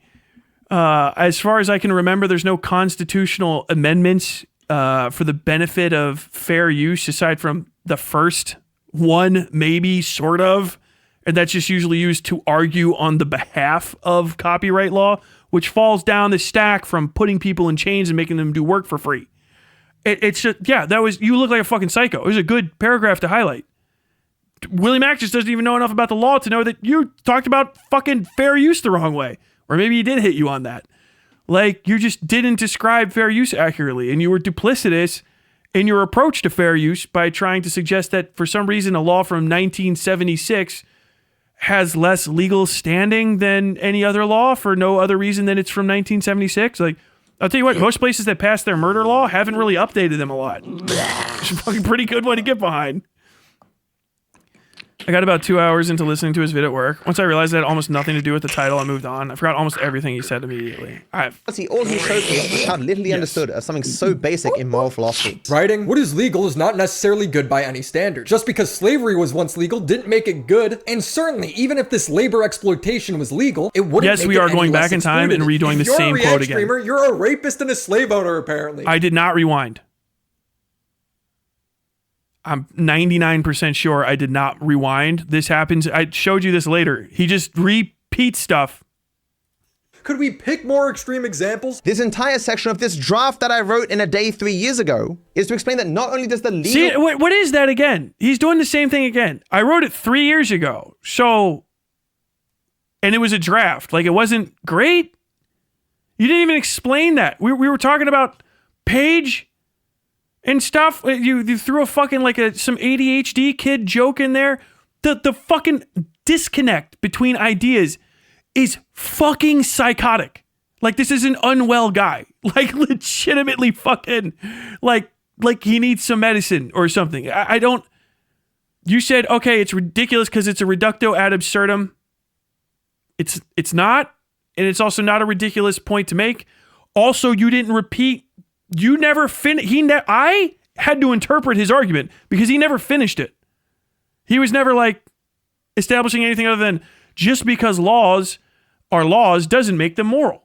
as far as I can remember, there's no constitutional amendments for the benefit of fair use aside from the first one, maybe, sort of. And that's just usually used to argue on the behalf of copyright law, which falls down the stack from putting people in chains and making them do work for free. It's just, yeah, that was, you look like a fucking psycho. It was a good paragraph to highlight. Willie Mack just doesn't even know enough about the law to know that you talked about fucking fair use the wrong way. Or maybe he did hit you on that. Like, you just didn't describe fair use accurately, and you were duplicitous in your approach to fair use by trying to suggest that for some reason a law from 1976 has less legal standing than any other law for no other reason than it's from 1976. Like, I'll tell you what, most places that passed their murder law haven't really updated them a lot. It's a fucking pretty good one to get behind. I got about 2 hours into listening to his vid at work. Once I realized it had almost nothing to do with the title, I moved on. I forgot almost everything he said immediately. See, all he showed me was how little he understood of something so basic in moral philosophy. Writing, what is legal is not necessarily good by any standard. Just because slavery was once legal didn't make it good, and certainly, even if this labor exploitation was legal, it wouldn't Yes, make we it are any going less back in time and exploitative. redoing the If you're same a quote React again. Streamer, you're a rapist and a slave owner, apparently. I did not rewind. I'm 99% sure I did not rewind. This happens. I showed you this later. He just repeats stuff. Could we pick more extreme examples? This entire section of this draft that I wrote in a day 3 years ago is to explain that not only does the legal... See, what is that again? He's doing the same thing again. I wrote it 3 years ago. So, and it was a draft. Like, it wasn't great. You didn't even explain that. We were talking about Page and stuff. You threw a fucking, like, some ADHD kid joke in there. The fucking disconnect between ideas is fucking psychotic. Like, this is an unwell guy. Like, legitimately fucking, like he needs some medicine or something. I don't... You said, okay, it's ridiculous because it's a reducto ad absurdum. It's not, and it's also not a ridiculous point to make. Also, you didn't repeat... You never finished... I had to interpret his argument because he never finished it. He was never, like, establishing anything other than just because laws are laws doesn't make them moral.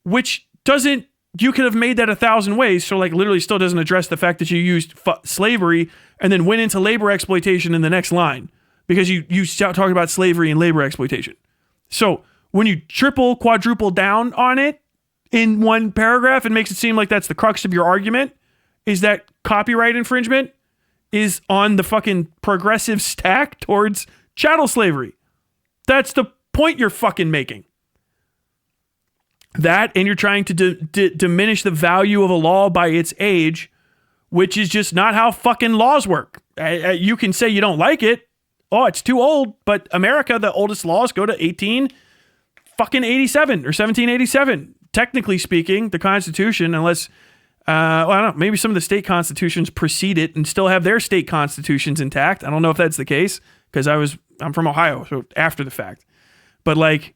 Which doesn't... You could have made that 1,000 ways, so, like, literally still doesn't address the fact that you used slavery and then went into labor exploitation in the next line because you start talking about slavery and labor exploitation. So when you triple, quadruple down on it in one paragraph, it makes it seem like that's the crux of your argument, is that copyright infringement is on the fucking progressive stack towards chattel slavery. That's the point you're fucking making. That, and you're trying to diminish the value of a law by its age, which is just not how fucking laws work. You can say you don't like it. Oh, it's too old. But America, the oldest laws go to 1887 or 1787. Technically speaking, the Constitution, unless, I don't know, maybe some of the state constitutions precede it and still have their state constitutions intact. I don't know if that's the case because I'm from Ohio, so after the fact. But, like,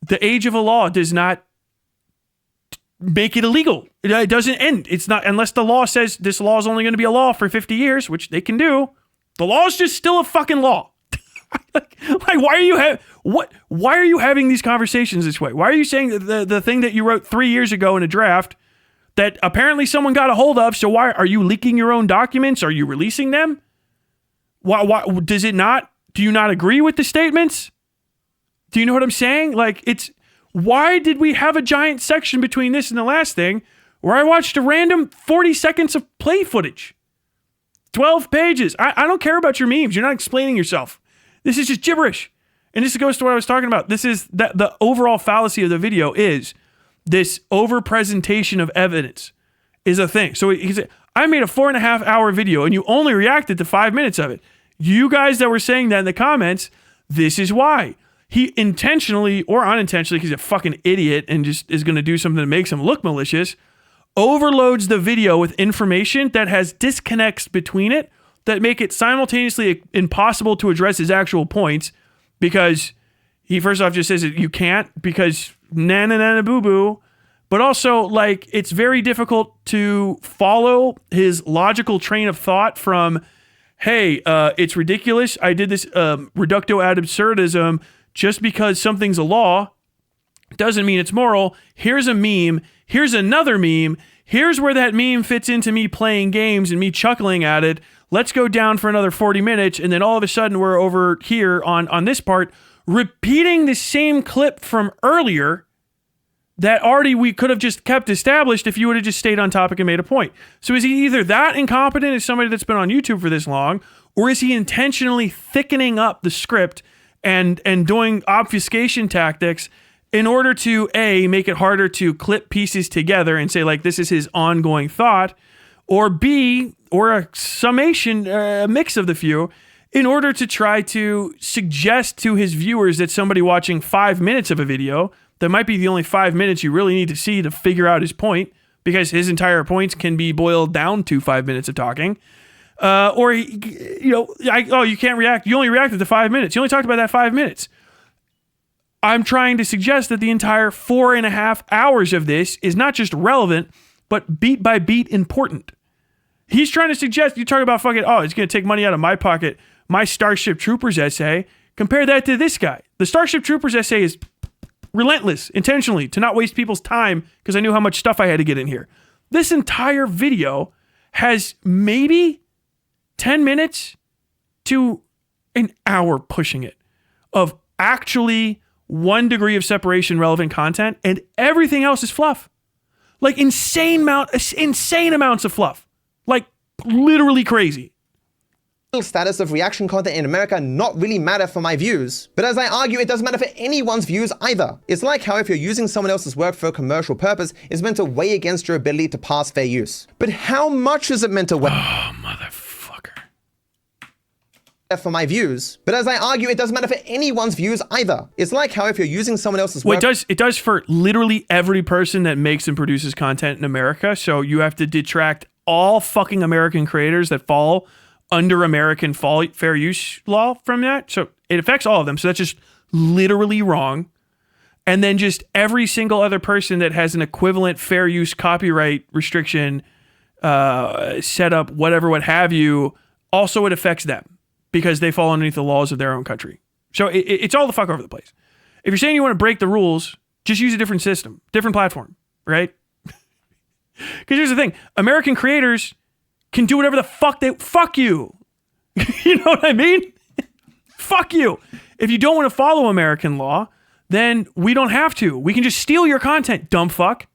the age of a law does not make it illegal. It doesn't end. It's not, unless the law says this law is only going to be a law for 50 years, which they can do. The law is just still a fucking law. like why are you having these conversations this way? Why are you saying the thing that you wrote 3 years ago in a draft that apparently someone got a hold of? So why are you leaking your own documents? Are you releasing them? Why does it not? Do you not agree with the statements? Do you know what I'm saying? Like, why did we have a giant section between this and the last thing where I watched a random 40 seconds of play footage? 12 pages. I don't care about your memes. You're not explaining yourself. This is just gibberish. And this goes to what I was talking about. This is that the overall fallacy of the video is this over-presentation of evidence is a thing. So he said, I made a 4.5-hour video and you only reacted to 5 minutes of it. You guys that were saying that in the comments, this is why. He intentionally or unintentionally, because he's a fucking idiot and just is going to do something that makes him look malicious, overloads the video with information that has disconnects between it that make it simultaneously impossible to address his actual points because he first off just says that you can't because na boo boo, but also, like, it's very difficult to follow his logical train of thought from, hey, it's ridiculous. I did this reducto ad absurdism. Just because something's a law doesn't mean it's moral. Here's a meme. Here's another meme. Here's where that meme fits into me playing games and me chuckling at it. Let's go down for another 40 minutes. And then all of a sudden we're over here on this part, repeating the same clip from earlier that already we could have just kept established if you would have just stayed on topic and made a point. So is he either that incompetent as somebody that's been on YouTube for this long, or is he intentionally thickening up the script and doing obfuscation tactics in order to, A, make it harder to clip pieces together and say, like, this is his ongoing thought, or B, or a summation, a mix of the few, in order to try to suggest to his viewers that somebody watching 5 minutes of a video, that might be the only 5 minutes you really need to see to figure out his point, because his entire points can be boiled down to 5 minutes of talking, you can't react. You only reacted to 5 minutes. You only talked about that 5 minutes. I'm trying to suggest that the entire 4.5 hours of this is not just relevant, but beat by beat important. He's trying to suggest, you talk about fucking, it's going to take money out of my pocket. My Starship Troopers essay. Compare that to this guy. The Starship Troopers essay is relentless, intentionally, to not waste people's time because I knew how much stuff I had to get in here. This entire video has maybe 10 minutes to an hour pushing it of actually 1 degree of separation relevant content, and everything else is fluff. Like insane amounts of fluff. Like literally crazy. Status of reaction content in America not really matter for my views, but as I argue, it doesn't matter for anyone's views either. It's like how if you're using someone else's work for a commercial purpose, it's meant to weigh against your ability to pass fair use. But how much is it meant to weigh? Oh, motherfucker. For my views, but as I argue, it doesn't matter for anyone's views either. It's like how if you're using someone else's work. Well, it does for literally every person that makes and produces content in America. So you have to detract all fucking American creators that fall under American fair use law from that. So it affects all of them. So that's just literally wrong. And then just every single other person that has an equivalent fair use copyright restriction set up, whatever, what have you, also it affects them because they fall underneath the laws of their own country. So it's all the fuck over the place. If you're saying you want to break the rules, just use a different system, different platform, right? Because here's the thing. American creators can do whatever the fuck you. You know what I mean? Fuck you. If you don't want to follow American law, then we don't have to. We can just steal your content, dumb fuck.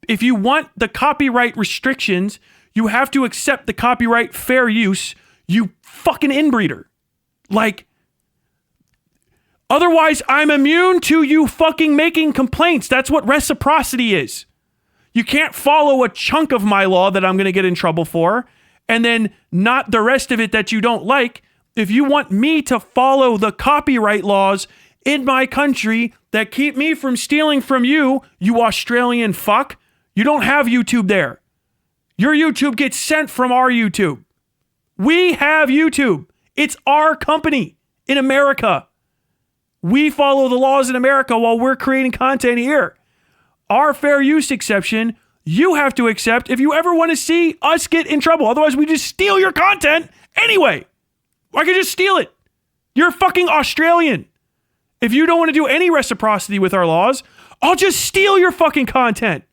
If you want the copyright restrictions, you have to accept the copyright fair use, you fucking inbreeder. Like, otherwise I'm immune to you fucking making complaints. That's what reciprocity is. You can't follow a chunk of my law that I'm going to get in trouble for, and then not the rest of it that you don't like. If you want me to follow the copyright laws in my country that keep me from stealing from you, you Australian fuck, you don't have YouTube there. Your YouTube gets sent from our YouTube. We have YouTube. It's our company in America. We follow the laws in America while we're creating content here. Our fair use exception, you have to accept if you ever want to see us get in trouble. Otherwise, we just steal your content anyway. I could just steal it. You're fucking Australian. If you don't want to do any reciprocity with our laws, I'll just steal your fucking content.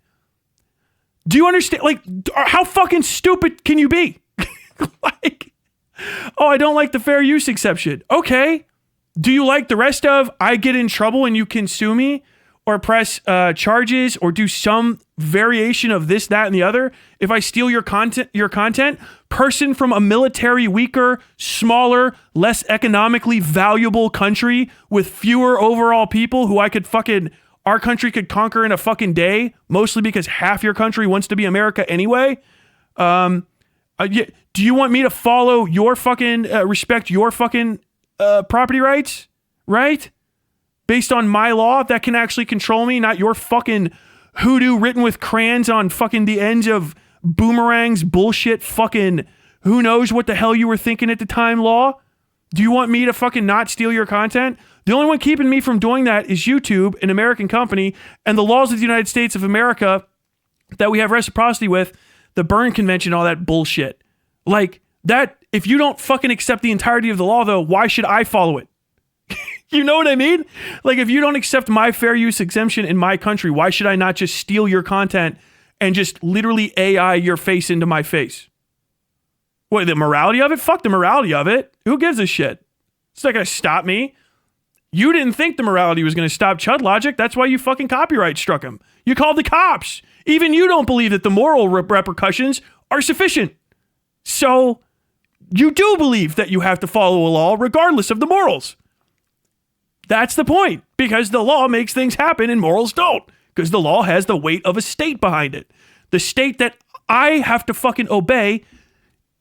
Do you understand? Like, how fucking stupid can you be? Like, oh, I don't like the fair use exception. Okay. Do you like the rest of I get in trouble and you can sue me? Or press charges, or do some variation of this, that, and the other. If I steal your content, person from a military weaker, smaller, less economically valuable country with fewer overall people who our country could conquer in a fucking day, mostly because half your country wants to be America anyway. Do you want me to follow your fucking, respect your fucking property rights, right? Based on my law that can actually control me, not your fucking hoodoo written with crayons on fucking the ends of boomerangs, bullshit, fucking who knows what the hell you were thinking at the time law? Do you want me to fucking not steal your content? The only one keeping me from doing that is YouTube, an American company, and the laws of the United States of America that we have reciprocity with, the Berne Convention, all that bullshit. Like, that, if you don't fucking accept the entirety of the law, though, why should I follow it? You know what I mean? Like, if you don't accept my fair use exemption in my country, why should I not just steal your content and just literally AI your face into my face? What, the morality of it? Fuck the morality of it. Who gives a shit? It's not going to stop me. You didn't think the morality was going to stop Chud Logic. That's why you fucking copyright struck him. You called the cops. Even you don't believe that the moral repercussions are sufficient. So you do believe that you have to follow a law regardless of the morals. That's the point, because the law makes things happen and morals don't, because the law has the weight of a state behind it. The state that I have to fucking obey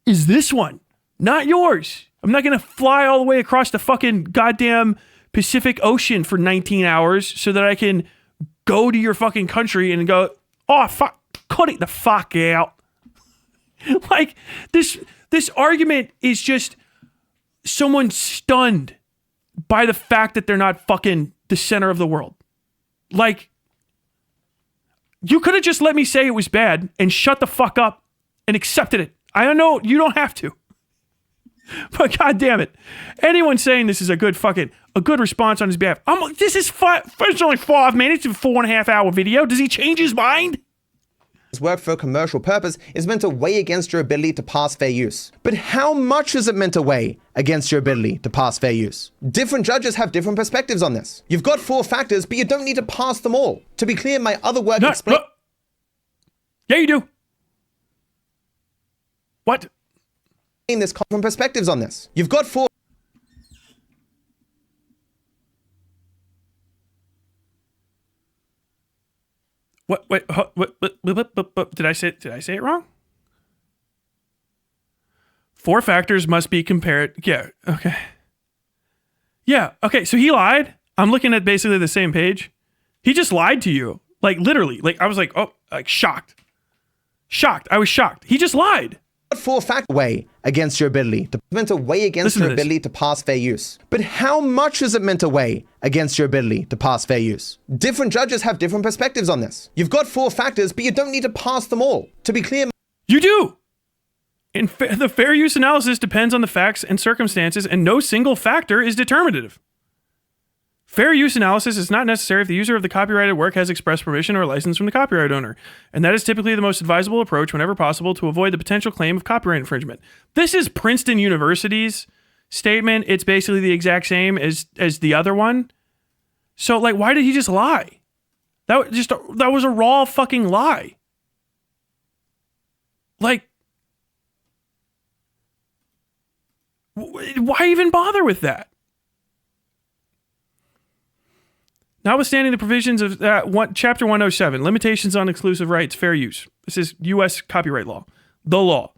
is this one, not yours. I'm not going to fly all the way across the fucking goddamn Pacific Ocean for 19 hours so that I can go to your fucking country and go, oh, fuck, cut it the fuck out. Like, this argument is just someone stunned by the fact that they're not fucking the center of the world. Like, you could have just let me say it was bad and shut the fuck up and accepted it. I don't know, you don't have to. But god damn it. Anyone saying this is a good response on his behalf. This is it's only 5 minutes and 4.5 hour video. Does he change his mind? work for a commercial purpose is meant to weigh against your ability to pass fair use. But how much is it meant to weigh against your ability to pass fair use? Different judges have different perspectives on this. You've got 4 factors, but you don't need to pass them all. To be clear, my other work explains... Yeah, you do. What? This different perspectives on this. You've got 4... What? Wait. What? Did I say it wrong? 4 factors must be compared. Yeah. Okay. Yeah. Okay. So he lied. I'm looking at basically the same page. He just lied to you. Like literally. Like I was like, oh, like shocked. I was shocked. He just lied. 4 factors weigh against your ability to meant to weigh against your ability to pass fair use. But how much is it meant to weigh against your ability to pass fair use? Different judges have different perspectives on this. You've got 4 factors, but you don't need to pass them all. To be clear, you do. And the fair use analysis depends on the facts and circumstances, and no single factor is determinative. Fair use analysis is not necessary if the user of the copyrighted work has express permission or license from the copyright owner, and that is typically the most advisable approach whenever possible to avoid the potential claim of copyright infringement. This is Princeton University's statement. It's basically the exact same as the other one. So, like, why did he just lie? That was a raw fucking lie. Like, why even bother with that? Notwithstanding the provisions of Chapter 107, Limitations on Exclusive Rights, Fair Use. This is U.S. copyright law. The law.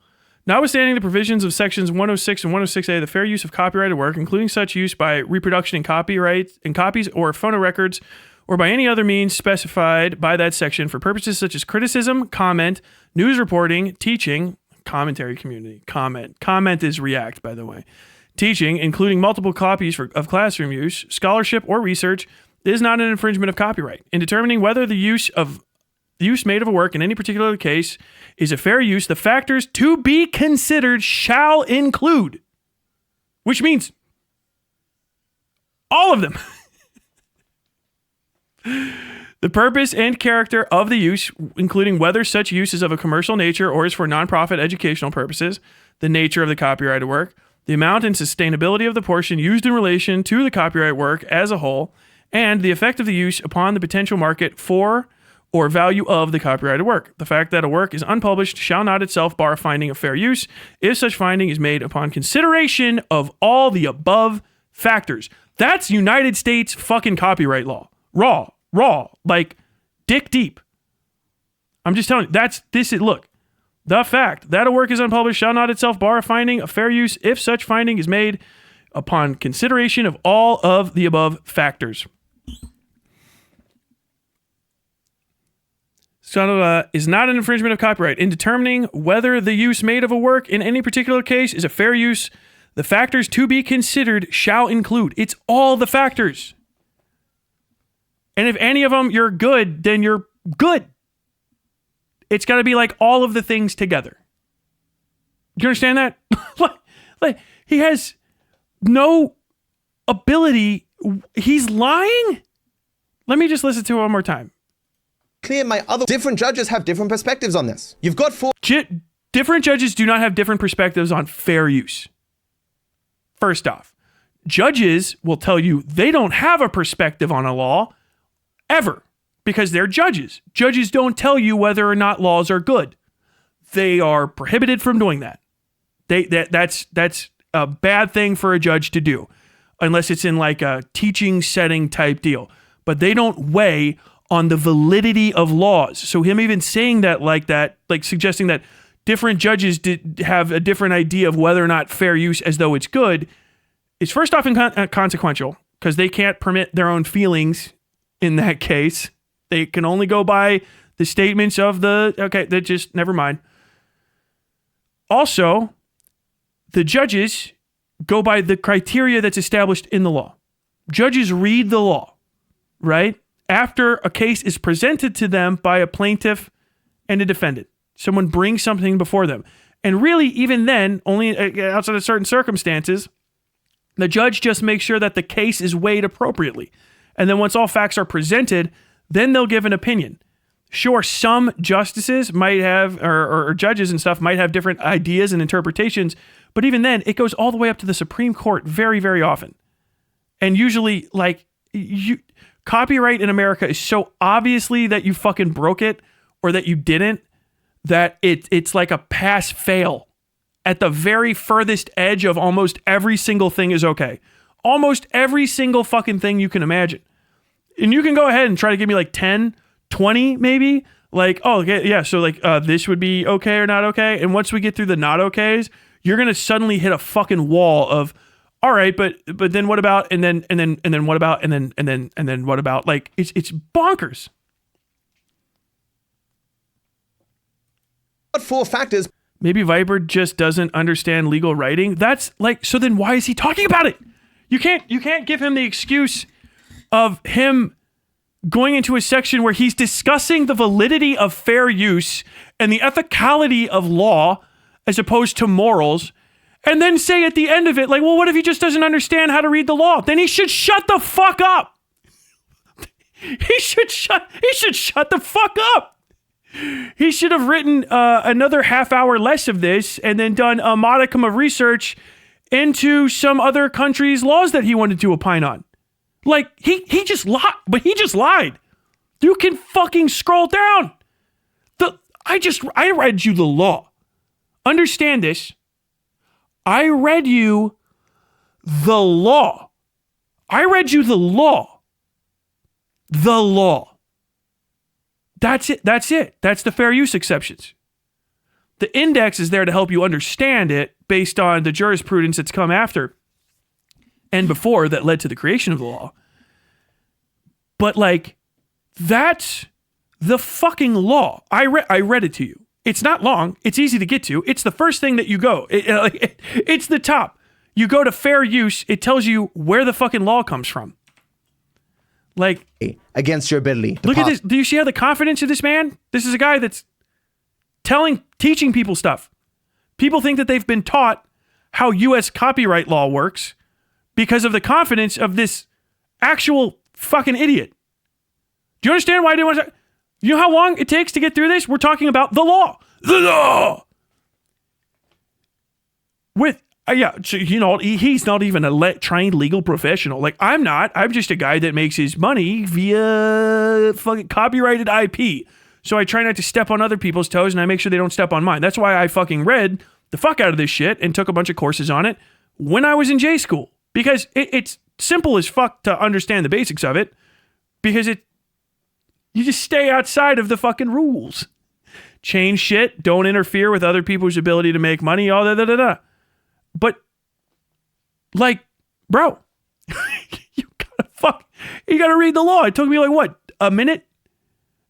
Notwithstanding the provisions of Sections 106 and 106A, the fair use of copyrighted work, including such use by reproduction in copies or phonorecords, or by any other means specified by that section for purposes such as criticism, comment, news reporting, teaching, commentary community, comment is React, by the way, teaching, including multiple copies of classroom use, scholarship, or research, is not an infringement of copyright. In determining whether the use made of a work in any particular case is a fair use, the factors to be considered shall include, which means all of them. The purpose and character of the use, including whether such use is of a commercial nature or is for nonprofit educational purposes, the nature of the copyrighted work, the amount and sustainability of the portion used in relation to the copyright work as a whole, and the effect of the use upon the potential market for or value of the copyrighted work. The fact that a work is unpublished shall not itself bar a finding of fair use if such finding is made upon consideration of all the above factors. That's United States fucking copyright law. Raw, like dick deep. I'm just telling you, look. The fact that a work is unpublished shall not itself bar a finding of fair use if such finding is made upon consideration of all of the above factors. So, is not an infringement of copyright. In determining whether the use made of a work in any particular case is a fair use, the factors to be considered shall include. It's all the factors. And if any of them you're good, then you're good. It's got to be like all of the things together. Do you understand that? like he has no ability. He's lying. Let me just listen to it one more time. Clear, my other different judges have different perspectives on this. You've got 4 different judges do not have different perspectives on fair use. First off, judges will tell you they don't have a perspective on a law ever because they're judges. Judges don't tell you whether or not laws are good. They are prohibited from doing that. That's a bad thing for a judge to do unless it's in like a teaching setting type deal. But they don't weigh on the validity of laws. So him even saying that, like suggesting that different judges did have a different idea of whether or not fair use as though it's good, is first off inconsequential because they can't permit their own feelings in that case. They can only go by the statements of never mind. Also, the judges go by the criteria that's established in the law. Judges read the law, right? After a case is presented to them by a plaintiff and a defendant. Someone brings something before them. And really, even then, only outside of certain circumstances, the judge just makes sure that the case is weighed appropriately. And then once all facts are presented, then they'll give an opinion. Sure, some justices might have, or judges and stuff might have different ideas and interpretations, but even then, it goes all the way up to the Supreme Court very, very often. And usually, like, copyright in America is so obviously that you fucking broke it or that you didn't, that it's like a pass-fail. At the very furthest edge of almost every single thing is okay. Almost every single fucking thing you can imagine. And you can go ahead and try to give me like 10, 20 maybe. Like, oh, yeah, so like this would be okay or not okay. And once we get through the not okays, you're going to suddenly hit a fucking wall of, all right, but then what about, and then what about, and then what about? Like, it's bonkers. But 4 factors. Maybe Viper just doesn't understand legal writing. That's like, so then why is he talking about it? You can't give him the excuse of him going into a section where he's discussing the validity of fair use and the ethicality of law as opposed to morals, and then say at the end of it, like, well, what if he just doesn't understand how to read the law? Then he should shut the fuck up. He should shut the fuck up. He should have written another half hour less of this and then done a modicum of research into some other country's laws that he wanted to opine on. Like, he just lied, but he just lied. You can fucking scroll down. I read you the law. Understand this. I read you the law. I read you the law. The law. That's it. That's the fair use exceptions. The index is there to help you understand it based on the jurisprudence that's come after and before that led to the creation of the law. But like, that's the fucking law. I read it to you. It's not long. It's easy to get to. It's the first thing that you go. It's the top. You go to fair use. It tells you where the fucking law comes from. Like, against your ability. Look at this. Do you see how the confidence of this man? This is a guy that's teaching people stuff. People think that they've been taught how U.S. copyright law works because of the confidence of this actual fucking idiot. Do you understand why I didn't want to? You know how long it takes to get through this? We're talking about the law. The law! With, you know, he's not even a trained legal professional. Like, I'm not. I'm just a guy that makes his money via fucking copyrighted IP. So I try not to step on other people's toes and I make sure they don't step on mine. That's why I fucking read the fuck out of this shit and took a bunch of courses on it when I was in J school. Because it's simple as fuck to understand the basics of it. Because you just stay outside of the fucking rules. Change shit. Don't interfere with other people's ability to make money. All that. But, like, bro, you gotta read the law. It took me like what, a minute?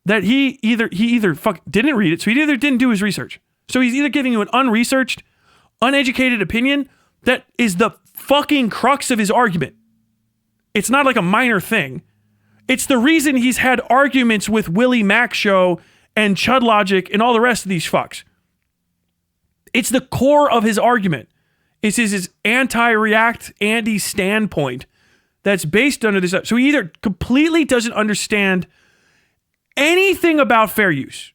That he either didn't read it, so he either didn't do his research. So he's either giving you an unresearched, uneducated opinion that is the fucking crux of his argument. It's not like a minor thing. It's the reason he's had arguments with Willie Mac Show and Chud Logic and all the rest of these fucks. It's the core of his argument. It's his anti-React Andy standpoint that's based under this. So he either completely doesn't understand anything about fair use.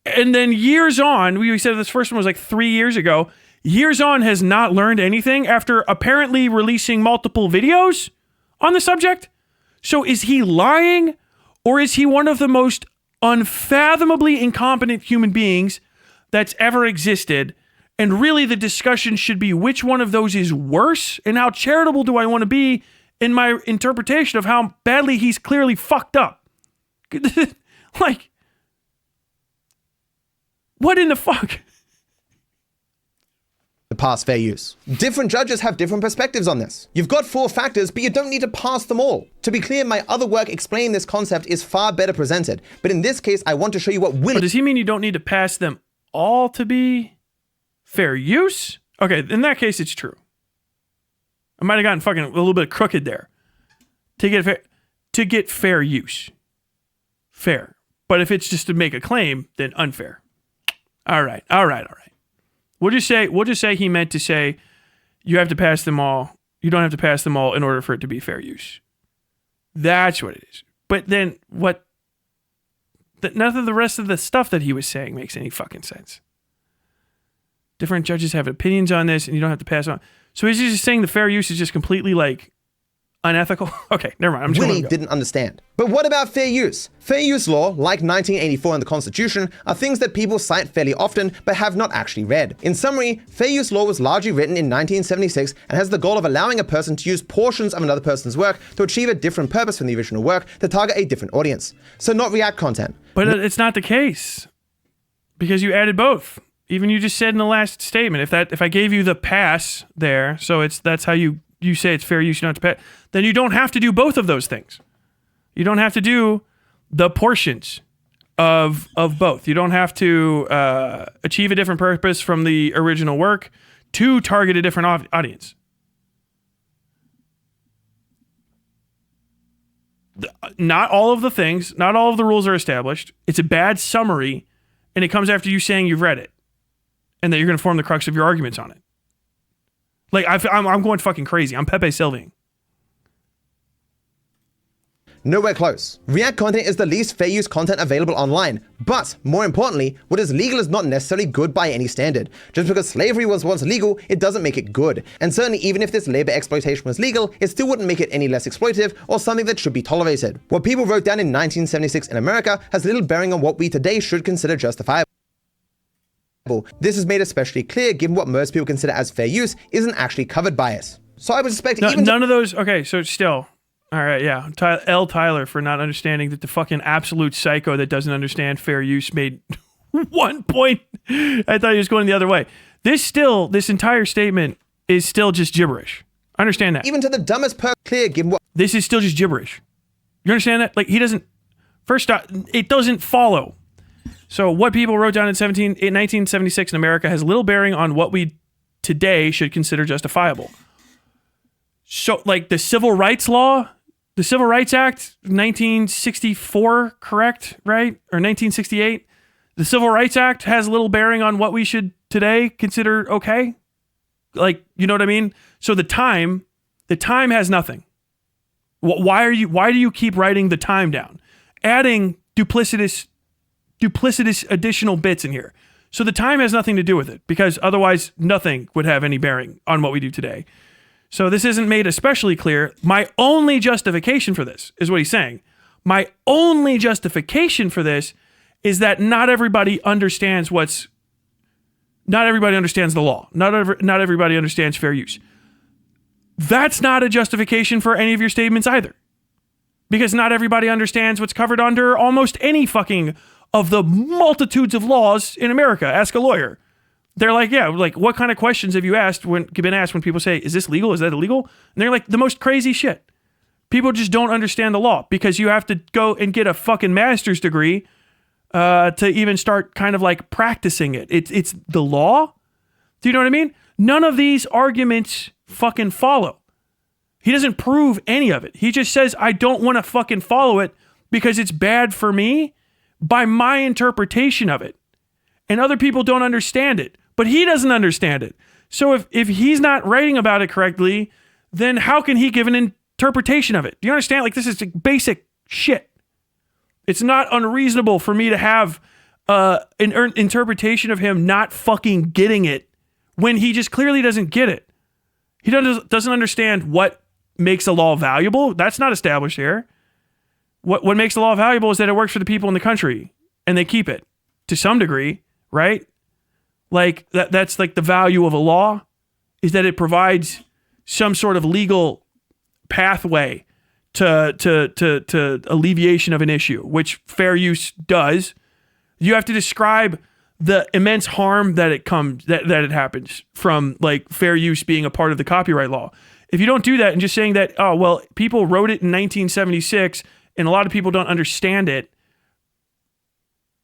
And then years on, we said this first one was like 3 years ago, years on has not learned anything after apparently releasing multiple videos on the subject. So is he lying, or is he one of the most unfathomably incompetent human beings that's ever existed? And really the discussion should be which one of those is worse and how charitable do I want to be in my interpretation of how badly he's clearly fucked up. Like, what in the fuck? To pass fair use. Different judges have different perspectives on this. You've got 4 factors, but you don't need to pass them all. To be clear, my other work explaining this concept is far better presented. But in this case, I want to show you what will. But does he mean you don't need to pass them all to be fair use? Okay, in that case, it's true. I might have gotten fucking a little bit crooked there. To get fair use. Fair. But if it's just to make a claim, then unfair. All right. We'll just say he meant to say you have to pass them all. You don't have to pass them all in order for it to be fair use. That's what it is. But then what None of the rest of the stuff that he was saying makes any fucking sense. Different judges have opinions on this, and you don't have to pass on. So he's just saying the fair use is just completely like unethical. Okay, never mind. I'm just Willie didn't understand. But what about fair use? Fair use law, like 1984 in the Constitution, are things that people cite fairly often but have not actually read. In summary, fair use law was largely written in 1976 and has the goal of allowing a person to use portions of another person's work to achieve a different purpose from the original work to target a different audience. So not React content. But it's not the case, because you added both. Even you just said in the last statement, if I gave you the pass there, so that's how you say it's fair use, you don't have to pay, then you don't have to do both of those things. You don't have to do the portions of both. You don't have to achieve a different purpose from the original work to target a different audience. Not all of the things, not all of the rules are established. It's a bad summary, and it comes after you saying you've read it and that you're going to form the crux of your arguments on it. Like, I'm going fucking crazy. I'm Pepe Sylvian. Nowhere close. React content is the least fair use content available online. But, more importantly, what is legal is not necessarily good by any standard. Just because slavery was once legal, it doesn't make it good. And certainly even if this labor exploitation was legal, it still wouldn't make it any less exploitative or something that should be tolerated. What people wrote down in 1976 in America has little bearing on what we today should consider justifiable. This is made especially clear given what most people consider as fair use isn't actually covered by it. So I was expecting none of those. Okay, so still, all right, yeah. L. Tyler for not understanding that the fucking absolute psycho that doesn't understand fair use made 1 point. I thought he was going the other way. This entire statement is still just gibberish. Understand that. Even to the dumbest person, clear given what this is still just gibberish. You understand that? Like, he doesn't. First off, it doesn't follow. So what people wrote down in 1976 in America has little bearing on what we today should consider justifiable. So, like, the Civil Rights Law, the Civil Rights Act, 1964, correct? Right? Or 1968? The Civil Rights Act has little bearing on what we should today consider okay? Like, you know what I mean? So the time has nothing. Why do you keep writing the time down? Adding duplicitous additional bits in here. So the time has nothing to do with it, because otherwise nothing would have any bearing on what we do today. So this isn't made especially clear. My only justification for this is what he's saying. My only justification for this is that not everybody understands the law. Not everybody understands fair use. That's not a justification for any of your statements either. Because not everybody understands what's covered under almost any fucking of the multitudes of laws in America. Ask a lawyer. They're like, yeah, like, what kind of questions have you been asked when people say, is this legal? Is that illegal? And they're like, the most crazy shit. People just don't understand the law because you have to go and get a fucking master's degree to even start kind of like practicing it. It's the law. Do you know what I mean? None of these arguments fucking follow. He doesn't prove any of it. He just says, I don't want to fucking follow it because it's bad for me by my interpretation of it. And other people don't understand it, but he doesn't understand it. So if he's not writing about it correctly, then how can he give an interpretation of it? Do you understand? Like, this is basic shit. It's not unreasonable for me to have an interpretation of him not fucking getting it when he just clearly doesn't get it. He doesn't understand what makes a law valuable. That's not established here. What makes the law valuable is that it works for the people in the country and they keep it to some degree, right? Like that's like the value of a law, is that it provides some sort of legal pathway to alleviation of an issue, which fair use does. You have to describe the immense harm that it happens from like fair use being a part of the copyright law. If you don't do that and just saying that, oh, well, people wrote it in 1976 and a lot of people don't understand it,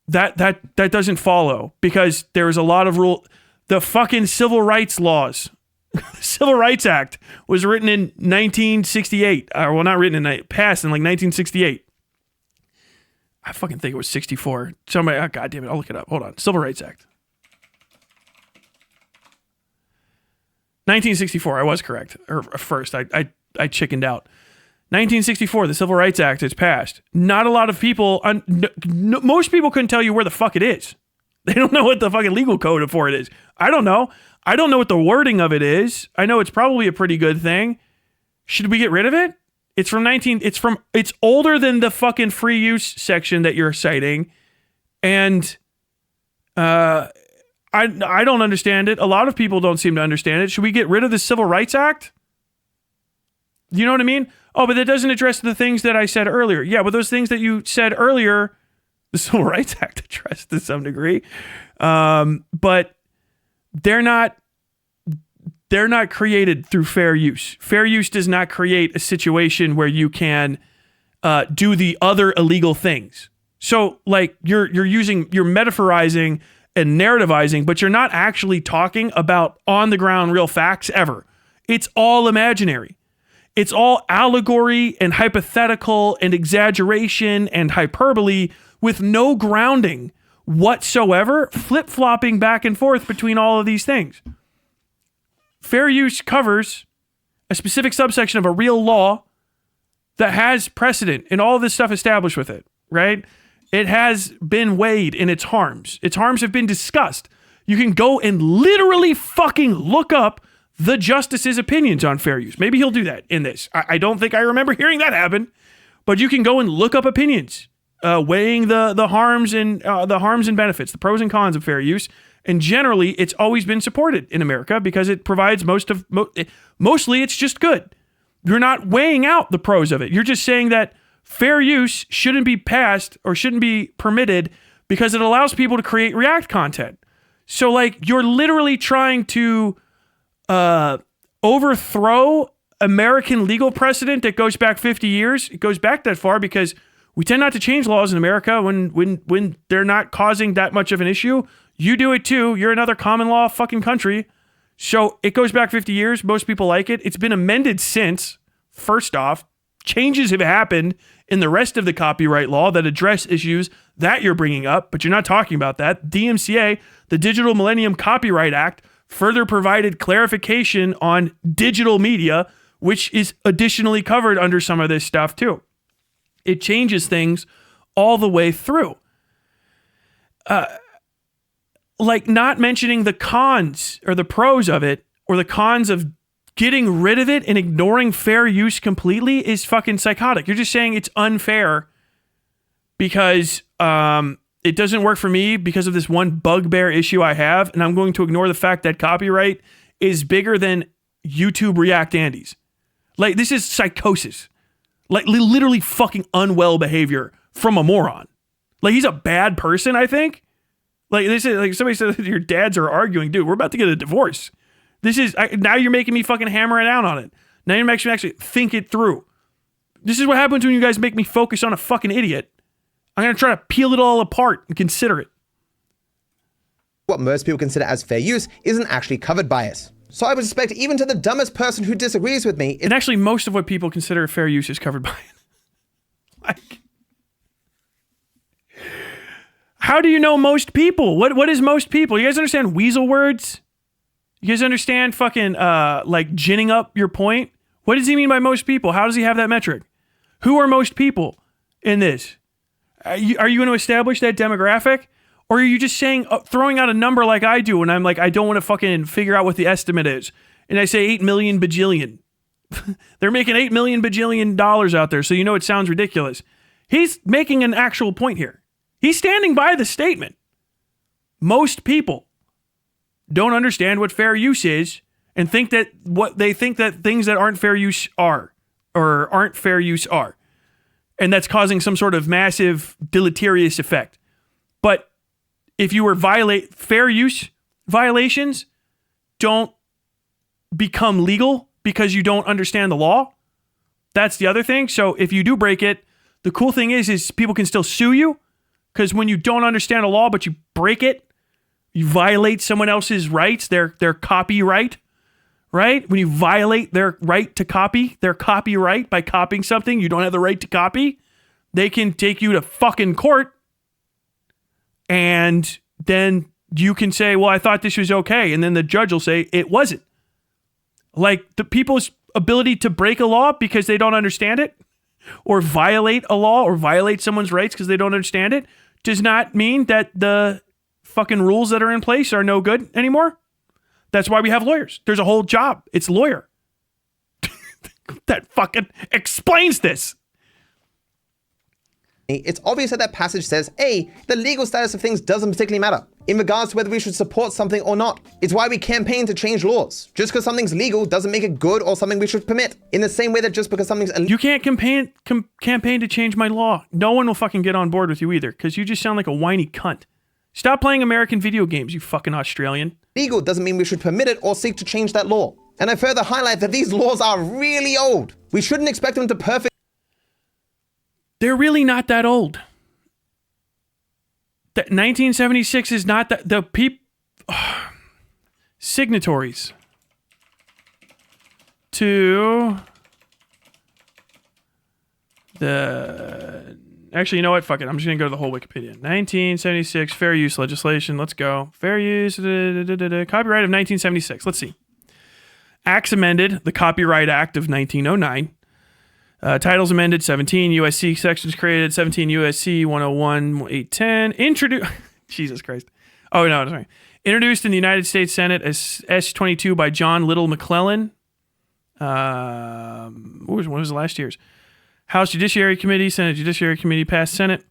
that doesn't follow, because there is a lot of the fucking civil rights laws. Civil Rights Act was written in 1968. Well, not written passed in like 1968. I fucking think it was 64. Somebody, oh, God damn it, I'll look it up. Hold on. Civil Rights Act. 1964, I was correct. Or first, I chickened out. 1964, the Civil Rights Act is passed. Not a lot of people, most people couldn't tell you where the fuck it is. They don't know what the fucking legal code for it is. I don't know. I don't know what the wording of it is. I know it's probably a pretty good thing. Should we get rid of it? It's older than the fucking free use section that you're citing. And I don't understand it. A lot of people don't seem to understand it. Should we get rid of the Civil Rights Act? You know what I mean? Oh, but that doesn't address the things that I said earlier. Yeah, but those things that you said earlier, the Civil Rights Act addressed to some degree. But they're not created through fair use. Fair use does not create a situation where you can do the other illegal things. So like you're metaphorizing and narrativizing, but you're not actually talking about on the ground real facts ever. It's all imaginary. It's all allegory and hypothetical and exaggeration and hyperbole with no grounding whatsoever, flip-flopping back and forth between all of these things. Fair use covers a specific subsection of a real law that has precedent and all of this stuff established with it, right? It has been weighed in its harms. Its harms have been discussed. You can go and literally fucking look up the justice's opinions on fair use. Maybe he'll do that in this. I don't think I remember hearing that happen, but you can go and look up opinions, weighing the harms and benefits, the pros and cons of fair use. And generally, it's always been supported in America because it provides mostly it's just good. You're not weighing out the pros of it. You're just saying that fair use shouldn't be passed or shouldn't be permitted because it allows people to create React content. So like you're literally trying to overthrow American legal precedent that goes back 50 years. It goes back that far because we tend not to change laws in America when they're not causing that much of an issue. You do it too. You're another common law fucking country. So it goes back 50 years. Most people like it. It's been amended since. First off, changes have happened in the rest of the copyright law that address issues that you're bringing up, but you're not talking about that. DMCA, the Digital Millennium Copyright Act, further provided clarification on digital media, which is additionally covered under some of this stuff too. It changes things all the way through. Like not mentioning the cons or the pros of it or the cons of getting rid of it and ignoring fair use completely is fucking psychotic. You're just saying it's unfair because it doesn't work for me because of this one bugbear issue I have, and I'm going to ignore the fact that copyright is bigger than YouTube React Andes. Like, this is psychosis. Like, literally fucking unwell behavior from a moron. Like, he's a bad person, I think. Like, this is like somebody said your dads are arguing. Dude, we're about to get a divorce. Now you're making me fucking hammer it out on it. Now you're making me actually think it through. This is what happens when you guys make me focus on a fucking idiot. I'm going to try to peel it all apart and consider it. What most people consider as fair use isn't actually covered by it. So I would suspect even to the dumbest person who disagrees with me... And actually, most of what people consider fair use is covered by it. Like... How do you know most people? What is most people? You guys understand weasel words? You guys understand fucking, like, ginning up your point? What does he mean by most people? How does he have that metric? Who are most people in this? Are you going to establish that demographic? Or are you just saying, throwing out a number like I do, and I'm like, I don't want to fucking figure out what the estimate is. And I say 8 million bajillion. They're making $8 million bajillion out there, so you know it sounds ridiculous. He's making an actual point here. He's standing by the statement. Most people don't understand what fair use is and think that things that aren't fair use are, or aren't fair use are. And that's causing some sort of massive deleterious effect. But if you were fair use violations don't become legal because you don't understand the law. That's the other thing. So if you do break it, the cool thing is people can still sue you, because when you don't understand a law but you break it, you violate someone else's rights, their copyright, right? When you violate their right to copy, their copyright by copying something you don't have the right to copy, they can take you to fucking court, and then you can say, well, I thought this was okay. And then the judge will say it wasn't. Like, the people's ability to break a law because they don't understand it, or violate a law or violate someone's rights because they don't understand it, does not mean that the fucking rules that are in place are no good anymore. That's why we have lawyers. There's a whole job. It's lawyer. That fucking explains this. It's obvious that passage says, A, the legal status of things doesn't particularly matter in regards to whether we should support something or not. It's why we campaign to change laws. Just because something's legal doesn't make it good or something we should permit. In the same way that just because something's illegal. You can't campaign to change my law. No one will fucking get on board with you either, because you just sound like a whiny cunt. Stop playing American video games, you fucking Australian. Legal doesn't mean we should permit it or seek to change that law. And I further highlight that these laws are really old. We shouldn't expect them to perfect. They're really not that old. That 1976 is not that the signatories to the actually, you know what? Fuck it. I'm just gonna go to the whole Wikipedia. 1976 fair use legislation. Let's go. Fair use copyright of 1976. Let's see. Acts amended the Copyright Act of 1909. Titles amended, 17 USC sections created, 17 USC 101 810. Introduced, Jesus Christ. Oh, no, sorry. Introduced in the United States Senate as S-22 by John Little McClellan. What was the last year's? House Judiciary Committee, Senate Judiciary Committee, passed Senate.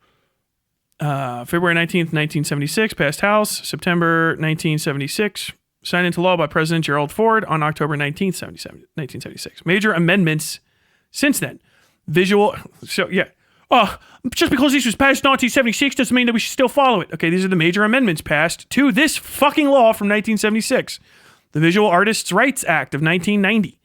February 19th, 1976, passed House. September 1976, signed into law by President Gerald Ford on October 19th, 1976. Major amendments since then. Just because this was passed in 1976 doesn't mean that we should still follow it. Okay, these are the major amendments passed to this fucking law from 1976. The Visual Artists' Rights Act of 1990.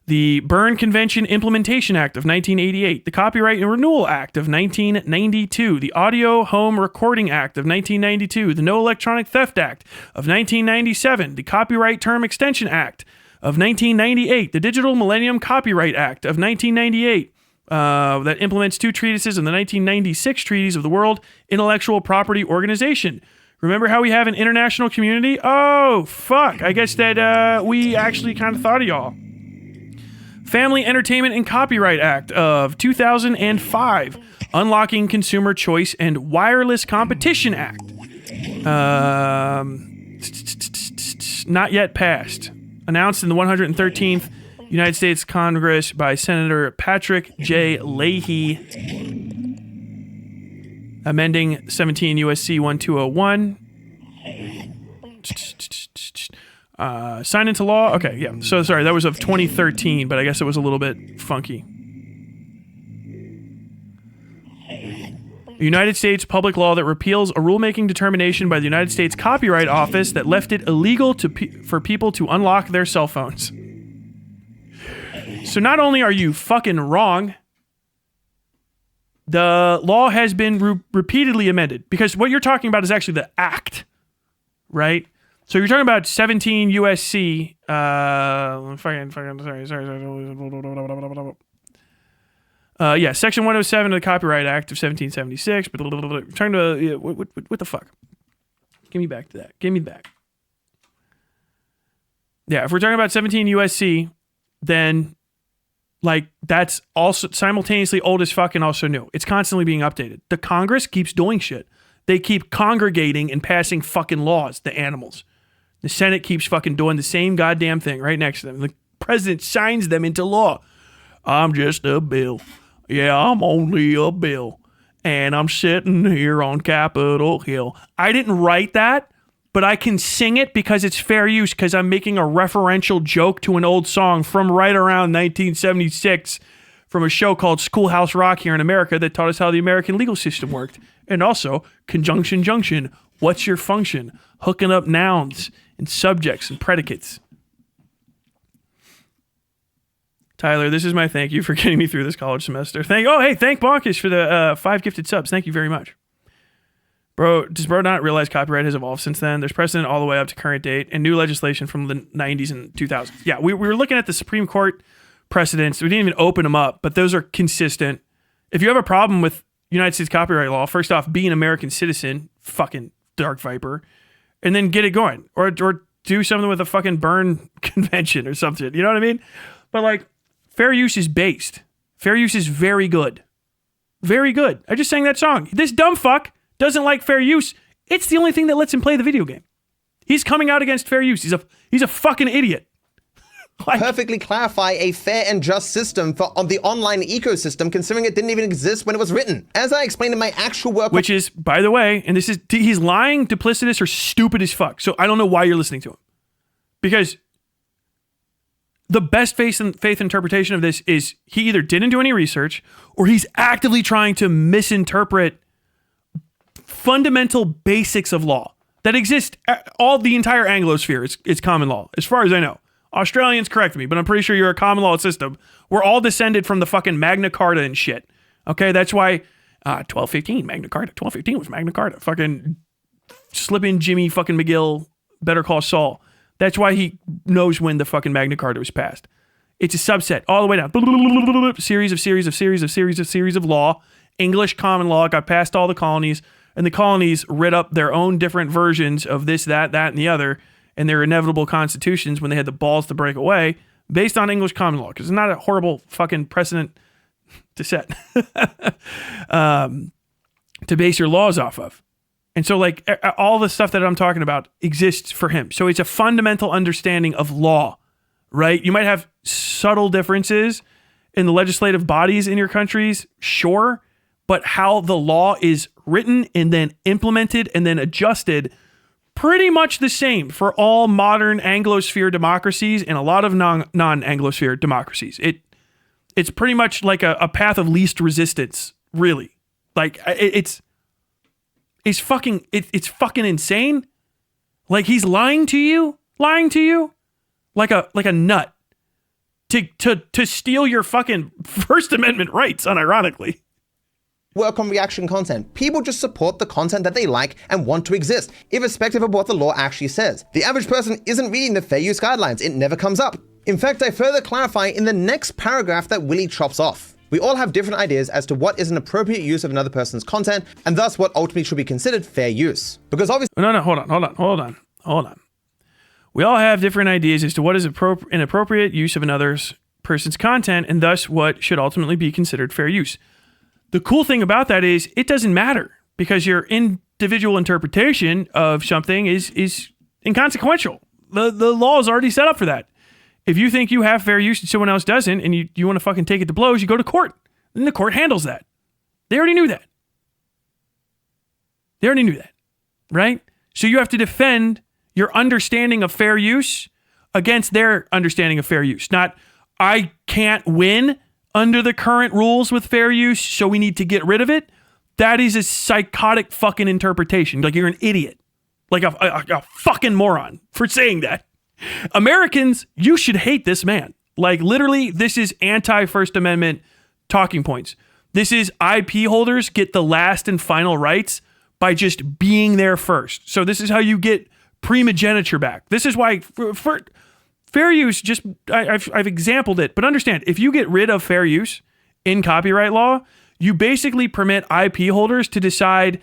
The Berne Convention Implementation Act of 1988. The Copyright and Renewal Act of 1992. The Audio Home Recording Act of 1992. The No Electronic Theft Act of 1997. The Copyright Term Extension Act of 1998, the Digital Millennium Copyright Act of 1998, that implements two treatises of the 1996 treaties of the World Intellectual Property Organization. Remember how we have an international community? Oh, fuck. I guess that we actually kind of thought of y'all. Family Entertainment and Copyright Act of 2005, Unlocking Consumer Choice and Wireless Competition Act. Not yet passed. Announced in the 113th United States Congress by Senator Patrick J. Leahy, amending 17 USC 1201. Signed into law. Okay, yeah. So sorry, that was of 2013, but I guess it was a little bit funky. United States public law that repeals a rulemaking determination by the United States Copyright Office that left it illegal for people to unlock their cell phones. So not only are you fucking wrong, the law has been repeatedly amended, because what you're talking about is actually the act, right? So you're talking about 17 USC. Sorry. Section 107 of the Copyright Act of 1776. Trying to what the fuck? Give me back to that. Give me back. Yeah, if we're talking about 17 USC, then like that's also simultaneously old as fuck and also new. It's constantly being updated. The Congress keeps doing shit. They keep congregating and passing fucking laws. The animals. The Senate keeps fucking doing the same goddamn thing right next to them. The president signs them into law. I'm just a bill. Yeah, I'm only a bill. And I'm sitting here on Capitol Hill. I didn't write that, but I can sing it because it's fair use, because I'm making a referential joke to an old song from right around 1976 from a show called Schoolhouse Rock here in America that taught us how the American legal system worked. And also, conjunction junction. What's your function? Hooking up nouns and subjects and predicates. Tyler, this is my thank you for getting me through this college semester. Thank Bonkish for the 5 gifted subs. Thank you very much. Bro, does bro not realize copyright has evolved since then? There's precedent all the way up to current date and new legislation from the 90s and 2000s. Yeah, we were looking at the Supreme Court precedents. We didn't even open them up, but those are consistent. If you have a problem with United States copyright law, first off, be an American citizen, fucking Dark Viper, and then get it going. Or do something with a fucking Berne Convention or something. You know what I mean? But like, fair use is based. Fair use is very good. Very good. I just sang that song. This dumb fuck doesn't like fair use. It's the only thing that lets him play the video game. He's coming out against fair use. He's a fucking idiot. Like, perfectly clarify a fair and just system on the online ecosystem, considering it didn't even exist when it was written. As I explained in my actual work, which is, by the way, and this is, he's lying, duplicitous, or stupid as fuck. So I don't know why you're listening to him. Because the best faith interpretation of this is he either didn't do any research or he's actively trying to misinterpret fundamental basics of law that exist. All the entire Anglosphere is common law, as far as I know. Australians, correct me, but I'm pretty sure you're a common law system. We're all descended from the fucking Magna Carta and shit. Okay, that's why 1215, Magna Carta. 1215 was Magna Carta. Fucking slip in Jimmy fucking McGill, Better Call Saul. That's why he knows when the fucking Magna Carta was passed. It's a subset all the way down. Series of law. English common law got past all the colonies, and the colonies read up their own different versions of this, that, and the other, and their inevitable constitutions when they had the balls to break away based on English common law, because it's not a horrible fucking precedent to set to base your laws off of. And so like all the stuff that I'm talking about exists for him. So it's a fundamental understanding of law, right? You might have subtle differences in the legislative bodies in your countries, sure, but how the law is written and then implemented and then adjusted, pretty much the same for all modern Anglosphere democracies and a lot of non-Anglosphere democracies. It's pretty much like a path of least resistance, really. Like it's fucking insane. Like he's lying to you like a nut to steal your fucking First Amendment rights, unironically. Work on reaction content. People just support the content that they like and want to exist, irrespective of what the law actually says. The average person isn't reading the fair use guidelines. It never comes up. In fact, I further clarify in the next paragraph that Willie chops off. We all have different ideas as to what is an appropriate use of another person's content, and thus what ultimately should be considered fair use. Because obviously— No, hold on. We all have different ideas as to what is an appropriate use of another person's content, and thus what should ultimately be considered fair use. The cool thing about that is it doesn't matter, because your individual interpretation of something is inconsequential. The law is already set up for that. If you think you have fair use and someone else doesn't, and you want to fucking take it to blows, you go to court. And the court handles that. They already knew that. Right? So you have to defend your understanding of fair use against their understanding of fair use. Not, I can't win under the current rules with fair use, so we need to get rid of it. That is a psychotic fucking interpretation. Like, you're an idiot. Like a fucking moron for saying that. Americans, you should hate this man. Like, literally, this is anti-First Amendment talking points. This is IP holders get the last and final rights by just being there first. So this is how you get primogeniture back. This is why for fair use, just I've exampled it, but understand, if you get rid of fair use in copyright law, you basically permit IP holders to decide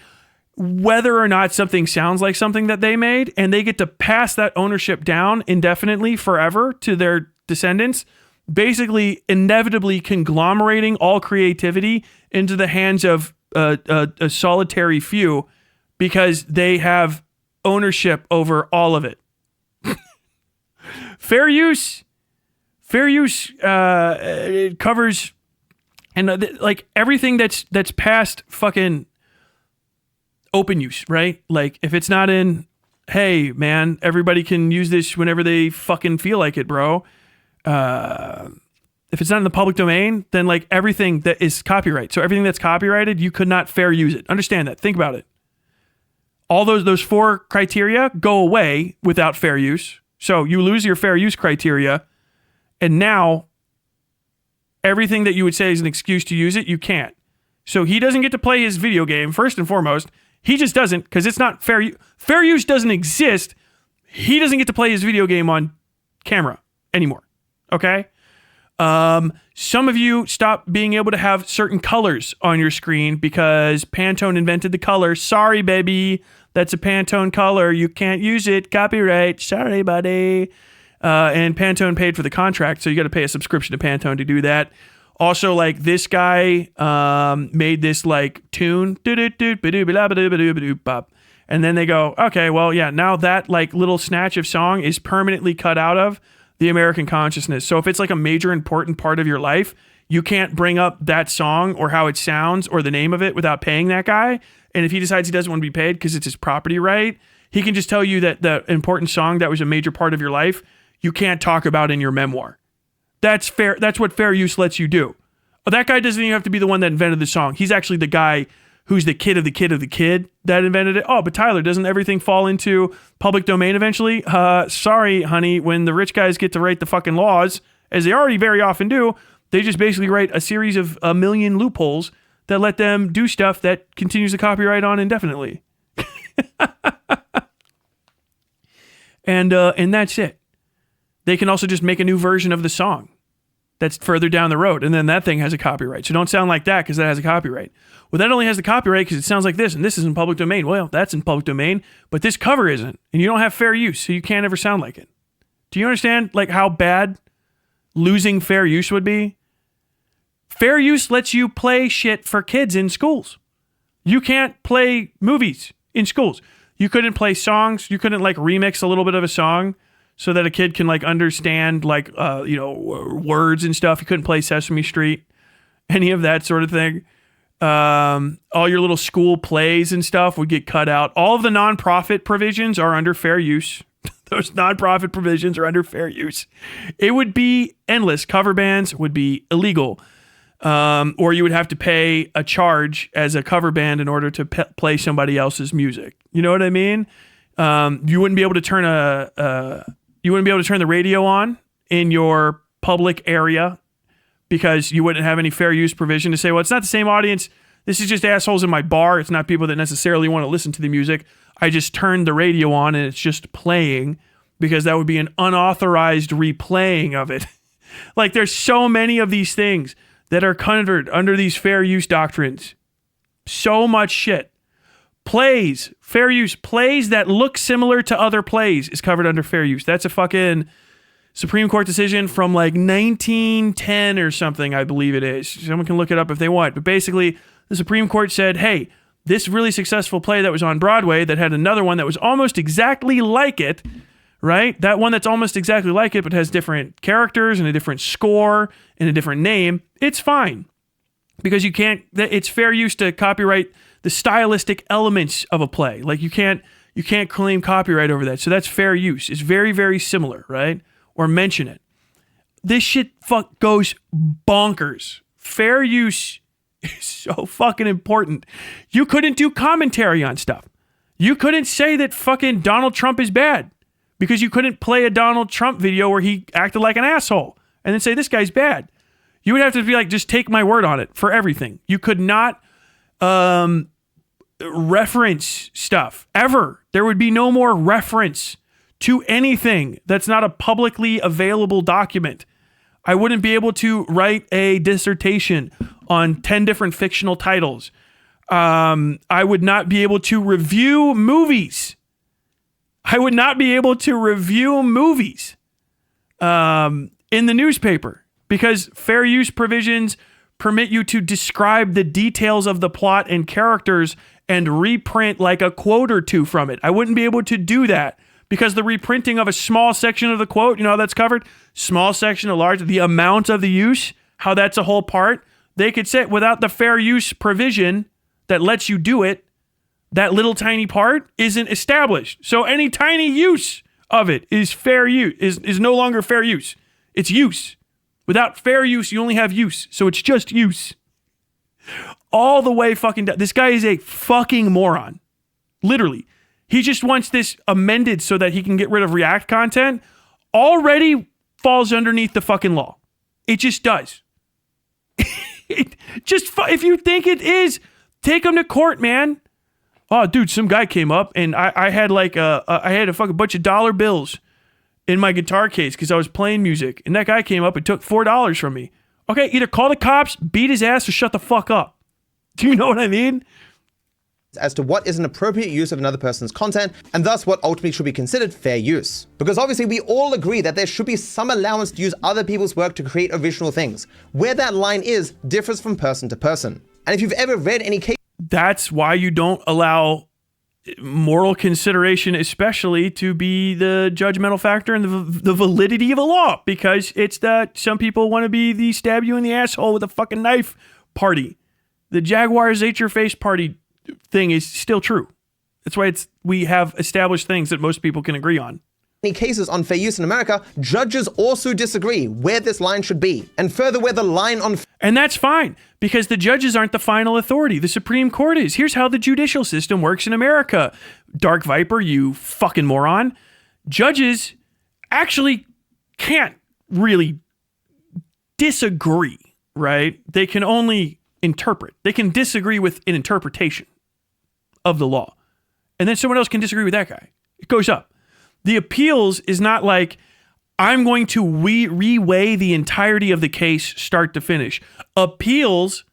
whether or not something sounds like something that they made, and they get to pass that ownership down indefinitely forever to their descendants, basically inevitably conglomerating all creativity into the hands of a solitary few, because they have ownership over all of it. Fair use it covers and like everything that's past fucking open use, right? Like, if it's not in, hey man, everybody can use this whenever they fucking feel like it, bro. If it's not in the public domain, then like everything that is copyright. So everything that's copyrighted, you could not fair use it. Understand that. Think about it. All those 4 criteria go away without fair use. So you lose your fair use criteria, and now everything that you would say is an excuse to use it, you can't. So he doesn't get to play his video game, first and foremost. He just doesn't, because it's not fair. Fair use doesn't exist. He doesn't get to play his video game on camera anymore. Okay? Some of you stop being able to have certain colors on your screen because Pantone invented the color. Sorry, baby. That's a Pantone color. You can't use it. Copyright. Sorry, buddy. and Pantone paid for the contract, so you got to pay a subscription to Pantone to do that. Also, like, this guy made this like tune, and then they go, okay, well, yeah, now that like little snatch of song is permanently cut out of the American consciousness. So if it's like a major important part of your life, you can't bring up that song or how it sounds or the name of it without paying that guy. And if he decides he doesn't want to be paid because it's his property right, he can just tell you that the important song that was a major part of your life, you can't talk about in your memoir. That's fair. That's what fair use lets you do. That guy doesn't even have to be the one that invented the song. He's actually the guy who's the kid of the kid of the kid that invented it. Oh, but Tyler, doesn't everything fall into public domain eventually? Sorry, honey. When the rich guys get to write the fucking laws, as they already very often do, they just basically write a series of a million loopholes that let them do stuff that continues the copyright on indefinitely. And that's it. They can also just make a new version of the song that's further down the road, and then that thing has a copyright. So don't sound like that because that has a copyright. Well, that only has the copyright because it sounds like this, and this is in public domain. Well, that's in public domain, but this cover isn't, and you don't have fair use, so you can't ever sound like it. Do you understand like how bad losing fair use would be? Fair use lets you play shit for kids in schools. You can't play movies in schools. You couldn't play songs. You couldn't like remix a little bit of a song so that a kid can like understand like, words and stuff. You couldn't play Sesame Street, any of that sort of thing. All your little school plays and stuff would get cut out. All of the nonprofit provisions are under fair use. Those nonprofit provisions are under fair use. It would be endless. Cover bands would be illegal. Or you would have to pay a charge as a cover band in order to play somebody else's music. You know what I mean? You wouldn't be able to turn the radio on in your public area because you wouldn't have any fair use provision to say, well, it's not the same audience. This is just assholes in my bar. It's not people that necessarily want to listen to the music. I just turned the radio on and it's just playing because that would be an unauthorized replaying of it. Like there's so many of these things that are covered under these fair use doctrines. So much shit. Plays, fair use, plays that look similar to other plays is covered under fair use. That's a fucking Supreme Court decision from like 1910 or something, I believe it is. Someone can look it up if they want. But basically, the Supreme Court said, hey, this really successful play that was on Broadway that had another one that was almost exactly like it, right? That one that's almost exactly like it but has different characters and a different score and a different name, it's fine. Because you can't, it's fair use to copyright the stylistic elements of a play. Like you can't claim copyright over that. So that's fair use. It's very, very similar, right? Or mention it. This shit goes bonkers. Fair use is so fucking important. You couldn't do commentary on stuff. You couldn't say that fucking Donald Trump is bad because you couldn't play a Donald Trump video where he acted like an asshole and then say this guy's bad. You would have to be like, just take my word on it for everything. You could not reference stuff ever. There would be no more reference to anything that's not a publicly available document. I wouldn't be able to write a dissertation on 10 different fictional titles. I would not be able to review movies. In the newspaper because fair use provisions permit you to describe the details of the plot and characters and reprint like a quote or two from it. I wouldn't be able to do that because the reprinting of a small section of the quote, you know how that's covered? Small section of large, the amount of the use, how that's a whole part. They could say without the fair use provision that lets you do it, that little tiny part isn't established. So any tiny use of it is fair use, is no longer fair use. It's use. Without fair use, you only have use. So it's just use. All the way fucking down. This guy is a fucking moron. Literally. He just wants this amended so that he can get rid of React content. Already falls underneath the fucking law. It just does. If you think it is, take him to court, man. Oh, dude, some guy came up and I had a fucking bunch of dollar bills in my guitar case because I was playing music. And that guy came up and took $4 from me. Okay, either call the cops, beat his ass, or shut the fuck up. Do you know what I mean? as to what is an appropriate use of another person's content, and thus what ultimately should be considered fair use. Because obviously we all agree that there should be some allowance to use other people's work to create original things. Where that line is differs from person to person. And if you've ever read any case... That's why you don't allow moral consideration, especially, to be the judgmental factor in the validity of a law, because it's that some people want to be the stab you in the asshole with a fucking knife party. The Jaguars ate your face party thing is still true. That's why we have established things that most people can agree on. Many cases on fair use in America, judges also disagree where this line should be, and further where the line on... And that's fine, because the judges aren't the final authority. The Supreme Court is. Here's how the judicial system works in America. Dark Viper, you fucking moron. Judges actually can't really disagree, right? They can only interpret. They can disagree with an interpretation of the law. And then someone else can disagree with that guy. It goes up. The appeals is not like, I'm going to reweigh the entirety of the case start to finish. Appeals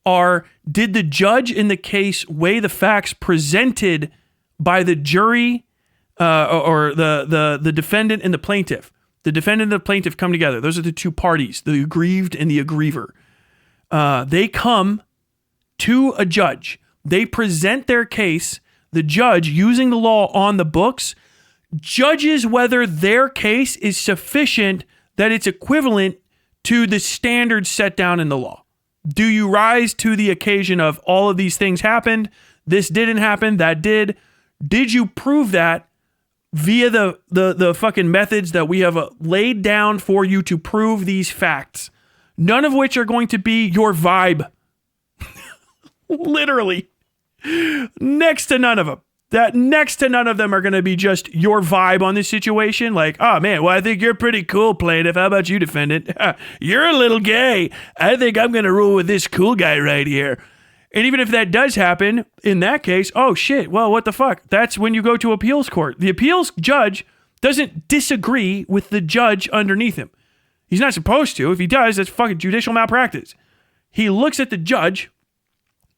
are, did the judge in the case weigh the facts presented by the jury or the defendant and the plaintiff? The defendant and the plaintiff come together. Those are the two parties, the aggrieved and the aggriever. They come to a judge. They present their case. The judge, using the law on the books, judges whether their case is sufficient that it's equivalent to the standards set down in the law. Do you rise to the occasion of all of these things happened? This didn't happen. That did. Did you prove that via the fucking methods that we have laid down for you to prove these facts? None of which are going to be your vibe. Literally. Next to none of them. Next to none of them are going to be just your vibe on this situation. Like, oh man, well, I think you're pretty cool, plaintiff. How about you, defendant? You're a little gay. I think I'm going to rule with this cool guy right here. And even if that does happen, in that case, oh shit, well, what the fuck? That's when you go to appeals court. The appeals judge doesn't disagree with the judge underneath him. He's not supposed to. If he does, that's fucking judicial malpractice. He looks at the judge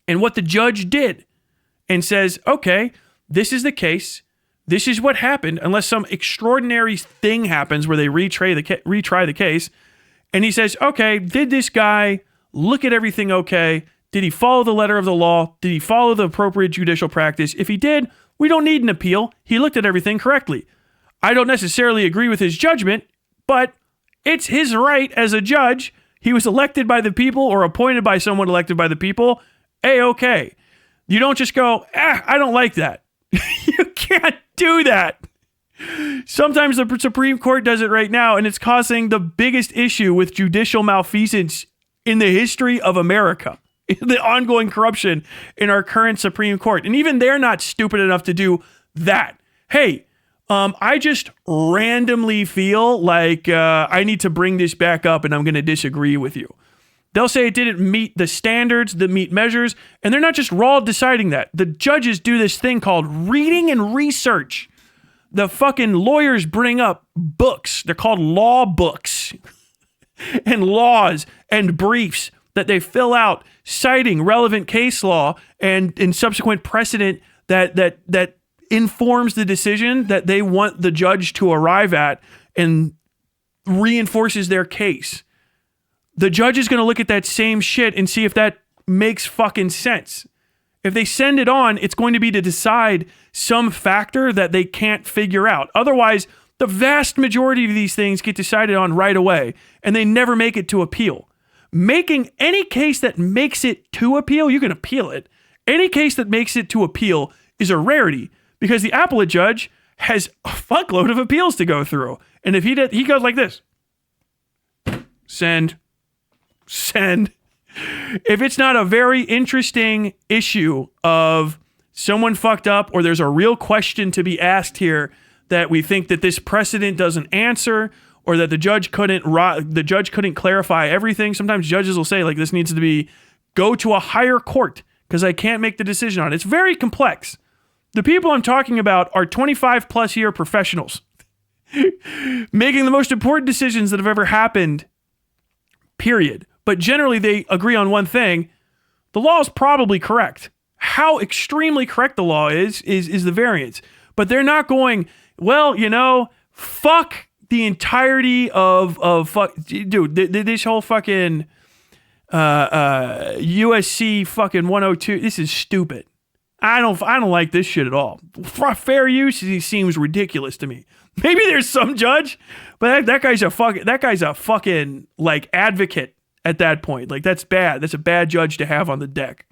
and what the judge did and says, okay, this is the case. This is what happened, unless some extraordinary thing happens where they retry the case. And he says, okay, did this guy look at everything okay? Did he follow the letter of the law? Did he follow the appropriate judicial practice? If he did, we don't need an appeal. He looked at everything correctly. I don't necessarily agree with his judgment, but it's his right as a judge. He was elected by the people or appointed by someone elected by the people. A-okay. You don't just go, I don't like that. You can't do that. Sometimes the Supreme Court does it right now, and it's causing the biggest issue with judicial malfeasance in the history of America. The ongoing corruption in our current Supreme Court. And even they're not stupid enough to do that. Hey, I just randomly feel like I need to bring this back up and I'm going to disagree with you. They'll say it didn't meet the standards, the meet measures, and they're not just raw deciding that. The judges do this thing called reading and research. The fucking lawyers bring up books. They're called law books and laws and briefs that they fill out citing relevant case law and subsequent precedent that informs the decision that they want the judge to arrive at and reinforces their case. The judge is going to look at that same shit and see if that makes fucking sense. If they send it on, it's going to be to decide some factor that they can't figure out. Otherwise, the vast majority of these things get decided on right away, and they never make it to appeal. Making any case that makes it to appeal, you can appeal it. Any case that makes it to appeal is a rarity because the appellate judge has a fuckload of appeals to go through. And if he goes like this, send. If it's not a very interesting issue of someone fucked up or there's a real question to be asked here that we think that this precedent doesn't answer or that the judge couldn't clarify everything. Sometimes judges will say like this needs to go to a higher court because I can't make the decision on it. It's very complex. The people I'm talking about are 25 plus year professionals making the most important decisions that have ever happened, period. But generally, they agree on one thing. The law is probably correct. how extremely correct the law is the variance. But they're not going, well, fuck the entirety of fuck, dude, this whole fucking USC fucking 102, this is stupid. I don't like this shit at all. Fair use seems ridiculous to me. Maybe there's some judge, but that guy's a fucking like advocate at that point. Like, that's bad. That's a bad judge to have on the deck.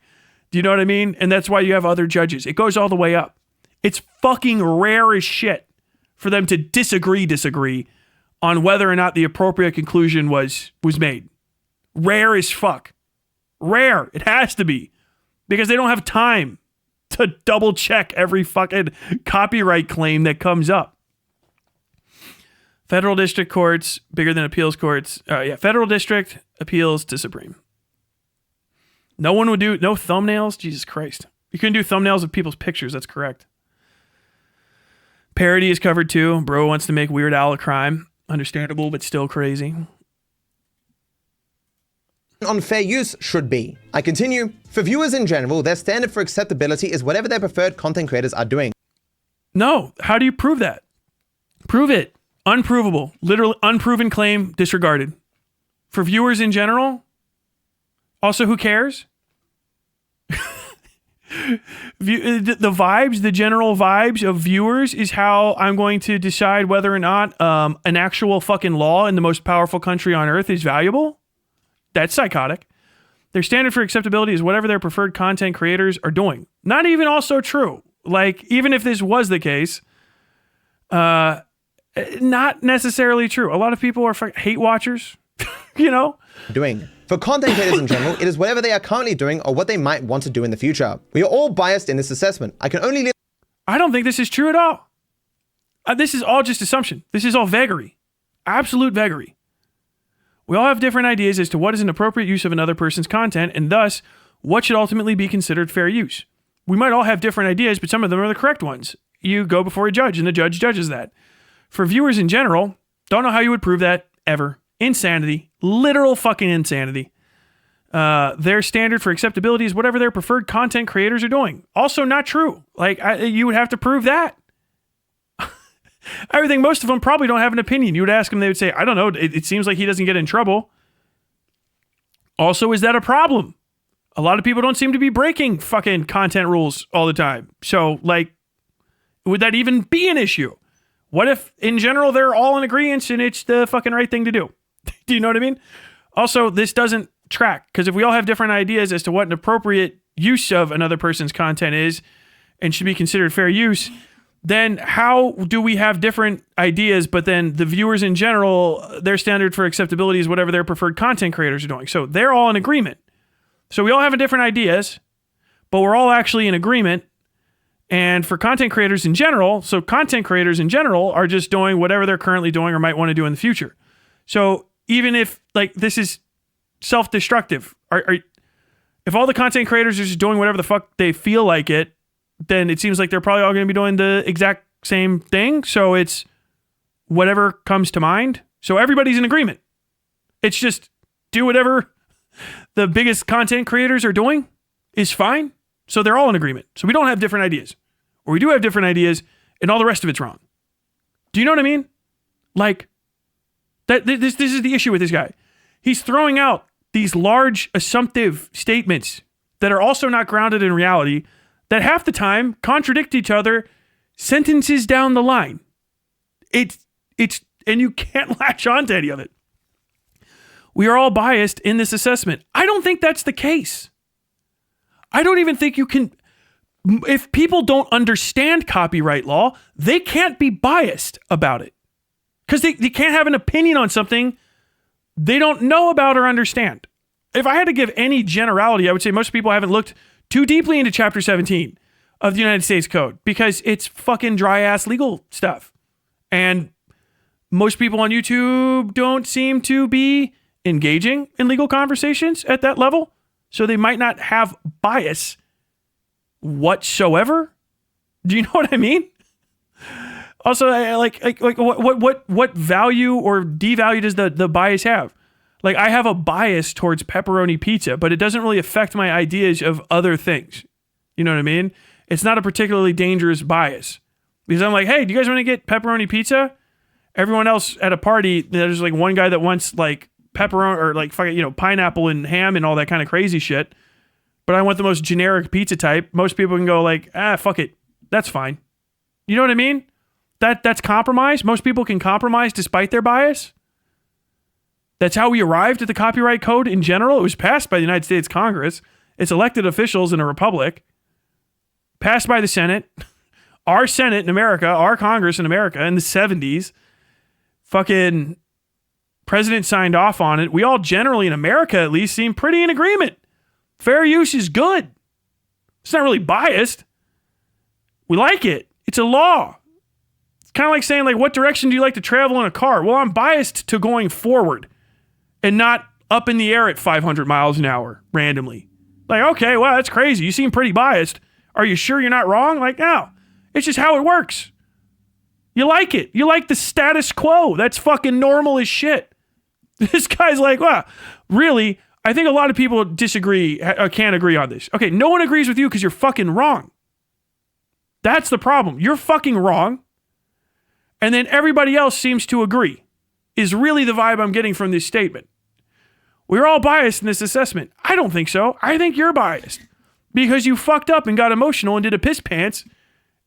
Do you know what I mean? And that's why you have other judges. It goes all the way up. It's fucking rare as shit for them to disagree on whether or not the appropriate conclusion was made. Rare as fuck. Rare. It has to be. Because they don't have time to double check every fucking copyright claim that comes up. Federal district courts, bigger than appeals courts. Federal district, appeals to Supreme. No one would do, no thumbnails? Jesus Christ. You couldn't do thumbnails of people's pictures, that's correct. Parody is covered too. Bro wants to make Weird Al a crime. Understandable, but still crazy. On fair use should be. I continue. For viewers in general, their standard for acceptability is whatever their preferred content creators are doing. No. How do you prove that? Prove it. Unprovable. Literally unproven claim disregarded. For viewers in general, also who cares? The general vibes of viewers is how I'm going to decide whether or not an actual fucking law in the most powerful country on earth is valuable. That's psychotic. Their standard for acceptability is whatever their preferred content creators are doing. Not even also true. Like, even if this was the case, not necessarily true. A lot of people are hate watchers, Doing. For content creators in general, it is whatever they are currently doing or what they might want to do in the future. We are all biased in this assessment. I can only... I don't think this is true at all. This is all just assumption. This is all vagary. Absolute vagary. We all have different ideas as to what is an appropriate use of another person's content, and thus, what should ultimately be considered fair use. We might all have different ideas, but some of them are the correct ones. You go before a judge, and the judge judges that. For viewers in general, don't know how you would prove that, ever. Insanity. Literal fucking insanity. Their standard for acceptability is whatever their preferred content creators are doing. Also not true. Like, you would have to prove that. I think most of them probably don't have an opinion. You would ask them, they would say, I don't know, it seems like he doesn't get in trouble. Also, is that a problem? A lot of people don't seem to be breaking fucking content rules all the time. So, like, would that even be an issue? What if, in general, they're all in agreement and it's the fucking right thing to do? Do you know what I mean? Also, this doesn't track, because if we all have different ideas as to what an appropriate use of another person's content is and should be considered fair use, then how do we have different ideas, but then the viewers in general, their standard for acceptability is whatever their preferred content creators are doing. So they're all in agreement. So we all have different ideas, but we're all actually in agreement. And for content creators in general, so content creators in general are just doing whatever they're currently doing or might want to do in the future. So even if, like, this is self-destructive, if all the content creators are just doing whatever the fuck they feel like it, then it seems like they're probably all going to be doing the exact same thing. So it's whatever comes to mind. So everybody's in agreement. It's just do whatever the biggest content creators are doing is fine. So they're all in agreement. So we don't have different ideas. Or we do have different ideas and all the rest of it's wrong. Do you know what I mean? Like, this is the issue with this guy. He's throwing out these large assumptive statements that are also not grounded in reality, that half the time contradict each other sentences down the line. It's and you can't latch on to any of it. We are all biased in this assessment. I don't think that's the case. I don't even think you can, if people don't understand copyright law, they can't be biased about it. Because they can't have an opinion on something they don't know about or understand. If I had to give any generality, I would say most people haven't looked too deeply into Chapter 17 of the United States Code, because it's fucking dry-ass legal stuff. And most people on YouTube don't seem to be engaging in legal conversations at that level, so they might not have bias whatsoever. Do you know what I mean? Also, like what value or devalue does the bias have? Like, I have a bias towards pepperoni pizza, but it doesn't really affect my ideas of other things. You know what I mean? It's not a particularly dangerous bias. Because I'm like, hey, do you guys want to get pepperoni pizza? Everyone else at a party, there's like one guy that wants like pepperoni or like fucking, you know, pineapple and ham and all that kind of crazy shit. But I want the most generic pizza type. Most people can go like, fuck it. That's fine. You know what I mean? That's compromise. Most people can compromise despite their bias. That's how we arrived at the copyright code in general. It was passed by the United States Congress. It's elected officials in a republic. Passed by the Senate. Our Senate in America, our Congress in America in the 70s. Fucking president signed off on it. We all generally in America at least seem pretty in agreement. Fair use is good. It's not really biased. We like it. It's a law. It's kind of like saying, like, what direction do you like to travel in a car? Well, I'm biased to going forward and not up in the air at 500 miles an hour randomly. Like, okay, well, that's crazy. You seem pretty biased. Are you sure you're not wrong? Like, no. It's just how it works. You like it. You like the status quo. That's fucking normal as shit. This guy's like, wow, really? I think a lot of people disagree, can't agree on this. Okay, no one agrees with you because you're fucking wrong. That's the problem. You're fucking wrong. And then everybody else seems to agree, is really the vibe I'm getting from this statement. We're all biased in this assessment. I don't think so. I think you're biased because you fucked up and got emotional and did a piss pants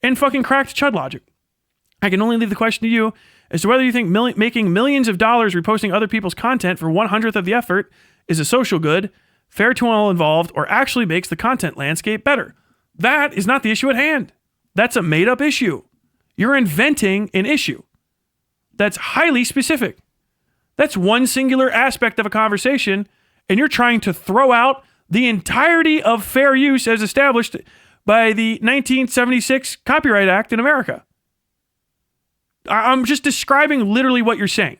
and fucking cracked chud logic. I can only leave the question to you as to whether you think making millions of dollars reposting other people's content for 1/100th of the effort is a social good, fair to all involved, or actually makes the content landscape better. That is not the issue at hand. That's a made-up issue. You're inventing an issue that's highly specific. That's one singular aspect of a conversation, and you're trying to throw out the entirety of fair use as established by the 1976 Copyright Act in America. I'm just describing literally what you're saying.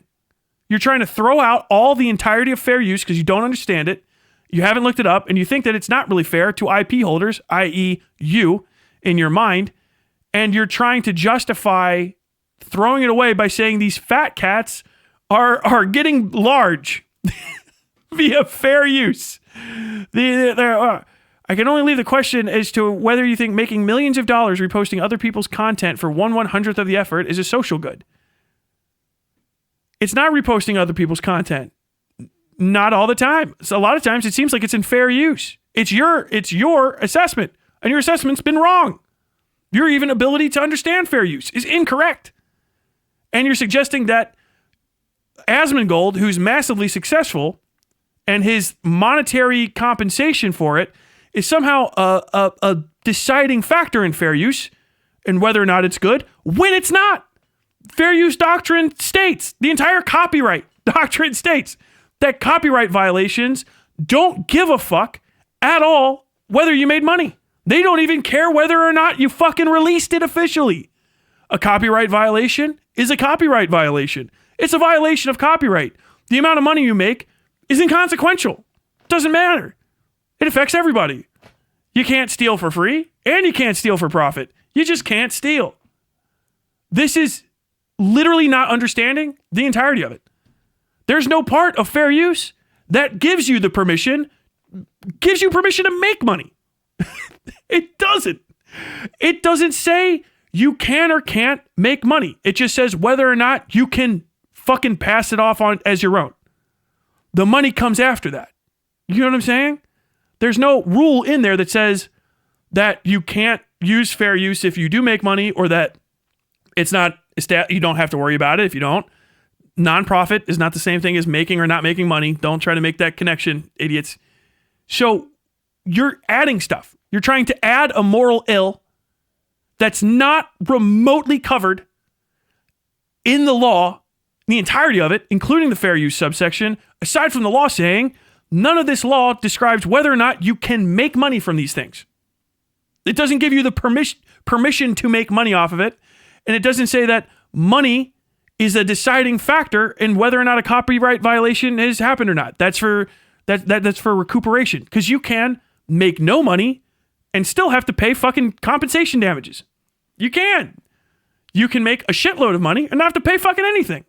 You're trying to throw out all the entirety of fair use because you don't understand it, you haven't looked it up, and you think that it's not really fair to IP holders, i.e. you, in your mind, and you're trying to justify throwing it away by saying these fat cats are getting large via fair use. I can only leave the question as to whether you think making millions of dollars reposting other people's content for 1/100th of the effort is a social good. It's not reposting other people's content. Not all the time. So a lot of times it seems like it's in fair use. It's your assessment, and your assessment's been wrong. Your even ability to understand fair use is incorrect. And you're suggesting that Asmongold, who's massively successful, and his monetary compensation for it is somehow a deciding factor in fair use and whether or not it's good, when it's not. Fair use doctrine states, the entire copyright doctrine states that copyright violations don't give a fuck at all whether you made money. They don't even care whether or not you fucking released it officially. A copyright violation is a copyright violation. It's a violation of copyright. The amount of money you make is inconsequential. It doesn't matter. It affects everybody. You can't steal for free, and you can't steal for profit. You just can't steal. This is literally not understanding the entirety of it. There's no part of fair use that gives you permission to make money. It doesn't. It doesn't say you can or can't make money. It just says whether or not you can fucking pass it off on as your own. The money comes after that. You know what I'm saying? There's no rule in there that says that you can't use fair use if you do make money, or that it's not, you don't have to worry about it if you don't. Nonprofit is not the same thing as making or not making money. Don't try to make that connection, idiots. So you're adding stuff. You're trying to add a moral ill that's not remotely covered in the law, the entirety of it, including the fair use subsection, aside from the law saying none of this law describes whether or not you can make money from these things. It doesn't give you the permission to make money off of it. And it doesn't say that money is a deciding factor in whether or not a copyright violation has happened or not. That's for recuperation, because you can make no money and still have to pay fucking compensation damages. You can make a shitload of money and not have to pay fucking anything,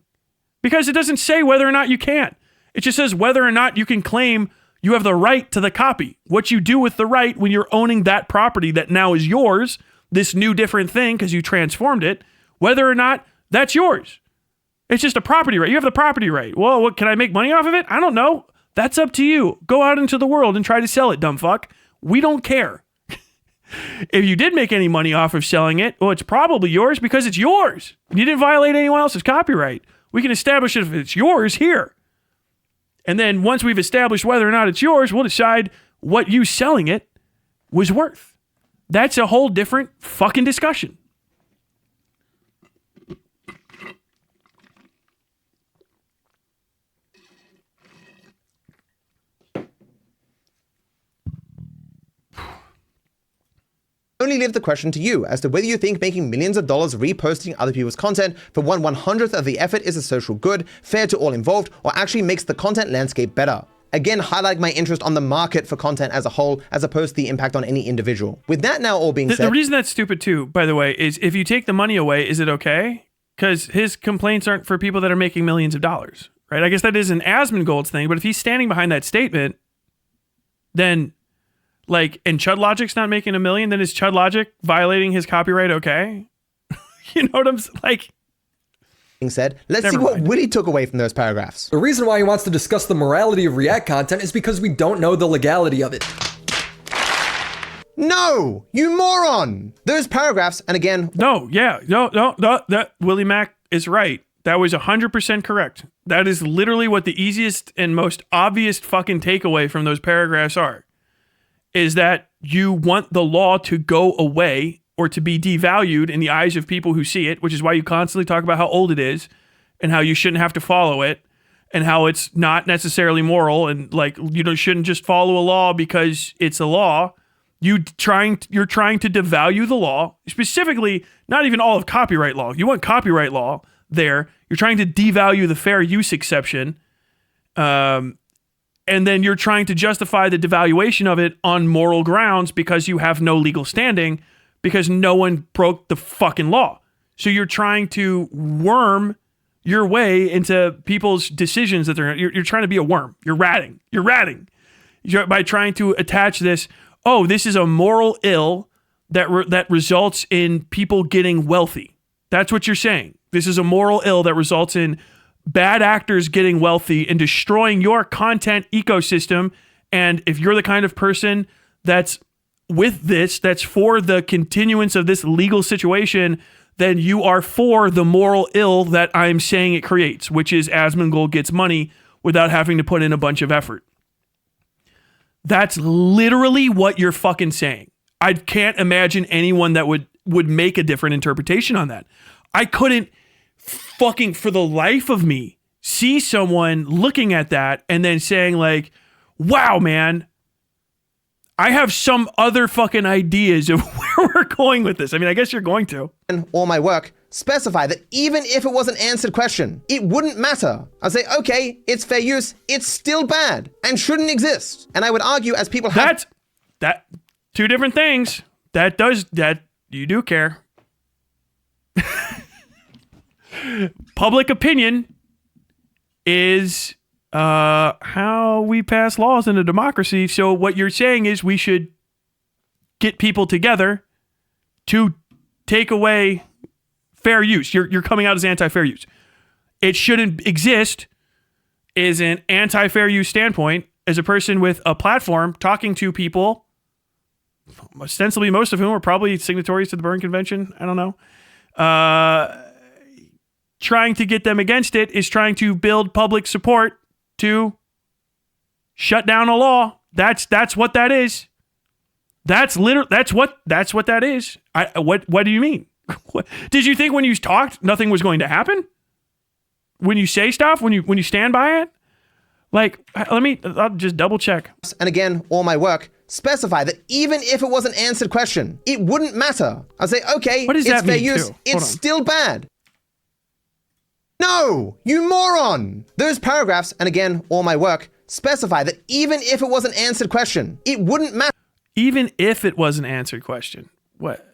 because it doesn't say whether or not you can. It just says whether or not you can claim You have the right to the copy. What you do with the right when you're owning that property that now is yours, this new different thing because you transformed it, whether or not that's yours. It's just a property right. You have the property right. Well, what, can I make money off of it? I don't know. That's up to you. Go out into the world and try to sell it, dumb fuck. We don't care. If you did make any money off of selling it, well, it's probably yours because it's yours. You didn't violate anyone else's copyright. We can establish if it's yours here. And then once we've established whether or not it's yours, we'll decide what you selling it was worth. That's a whole different fucking discussion. Only leave the question to you as to whether you think making millions of dollars reposting other people's content for 1/100th of the effort is a social good, fair to all involved, or actually makes the content landscape better. Again, highlight my interest on the market for content as a whole, as opposed to the impact on any individual. With that now all being said... The reason that's stupid too, by the way, is if you take the money away, is it okay? Because his complaints aren't for people that are making millions of dollars, right? I guess that is an Asmongold's thing, but if he's standing behind that statement, then... like, and Chud Logic's not making $1 million, then is Chud Logic violating his copyright okay? You know what I'm saying? Like, being said, let's see what Willie took away from those paragraphs. The reason why he wants to discuss the morality of React content is because we don't know the legality of it. No, you moron! Those paragraphs, and again... No, that Willie Mac is right. That was 100% correct. That is literally what the easiest and most obvious fucking takeaway from those paragraphs are. Is that you want the law to go away or to be devalued in the eyes of people who see it, which is why you constantly talk about how old it is and how you shouldn't have to follow it and how it's not necessarily moral and like you shouldn't just follow a law because it's a law. You're trying to devalue the law, specifically not even all of copyright law. You want copyright law there. You're trying to devalue the fair use exception. And then you're trying to justify the devaluation of it on moral grounds because you have no legal standing because no one broke the fucking law. So you're trying to worm your way into people's decisions that you're trying to be a worm. You're ratting. By trying to attach this, this is a moral ill that results in people getting wealthy. That's what you're saying. This is a moral ill that results in bad actors getting wealthy and destroying your content ecosystem. And if you're the kind of person that's with this, that's for the continuance of this legal situation, then you are for the moral ill that I'm saying it creates, which is Asmongold gets money without having to put in a bunch of effort. That's literally what you're fucking saying. I can't imagine anyone that would make a different interpretation on that. I couldn't fucking for the life of me see someone looking at that and then saying like, wow, man, I have some other fucking ideas of where we're going with this. I mean, I guess you're going to. And all my work specify that even if it was an answered question, it wouldn't matter. I'd say, okay, it's fair use. It's still bad and shouldn't exist. And I would argue as people have... That two different things. That you do care. Public opinion is how we pass laws in a democracy. So what you're saying is we should get people together to take away fair use. You're coming out as anti-fair use. It shouldn't exist is an anti-fair use standpoint as a person with a platform talking to people, ostensibly most of whom are probably signatories to the Berne Convention. I don't know. Trying to get them against it is trying to build public support to shut down a law. That's what that is. That's what that is. What do you mean? Did you think when you talked nothing was going to happen? When you say stuff, when you stand by it? Like, I'll just double check. And again, all my work specify that even if it was an answered question, it wouldn't matter. I'd say, okay, it's fair use. It's still bad. No, you moron! Those paragraphs, and again, all my work, specify that even if it was an answered question, it wouldn't matter. Even if it was an answered question. What?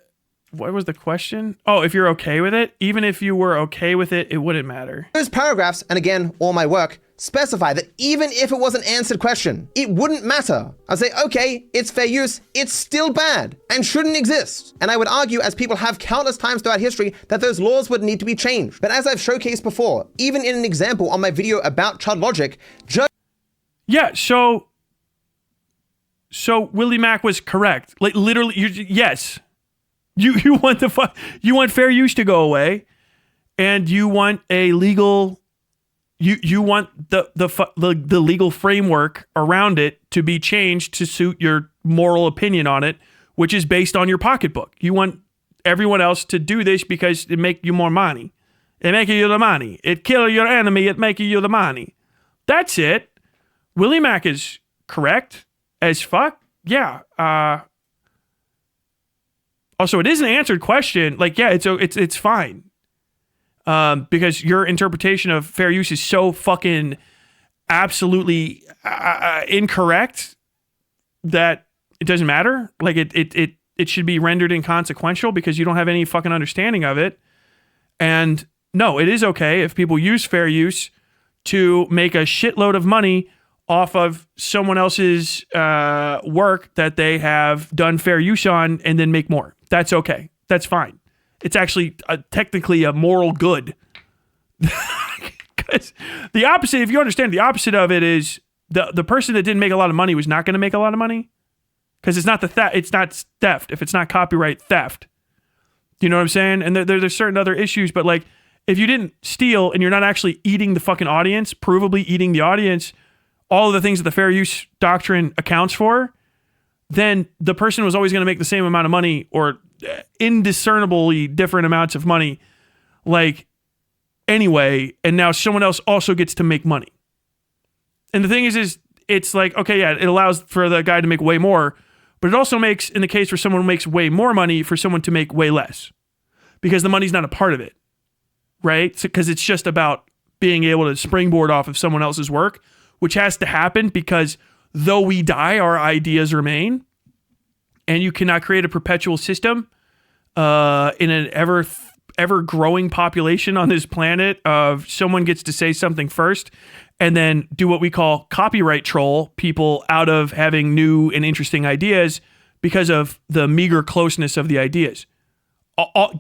what was the question? Oh, if you're okay with it, even if you were okay with it, it wouldn't matter. Those paragraphs, and again, all my work, specify that even if it was an answered question, it wouldn't matter. I'd say, okay, it's fair use, it's still bad and shouldn't exist. And I would argue, as people have countless times throughout history, that those laws would need to be changed. But as I've showcased before, even in an example on my video about child logic, yeah, so Willie Mack was correct. Like literally, yes. You want you want fair use to go away, and you want a legal. You want the legal framework around it to be changed to suit your moral opinion on it, which is based on your pocketbook. You want everyone else to do this because it make you more money. It make you the money. It kill your enemy. It make you the money. That's it. Willie Mack is correct as fuck. Yeah. Also, it is an answered question. Like, yeah, it's fine. Because your interpretation of fair use is so fucking absolutely incorrect that it doesn't matter. Like it should be rendered inconsequential because you don't have any fucking understanding of it. And no, it is okay if people use fair use to make a shitload of money off of someone else's work that they have done fair use on and then make more. That's okay. That's fine. It's actually technically a moral good. Because the opposite, if you understand, the opposite of it is the person that didn't make a lot of money was not going to make a lot of money. Because it's not it's not theft. If it's not copyright theft. You know what I'm saying? And there's certain other issues, but like if you didn't steal and you're not actually eating the fucking audience, provably eating the audience, all of the things that the fair use doctrine accounts for, then the person was always going to make the same amount of money or indiscernibly different amounts of money, like anyway, and now someone else also gets to make money. And the thing is it's like, okay, yeah, it allows for the guy to make way more, but it also makes, in the case where someone makes way more money, for someone to make way less because the money's not a part of it, right? Because it's just about being able to springboard off of someone else's work, which has to happen because though we die, our ideas remain. And you cannot create a perpetual system in an ever growing population on this planet of someone gets to say something first and then do what we call copyright troll people out of having new and interesting ideas because of the meager closeness of the ideas.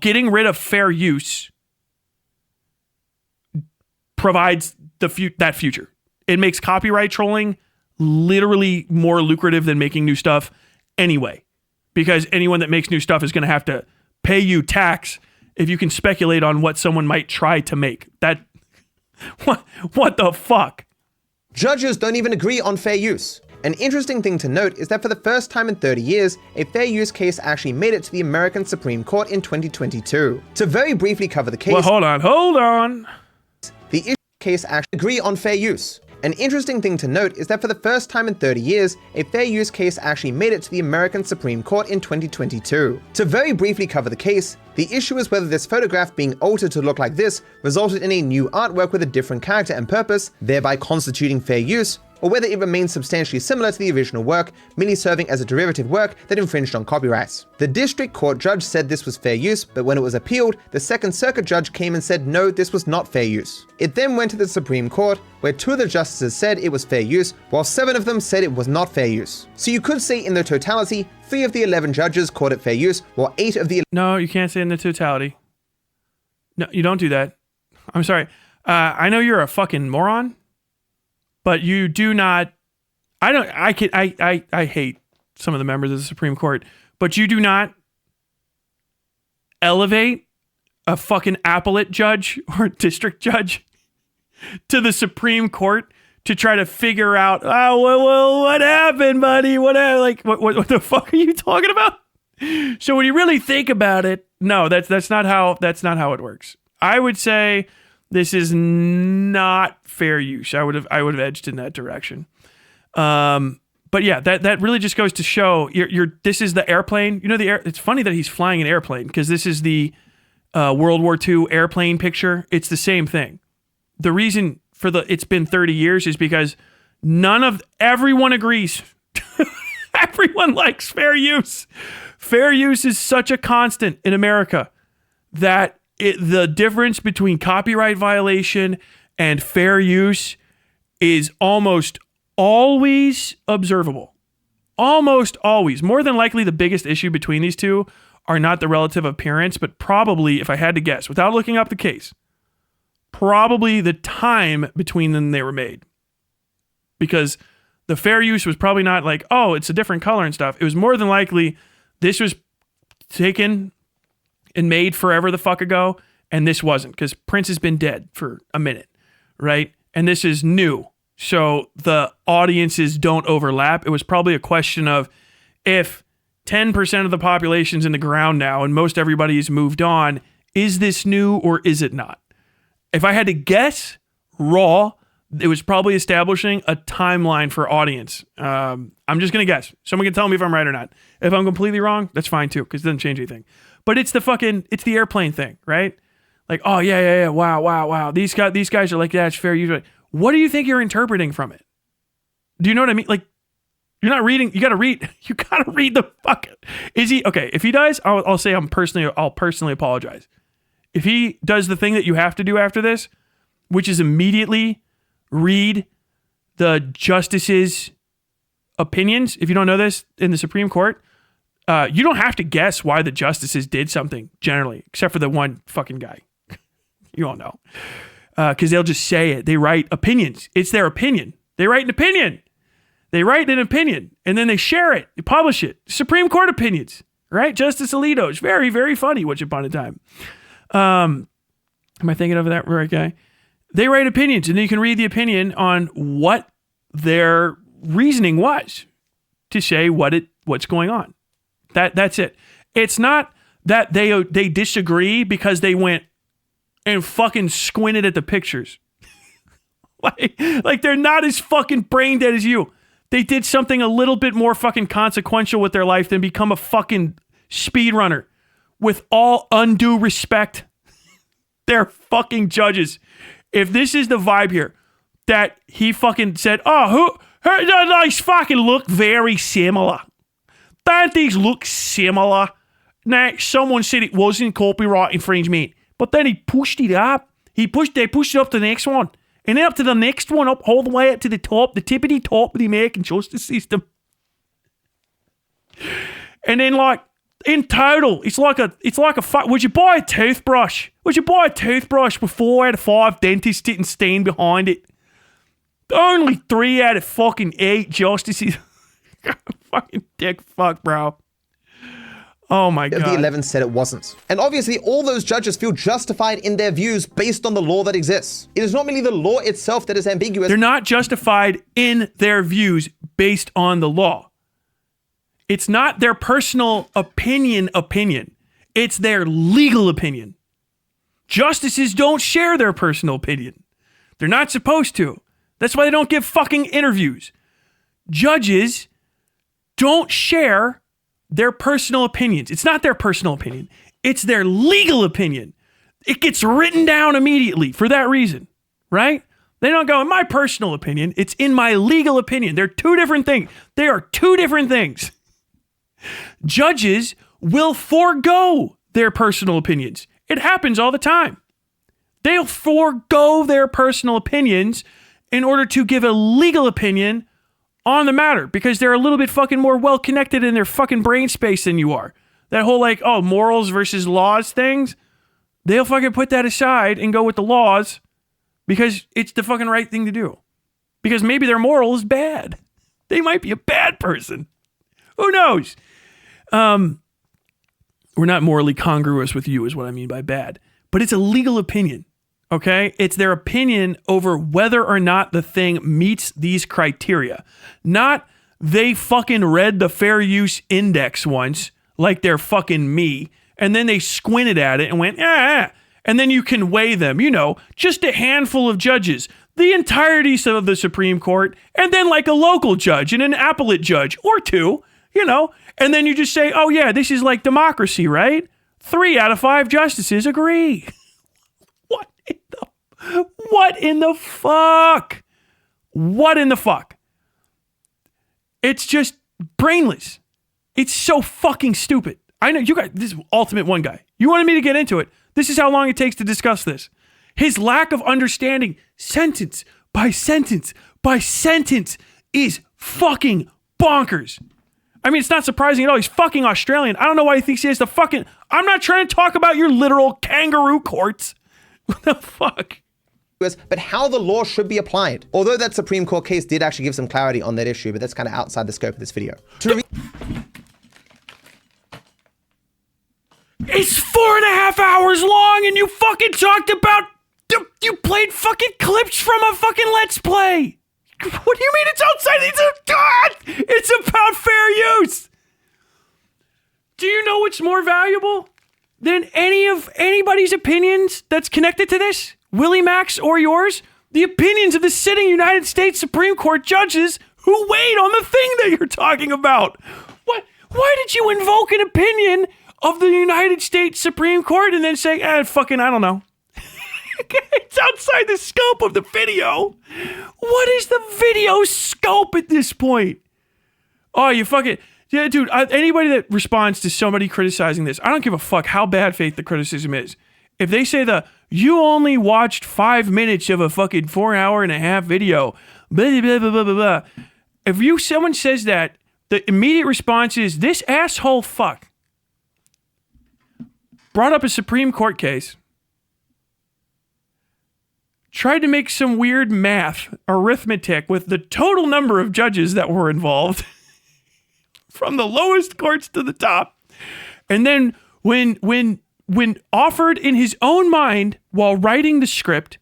Getting rid of fair use provides that future. It makes copyright trolling literally more lucrative than making new stuff anyway. Because anyone that makes new stuff is going to have to pay you tax if you can speculate on what someone might try to make. What the fuck? Judges don't even agree on fair use. An interesting thing to note is that for the first time in 30 years, a fair use case actually made it to the American Supreme Court in 2022. To very briefly cover the case... Well, hold on. The issue case actually agree on fair use. An interesting thing to note is that for the first time in 30 years, a fair use case actually made it to the American Supreme Court in 2022. To very briefly cover the case, the issue is whether this photograph being altered to look like this resulted in a new artwork with a different character and purpose, thereby constituting fair use, or whether it remains substantially similar to the original work, merely serving as a derivative work that infringed on copyrights. The district court judge said this was fair use, but when it was appealed, the Second Circuit judge came and said no, this was not fair use. It then went to the Supreme Court, where 2 of the justices said it was fair use, while 7 of them said it was not fair use. So you could say in the totality, 3 of the 11 judges called it fair use, while 8 of the... No, you can't say in the totality. No, you don't do that. I'm sorry. I know you're a fucking moron, but you do not... I hate some of the members of the Supreme Court, but you do not elevate a fucking appellate judge or district judge to the Supreme Court to try to figure out, well, what happened, buddy? What the fuck are you talking about? So when you really think about it, no, that's not how it works. I would say this is not fair use. I would have edged in that direction. But yeah, that really just goes to show this is the airplane. You know, it's funny that he's flying an airplane because this is the World War II airplane picture. It's the same thing. The reason it's been 30 years is because everyone agrees. Everyone likes fair use. Fair use is such a constant in America that the difference between copyright violation and fair use is almost always observable. Almost always. More than likely, the biggest issue between these two are not the relative appearance, but probably, if I had to guess, without looking up the case, probably the time between them they were made. Because the fair use was probably not like, oh, it's a different color and stuff. It was more than likely this was taken and made forever the fuck ago, and this wasn't, because Prince has been dead for a minute, right? And this is new. So the audiences don't overlap. It was probably a question of if 10% of the population's in the ground now and most everybody's moved on, is this new or is it not? If I had to guess, raw, it was probably establishing a timeline for audience. I'm just going to guess. Someone can tell me if I'm right or not. If I'm completely wrong, that's fine too, because it doesn't change anything. But it's the airplane thing, right? Like, oh, yeah. Wow. These guys are like, yeah, it's fair use. What do you think you're interpreting from it? Do you know what I mean? Like, you're not reading. You got to read. You got to read the fuck. Is he okay? If he does, I'll say I'll personally apologize. If he does the thing that you have to do after this, which is immediately read the justices' opinions. If you don't know this, in the Supreme Court, you don't have to guess why the justices did something generally, except for the one fucking guy. You all know. Because they'll just say it. They write opinions. It's their opinion. They write an opinion. And then they share it. They publish it. Supreme Court opinions, right? Justice Alito's very, very funny once upon a time. Am I thinking of that right guy? They write opinions, and then you can read the opinion on what their reasoning was to say what's going on. That's it. It's not that they disagree because they went and fucking squinted at the pictures. like they're not as fucking brain dead as you. They did something a little bit more fucking consequential with their life than become a fucking speedrunner. With all undue respect, they're fucking judges. If this is the vibe here, that he fucking said, oh, these fucking look very similar. Don't these look similar? Now, someone said it wasn't copyright infringement, but then he pushed it up. They pushed it up to the next one. And then up to the next one, up all the way up to the top, the tippity top of the American justice system. And then, like, in total, it's like a fuck. Would you buy a toothbrush? Would you buy a toothbrush with 4 out of 5 dentists sitting stand behind it? Only 3 out of fucking 8 justices. Fucking dick fuck, bro. Oh my God. The 11 said it wasn't. And obviously, all those judges feel justified in their views based on the law that exists. It is not merely the law itself that is ambiguous. They're not justified in their views based on the law. It's not their personal opinion. It's their legal opinion. Justices don't share their personal opinion. They're not supposed to. That's why they don't give fucking interviews. Judges don't share their personal opinions. It's not their personal opinion. It's their legal opinion. It gets written down immediately for that reason, right? They don't go, in my personal opinion. It's in my legal opinion. They're two different things. They are two different things. Judges will forego their personal opinions. It happens all the time. They'll forego their personal opinions in order to give a legal opinion on the matter because they're a little bit fucking more well-connected in their fucking brain space than you are. That whole like, oh, morals versus laws things, they'll fucking put that aside and go with the laws because it's the fucking right thing to do. Because maybe their moral is bad. They might be a bad person. Who knows? We're not morally congruous with you is what I mean by bad. But it's a legal opinion. Okay? It's their opinion over whether or not the thing meets these criteria. Not they fucking read the fair use index once, like they're fucking me, and then they squinted at it and went, and then you can weigh them, just a handful of judges, the entirety of the Supreme Court, and then like a local judge and an appellate judge or two, and then you just say, oh yeah, this is like democracy, right? 3 out of 5 justices agree. What in the fuck? What in the fuck? It's just brainless. It's so fucking stupid. I know you guys, this is Ultimate One guy. You wanted me to get into it. This is how long it takes to discuss this. His lack of understanding, sentence by sentence by sentence, is fucking bonkers. I mean, it's not surprising at all. He's fucking Australian. I don't know why he thinks he has the fucking... I'm not trying to talk about your literal kangaroo courts. What the fuck? But how the law should be applied. Although that Supreme Court case did actually give some clarity on that issue, but that's kind of outside the scope of this video. It's 4.5 hours long and you fucking talked about... You played fucking clips from a fucking Let's Play. What do you mean it's outside? It's about fair use. Do you know what's more valuable than anybody's opinions that's connected to this? Willie Max or yours? The opinions of the sitting United States Supreme Court judges who weighed on the thing that you're talking about. What? Why did you invoke an opinion of the United States Supreme Court and then say, fucking, I don't know. It's outside the scope of the video. What is the video scope at this point? Oh, you fucking... Yeah, dude, anybody that responds to somebody criticizing this, I don't give a fuck how bad faith the criticism is. If they say you only watched 5 minutes of a fucking 4.5 video, blah, blah, blah, blah, blah, blah. If someone says that, the immediate response is, this asshole fuck brought up a Supreme Court case, tried to make some weird math, arithmetic with the total number of judges that were involved from the lowest courts to the top. And then when offered in his own mind while writing the script,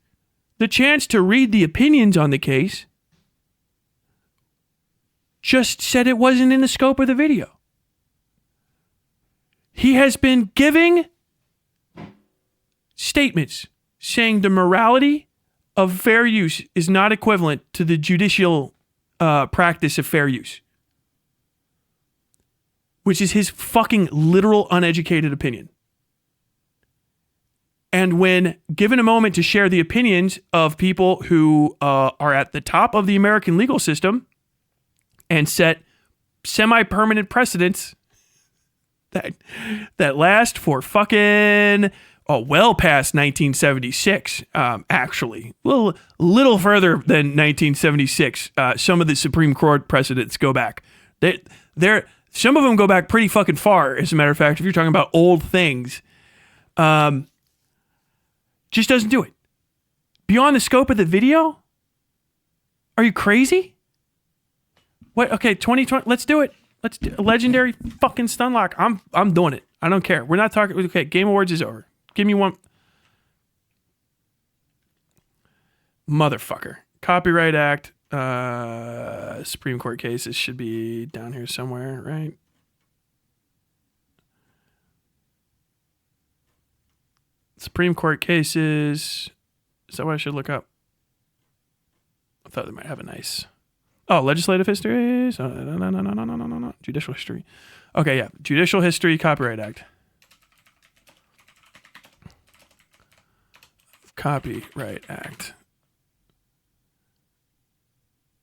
the chance to read the opinions on the case, just said it wasn't in the scope of the video. He has been giving statements saying the morality of fair use is not equivalent to the judicial practice of fair use, which is his fucking literal uneducated opinion. And when given a moment to share the opinions of people who are at the top of the American legal system and set semi-permanent precedents that last for fucking... well past 1976, actually. A little further than 1976. Some of the Supreme Court precedents go back. Some of them go back pretty fucking far, as a matter of fact, if you're talking about old things. Just doesn't do it. Beyond the scope of the video? Are you crazy? What? Okay, 2020, let's do it. Let's do a legendary fucking Stunlock. I'm doing it. I don't care. We're not talking, okay, Game Awards is over. Give me one. Motherfucker. Copyright Act. Supreme Court cases should be down here somewhere, right? Supreme Court cases. Is that what I should look up? I thought they might have a nice... Oh, legislative history? No. Judicial history. Okay, yeah. Judicial history, Copyright Act. Copyright Act.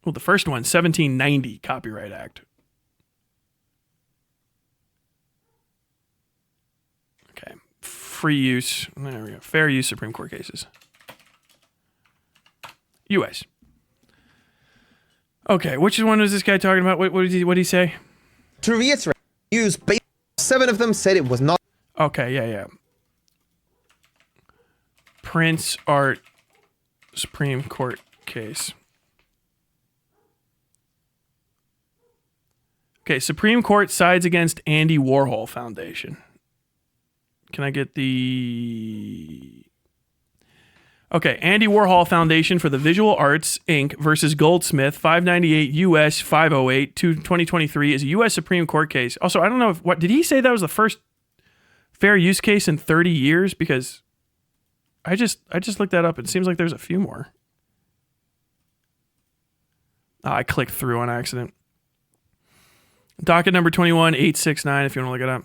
Well, the first one, 1790 Copyright Act. Okay. Free use. There we go. Fair use Supreme Court cases. U.S. Okay, which one was this guy talking about? What did he say? To reiterate, 7 of them said it was not. Okay, yeah. Prince Art Supreme Court case. Okay, Supreme Court sides against Andy Warhol Foundation. Can I get the... Okay, Andy Warhol Foundation for the Visual Arts, Inc. versus Goldsmith, 598 U.S. 508 to 2023 is a U.S. Supreme Court case. Also, I don't know if... Did he say that was the first fair use case in 30 years? Because I just looked that up. It seems like there's a few more. I clicked through on accident. Docket number 21869, if you want to look it up.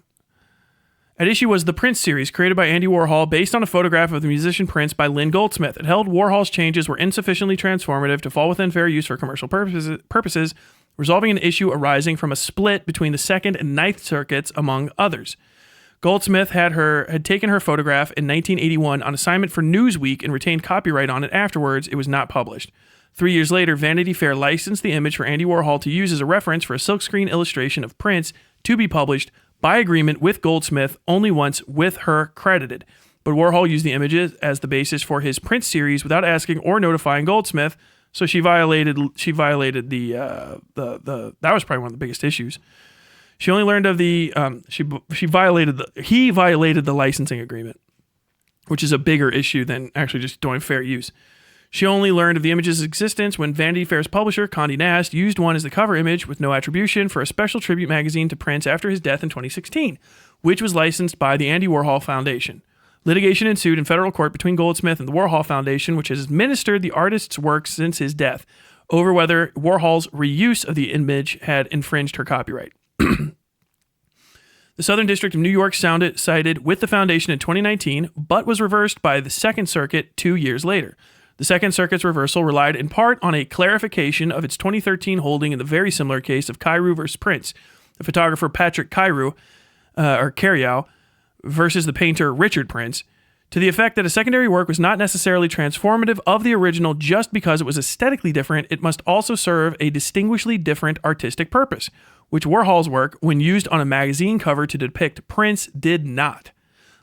At issue was the Prince series, created by Andy Warhol, based on a photograph of the musician Prince by Lynn Goldsmith. It held Warhol's changes were insufficiently transformative to fall within fair use for commercial purposes, resolving an issue arising from a split between the Second and Ninth Circuits, among others. Goldsmith had taken her photograph in 1981 on assignment for Newsweek and retained copyright on it afterwards. It was not published. 3 years later, Vanity Fair licensed the image for Andy Warhol to use as a reference for a silkscreen illustration of Prince to be published by agreement with Goldsmith only once, with her credited. But Warhol used the images as the basis for his Prince series without asking or notifying Goldsmith, so she violated the that was probably one of the biggest issues. He violated the licensing agreement, which is a bigger issue than actually just doing fair use. She only learned of the image's existence when Vanity Fair's publisher, Condé Nast, used one as the cover image with no attribution for a special tribute magazine to Prince after his death in 2016, which was licensed by the Andy Warhol Foundation. Litigation ensued in federal court between Goldsmith and the Warhol Foundation, which has administered the artist's work since his death, over whether Warhol's reuse of the image had infringed her copyright. The Southern District of New York sided with the foundation in 2019, but was reversed by the Second Circuit 2 years later. The Second Circuit's reversal relied in part on a clarification of its 2013 holding in the very similar case of Carew versus Prince. The photographer Patrick Carew versus the painter Richard Prince, to the effect that a secondary work was not necessarily transformative of the original just because it was aesthetically different. It must also serve a distinguishedly different artistic purpose, which Warhol's work, when used on a magazine cover to depict Prince, did not.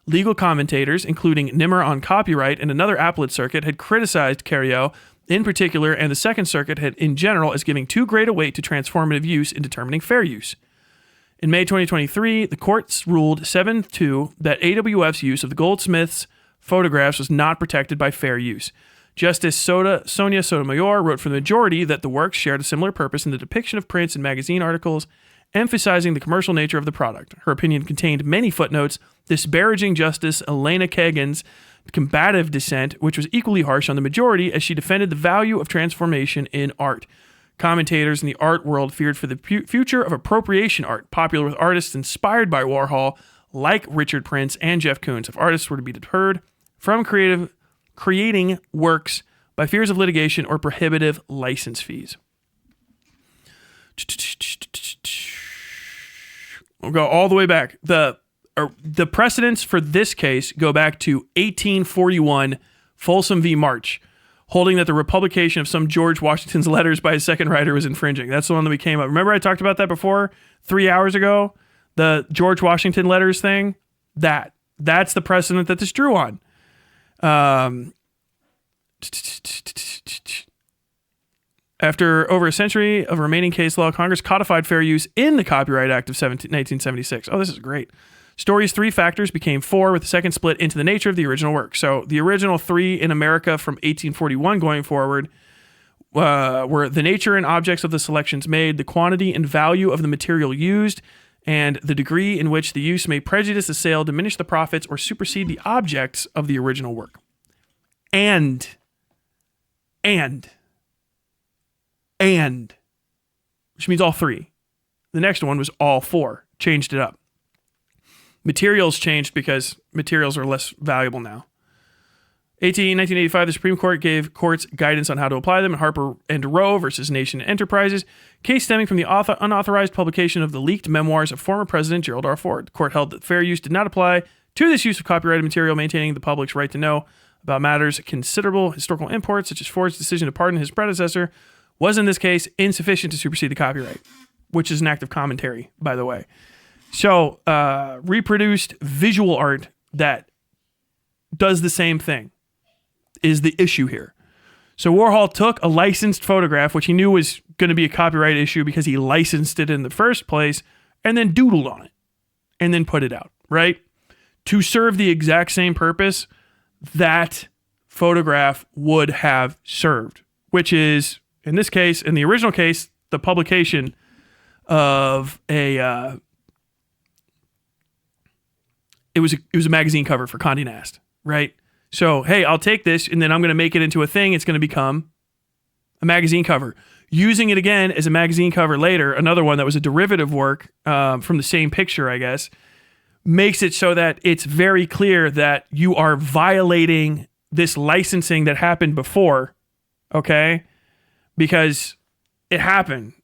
Legal commentators, including Nimmer on Copyright and another appellate circuit, had criticized Carew in particular, and the Second Circuit had in general as giving too great a weight to transformative use in determining fair use. In May 2023, the courts ruled 7-2 that AWF's use of the Goldsmith's photographs was not protected by fair use. Justice Sonia Sotomayor wrote for the majority that the works shared a similar purpose in the depiction of Prince in magazine articles, emphasizing the commercial nature of the product. Her opinion contained many footnotes disparaging Justice Elena Kagan's combative dissent, which was equally harsh on the majority as she defended the value of transformation in art. Commentators in the art world feared for the future of appropriation art, popular with artists inspired by Warhol, like Richard Prince and Jeff Koons, if artists were to be deterred from creating works by fears of litigation or prohibitive license fees. We'll go all the way back. The precedents for this case go back to 1841, Folsom v. March, holding that the republication of some George Washington's letters by his second writer was infringing. That's the one that we came up. Remember I talked about that before 3 hours ago? The George Washington letters thing? That's the precedent that this drew on. After over a century of remaining case law, Congress codified fair use in the Copyright Act of 1976. Oh, this is great. Story's 3 factors became 4 with the second split into the nature of the original work. So the original 3 in America from 1841 going forward were the nature and objects of the selections made, the quantity and value of the material used, and the degree in which the use may prejudice the sale, diminish the profits, or supersede the objects of the original work. And, which means all 3. The next one was all 4. Changed it up. Materials changed because materials are less valuable now. 1985, the Supreme Court gave courts guidance on how to apply them in Harper and Row versus Nation Enterprises, case stemming from the unauthorized publication of the leaked memoirs of former President Gerald R. Ford. The court held that fair use did not apply to this use of copyrighted material, maintaining the public's right to know about matters of considerable historical import, such as Ford's decision to pardon his predecessor, was in this case insufficient to supersede the copyright, which is an act of commentary, by the way. So, reproduced visual art that does the same thing is the issue here. So Warhol took a licensed photograph, which he knew was going to be a copyright issue because he licensed it in the first place, and then doodled on it, and then put it out, right? To serve the exact same purpose that photograph would have served, which is, in this case, in the original case, the publication of it was a magazine cover for Condé Nast, right? So, hey, I'll take this and then I'm going to make it into a thing. It's going to become a magazine cover. Using it again as a magazine cover later, another one that was a derivative work from the same picture, I guess, makes it so that it's very clear that you are violating this licensing that happened before, okay? Because it happened.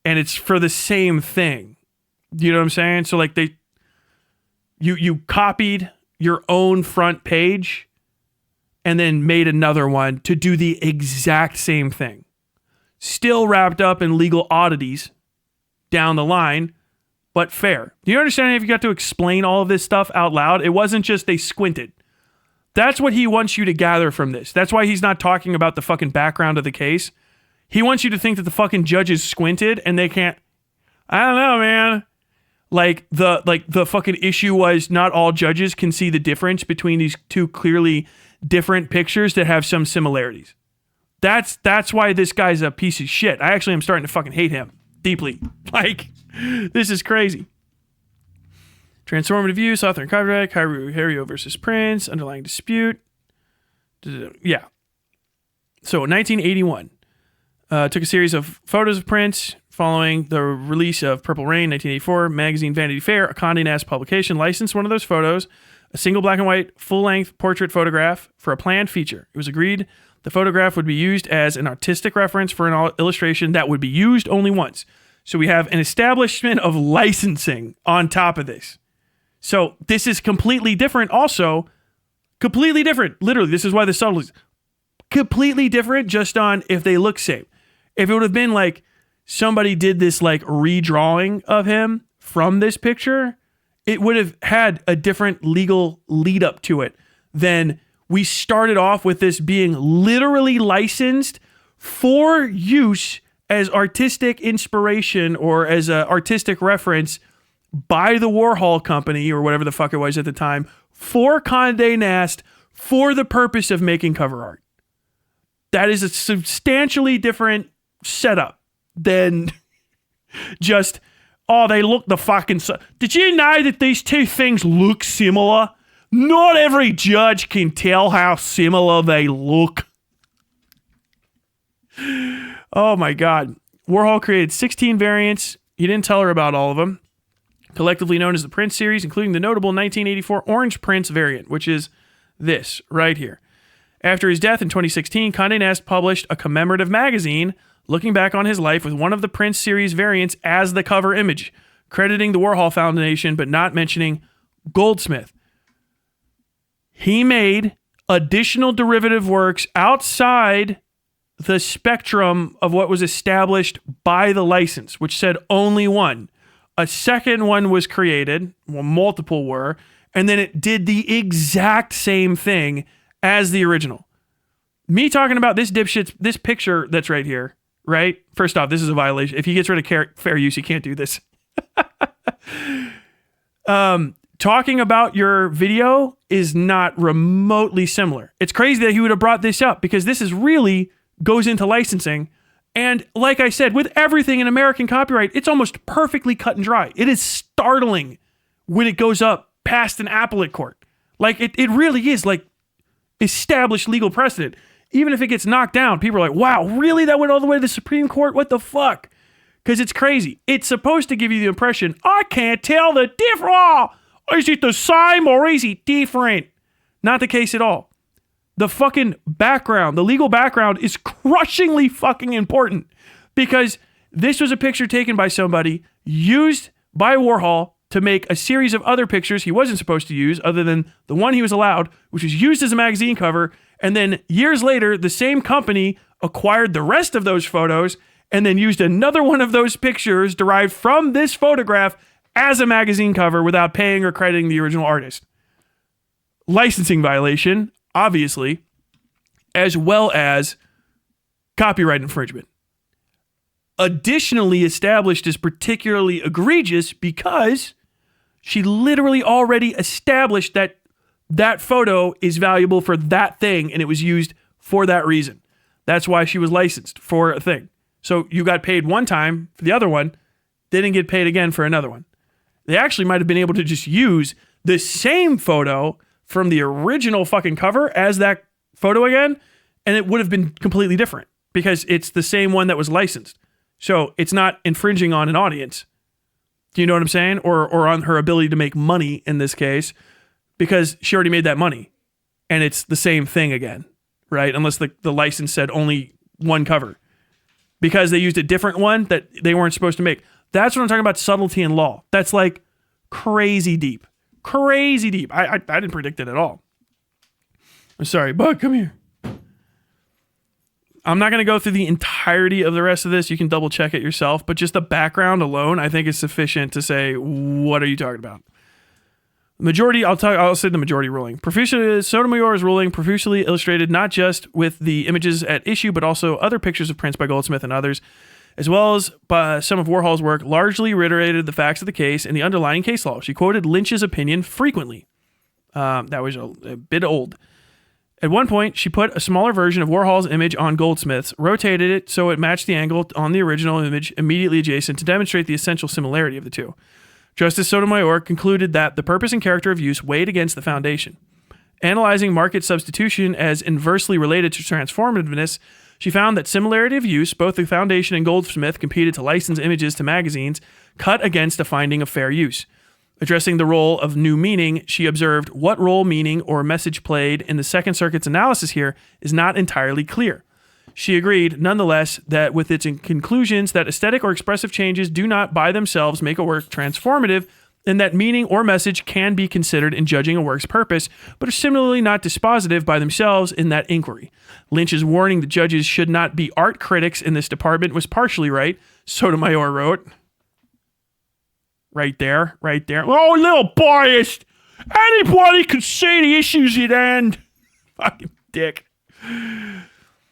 and it's for the same thing. You know what I'm saying? So like you copied your own front page and then made another one to do the exact same thing. Still wrapped up in legal oddities down the line, but fair. Do you understand if you got to explain all of this stuff out loud? It wasn't just they squinted. That's what he wants you to gather from this. That's why he's not talking about the fucking background of the case. He wants you to think that the fucking judges squinted and they can't. I don't know, man. Like the fucking issue was not all judges can see the difference between these two clearly different pictures that have some similarities. That's why this guy's a piece of shit. I actually am starting to fucking hate him deeply. Like, this is crazy. Transformative use, author and copyright, Hario versus Prince, underlying dispute. Yeah. So in 1981, took a series of photos of Prince following the release of Purple Rain, 1984, magazine Vanity Fair, a Condé Nast publication, licensed one of those photos, a single black and white, full-length portrait photograph for a planned feature. It was agreed the photograph would be used as an artistic reference for an illustration that would be used only once. So we have an establishment of licensing on top of this. So this is completely different also. Completely different. Literally, this is why the subtleties. Completely different just on if they look same. If it would have been like somebody did this like redrawing of him from this picture, it would have had a different legal lead up to it than we started off with this being literally licensed for use as artistic inspiration or as an artistic reference by the Warhol Company or whatever the fuck it was at the time for Condé Nast for the purpose of making cover art. That is a substantially different setup than just, oh, they look the fucking... Did you know that these two things look similar? Not every judge can tell how similar they look. Oh my God. Warhol created 16 variants. He didn't tell her about all of them. Collectively known as the Prince series, including the notable 1984 Orange Prince variant, which is this right here. After his death in 2016, Condé Nast published a commemorative magazine looking back on his life with one of the Prince series variants as the cover image, crediting the Warhol Foundation but not mentioning Goldsmith. He made additional derivative works outside the spectrum of what was established by the license, which said only one. A second one was created, well, multiple were, and then it did the exact same thing as the original. Me talking about this dipshit, this picture that's right here, right? First off, this is a violation. If he gets rid of fair use, he can't do this. Talking about your video is not remotely similar. It's crazy that he would have brought this up because this is really goes into licensing. And like I said, with everything in American copyright, it's almost perfectly cut and dry. It is startling when it goes up past an appellate court. Like it really is like established legal precedent. Even if it gets knocked down, people are like, wow, really? That went all the way to the Supreme Court? What the fuck? Because it's crazy. It's supposed to give you the impression, I can't tell the difference. Oh, is it the same or is it different? Not the case at all. The fucking background, the legal background is crushingly fucking important because this was a picture taken by somebody used by Warhol to make a series of other pictures he wasn't supposed to use other than the one he was allowed, which was used as a magazine cover. And then years later, the same company acquired the rest of those photos and then used another one of those pictures derived from this photograph as a magazine cover without paying or crediting the original artist. Licensing violation, obviously, as well as copyright infringement. Additionally established as particularly egregious because she literally already established that that photo is valuable for that thing and it was used for that reason. That's why she was licensed for a thing. So you got paid one time for the other one, didn't get paid again for another one. They actually might have been able to just use the same photo from the original fucking cover as that photo again, and it would have been completely different because it's the same one that was licensed. So it's not infringing on an audience. Do you know what I'm saying? Or on her ability to make money in this case, because she already made that money and it's the same thing again, right? Unless the license said only one cover. because they used a different one that they weren't supposed to make. That's what I'm talking about, subtlety in law. That's like crazy deep. Crazy deep. I didn't predict it at all. I'm sorry, Bug, come here. I'm not going to go through the entirety of the rest of this. You can double check it yourself, but just the background alone, I think is sufficient to say, what are you talking about? Majority, I'll say the majority ruling. Sotomayor's ruling profusely illustrated not just with the images at issue, but also other pictures of prints by Goldsmith and others, as well as by some of Warhol's work, largely reiterated the facts of the case and the underlying case law. She quoted Lynch's opinion frequently. That was a bit old. At one point, she put a smaller version of Warhol's image on Goldsmith's, rotated it so it matched the angle on the original image immediately adjacent to demonstrate the essential similarity of the two. Justice Sotomayor concluded that the purpose and character of use weighed against the foundation. Analyzing market substitution as inversely related to transformativeness, she found that similarity of use, both the foundation and Goldsmith competed to license images to magazines, cut against a finding of fair use. Addressing the role of new meaning, she observed, what role meaning or message played in the Second Circuit's analysis here is not entirely clear. She agreed, nonetheless, that with its conclusions that aesthetic or expressive changes do not by themselves make a work transformative, and that meaning or message can be considered in judging a work's purpose, but are similarly not dispositive by themselves in that inquiry. Lynch's warning that judges should not be art critics in this department was partially right, Sotomayor wrote. Right there. Oh, a little biased. Anybody could see the issues at hand. Fucking dick.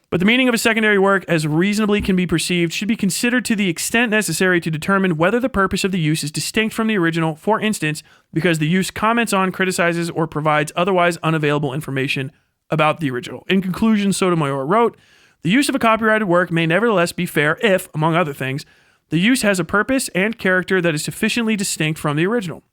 But the meaning of a secondary work, as reasonably can be perceived, should be considered to the extent necessary to determine whether the purpose of the use is distinct from the original, for instance, because the use comments on, criticizes, or provides otherwise unavailable information about the original. In conclusion, Sotomayor wrote, the use of a copyrighted work may nevertheless be fair if, among other things, the use has a purpose and character that is sufficiently distinct from the original.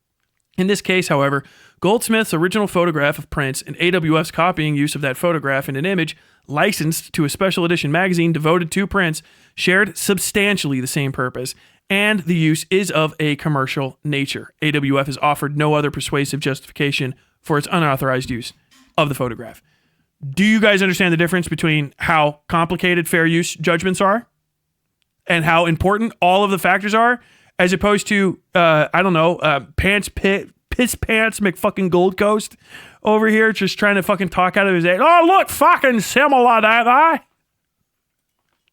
In this case, however, Goldsmith's original photograph of Prince and AWF's copying use of that photograph in an image licensed to a special edition magazine devoted to Prince shared substantially the same purpose, and the use is of a commercial nature. AWF has offered no other persuasive justification for its unauthorized use of the photograph. Do you guys understand the difference between how complicated fair use judgments are and how important all of the factors are, as opposed to, piss pants McFucking Gold Coast over here just trying to fucking talk out of his head. Oh, look, fucking similar, that I.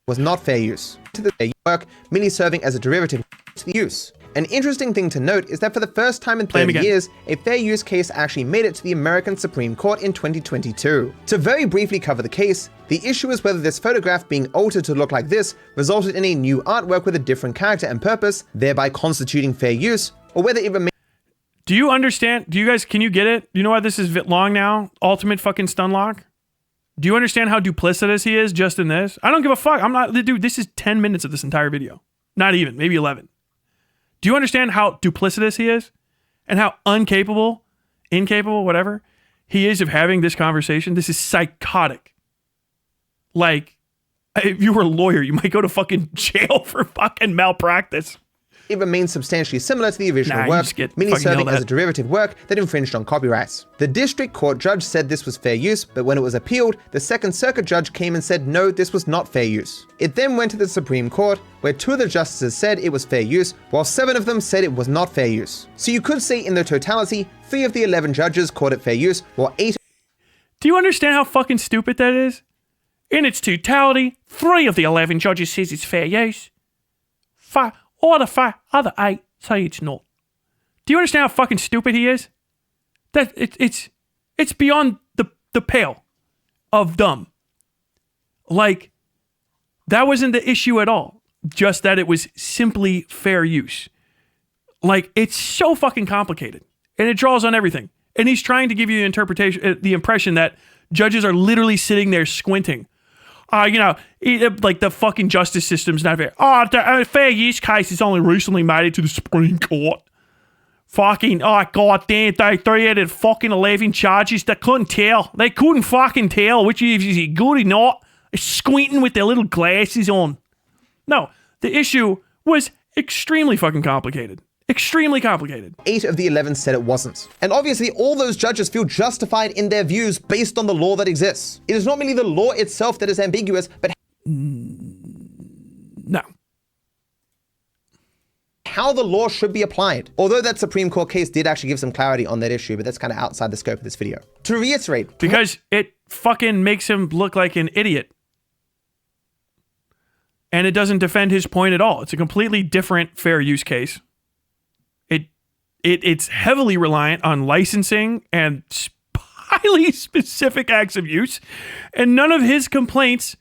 Was not fair use. To the work, merely serving as a derivative to the use. An interesting thing to note is that for the first time in 30 years, a fair use case actually made it to the American Supreme Court in 2022. To very briefly cover the case, the issue is whether this photograph being altered to look like this resulted in a new artwork with a different character and purpose, thereby constituting fair use, or whether it remains. Do you understand? Do you guys, can you get it? You know why this is long now? Ultimate fucking Stunlock? Do you understand how duplicitous he is just in this? I don't give a fuck. I'm not, dude, this is 10 minutes of this entire video. Not even, maybe 11. Do you understand how duplicitous he is? And how incapable, whatever, he is of having this conversation? This is psychotic. Like, if you were a lawyer, you might go to fucking jail for fucking malpractice. It remains substantially similar to the original work, merely serving as a derivative work that infringed on copyrights. The district court judge said this was fair use, but when it was appealed, the Second Circuit judge came and said no, this was not fair use. It then went to the Supreme Court, where 2 of the justices said it was fair use, while 7 of them said it was not fair use. So you could say in the totality, 3 of the 11 judges called it fair use, while 8... Do you understand how fucking stupid that is? In its totality, 3 of the 11 judges says it's fair use. Or the other 8 say it's not. Do you understand how fucking stupid he is? That it's beyond the pale of dumb. Like, that wasn't the issue at all. Just that it was simply fair use. Like, it's so fucking complicated. And it draws on everything. And he's trying to give you the impression that judges are literally sitting there squinting. Like the fucking justice system's not fair. Oh, the fair use case has only recently made it to the Supreme Court. Fucking, oh god damn, they 3 out of fucking 11 charges, they couldn't tell. They couldn't fucking tell which is good or not. They're squinting with their little glasses on. No, the issue was extremely fucking complicated. Extremely complicated. 8 of the 11 said it wasn't. And obviously all those judges feel justified in their views based on the law that exists. It is not merely the law itself that is ambiguous, but how the law should be applied. Although that Supreme Court case did actually give some clarity on that issue, but that's kind of outside the scope of this video. To reiterate, because it fucking makes him look like an idiot. And it doesn't defend his point at all. It's a completely different fair use case. It's heavily reliant on licensing and highly specific acts of use, and none of his complaints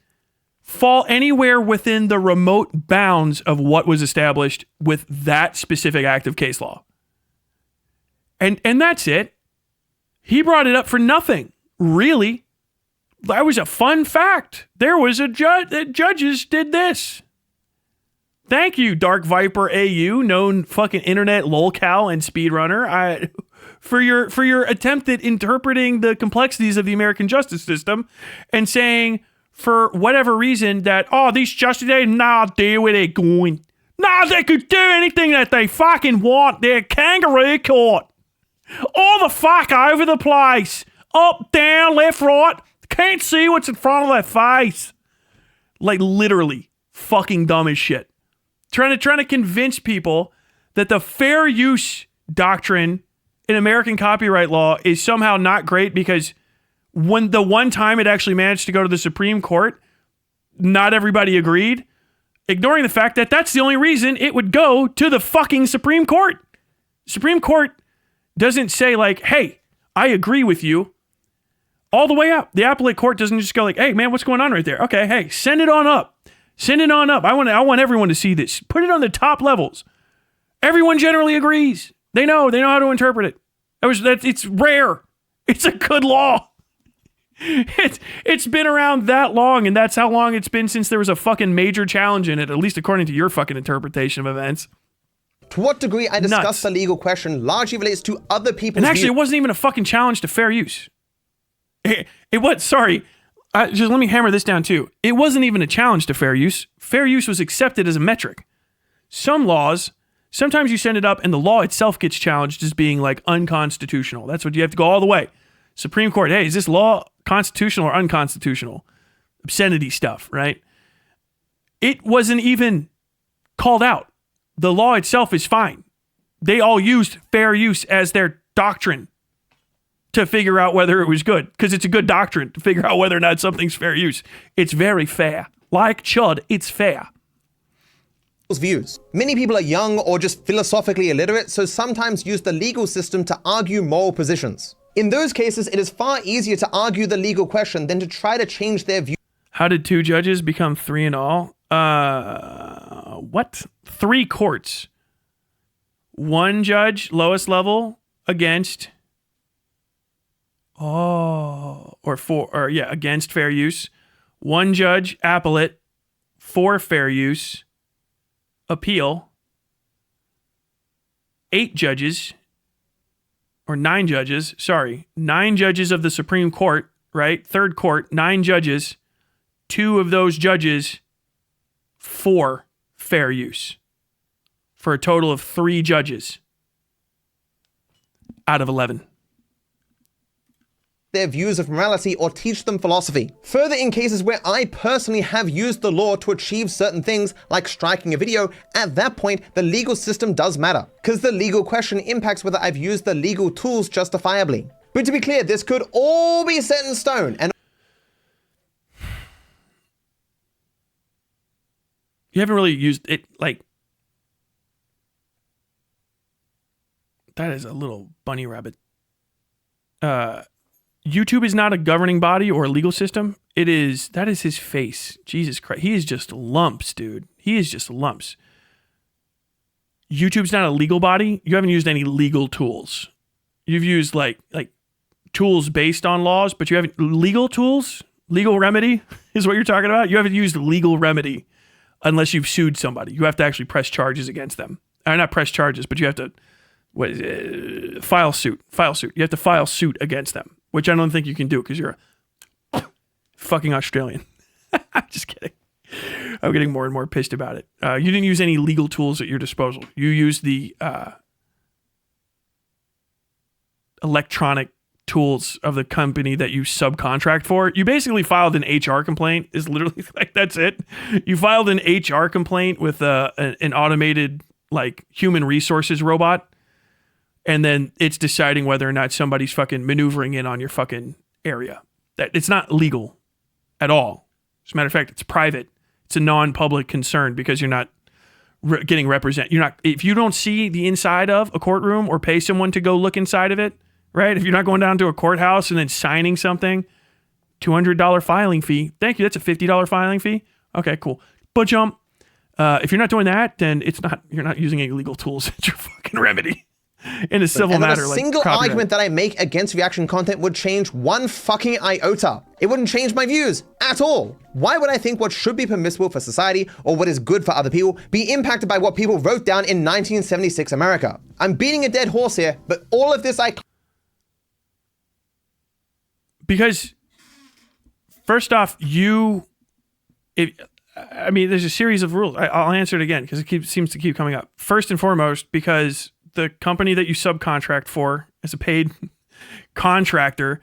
fall anywhere within the remote bounds of what was established with that specific act of case law. And that's it. He brought it up for nothing, really. That was a fun fact. There was a judge. Judges did this. Thank you, DarkViperAu, known fucking internet lolcow and speedrunner, for your attempt at interpreting the complexities of the American justice system and saying, for whatever reason, that, these justices, they not do where they're going. Nah, they could do anything that they fucking want. They're kangaroo court. All the fuck over the place. Up, down, left, right. Can't see what's in front of their face. Like, literally, fucking dumb as shit. Trying to convince people that the fair use doctrine in American copyright law is somehow not great because when the one time it actually managed to go to the Supreme Court, not everybody agreed, ignoring the fact that that's the only reason it would go to the fucking Supreme Court. Supreme Court doesn't say like, hey, I agree with you all the way up. The appellate court doesn't just go like, hey, man, what's going on right there? Okay, hey, send it on up. Send it on up. I want everyone to see this. Put it on the top levels. Everyone generally agrees. They know how to interpret it. It's rare. It's a good law. It's been around that long, and that's how long it's been since there was a fucking major challenge in it, at least according to your fucking interpretation of events. To what degree I discussed the legal question largely relates to other people's And actually, it wasn't even a fucking challenge to fair use. It was, sorry. Just let me hammer this down too. It wasn't even a challenge to fair use. Fair use was accepted as a metric. Some laws, sometimes you send it up and the law itself gets challenged as being like unconstitutional. That's what you have to go all the way. Supreme Court, hey, is this law constitutional or unconstitutional? Obscenity stuff, right? It wasn't even called out. The law itself is fine. They all used fair use as their doctrine to figure out whether it was good, because it's a good doctrine to figure out whether or not something's fair use. It's very fair. Like Chud, it's fair. Views. Many people are young or just philosophically illiterate, so sometimes use the legal system to argue moral positions. In those cases, it is far easier to argue the legal question than to try to change their view. How did 2 judges become 3 in all? What? 3 courts. 1 judge, lowest level, against... against fair use. 1 judge, appellate, for fair use, appeal. 8 judges, or 9 judges, 9 judges of the Supreme Court, right? 3rd court, 9 judges, 2 of those judges for fair use, for a total of 3 judges out of 11. Their views of morality or teach them philosophy. Further, in cases where I personally have used the law to achieve certain things, like striking a video, at that point, the legal system does matter, because the legal question impacts whether I've used the legal tools justifiably. But to be clear, this could all be set in stone, and you haven't really used it, like, that is a little bunny rabbit. YouTube is not a governing body or a legal system. That is his face. Jesus Christ. He is just lumps, dude. He is just lumps. YouTube's not a legal body. You haven't used any legal tools. You've used like tools based on laws, but you haven't legal tools. Legal remedy is what you're talking about. You haven't used legal remedy unless you've sued somebody. You have to actually press charges against them. Or not press charges, but you have to file suit. You have to file suit against them, which I don't think you can do because you're a fucking Australian. I'm just kidding. I'm getting more and more pissed about it. You didn't use any legal tools at your disposal. You used the electronic tools of the company that you subcontract for. You basically filed an HR complaint. Is literally like, that's it. You filed an HR complaint with an automated like human resources robot, and then it's deciding whether or not somebody's fucking maneuvering in on your fucking area. That it's not legal at all. As a matter of fact, it's private. It's a non-public concern because you're not getting represent. You're not, if you don't see the inside of a courtroom or pay someone to go look inside of it, right? If you're not going down to a courthouse and then signing something, $200 filing fee. Thank you. That's a $50 filing fee. Okay, cool. But jump. If you're not doing that, then you're not using any legal tools. It's your fucking remedy in a civil matter. A single copyright. argument that I make against reaction content would change one fucking iota. It wouldn't change my views at all. Why would I think what should be permissible for society or what is good for other people be impacted by what people wrote down in 1976 America? I'm beating a dead horse here, but all of this because first off, there's a series of rules. I'll answer it again because it seems to keep coming up. First and foremost, because the company that you subcontract for as a paid contractor,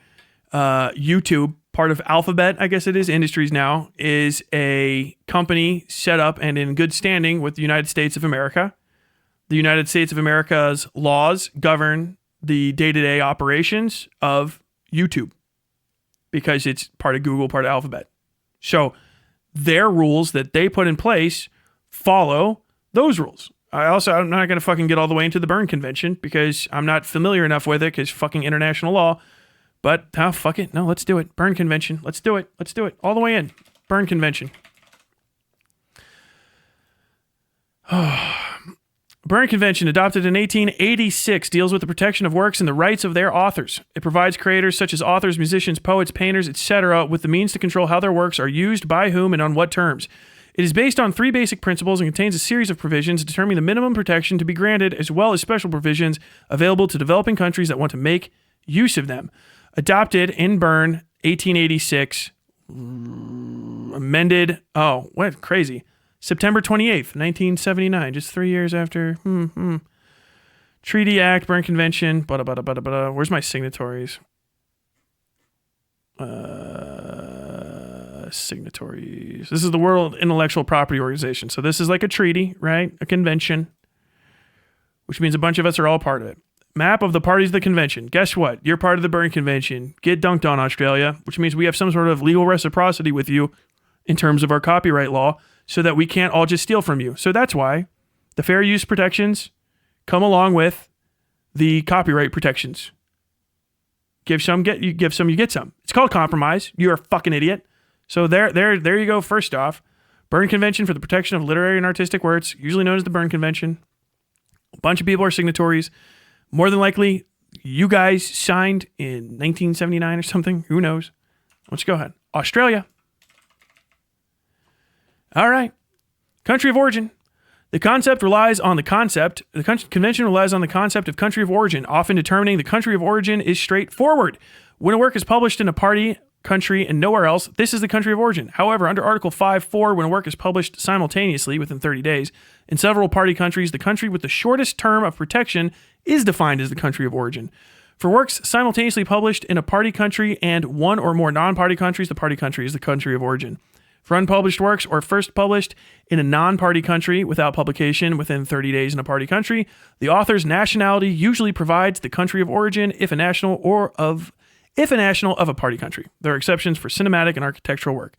YouTube, part of Alphabet, I guess it is, Industries now, is a company set up and in good standing with the United States of America. The United States of America's laws govern the day-to-day operations of YouTube because it's part of Google, part of Alphabet. So their rules that they put in place follow those rules. I'm not going to fucking get all the way into the Berne Convention because I'm not familiar enough with it because fucking international law. But fuck it. No, let's do it. Berne Convention. Let's do it. Let's do it. All the way in. Berne Convention. Berne Convention, adopted in 1886, deals with the protection of works and the rights of their authors. It provides creators such as authors, musicians, poets, painters, etc. with the means to control how their works are used, by whom, and on what terms. It is based on 3 basic principles and contains a series of provisions determining the minimum protection to be granted, as well as special provisions available to developing countries that want to make use of them. Adopted in Berne, 1886. Amended, crazy. September 28th, 1979, just 3 years after. Treaty Act, Berne Convention, where's my signatories? Signatories. This is the World Intellectual Property Organization. So this is like a treaty, right? A convention, which means a bunch of us are all part of it. Map of the parties of the convention. Guess what? You're part of the Berne Convention. Get dunked on, Australia, which means we have some sort of legal reciprocity with you in terms of our copyright law so that we can't all just steal from you. So that's why the fair use protections come along with the copyright protections. Give some, you get some. It's called compromise. You're a fucking idiot. So there you go. First off, Berne Convention for the protection of literary and artistic works, usually known as the Berne Convention. A bunch of people are signatories. More than likely, you guys signed in 1979 or something. Who knows? Let's go ahead. Australia. All right. Country of origin. The convention relies on the concept of country of origin. Often determining the country of origin is straightforward. When a work is published in a party country and nowhere else, this is the country of origin. However, under Article 5.4, when a work is published simultaneously within 30 days in several party countries, the country with the shortest term of protection is defined as the country of origin. For works simultaneously published in a party country and one or more non-party countries, the party country is the country of origin. For unpublished works or first published in a non-party country without publication within 30 days in a party country, the author's nationality usually provides the country of origin if a national of a party country. There are exceptions for cinematic and architectural work.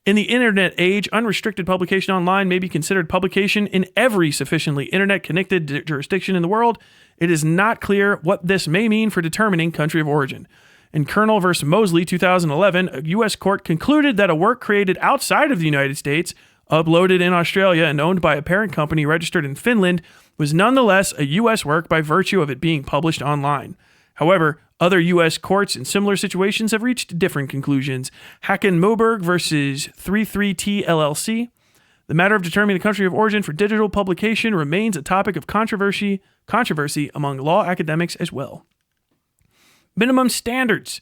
In the internet age, unrestricted publication online may be considered publication in every sufficiently internet-connected jurisdiction in the world. It is not clear what this may mean for determining country of origin. In Colonel v. Mosley, 2011, a U.S. court concluded that a work created outside of the United States, uploaded in Australia, and owned by a parent company registered in Finland was nonetheless a U.S. work by virtue of it being published online. However, other U.S. courts in similar situations have reached different conclusions. Hacken-Moberg versus 33T LLC. The matter of determining the country of origin for digital publication remains a topic of controversy among law academics as well. Minimum standards.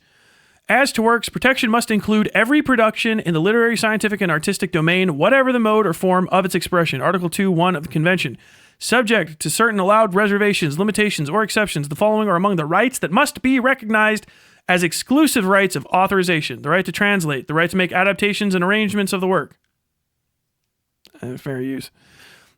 As to works, protection must include every production in the literary, scientific, and artistic domain, whatever the mode or form of its expression. Article 2.1 of the Convention. Subject to certain allowed reservations, limitations, or exceptions, the following are among the rights that must be recognized as exclusive rights of authorization. The right to translate, the right to make adaptations and arrangements of the work. Fair use.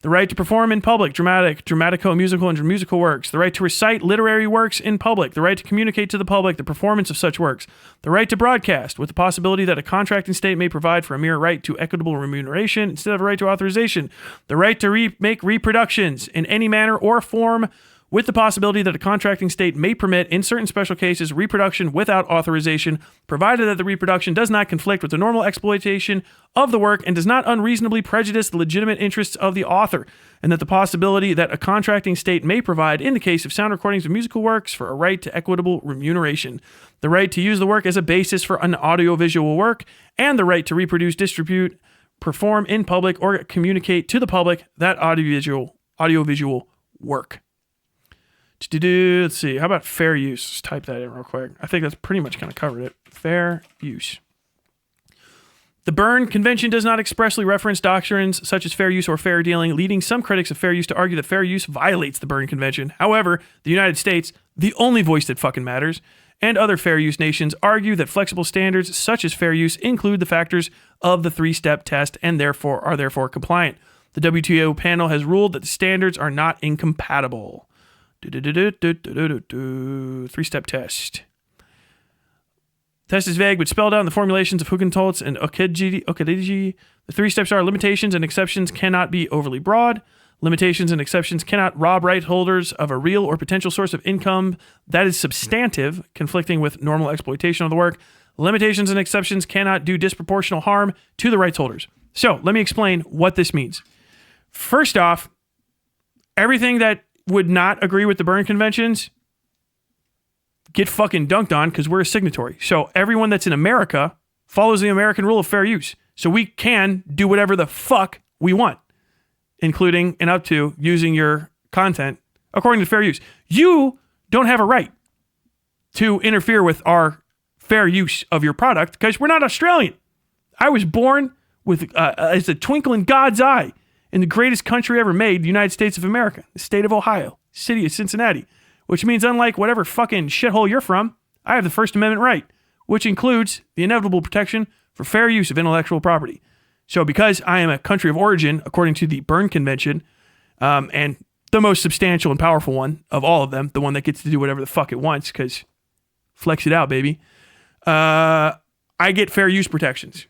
The right to perform in public, dramatico, musical, and musical works. The right to recite literary works in public. The right to communicate to the public the performance of such works. The right to broadcast, with the possibility that a contracting state may provide for a mere right to equitable remuneration instead of a right to authorization. The right to make reproductions in any manner or form, with the possibility that a contracting state may permit, in certain special cases, reproduction without authorization, provided that the reproduction does not conflict with the normal exploitation of the work and does not unreasonably prejudice the legitimate interests of the author, and that the possibility that a contracting state may provide, in the case of sound recordings of musical works, for a right to equitable remuneration, the right to use the work as a basis for an audiovisual work, and the right to reproduce, distribute, perform in public, or communicate to the public that audiovisual work. Let's see. How about fair use? Let's type that in real quick. I think that's pretty much kind of covered it. Fair use. The Berne Convention does not expressly reference doctrines such as fair use or fair dealing, leading some critics of fair use to argue that fair use violates the Berne Convention. However, the United States, the only voice that fucking matters, and other fair use nations argue that flexible standards such as fair use include the factors of the three-step test and are therefore compliant. The WTO panel has ruled that the standards are not incompatible. Three-step test. Test is vague, but spelled out in the formulations of Huggentolz and Okediji. The three steps are: limitations and exceptions cannot be overly broad. Limitations and exceptions cannot rob right holders of a real or potential source of income that is substantive, conflicting with normal exploitation of the work. Limitations and exceptions cannot do disproportional harm to the rights holders. So let me explain what this means. First off, everything that would not agree with the Berne Conventions get fucking dunked on because we're a signatory. So everyone that's in America follows the American rule of fair use. So we can do whatever the fuck we want, including and up to using your content according to fair use. You don't have a right to interfere with our fair use of your product because we're not Australian. I was born with as a twinkle in God's eye in the greatest country ever made, the United States of America, the state of Ohio, city of Cincinnati, which means unlike whatever fucking shithole you're from, I have the First Amendment right, which includes the inevitable protection for fair use of intellectual property. So because I am a country of origin, according to the Berne Convention, and the most substantial and powerful one of all of them, the one that gets to do whatever the fuck it wants, because flex it out, baby, I get fair use protections.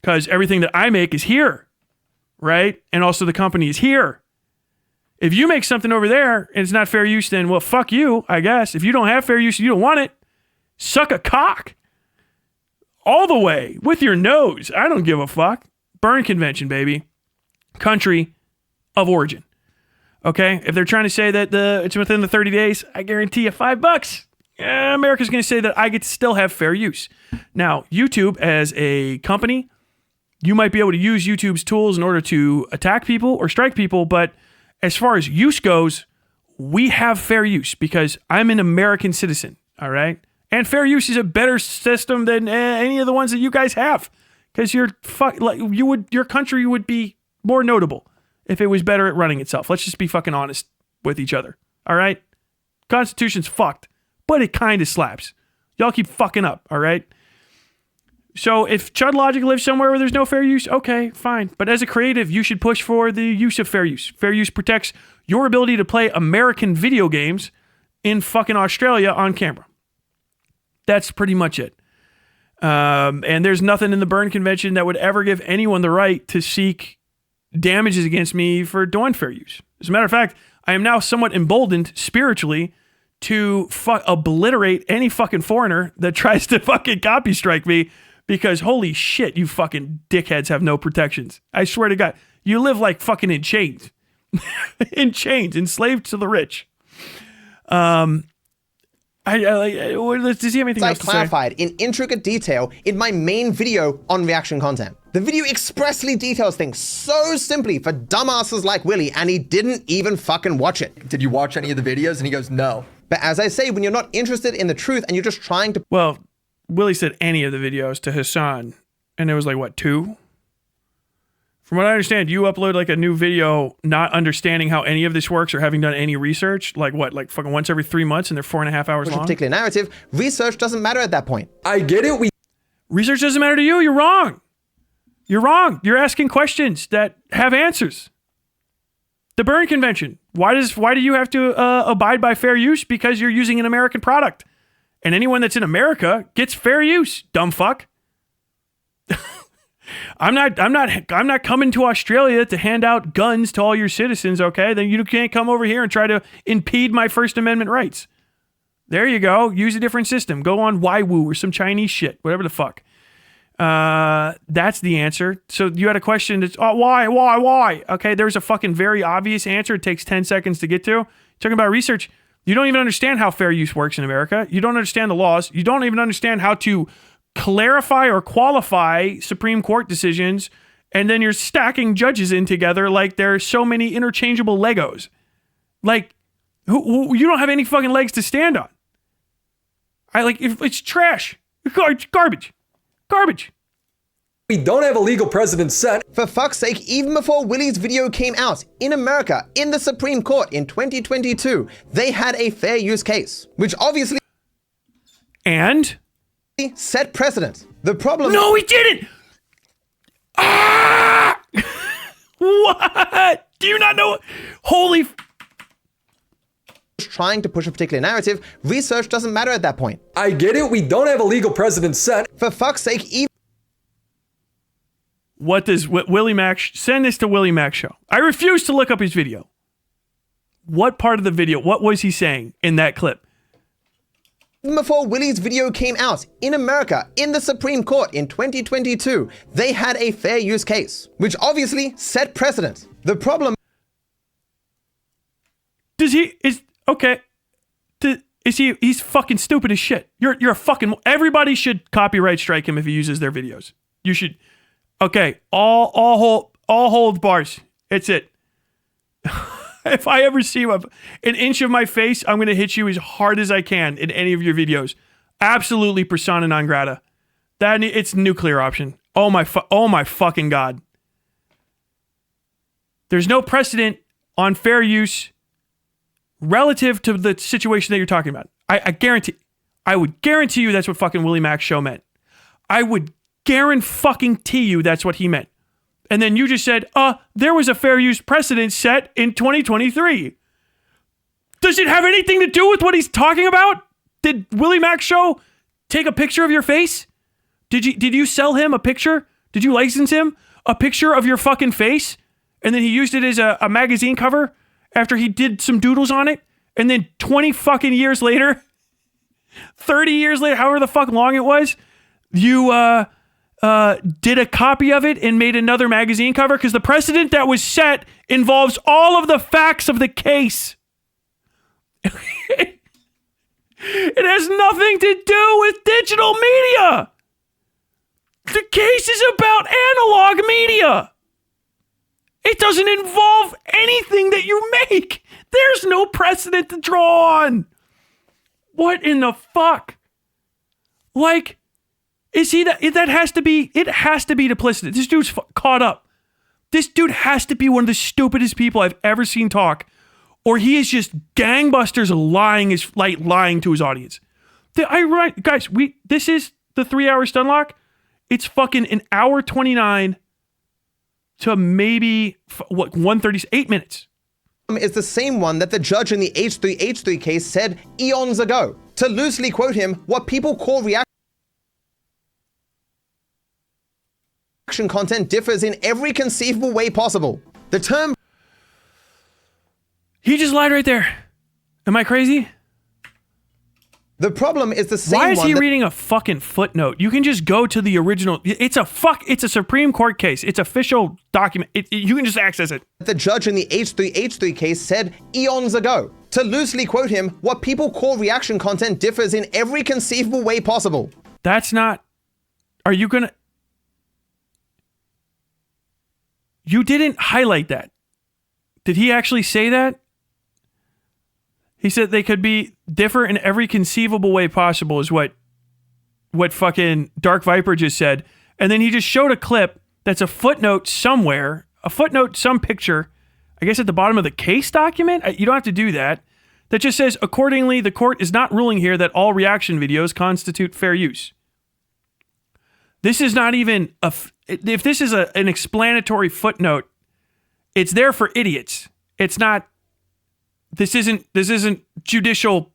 Because everything that I make is here. Right? And also the company is here. If you make something over there and it's not fair use, then well, fuck you, I guess. If you don't have fair use, you don't want it. Suck a cock. All the way with your nose. I don't give a fuck. Berne Convention, baby. Country of origin. Okay? If they're trying to say that it's within the 30 days, I guarantee you $5. America's going to say that I get to still have fair use. Now, YouTube as a company, you might be able to use YouTube's tools in order to attack people or strike people, but as far as use goes, we have fair use because I'm an American citizen, all right? And fair use is a better system than any of the ones that you guys have because your country would be more notable if it was better at running itself. Let's just be fucking honest with each other, all right? Constitution's fucked, but it kind of slaps. Y'all keep fucking up, all right? So if Chud Logic lives somewhere where there's no fair use, okay, fine. But as a creative, you should push for the use of fair use. Fair use protects your ability to play American video games in fucking Australia on camera. That's pretty much it. And there's nothing in the Berne Convention that would ever give anyone the right to seek damages against me for doing fair use. As a matter of fact, I am now somewhat emboldened spiritually to obliterate any fucking foreigner that tries to fucking copy strike me. Because holy shit, you fucking dickheads have no protections. I swear to God, you live like fucking in chains. In chains, enslaved to the rich. Does he have anything else to say? Clarified in intricate detail in my main video on reaction content. The video expressly details things so simply for dumbasses like Willie, and he didn't even fucking watch it. Did you watch any of the videos? And he goes, no. But as I say, when you're not interested in the truth and you're just trying to... Well, Willie said any of the videos to Hassan, and it was like, what, 2? From what I understand, you upload like a new video not understanding how any of this works or having done any research, like what, like fucking once every 3 months and they're 4.5 hours long? A particular narrative, research doesn't matter at that point. I get it. Research doesn't matter to you. You're wrong. You're wrong. You're asking questions that have answers. The Berne Convention. Why do you have to abide by fair use? Because you're using an American product. And anyone that's in America gets fair use, dumb fuck. I'm not coming to Australia to hand out guns to all your citizens, okay? Then you can't come over here and try to impede my First Amendment rights. There you go. Use a different system. Go on Waiwu or some Chinese shit, whatever the fuck. That's the answer. So you had a question that's, why? Okay, there's a fucking very obvious answer. It takes 10 seconds to get to. Talking about research. You don't even understand how fair use works in America. You don't understand the laws. You don't even understand how to clarify or qualify Supreme Court decisions. And then you're stacking judges in together like there's so many interchangeable Legos. Like, you don't have any fucking legs to stand on. It's trash. Garbage. We don't have a legal precedent set. For fuck's sake, even before Willie's video came out, in America, in the Supreme Court in 2022, they had a fair use case, which obviously and set precedent. The problem— No, he didn't! Ah! What? Do you not know? Holy... Trying to push a particular narrative, research doesn't matter at that point. I get it, we don't have a legal precedent set. For fuck's sake, even— What does Willie Mac... Send this to Willie Mac Show. I refuse to look up his video. What part of the video? What was he saying in that clip? Before Willie's video came out, in America, in the Supreme Court in 2022, they had a fair use case, which obviously set precedent. The problem— He's fucking stupid as shit. You're a fucking... Everybody should copyright strike him if he uses their videos. You should... Okay, all hold bars. It's it. If I ever see an inch of my face, I'm going to hit you as hard as I can in any of your videos. Absolutely persona non grata. It's nuclear option. Oh my fucking God. There's no precedent on fair use relative to the situation that you're talking about. I would guarantee you that's what fucking Willie Mac's show meant. I would guarantee you that's what he meant. And then you just said, there was a fair use precedent set in 2023. Does it have anything to do with what he's talking about? Did Willie Mac's show take a picture of your face? Did you sell him a picture? Did you license him a picture of your fucking face? And then he used it as a magazine cover after he did some doodles on it? And then 20 fucking years later, 30 years later, however the fuck long it was, you did a copy of it and made another magazine cover? Because the precedent that was set involves all of the facts of the case. It has nothing to do with digital media. The case is about analog media. It doesn't involve anything that you make. There's no precedent to draw on. What in the fuck? Like, is he that has to be, it has to be duplicitous. This dude's caught up. This dude has to be one of the stupidest people I've ever seen talk, or he is just gangbusters lying to his audience. Guys, this is the 3-hour Stunlock. It's fucking an hour 29 to maybe 138 minutes. Is the same one that the judge in the H3H3 case said eons ago. To loosely quote him, what people call reaction content differs in every conceivable way possible. The term... He just lied right there. Am I crazy? The problem is the same one. Why is he reading a fucking footnote? You can just go to the original. It's a Supreme Court case. It's official document. You can just access it. The judge in the H3H3 case said eons ago. To loosely quote him, what people call reaction content differs in every conceivable way possible. That's not... Are you gonna... You didn't highlight that. Did he actually say that? He said they could differ in every conceivable way possible is what fucking Dark Viper just said. And then he just showed a clip that's a footnote somewhere, some picture, I guess at the bottom of the case document. You don't have to do that. That just says, accordingly, the court is not ruling here that all reaction videos constitute fair use. This is not even if this is an explanatory footnote, it's there for idiots. It's not, this isn't judicial.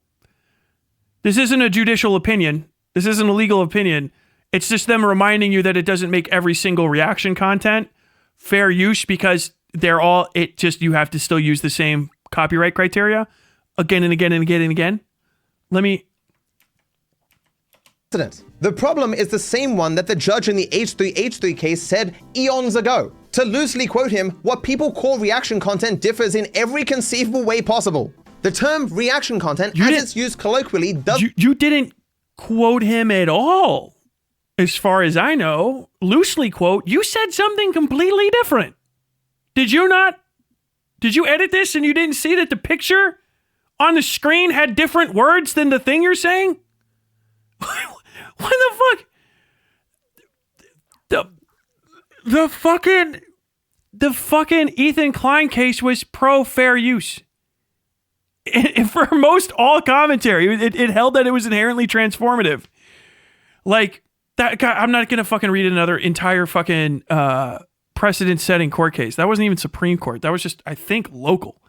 This isn't a judicial opinion. This isn't a legal opinion. It's just them reminding you that it doesn't make every single reaction content fair use because they're all, you have to still use the same copyright criteria again and again and again and again. The problem is the same one that the judge in the H3H3 case said eons ago. To loosely quote him, what people call reaction content differs in every conceivable way possible. The term reaction content, as it's used colloquially, does... You didn't quote him at all. As far as I know, loosely quote, you said something completely different. Did you not? Did you edit this and you didn't see that the picture on the screen had different words than the thing you're saying? What the fuck? The fucking Ethan Klein case was pro fair use. And for most all commentary, it held that it was inherently transformative. Like, that guy, I'm not gonna fucking read another entire fucking precedent-setting court case. That wasn't even Supreme Court. That was just, I think, local.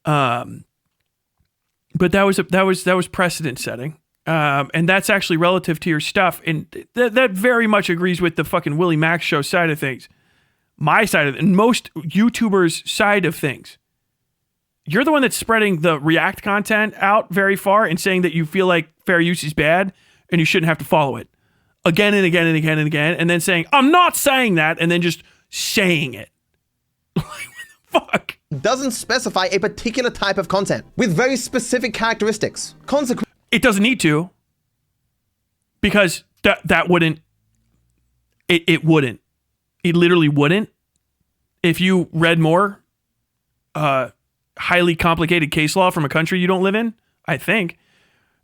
But that was precedent-setting. And that's actually relative to your stuff. And that very much agrees with the fucking Willie Max show side of things. My side of it, and most YouTubers' side of things. You're the one that's spreading the React content out very far and saying that you feel like fair use is bad and you shouldn't have to follow it. Again and again and again and again. And then saying, I'm not saying that. And then just saying it. What the fuck? Doesn't specify a particular type of content with very specific characteristics. It doesn't need to, because that wouldn't, it wouldn't. It literally wouldn't. If you read more highly complicated case law from a country you don't live in, I think,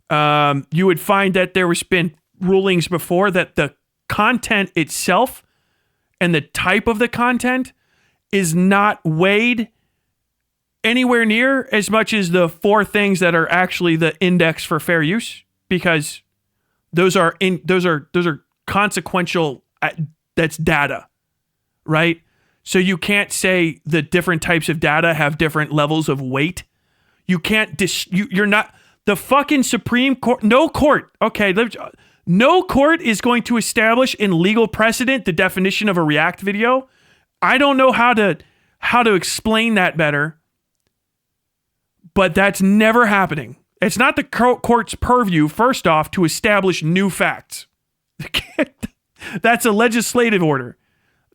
you would find that there has been rulings before that the content itself and the type of the content is not weighed anywhere near as much as the four things that are actually the index for fair use, because those are consequential. That's data, right? So you can't say the different types of data have different levels of weight. You can't you're not the fucking Supreme Court. No court is going to establish in legal precedent the definition of a React video. I don't know how to explain that better. But that's never happening. It's not the court's purview, first off, to establish new facts. That's a legislative order.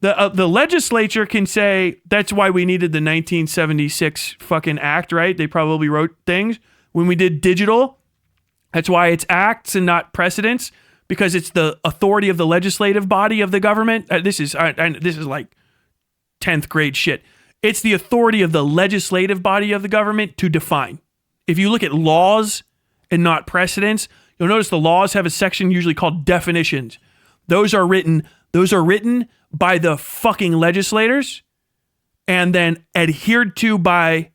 The legislature can say, that's why we needed the 1976 fucking act, right? They probably wrote things. When we did digital, that's why it's acts and not precedents, because it's the authority of the legislative body of the government. This is like 10th grade shit. It's the authority of the legislative body of the government to define. If you look at laws and not precedents, you'll notice the laws have a section usually called definitions. Those are written by the fucking legislators and then adhered to by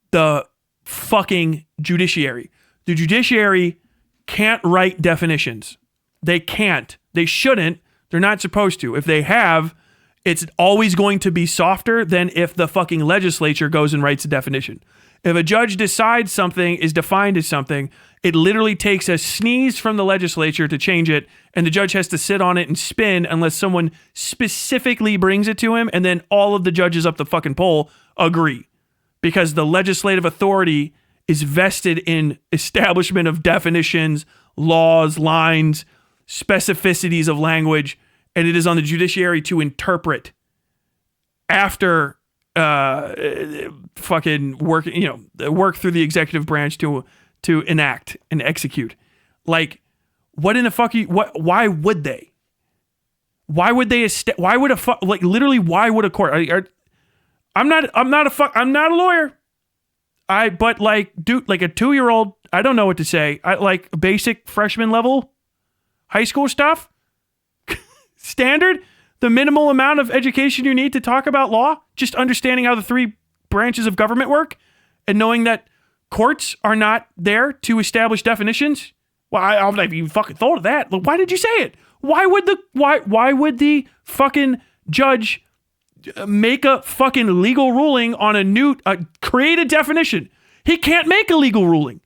the fucking judiciary. The judiciary can't write definitions. They can't. They shouldn't. They're not supposed to. If they have, it's always going to be softer than if the fucking legislature goes and writes a definition. If a judge decides something is defined as something, it literally takes a sneeze from the legislature to change it, and the judge has to sit on it and spin unless someone specifically brings it to him, and then all of the judges up the fucking pole agree. Because the legislative authority is vested in establishment of definitions, laws, lines, specificities of language, and it is on the judiciary to interpret after fucking work through the executive branch to enact and execute. Like, what in the fuck? Why would they? Why would they? Why would why would a court? I'm not a lawyer. But a 2-year-old, I don't know what to say. I like basic freshman level high school stuff. Standard, the minimal amount of education you need to talk about law, just understanding how the three branches of government work and knowing that courts are not there to establish definitions. Well, I've never even fucking thought of that. Why did you say it? Why would the fucking judge make a fucking legal ruling on a new, create a definition. He can't make a legal ruling.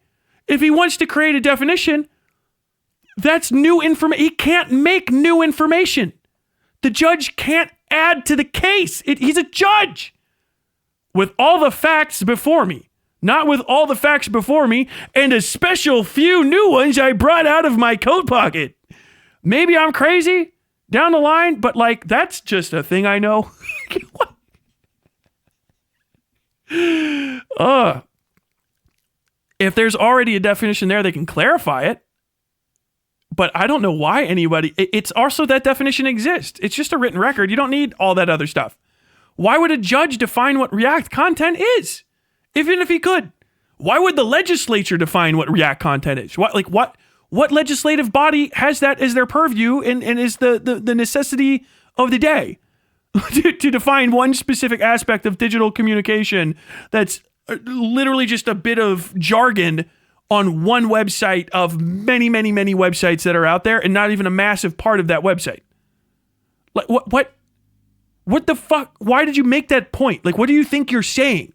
If he wants to create a definition, that's new information. He can't make new information. The judge can't add to the case. He's a judge. With all the facts before me, not with all the facts before me, and a special few new ones I brought out of my coat pocket. Maybe I'm crazy down the line, but like, that's just a thing I know. If there's already a definition there, they can clarify it. But I don't know why anybody, it's also that definition exists. It's just a written record. You don't need all that other stuff. Why would a judge define what React content is? Even if he could. Why would the legislature define what React content is? What legislative body has that as their purview and is the necessity of the day to define one specific aspect of digital communication that's literally just a bit of jargon on one website of many, many, many websites that are out there and not even a massive part of that website? Like, what the fuck? Why did you make that point? Like, what do you think you're saying?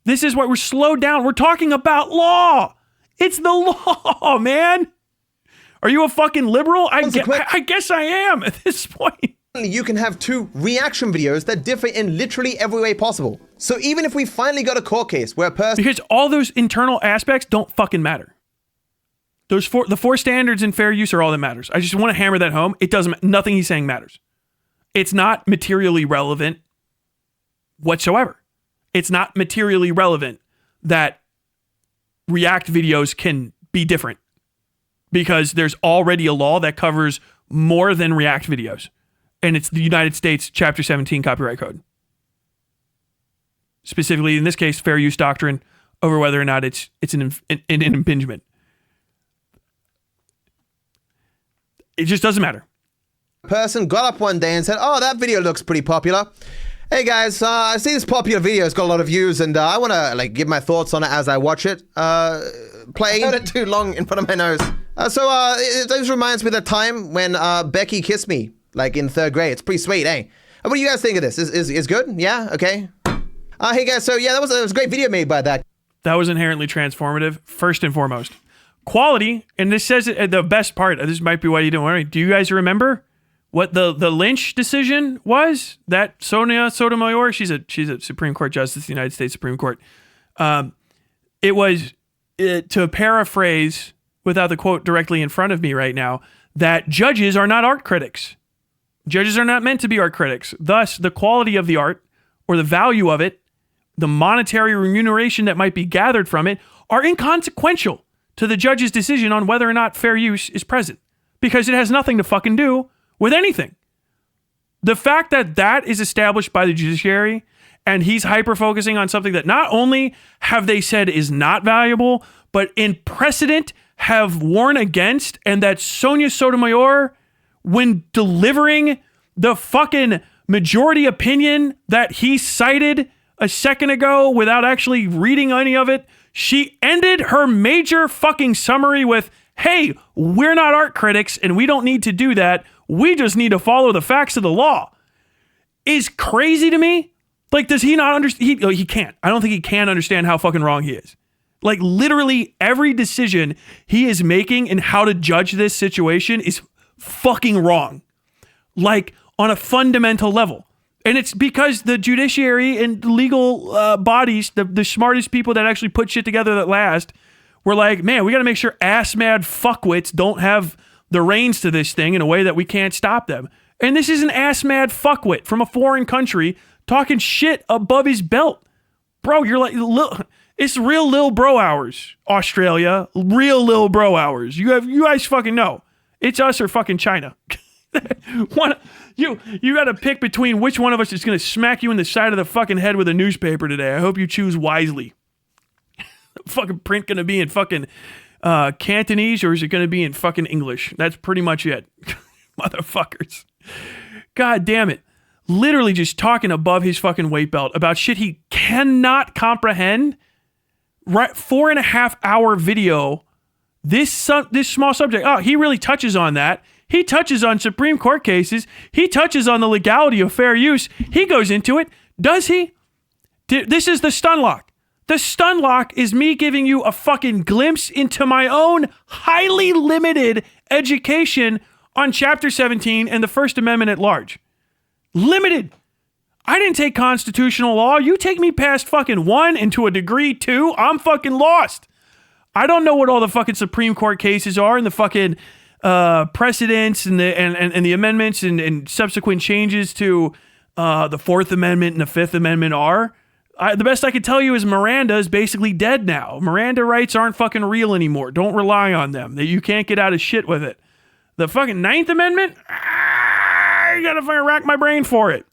This is why we're slowed down. We're talking about law. It's the law, man. Are you a fucking liberal? I guess I am at this point. You can have two reaction videos that differ in literally every way possible. So even if we finally got a court case where a person... Because all those internal aspects don't fucking matter. The four standards in fair use are all that matters. I just want to hammer that home. It doesn't... Nothing he's saying matters. It's not materially relevant whatsoever. It's not materially relevant that React videos can be different. Because there's already a law that covers more than React videos. And it's the United States Chapter 17 Copyright Code. Specifically, in this case, fair use doctrine over whether or not it's an impingement. It just doesn't matter. Person got up one day and said, "Oh, that video looks pretty popular. Hey guys, I see this popular video. It's got a lot of views, and I want to give my thoughts on it as I watch it. Play. I held it too long in front of my nose. This reminds me of the time when Becky kissed me, in 3rd grade. It's pretty sweet, eh? What do you guys think of this? Is good? Yeah, okay. Hey guys, so yeah, that was a great video made by that. That was inherently transformative, first and foremost. Quality, and this says it, the best part. This might be why you didn't worry. Do you guys remember what the Lynch decision was? That Sonia Sotomayor, she's a Supreme Court justice, the United States Supreme Court. It was, to paraphrase, without the quote directly in front of me right now, that judges are not art critics. Judges are not meant to be art critics. Thus, the quality of the art or the value of it, the monetary remuneration that might be gathered from it, are inconsequential to the judge's decision on whether or not fair use is present, because it has nothing to fucking do with anything. The fact that that is established by the judiciary and he's hyper-focusing on something that not only have they said is not valuable, but in precedent have warned against, and that Sonia Sotomayor, when delivering the fucking majority opinion that he cited a second ago without actually reading any of it, she ended her major fucking summary with, "Hey, we're not art critics and we don't need to do that. We just need to follow the facts of the law," is crazy to me. Does he not understand? He can't. I don't think he can understand how fucking wrong he is. Literally every decision he is making and how to judge this situation is fucking wrong. On a fundamental level. And it's because the judiciary and legal bodies, the smartest people that actually put shit together that last, were like, man, we got to make sure ass-mad fuckwits don't have the reins to this thing in a way that we can't stop them. And this is an ass-mad fuckwit from a foreign country talking shit above his belt. Bro, you're it's real lil bro hours, Australia. Real lil bro hours. You guys fucking know. It's us or fucking China. You got to pick between which one of us is going to smack you in the side of the fucking head with a newspaper today. I hope you choose wisely. Fucking print going to be in fucking Cantonese, or is it going to be in fucking English? That's pretty much it. Motherfuckers. God damn it. Literally just talking above his fucking weight belt about shit he cannot comprehend. Right, 4.5 hour video. This small subject. Oh, he really touches on that. He touches on Supreme Court cases. He touches on the legality of fair use. He goes into it. Does he? This is the stun lock. The stun lock is me giving you a fucking glimpse into my own highly limited education on Chapter 17 and the First Amendment at large. Limited. I didn't take constitutional law. You take me past fucking 1 and to a degree 2, I'm fucking lost. I don't know what all the fucking Supreme Court cases are and the fucking precedents and the amendments and subsequent changes to the Fourth Amendment and the Fifth Amendment are. The best I could tell you is Miranda is basically dead now. Miranda rights aren't fucking real anymore. Don't rely on them. You can't get out of shit with it. The fucking Ninth Amendment, you gotta fucking rack my brain for it.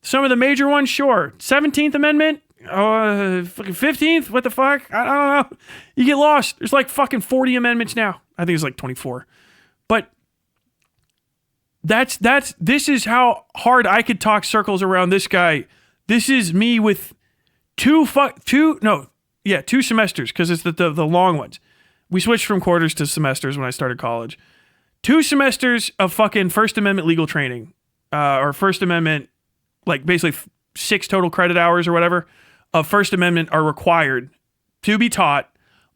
Some of the major ones, sure. 17th Amendment, fucking 15th, what the fuck? I don't know. You get lost. There's like fucking 40 amendments now. I think it's like 24. But this is how hard I could talk circles around this guy. This is me with two semesters, because it's the long ones. We switched from quarters to semesters when I started college. 2 semesters of fucking First Amendment legal training, or First Amendment, like basically 6 total credit hours or whatever of First Amendment are required to be taught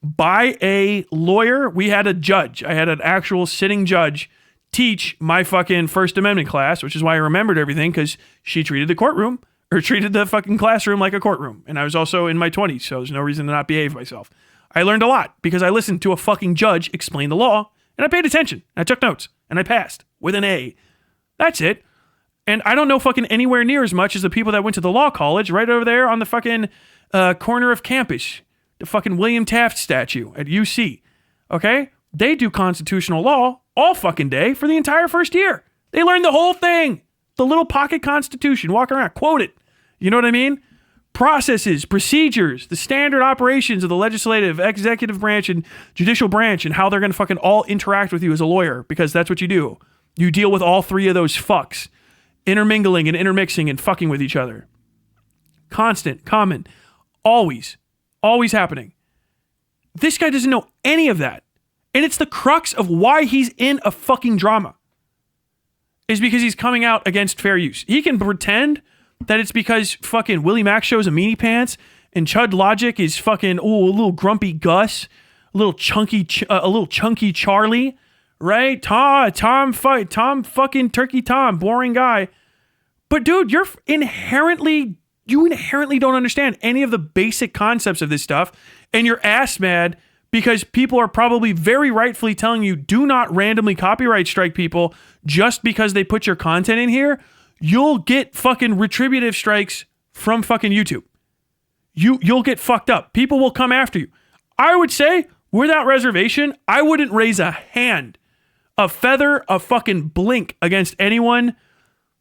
by a lawyer. We had a judge. I had an actual sitting judge teach my fucking First Amendment class, which is why I remembered everything, because she treated the fucking classroom like a courtroom. And I was also in my 20s, so there's no reason to not behave myself. I learned a lot because I listened to a fucking judge explain the law, and I paid attention. I took notes, and I passed with an A. That's it. And I don't know fucking anywhere near as much as the people that went to the law college right over there on the fucking corner of campus. The fucking William Taft statue at UC. Okay? They do constitutional law all fucking day for the entire first year. They learn the whole thing. The little pocket constitution. Walk around. Quote it. You know what I mean? Processes, procedures, the standard operations of the legislative, executive branch, and judicial branch, and how they're going to fucking all interact with you as a lawyer, because that's what you do. You deal with all 3 of those fucks. Intermingling and intermixing and fucking with each other. Constant, common, always happening. This guy doesn't know any of that. And it's the crux of why he's in a fucking drama. Is because he's coming out against fair use. He can pretend that it's because fucking Willie Mack shows a meanie pants and Chud Logic is fucking, a little grumpy Gus, a little chunky Charlie, right? Tom fucking Turkey Tom, boring guy. But dude, you inherently don't understand any of the basic concepts of this stuff, and you're ass mad because people are probably very rightfully telling you do not randomly copyright strike people just because they put your content in here. You'll get fucking retributive strikes from fucking YouTube. You'll get fucked up. People will come after you. I would say, without reservation, I wouldn't raise a hand, a feather, a fucking blink against anyone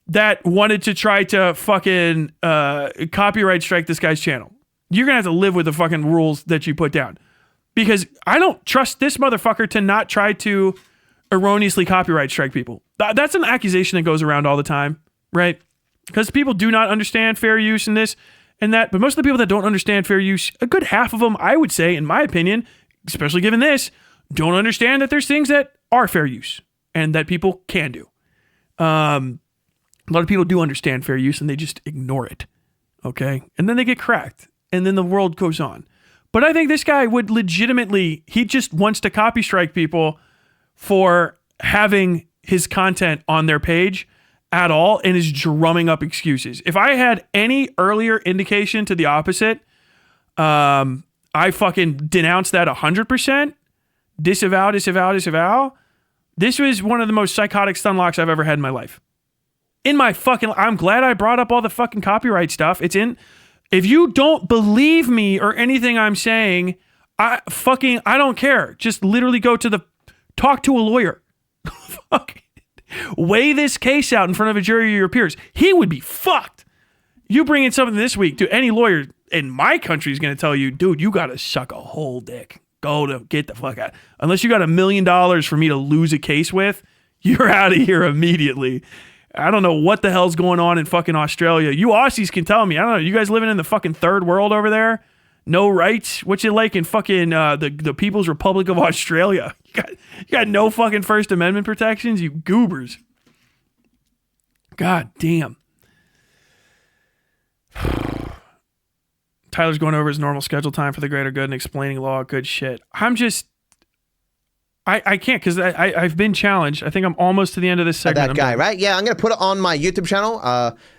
that wanted to try to fucking copyright strike this guy's channel. You're going to have to live with the fucking rules that you put down. Because I don't trust this motherfucker to not try to erroneously copyright strike people. That's an accusation that goes around all the time, right? Because people do not understand fair use and this and that. But most of the people that don't understand fair use, a good half of them, I would say, in my opinion, especially given this, don't understand that there's things that are fair use and that people can do. A lot of people do understand fair use and they just ignore it. Okay? And then they get cracked. And then the world goes on. But I think this guy would legitimately, he just wants to copy strike people for having his content on their page at all and is drumming up excuses. If I had any earlier indication to the opposite, I fucking denounce that 100%. Disavow. This was one of the most psychotic stun locks I've ever had in my life. I'm glad I brought up all the fucking copyright stuff. If you don't believe me or anything I'm saying, I don't care. Just literally talk to a lawyer. Weigh this case out in front of a jury or your peers. He would be fucked. You bring in something this week to any lawyer in my country is going to tell you, dude, you got to suck a whole dick. Get the fuck out. Unless you got $1 million for me to lose a case with, you're out of here immediately. I don't know what the hell's going on in fucking Australia. You Aussies can tell me. I don't know. You guys living in the fucking third world over there? No rights? What's it like in fucking the People's Republic of Australia? You got no fucking First Amendment protections, you goobers. God damn. Tyler's going over his normal schedule time for the greater good and explaining law. Good shit. I can't because I've been challenged. I think I'm almost to the end of this segment. That guy, right? Yeah, I'm going to put it on my YouTube channel.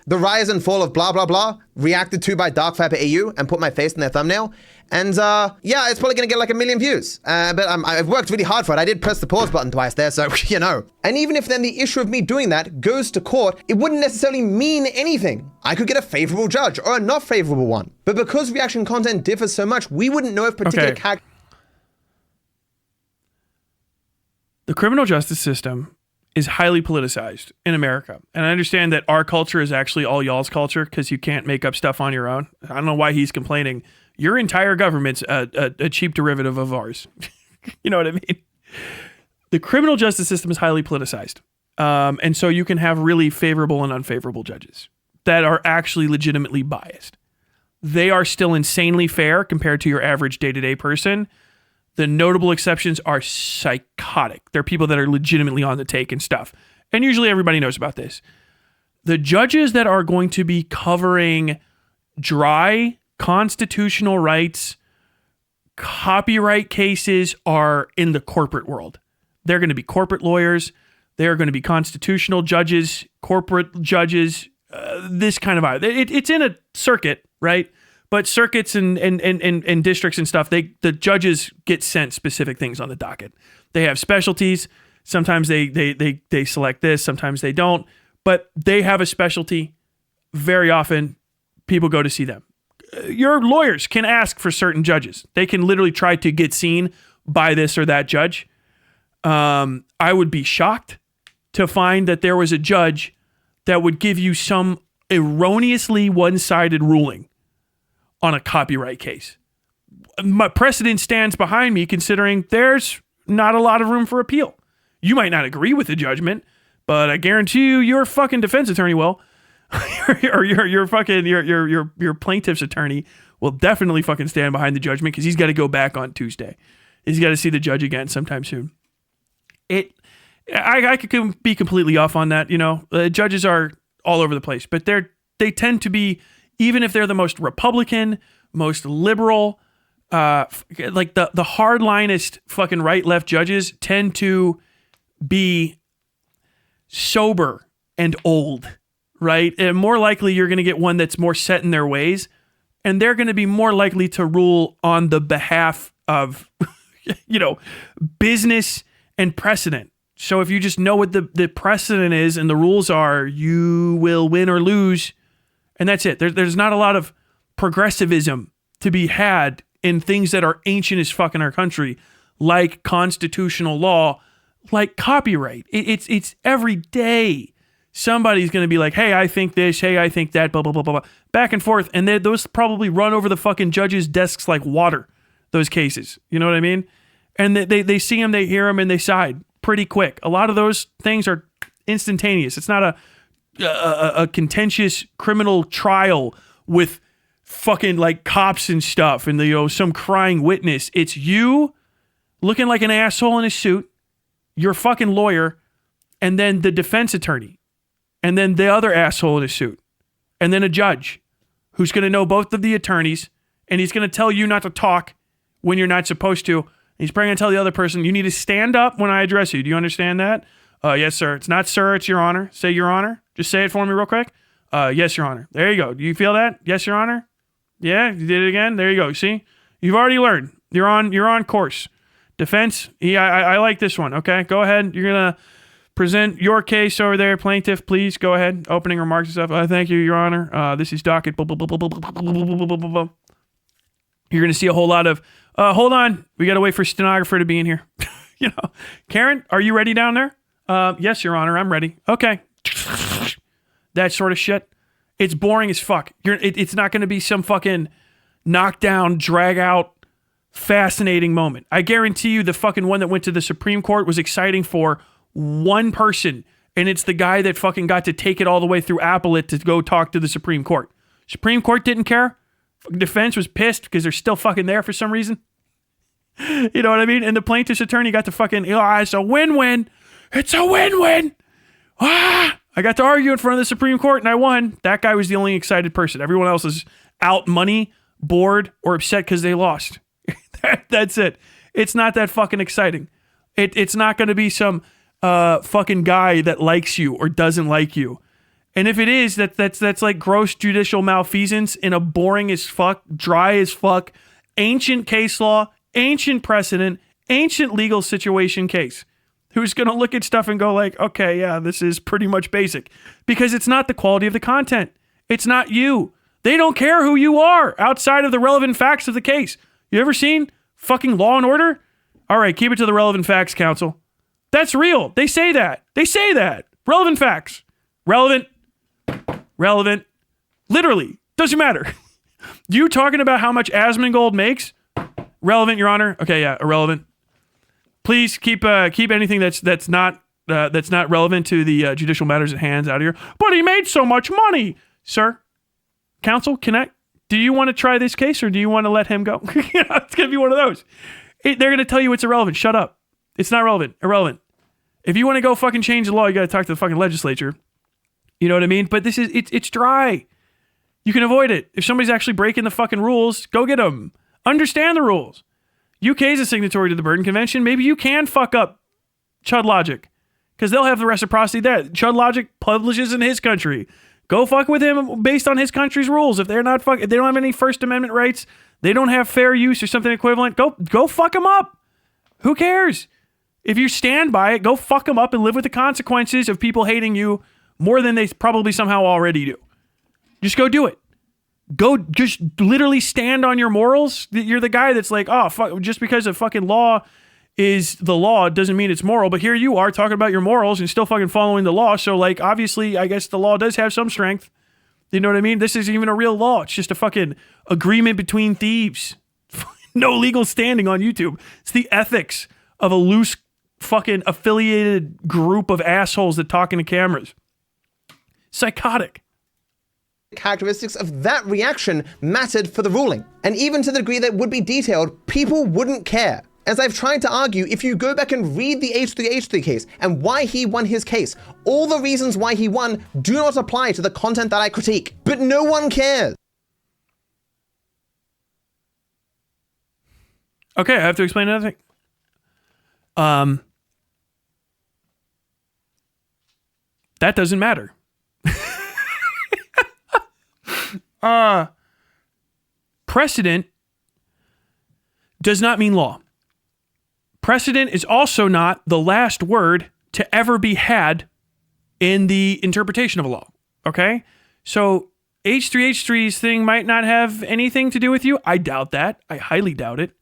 The rise and fall of blah, blah, blah, reacted to by DarkViperAu, and put my face in their thumbnail. And yeah, it's probably going to get like 1 million views. But I've worked really hard for it. I did press the pause button twice there, so, you know. And even if then the issue of me doing that goes to court, it wouldn't necessarily mean anything. I could get a favorable judge or a not favorable one. But because reaction content differs so much, we wouldn't know if particular characters... The criminal justice system is highly politicized in America. And I understand that our culture is actually all y'all's culture because you can't make up stuff on your own. I don't know why he's complaining. Your entire government's a cheap derivative of ours. You know what I mean? The criminal justice system is highly politicized. And so you can have really favorable and unfavorable judges that are actually legitimately biased. They are still insanely fair compared to your average day-to-day person. The notable exceptions are psychotic. They're people that are legitimately on the take and stuff. And usually everybody knows about this. The judges that are going to be covering dry constitutional rights, copyright cases are in the corporate world. They're going to be corporate lawyers. They're going to be constitutional judges, corporate judges, this kind of vibe. It's in a circuit, right? But circuits and districts and stuff, the judges get sent specific things on the docket. They have specialties. Sometimes they select this, sometimes they don't. But they have a specialty. Very often, people go to see them. Your lawyers can ask for certain judges. They can literally try to get seen by this or that judge. I would be shocked to find that there was a judge that would give you some erroneously one-sided ruling on a copyright case. My precedent stands behind me considering there's not a lot of room for appeal. You might not agree with the judgment, but I guarantee you your fucking defense attorney will. Or your plaintiff's attorney will definitely fucking stand behind the judgment because he's got to go back on Tuesday. He's got to see the judge again sometime soon. I could be completely off on that, you know. Judges are all over the place, but they tend to be, even if they're the most Republican, most liberal, like the hardlinest fucking right-left judges tend to be sober and old, right? And more likely you're going to get one that's more set in their ways, and they're going to be more likely to rule on the behalf of, you know, business and precedent. So if you just know what the precedent is and the rules are, you will win or lose. And that's it. There's not a lot of progressivism to be had in things that are ancient as fuck in our country, like constitutional law, like copyright. It's every day. Somebody's going to be like, hey, I think this, hey, I think that, blah, blah, blah, blah, blah. Back and forth. And those probably run over the fucking judges' desks like water, those cases. You know what I mean? And they see them, they hear them, and they side pretty quick. A lot of those things are instantaneous. It's not a contentious criminal trial with fucking like cops and stuff and some crying witness. It's you looking like an asshole in a suit, your fucking lawyer, and then the defense attorney, and then the other asshole in a suit, and then a judge who's going to know both of the attorneys, and he's going to tell you not to talk when you're not supposed to. He's probably going to tell the other person, you need to stand up when I address you. Do you understand that? Yes, sir. It's not sir, it's your honor. Say your honor. Just say it for me real quick. Yes, your honor. There you go. Do you feel that? Yes, your honor. Yeah, you did it again. There you go. See? You've already learned. You're on course. Defense, I like this one. Okay, go ahead. You're going to present your case over there. Plaintiff, please go ahead. Opening remarks and stuff. Thank you, your honor. This is docket. You're going to see a whole lot of, hold on. We got to wait for stenographer to be in here. You know, Karen, are you ready down there? Yes, your honor. I'm ready. Okay. That sort of shit. It's boring as fuck. It's not going to be some fucking knockdown, drag out, fascinating moment. I guarantee you the fucking one that went to the Supreme Court was exciting for one person, and it's the guy that fucking got to take it all the way through Appellate to go talk to the Supreme Court. Supreme Court didn't care. defense was pissed because they're still fucking there for some reason. You know what I mean? And the plaintiff's attorney got to fucking, it's a win-win. It's a win-win. I got to argue in front of the Supreme Court and I won. That guy was the only excited person. Everyone else is out money, bored, or upset because they lost. That's it. It's not that fucking exciting. It's not going to be some fucking guy that likes you or doesn't like you. And if it is, that's like gross judicial malfeasance in a boring as fuck, dry as fuck, ancient case law, ancient precedent, ancient legal situation case. Who's going to look at stuff and go like, okay, yeah, this is pretty much basic. Because it's not the quality of the content. It's not you. They don't care who you are outside of the relevant facts of the case. You ever seen fucking Law and Order? All right, keep it to the relevant facts, counsel. That's real. They say that. They say that. Relevant facts. Relevant. Literally. Doesn't matter. You talking about how much Asmongold makes? Relevant, Your Honor. Okay, yeah, irrelevant. Please keep anything that's not relevant to the judicial matters at hand out of here. But he made so much money, sir. Counsel, do you want to try this case or do you want to let him go? It's gonna be one of those. They're gonna tell you it's irrelevant. Shut up. It's not relevant. Irrelevant. If you want to go fucking change the law, you got to talk to the fucking legislature. You know what I mean? But it's dry. You can avoid it. If somebody's actually breaking the fucking rules, go get them. Understand the rules. UK is a signatory to the Burden Convention. Maybe you can fuck up Chud Logic because they'll have the reciprocity there. Chud Logic publishes in his country. Go fuck with him based on his country's rules. If they don't have any First Amendment rights, they don't have fair use or something equivalent, go fuck them up. Who cares? If you stand by it, go fuck them up and live with the consequences of people hating you more than they probably somehow already do. Just go do it. Go just literally stand on your morals. You're the guy that's like, oh, fuck, just because a fucking law is the law doesn't mean it's moral. But here you are talking about your morals and still fucking following the law. So like, obviously, I guess the law does have some strength. You know what I mean? This isn't even a real law. It's just a fucking agreement between thieves. No legal standing on YouTube. It's the ethics of a loose fucking affiliated group of assholes that talk into cameras. Psychotic. Characteristics of that reaction mattered for the ruling. And even to the degree that would be detailed, people wouldn't care. As I've tried to argue, if you go back and read the H3H3 case and why he won his case, all the reasons why he won do not apply to the content that I critique. But no one cares. Okay, I have to explain another thing. That doesn't matter. Precedent does not mean law. Precedent is also not the last word to ever be had in the interpretation of a law. Okay? So H3H3's thing might not have anything to do with you. I doubt that. I highly doubt it.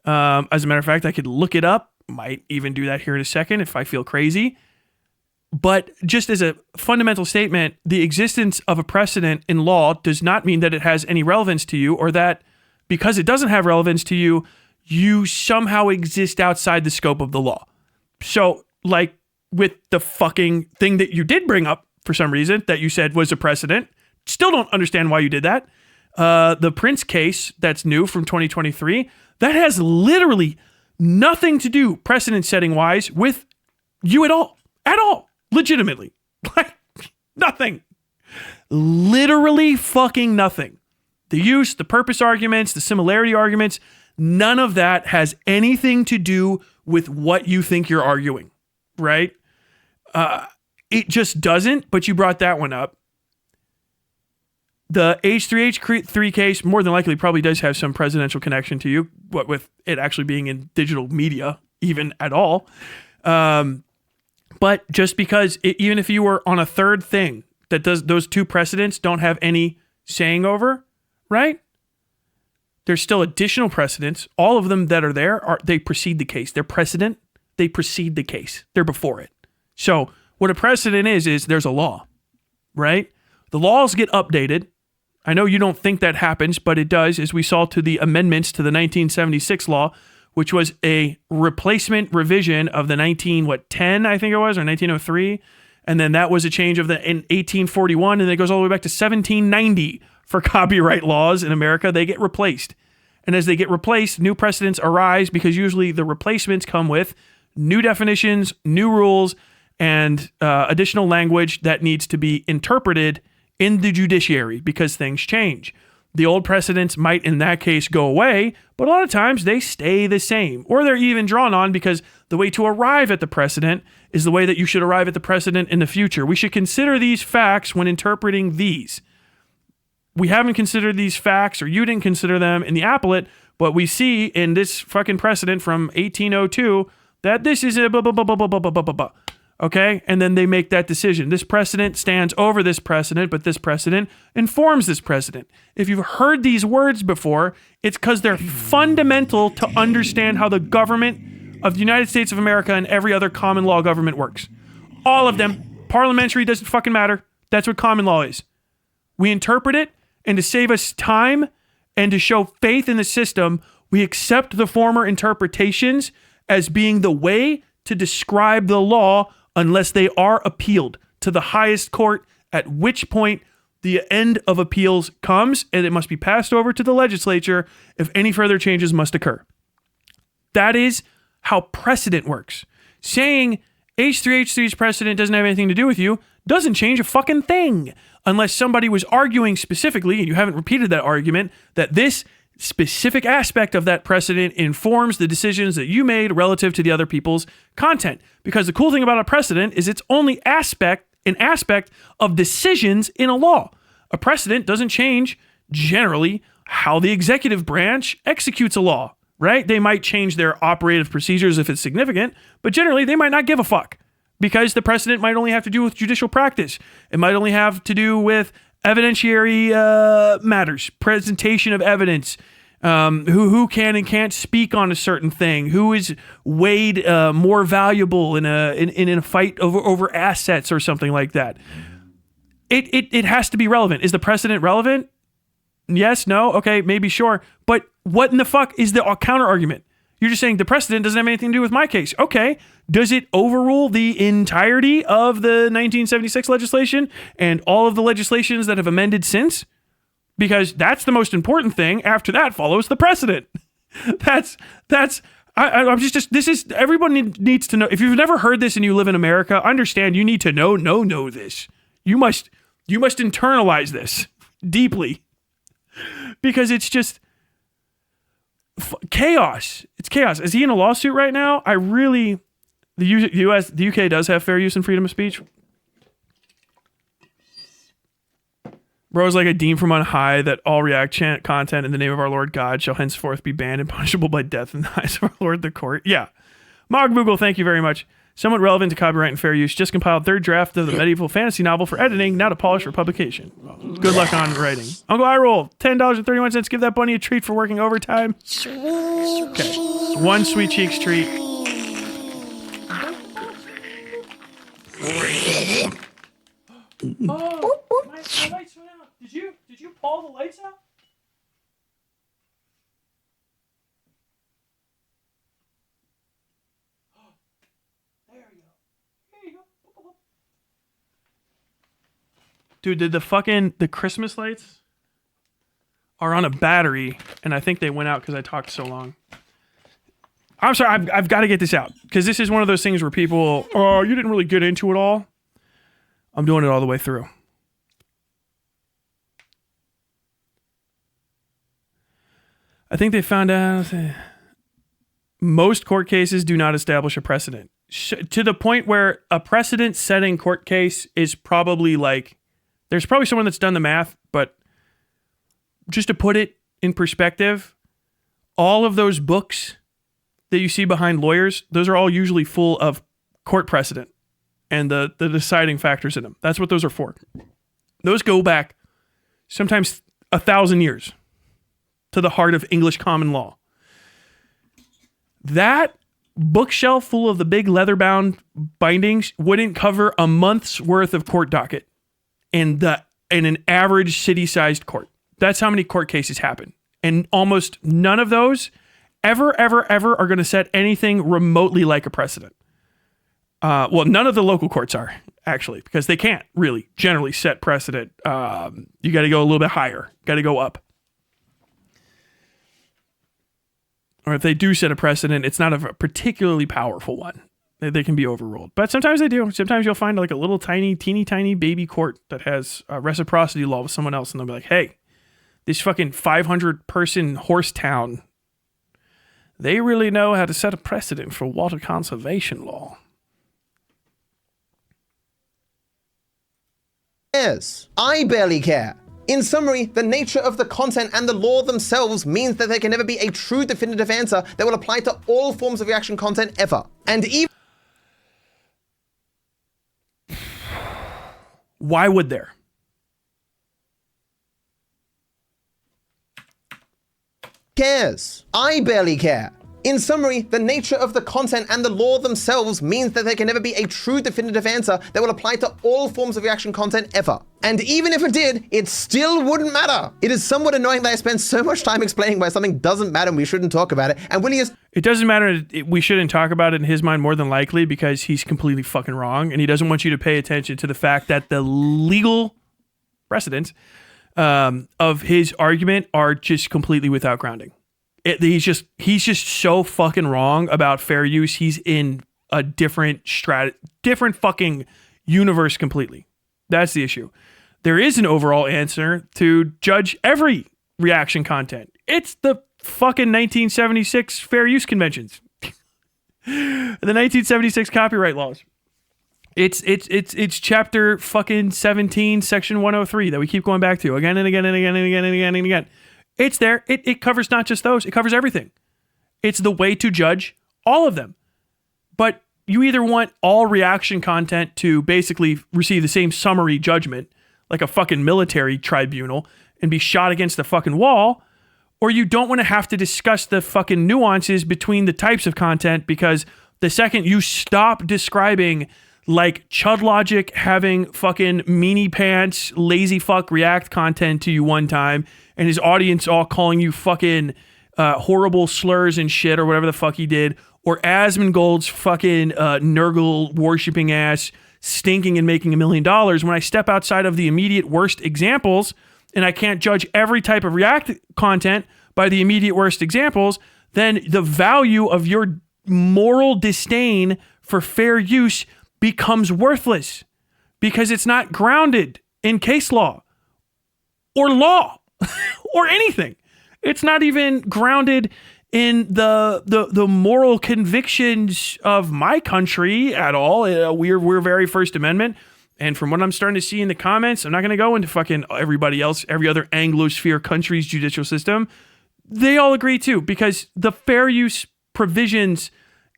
As a matter of fact, I could look it up. Might even do that here in a second if I feel crazy. But just as a fundamental statement, the existence of a precedent in law does not mean that it has any relevance to you, or that because it doesn't have relevance to you, you somehow exist outside the scope of the law. So, like with the fucking thing that you did bring up for some reason that you said was a precedent, still don't understand why you did that. The Prince case that's new from 2023, that has literally nothing to do precedent setting wise with you at all. At all. Legitimately. Like, nothing. Literally fucking nothing. The use, the purpose arguments, the similarity arguments, none of that has anything to do with what you think you're arguing, right? It just doesn't, but you brought that one up. The H3H3 case more than likely probably does have some presidential connection to you, what with it actually being in digital media, even at all. But just because, even if you were on a third thing that does those two precedents don't have any saying over, right? There's still additional precedents. All of them that are there, they precede the case. They're precedent. They precede the case. They're before it. So what a precedent is there's a law, right? The laws get updated. I know you don't think that happens, but it does, as we saw to the amendments to the 1976 law, which was a replacement revision of the 10, I think it was, or 1903. And then that was a change of in 1841, and then it goes all the way back to 1790 for copyright laws in America, they get replaced. And as they get replaced, new precedents arise because usually the replacements come with new definitions, new rules, and additional language that needs to be interpreted in the judiciary because things change. The old precedents might, in that case, go away, but a lot of times they stay the same, or they're even drawn on because the way to arrive at the precedent is the way that you should arrive at the precedent in the future. We should consider these facts when interpreting these. We haven't considered these facts, or you didn't consider them in the appellate, but we see in this fucking precedent from 1802 that this is a blah, blah, blah, blah, blah, blah, blah, blah, blah. Okay? And then they make that decision. This precedent stands over this precedent, but this precedent informs this precedent. If you've heard these words before, it's because they're fundamental to understand how the government of the United States of America and every other common law government works. All of them. Parliamentary doesn't fucking matter. That's what common law is. We interpret it, and to save us time and to show faith in the system, we accept the former interpretations as being the way to describe the law unless they are appealed to the highest court, at which point the end of appeals comes and it must be passed over to the legislature if any further changes must occur. That is how precedent works. Saying H3H3's precedent doesn't have anything to do with you doesn't change a fucking thing unless somebody was arguing specifically, and you haven't repeated that argument, that this specific aspect of that precedent informs the decisions that you made relative to the other people's content. Because the cool thing about a precedent is it's only an aspect of decisions in a law. A precedent doesn't change, generally, how the executive branch executes a law, right? They might change their operative procedures if it's significant, but generally they might not give a fuck because the precedent might only have to do with judicial practice. It might only have to do with evidentiary matters, presentation of evidence, who can and can't speak on a certain thing, who is weighed more valuable in a fight over assets or something like that. It has to be relevant. Is the precedent relevant? Yes, no, okay, maybe, sure. But what in the fuck is the counter argument? You're just saying the precedent doesn't have anything to do with my case. Okay, does it overrule the entirety of the 1976 legislation and all of the legislations that have amended since? Because that's the most important thing. After that follows the precedent. I'm just this is, everyone needs to know. If you've never heard this and you live in America, understand you need to know this. You must internalize this deeply because it's just chaos. It's chaos. Is he in a lawsuit right now? The UK does have fair use and freedom of speech. Bro is like a deem from on high that all React chant content in the name of our Lord God shall henceforth be banned and punishable by death in the eyes of our Lord the court. Yeah. Mogboogle, thank you very much. Somewhat relevant to copyright and fair use. Just compiled third draft of the medieval fantasy novel for editing, now to polish for publication. Good luck on writing. Uncle iRoll, $10.31. Give that bunny a treat for working overtime. Okay. One Sweet Cheeks treat. Oh, my lights went out. Did you pull the lights out? There you go. Dude, did the Christmas lights are on a battery, and I think they went out because I talked so long. I'm sorry, I've got to get this out, because this is one of those things where people, oh, you didn't really get into it all. I'm doing it all the way through. I think they found out most court cases do not establish a precedent. To the point where a precedent-setting court case is probably like, there's probably someone that's done the math, but just to put it in perspective, all of those books that you see behind lawyers, those are all usually full of court precedent and the deciding factors in them. That's what those are for. Those go back sometimes 1,000 years to the heart of English common law. That bookshelf full of the big leather-bound bindings wouldn't cover a month's worth of court docket in an average city-sized court. That's how many court cases happen. And almost none of those ever are going to set anything remotely like a precedent. Well, none of the local courts are. actually, because they can't really generally set precedent. You got to go a little bit higher, got to go up. Or if they do set a precedent, it's not a particularly powerful one. They can be overruled. But sometimes they do. Sometimes you'll find like a little teeny tiny baby court that has a reciprocity law with someone else, and they'll be like, hey, this fucking 500 person horse town, they really know how to set a precedent for water conservation law. Yes, I barely care. In summary, the nature of the content and the law themselves means that there can never be a true definitive answer that will apply to all forms of reaction content ever. And even why would there? cares. I barely care. In summary, the nature of the content and the law themselves means that there can never be a true definitive answer that will apply to all forms of reaction content ever. And even if it did, it still wouldn't matter. It is somewhat annoying that I spend so much time explaining why something doesn't matter and we shouldn't talk about it. And when he is... It doesn't matter. We shouldn't talk about it in his mind more than likely because he's completely fucking wrong. And he doesn't want you to pay attention to the fact that the legal precedents of his argument are just completely without grounding. He's just so fucking wrong about fair use. He's in a different fucking universe completely. That's the issue. There is an overall answer to judge every reaction content. It's the fucking 1976 Fair Use Conventions. The 1976 copyright laws. It's chapter fucking 17, section 103 that we keep going back to again and again and again and again and again and again. It's there. It covers not just those. It covers everything. It's the way to judge all of them. But you either want all reaction content to basically receive the same summary judgment, like a fucking military tribunal, and be shot against the fucking wall, or you don't want to have to discuss the fucking nuances between the types of content, because the second you stop describing like Chud Logic having fucking meanie pants, lazy fuck react content to you one time, and his audience all calling you fucking horrible slurs and shit or whatever the fuck he did, or Asmongold's fucking Nurgle worshipping ass stinking and making $1 million, when I step outside of the immediate worst examples and I can't judge every type of react content by the immediate worst examples, then the value of your moral disdain for fair use becomes worthless because it's not grounded in case law or law or anything. It's not even grounded in the moral convictions of my country at all. We're very First Amendment. And from what I'm starting to see in the comments, I'm not going to go into fucking everybody else, every other Anglosphere country's judicial system. They all agree too, because the fair use provisions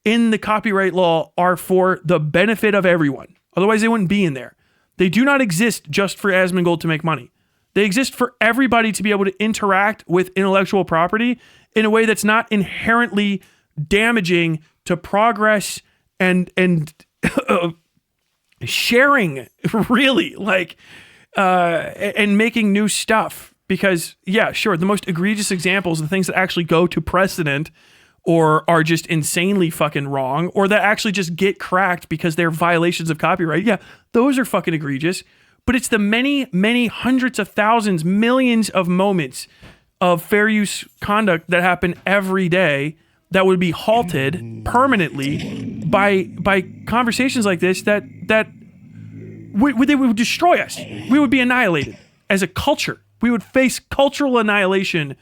in the copyright law are for the benefit of everyone. Otherwise, they wouldn't be in there. They do not exist just for Asmongold to make money. They exist for everybody to be able to interact with intellectual property in a way that's not inherently damaging to progress and sharing, really, like, and making new stuff. Because, yeah, sure, the most egregious examples, the things that actually go to precedent or are just insanely fucking wrong, or that actually just get cracked because they're violations of copyright, yeah, those are fucking egregious. But it's the many, many hundreds of thousands, millions of moments of fair use conduct that happen every day that would be halted permanently by conversations like this that they would destroy us. We would be annihilated as a culture. We would face cultural annihilation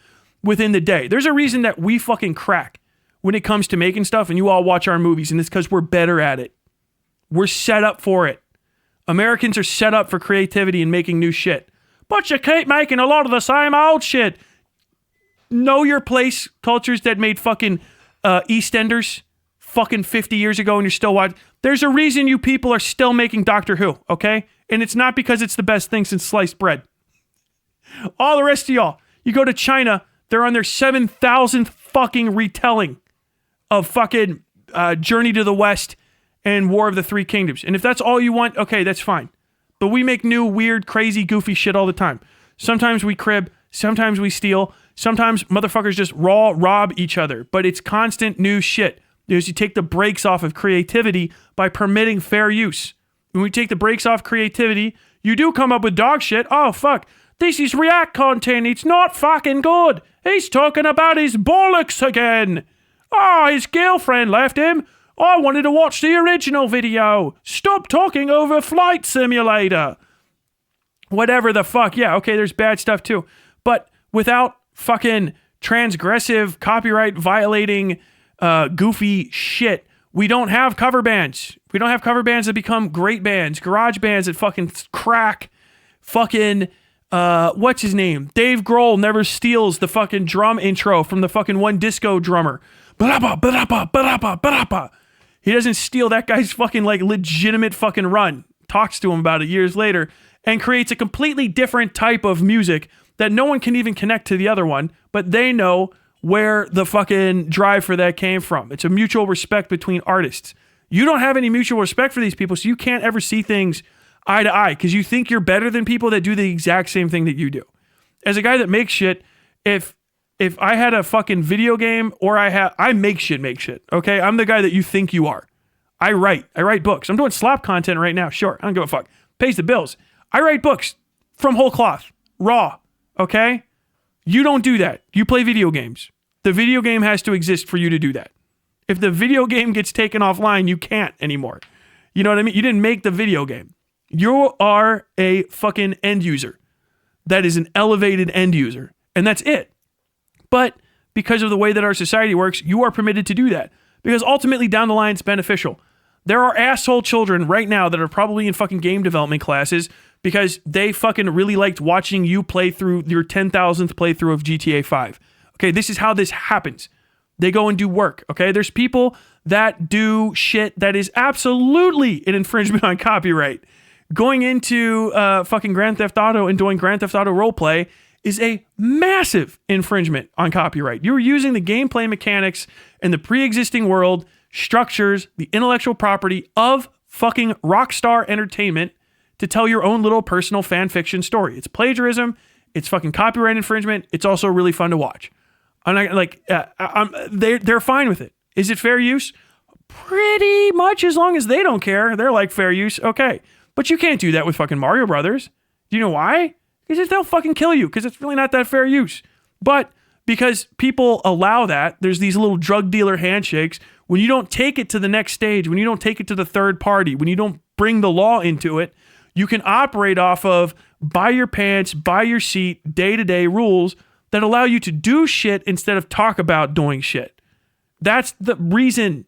within the day. There's a reason that we fucking crack when it comes to making stuff, and you all watch our movies, and it's because we're better at it. We're set up for it. Americans are set up for creativity and making new shit. But you keep making a lot of the same old shit. Know your place cultures that made fucking EastEnders fucking 50 years ago and you're still watching. There's a reason you people are still making Doctor Who, okay? And it's not because it's the best thing since sliced bread. All the rest of y'all, you go to China, they're on their 7,000th fucking retelling of fucking Journey to the West and War of the Three Kingdoms. And if that's all you want, okay, that's fine. But we make new, weird, crazy, goofy shit all the time. Sometimes we crib, sometimes we steal, sometimes motherfuckers just rob each other. But it's constant new shit. Because you take the brakes off of creativity by permitting fair use. when we take the brakes off creativity, you do come up with dog shit. Oh, fuck. This is React content. It's not fucking good. He's talking about his bollocks again. Oh, his girlfriend left him. I wanted to watch the original video. Stop talking over Flight Simulator. Whatever the fuck. Yeah, okay, there's bad stuff too. But without fucking transgressive, copyright violating, goofy shit, we don't have cover bands. We don't have cover bands that become great bands. Garage bands that fucking crack. Fucking, what's his name? Dave Grohl never steals the fucking drum intro from the fucking One Disco drummer. Ba-da-ba, ba-da-ba, ba-da-ba, ba-da-ba. He doesn't steal that guy's fucking like legitimate fucking run. Talks to him about it years later and creates a completely different type of music that no one can even connect to the other one, but they know where the fucking drive for that came from. It's a mutual respect between artists. You don't have any mutual respect for these people, so you can't ever see things eye to eye because you think you're better than people that do the exact same thing that you do. As a guy that makes shit, if I had a fucking video game or I make shit, okay? I'm the guy that you think you are. I write books. I'm doing slop content right now. Sure, I don't give a fuck. Pays the bills. I write books from whole cloth, raw, okay? You don't do that. You play video games. The video game has to exist for you to do that. If the video game gets taken offline, you can't anymore. You know what I mean? You didn't make the video game. You are a fucking end user. That is an elevated end user. And that's it. But because of the way that our society works, you are permitted to do that. Because ultimately down the line, it's beneficial. There are asshole children right now that are probably in fucking game development classes because they fucking really liked watching you play through your 10,000th playthrough of GTA 5. Okay, this is how this happens. They go and do work, okay? There's people that do shit that is absolutely an infringement on copyright. Going into fucking Grand Theft Auto and doing Grand Theft Auto roleplay is a massive infringement on copyright. You're using the gameplay mechanics and the pre-existing world, structures, the intellectual property of fucking Rockstar Entertainment to tell your own little personal fan fiction story. It's plagiarism. It's fucking copyright infringement. It's also really fun to watch. I'm not like they're fine with it. Is it fair use? Pretty much, as long as they don't care. They're like fair use, okay. But you can't do that with fucking Mario Brothers. Do you know why? Because they'll fucking kill you. Because it's really not that fair use. But because people allow that, there's these little drug dealer handshakes. When you don't take it to the next stage, when you don't take it to the third party, when you don't bring the law into it, you can operate off of buy your pants, buy your seat, day-to-day rules that allow you to do shit instead of talk about doing shit. That's the reason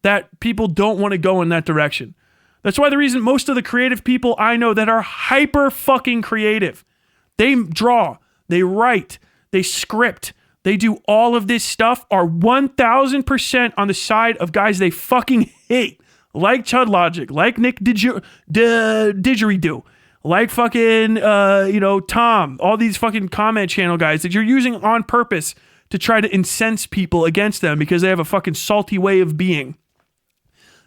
that people don't want to go in that direction. That's why the reason most of the creative people I know that are hyper fucking creative, they draw, they write, they script, they do all of this stuff are 1,000% on the side of guys they fucking hate. Like Chud Logic, like Nick Didgeridoo, like fucking, Tom, all these fucking comment channel guys that you're using on purpose to try to incense people against them because they have a fucking salty way of being.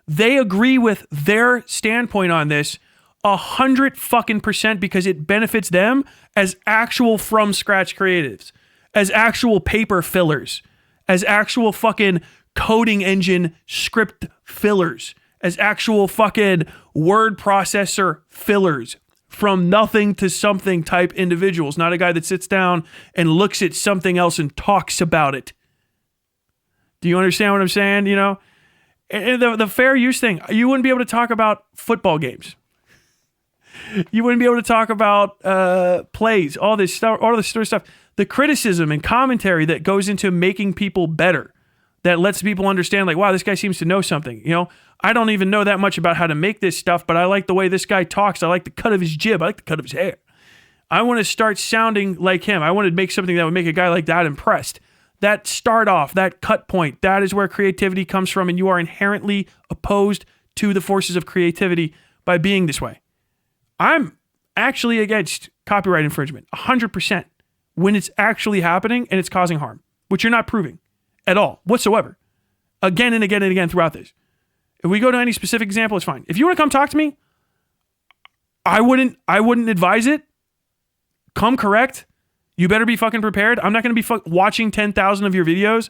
They agree with their standpoint on this 100% because it benefits them as actual from scratch creatives, as actual paper fillers, as actual fucking coding engine script fillers, as actual fucking word processor fillers from nothing to something type individuals, not a guy that sits down and looks at something else and talks about it. Do you understand what I'm saying? You know, and the fair use thing, you wouldn't be able to talk about football games. You wouldn't be able to talk about plays, all this stuff, all this sort of stuff. The criticism and commentary that goes into making people better, that lets people understand, like, wow, this guy seems to know something. You know, I don't even know that much about how to make this stuff, but I like the way this guy talks. I like the cut of his jib. I like the cut of his hair. I want to start sounding like him. I want to make something that would make a guy like that impressed. That start off, that cut point, that is where creativity comes from, and you are inherently opposed to the forces of creativity by being this way. I'm actually against copyright infringement, 100%, when it's actually happening and it's causing harm, which you're not proving at all, whatsoever, again and again and again throughout this. If we go to any specific example, it's fine. If you want to come talk to me, I wouldn't advise it. Come correct. You better be fucking prepared. I'm not going to be watching 10,000 of your videos.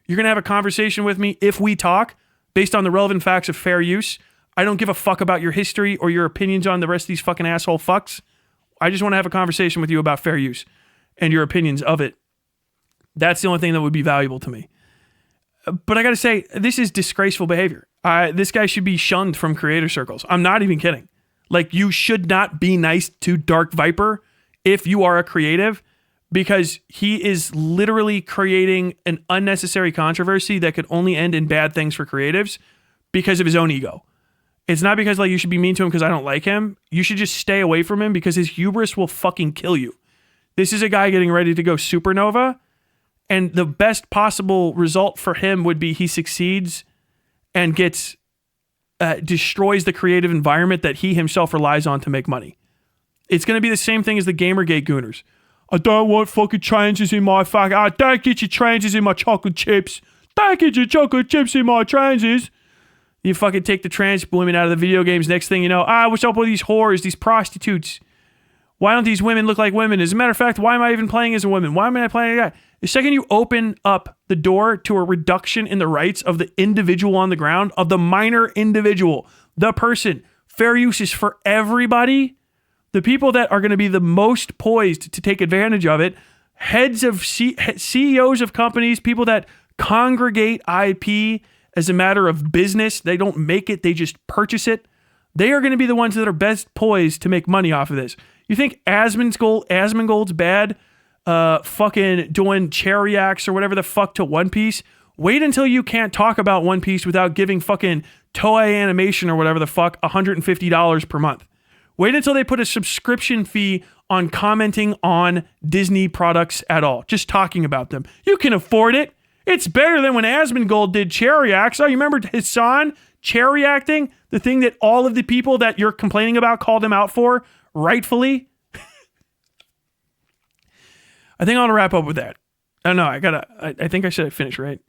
You're going to have a conversation with me if we talk based on the relevant facts of fair use. I don't give a fuck about your history or your opinions on the rest of these fucking asshole fucks. I just want to have a conversation with you about fair use and your opinions of it. That's the only thing that would be valuable to me. But I got to say, this is disgraceful behavior. This guy should be shunned from creator circles. I'm not even kidding. Like, you should not be nice to Dark Viper if you are a creative, because he is literally creating an unnecessary controversy that could only end in bad things for creatives because of his own ego. It's not because like you should be mean to him because I don't like him. You should just stay away from him because his hubris will fucking kill you. This is a guy getting ready to go supernova, and the best possible result for him would be he succeeds and gets destroys the creative environment that he himself relies on to make money. It's going to be the same thing as the Gamergate gooners. I don't want fucking changes in my don't get your changes in my chocolate chips. Don't get your chocolate chips in my changes. You fucking take the trans women out of the video games. Next thing you know, what's up with these whores, these prostitutes? Why don't these women look like women? As a matter of fact, why am I even playing as a woman? Why am I playing a guy? The second you open up the door to a reduction in the rights of the individual on the ground, of the minor individual, the person, fair use is for everybody. The people that are going to be the most poised to take advantage of it, heads of CEOs of companies, people that congregate IP as a matter of business. They don't make it, they just purchase it. They are going to be the ones that are best poised to make money off of this. You think Asmongold's bad fucking doing cherry acts or whatever the fuck to One Piece? Wait until you can't talk about One Piece without giving fucking Toei Animation or whatever the fuck $150 per month. Wait until they put a subscription fee on commenting on Disney products at all. Just talking about them. You can afford it. It's better than when Asmongold did cherry acts. Oh, you remember Hassan cherry acting? The thing that all of the people that you're complaining about called him out for, rightfully. I think I want to wrap up with that. I don't know. I think I said I finished, right?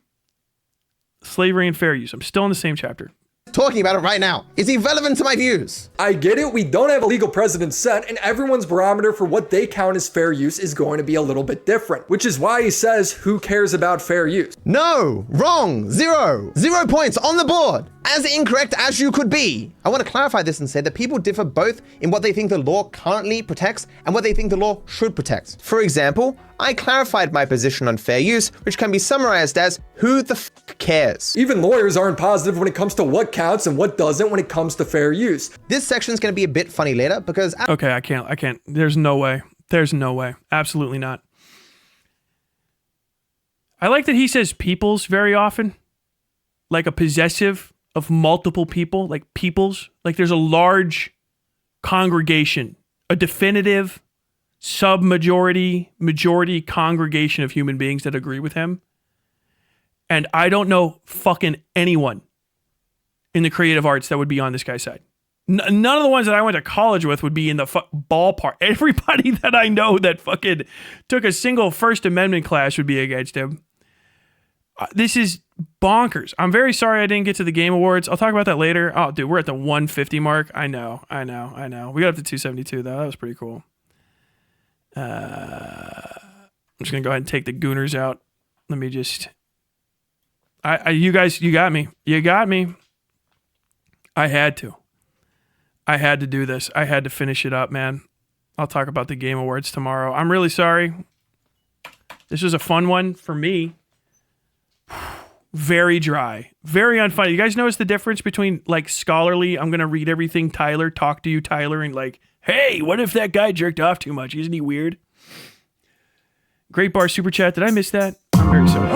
Slavery and fair use. I'm still in the same chapter. Talking about it right now. Is he relevant to my views? I get it, we don't have a legal precedent set, and everyone's barometer for what they count as fair use is going to be a little bit different, which is why he says, who cares about fair use? No, wrong, 0 points on the board. As incorrect as you could be. I want to clarify this and say that people differ both in what they think the law currently protects and what they think the law should protect. For example, I clarified my position on fair use, which can be summarized as, who the f cares? Even lawyers aren't positive when it comes to what counts and what doesn't when it comes to fair use. This section is going to be a bit funny later because... Okay, I can't. There's no way. Absolutely not. I like that he says peoples very often. Like a possessive of multiple people, like peoples. Like there's a large congregation, a definitive majority congregation of human beings that agree with him. And I don't know fucking anyone in the creative arts that would be on this guy's side. None of the ones that I went to college with would be in the ballpark. Everybody that I know that fucking took a single First Amendment class would be against him. This is bonkers. I'm very sorry I didn't get to the Game Awards. I'll talk about that later. Oh, dude, we're at the 150 mark. I know. We got up to 272, though. That was pretty cool. I'm just going to go ahead and take the Gooners out. Let me just... you guys, you got me. I had to do this. I had to finish it up, man. I'll talk about the Game Awards tomorrow. I'm really sorry. This was a fun one for me. Very dry. Very unfunny. You guys notice the difference between like scholarly, I'm going to read everything Tyler, talk to you Tyler, and like, hey, what if that guy jerked off too much? Isn't he weird? Great Bar Super Chat. Did I miss that? I'm very sorry.